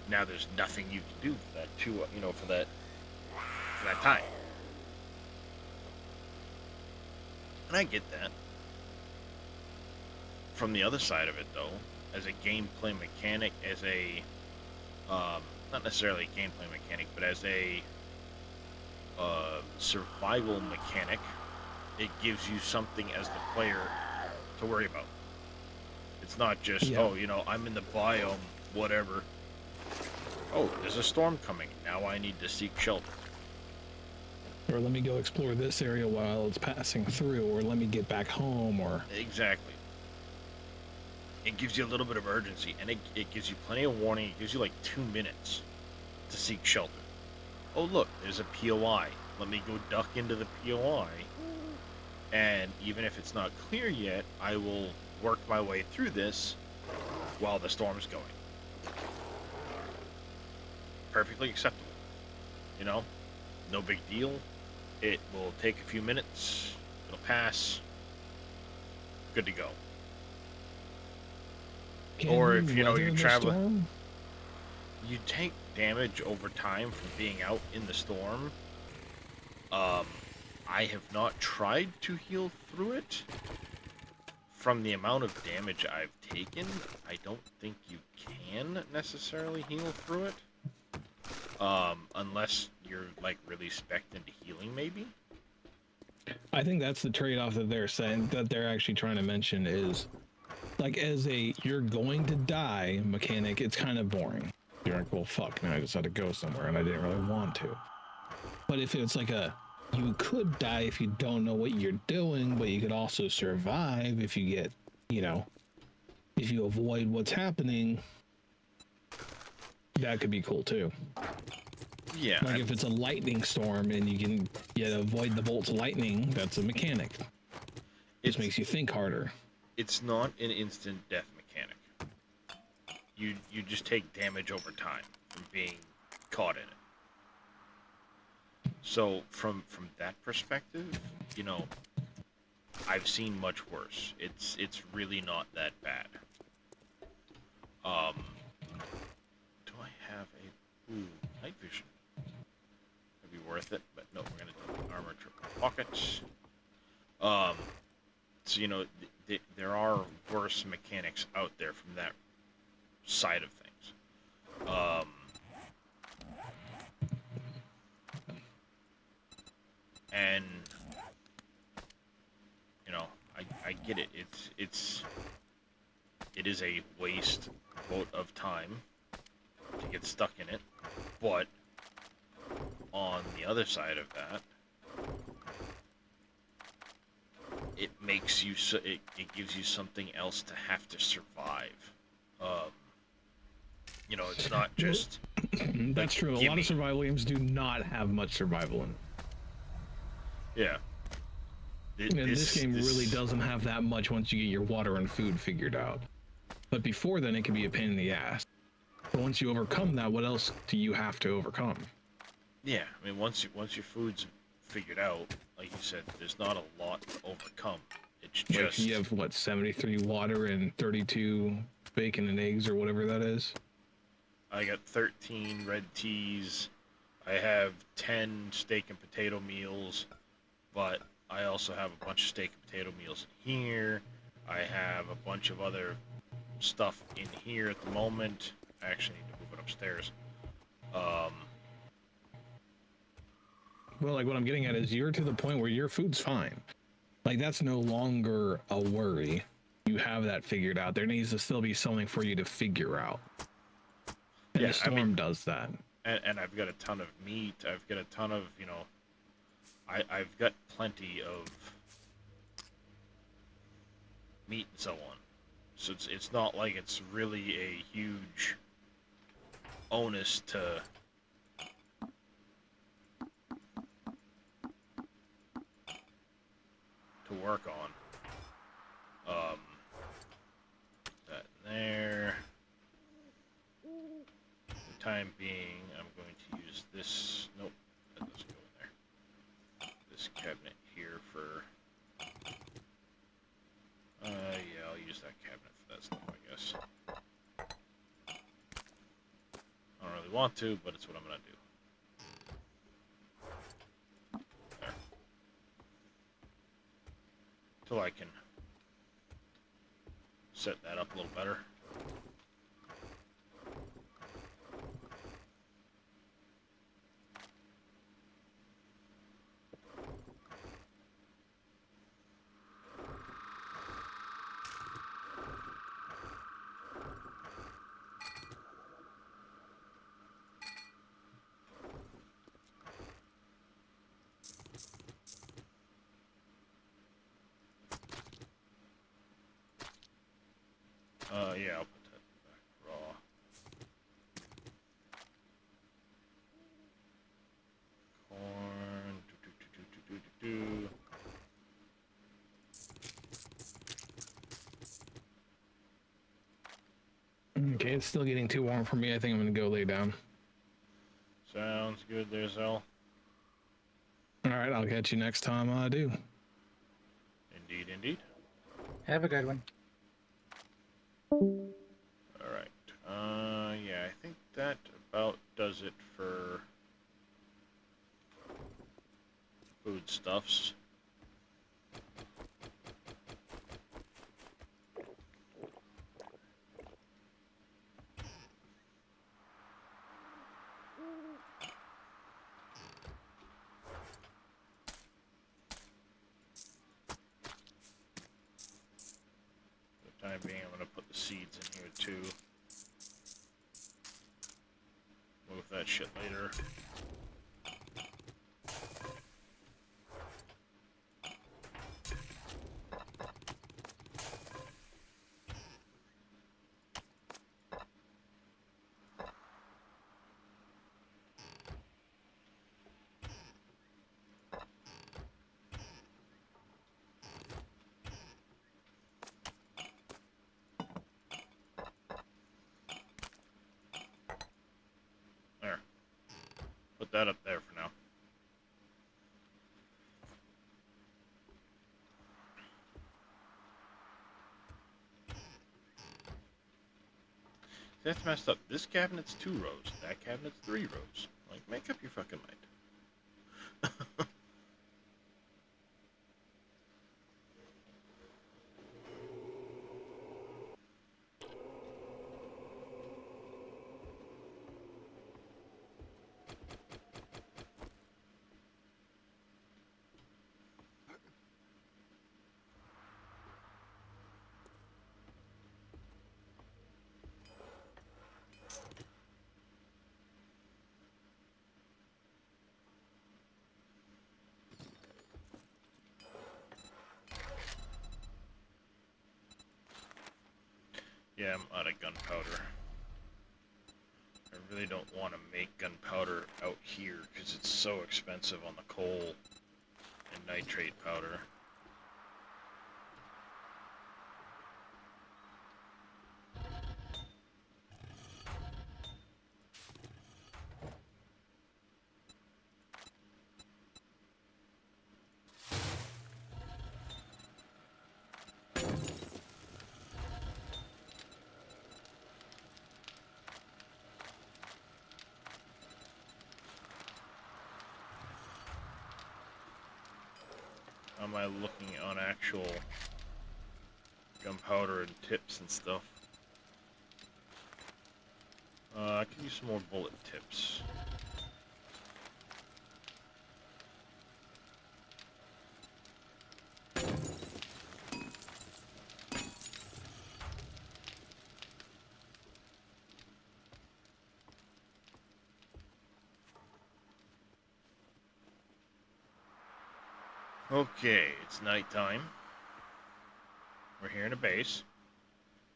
now there's nothing you can do for that for that time. And I get that. From the other side of it, though, as a gameplay mechanic, as a not necessarily a gameplay mechanic, but as a survival mechanic, it gives you something as the player to worry about. It's not just, oh, you know, I'm in the biome, whatever. Oh, there's a storm coming. Now I need to seek shelter. Or let me go explore this area while it's passing through, or let me get back home, or... Exactly. It gives you a little bit of urgency, and it gives you plenty of warning. It gives you like 2 minutes to seek shelter. Oh, look, there's a POI. Let me go duck into the POI. And even if it's not clear yet, I will work my way through this while the storm's going. Perfectly acceptable. You know? No big deal. It will take a few minutes. It'll pass. Good to go. Or if, you know, you travel... You take damage over time from being out in the storm. I have not tried to heal through it. From the amount of damage I've taken, I don't think you can necessarily heal through it. Unless you're, like, really spec'd into healing, maybe? I think that's the trade-off that they're saying, that they're actually trying to mention is, like, as a you're going to die mechanic, it's kind of boring. You're like, well, fuck, now I just had to go somewhere, and I didn't really want to. But if it's like you could die if you don't know what you're doing, but you could also survive if you get, if you avoid what's happening. That could be cool too. Yeah. Like if it's a lightning storm and you can avoid the bolts of lightning, that's a mechanic. It makes you think harder. It's not an instant death mechanic. You just take damage over time from being caught in it. So from that perspective, I've seen much worse. It's really not that bad. Do I have a night vision? It'd be worth it, but no, we're gonna do the armor triple pockets. So there are worse mechanics out there from that side of things. And I get it. It is a waste of time to get stuck in it, but on the other side of that, it makes you it gives you something else to have to survive. It's not just that's true. A lot of survival games do not have much survival in it. Yeah. This game really doesn't have that much once you get your water and food figured out. But before then, it can be a pain in the ass. But once you overcome that, what else do you have to overcome? Yeah, I mean, once your food's figured out, like you said, there's not a lot to overcome. It's just you have 73 water and 32 bacon and eggs or whatever that is. I got 13 red teas. I have 10 steak and potato meals, but I also have a bunch of steak and potato meals in here. I have a bunch of other stuff in here at the moment. I actually need to move it upstairs. Well, like what I'm getting at is you're to the point where your food's fine. Like that's no longer a worry. You have that figured out. There needs to still be something for you to figure out. And the storm does that. And I've got a ton of meat. I've got a ton of, I've got plenty of meat and so on. So it's not like it's really a huge onus to work on. That there. For the time being, I'm going to use this. Nope, that doesn't go in there. This cabinet here for. Yeah, I'll use that cabinet for that stuff, I guess. I don't really want to, but it's what I'm gonna do. There. Till I can set that up a little better. Yeah, I'll put that back raw. Corn. Okay, it's still getting too warm for me. I think I'm gonna go lay down. Sounds good there, Zell. All right, I'll catch you next time I do. Indeed, indeed. Have a good one. Alright. Yeah, I think that about does it for foodstuffs. For the time being, I'm going to put the seeds in here too. Move that shit later. put that up there for now. That's messed up. This cabinet's 2 rows. That cabinet's 3 rows. Like, make up your fucking mind. Yeah, I'm out of gunpowder. I really don't want to make gunpowder out here because it's so expensive on the coal and nitrate powder. How am I looking on actual gunpowder and tips and stuff? I can use some more bullet tips. Okay, it's nighttime. We're here in a base.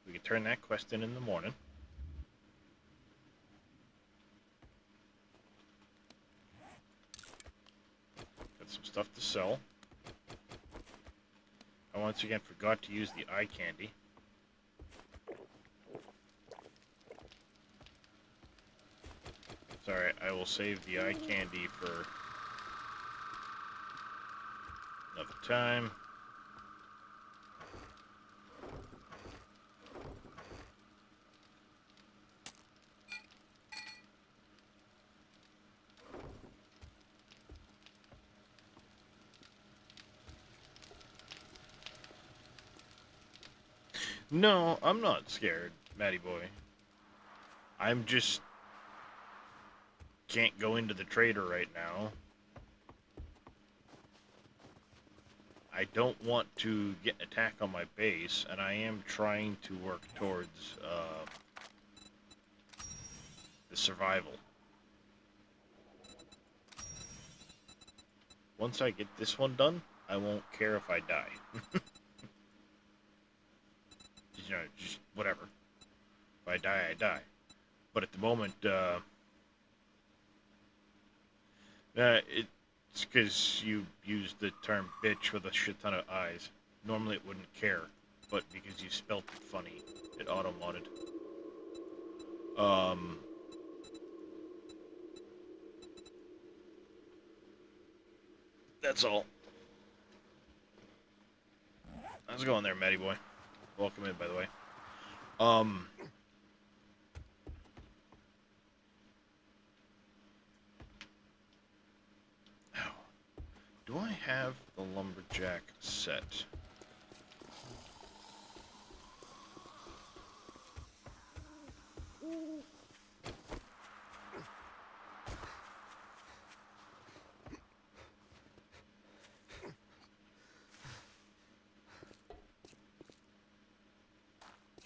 We can turn that quest in the morning. Got some stuff to sell. I once again forgot to use the eye candy. Sorry, I will save the eye candy for another time. No, I'm not scared, Matty boy. I'm just can't go into the trader right now. I don't want to get an attack on my base, and I am trying to work towards the survival. Once I get this one done, I won't care if I die. You know, just whatever. If I die, I die. But at the moment, it's because you used the term bitch with a shit ton of eyes. Normally it wouldn't care, but because you spelt it funny, it auto-modded. That's all. How's it going there, Matty boy? Welcome in, by the way. Oh. Do I have the lumberjack set?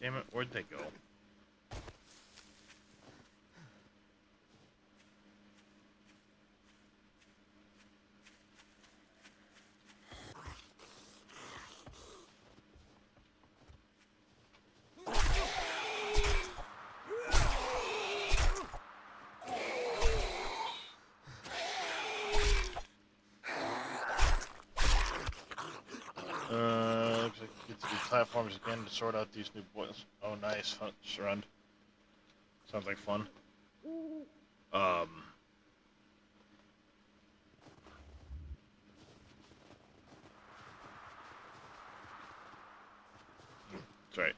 Damn it, where'd they go? Looks like get to do platforms again to sort out these new boys. Oh, nice. Fun. Surround. Sounds like fun. That's right.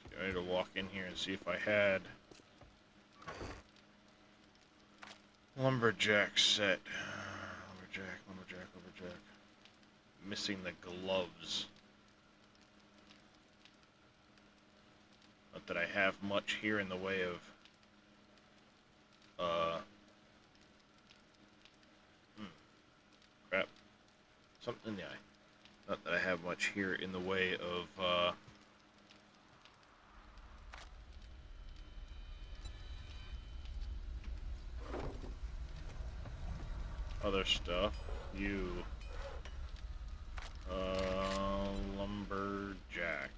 Just ready to walk in here and see if I had lumberjack set. Lumberjack. Missing the gloves. Not that I have much here in the way of crap. Something in the eye. Not that I have much here in the way of other stuff. You lumberjack.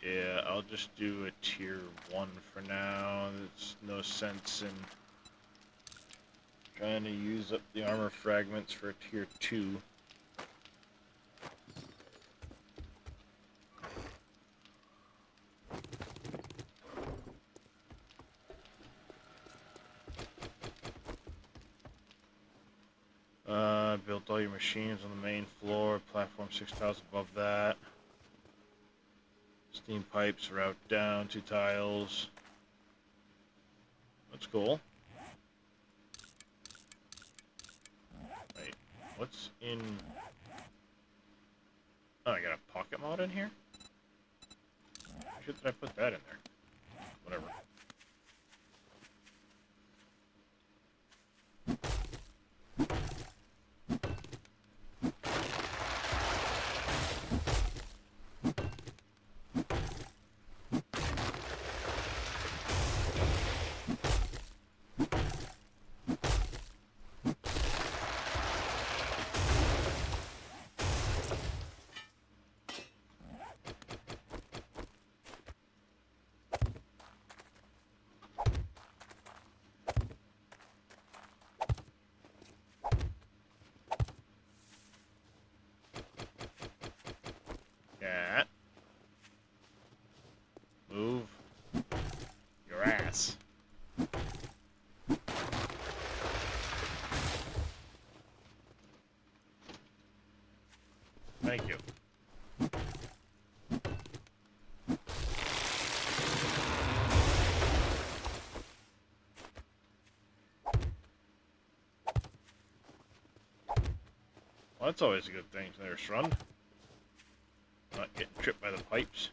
Yeah, I'll just do a tier 1 for now. There's no sense in trying to use up the armor fragments for a tier 2. Built all your machines on the main floor, platform 6 tiles above that. Steam pipes route down 2 tiles. That's cool. Wait, what's in... Oh, I got a pocket mod in here? Shit, did I put that in there? Whatever. Cat. Move your ass. Thank you. Well, that's always a good thing there, Shrund. Not getting tripped by the pipes.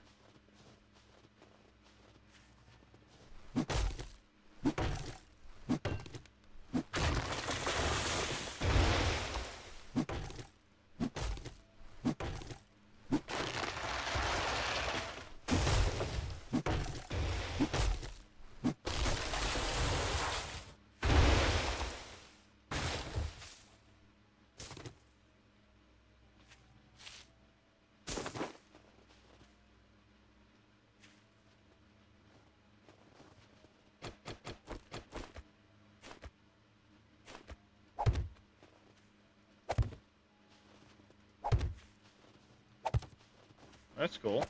That's cool.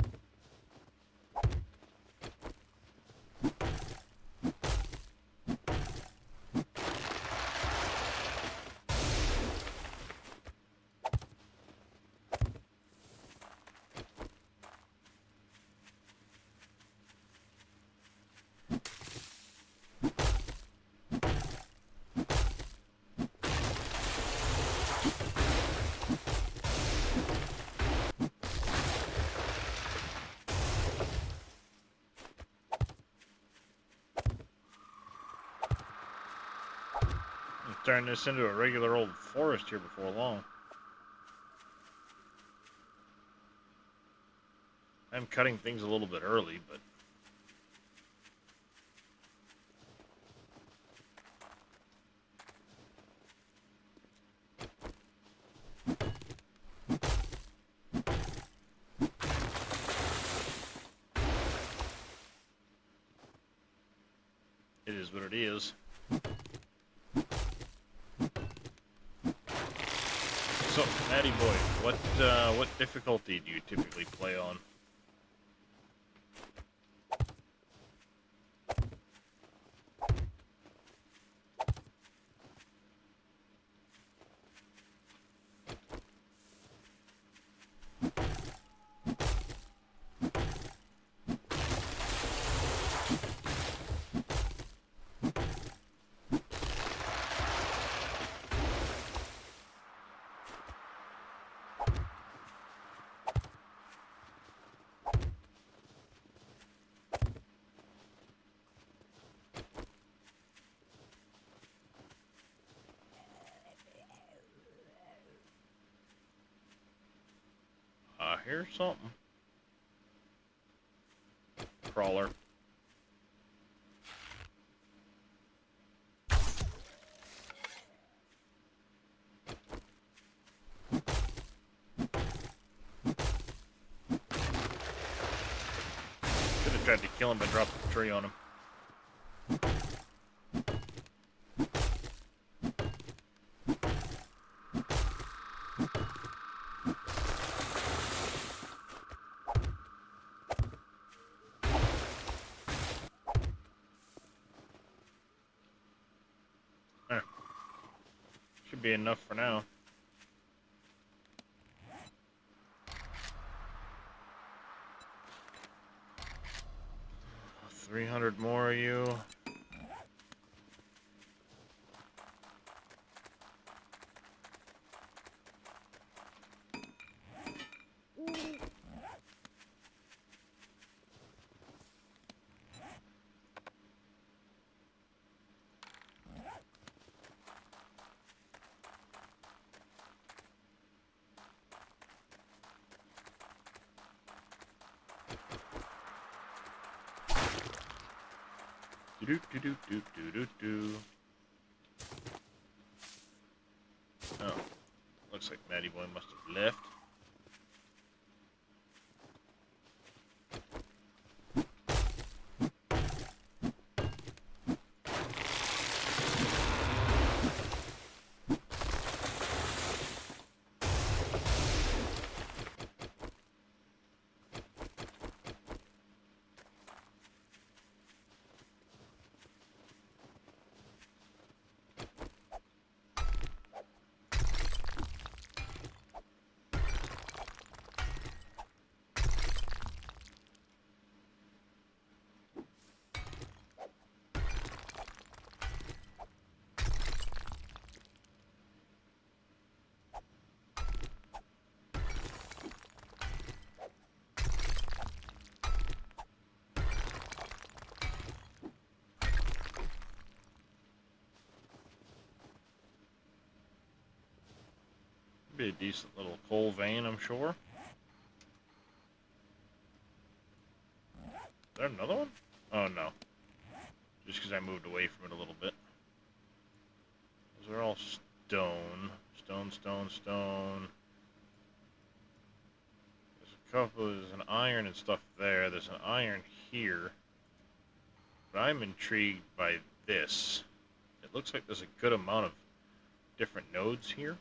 Turn this into a regular old forest here before long. I'm cutting things a little bit early, but it is what it is. So, Natty Boy, what difficulty do you typically play on? hear something. Crawler. Should have tried to kill him by dropping the tree on him. Should be enough for now. 300 more of you. Do do do do do do do. Oh, looks like Matty Boy must have left. Be a decent little coal vein, I'm sure. Is there another one? Oh no. Just because I moved away from it a little bit. Those are all stone. Stone, stone, stone. There's a couple, there's an iron and stuff there. There's an iron here. But I'm intrigued by this. It looks like there's a good amount of different nodes here.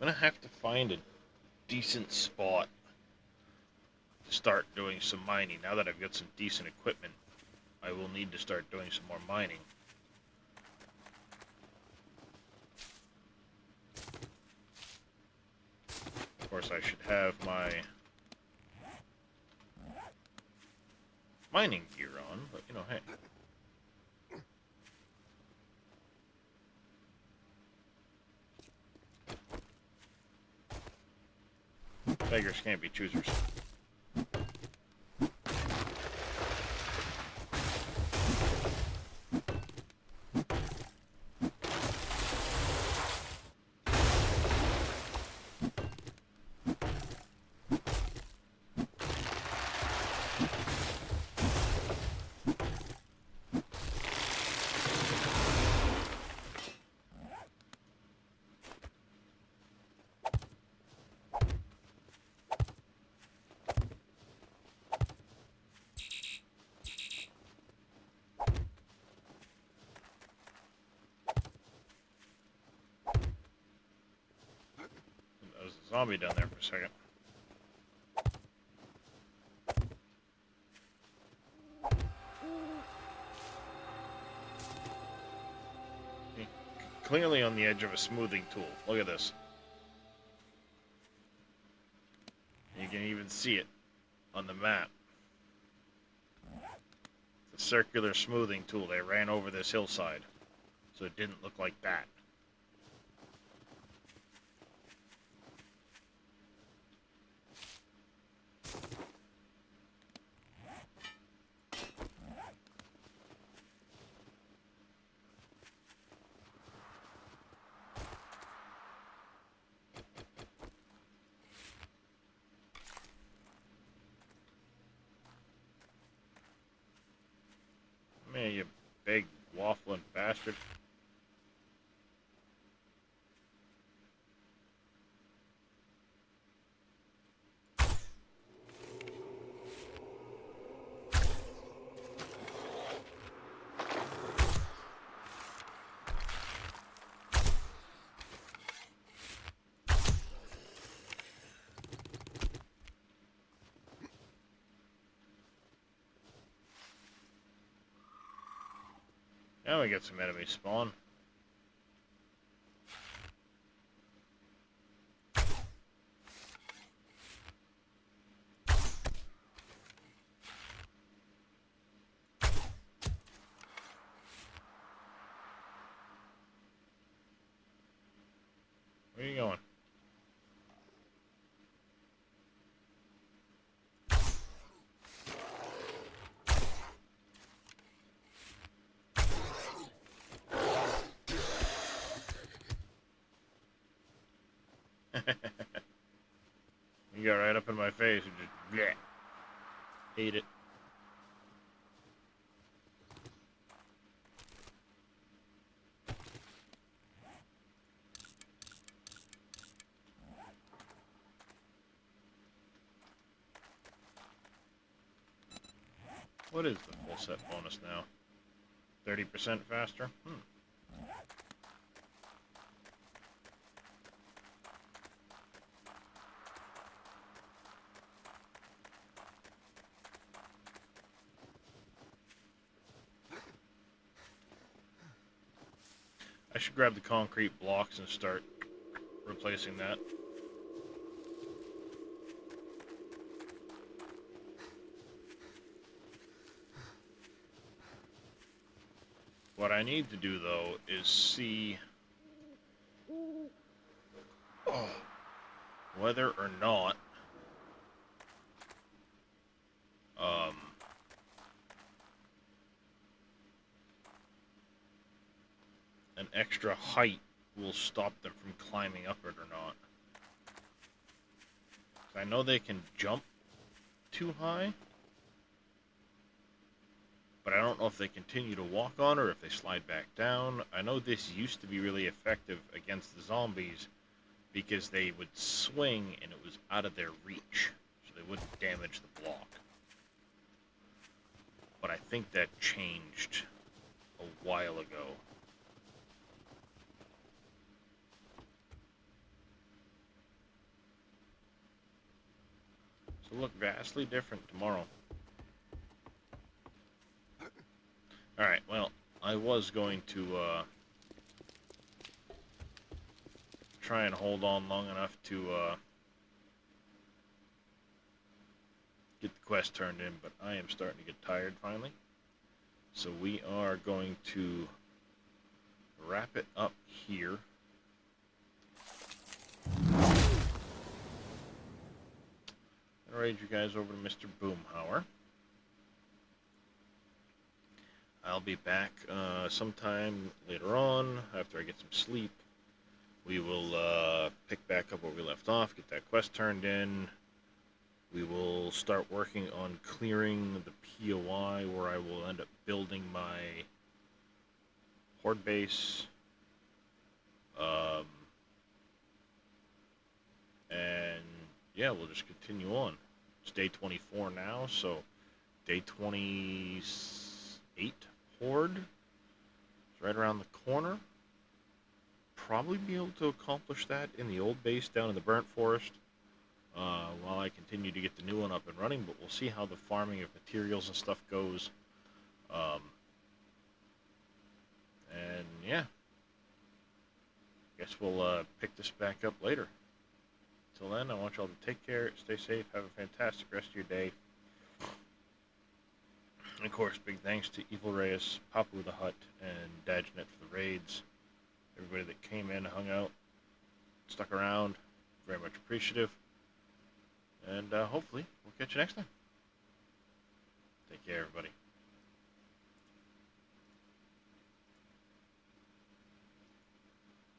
I'm gonna have to find a decent spot to start doing some mining. Now that I've got some decent equipment, I will need to start doing some more mining. Of course, I should have my mining gear on, but you know, hey. Beggars can't be choosers. There's a zombie down there for a second. Clearly on the edge of a smoothing tool. Look at this. You can even see it on the map. It's a circular smoothing tool. They ran over this hillside, so it didn't look like that. Hey, you big waffling bastard. Now we get some enemy spawn. Where are you going? You got right up in my face and just bleh. Hate it. What is the full set bonus now? 30% faster? I should grab the concrete blocks and start replacing that. What I need to do, though, is see whether or not an extra height will stop them from climbing up it or not. I know they can jump too high, but I don't know if they continue to walk on or if they slide back down. I know this used to be really effective against the zombies because they would swing and it was out of their reach, so they wouldn't damage the block. But I think that changed a while ago. So look vastly different tomorrow. Alright, well, I was going to try and hold on long enough to get the quest turned in, but I am starting to get tired finally. So we are going to wrap it up here. I'll raid you guys over to Mr. Boomhauer. I'll be back sometime later on after I get some sleep. We will pick back up where we left off, get that quest turned in. We will start working on clearing the POI where I will end up building my Horde base. And yeah, we'll just continue on. It's day 24 now, so day 28 Horde is right around the corner. Probably be able to accomplish that in the old base down in the burnt forest while I continue to get the new one up and running, but we'll see how the farming of materials and stuff goes. And yeah, guess we'll pick this back up later. Till then, I want y'all to take care, stay safe, have a fantastic rest of your day. And of course, big thanks to Evil Reyes, Papu the Hut, and Dajnet for the raids. Everybody that came in, hung out, stuck around, very much appreciative. And hopefully, we'll catch you next time. Take care, everybody.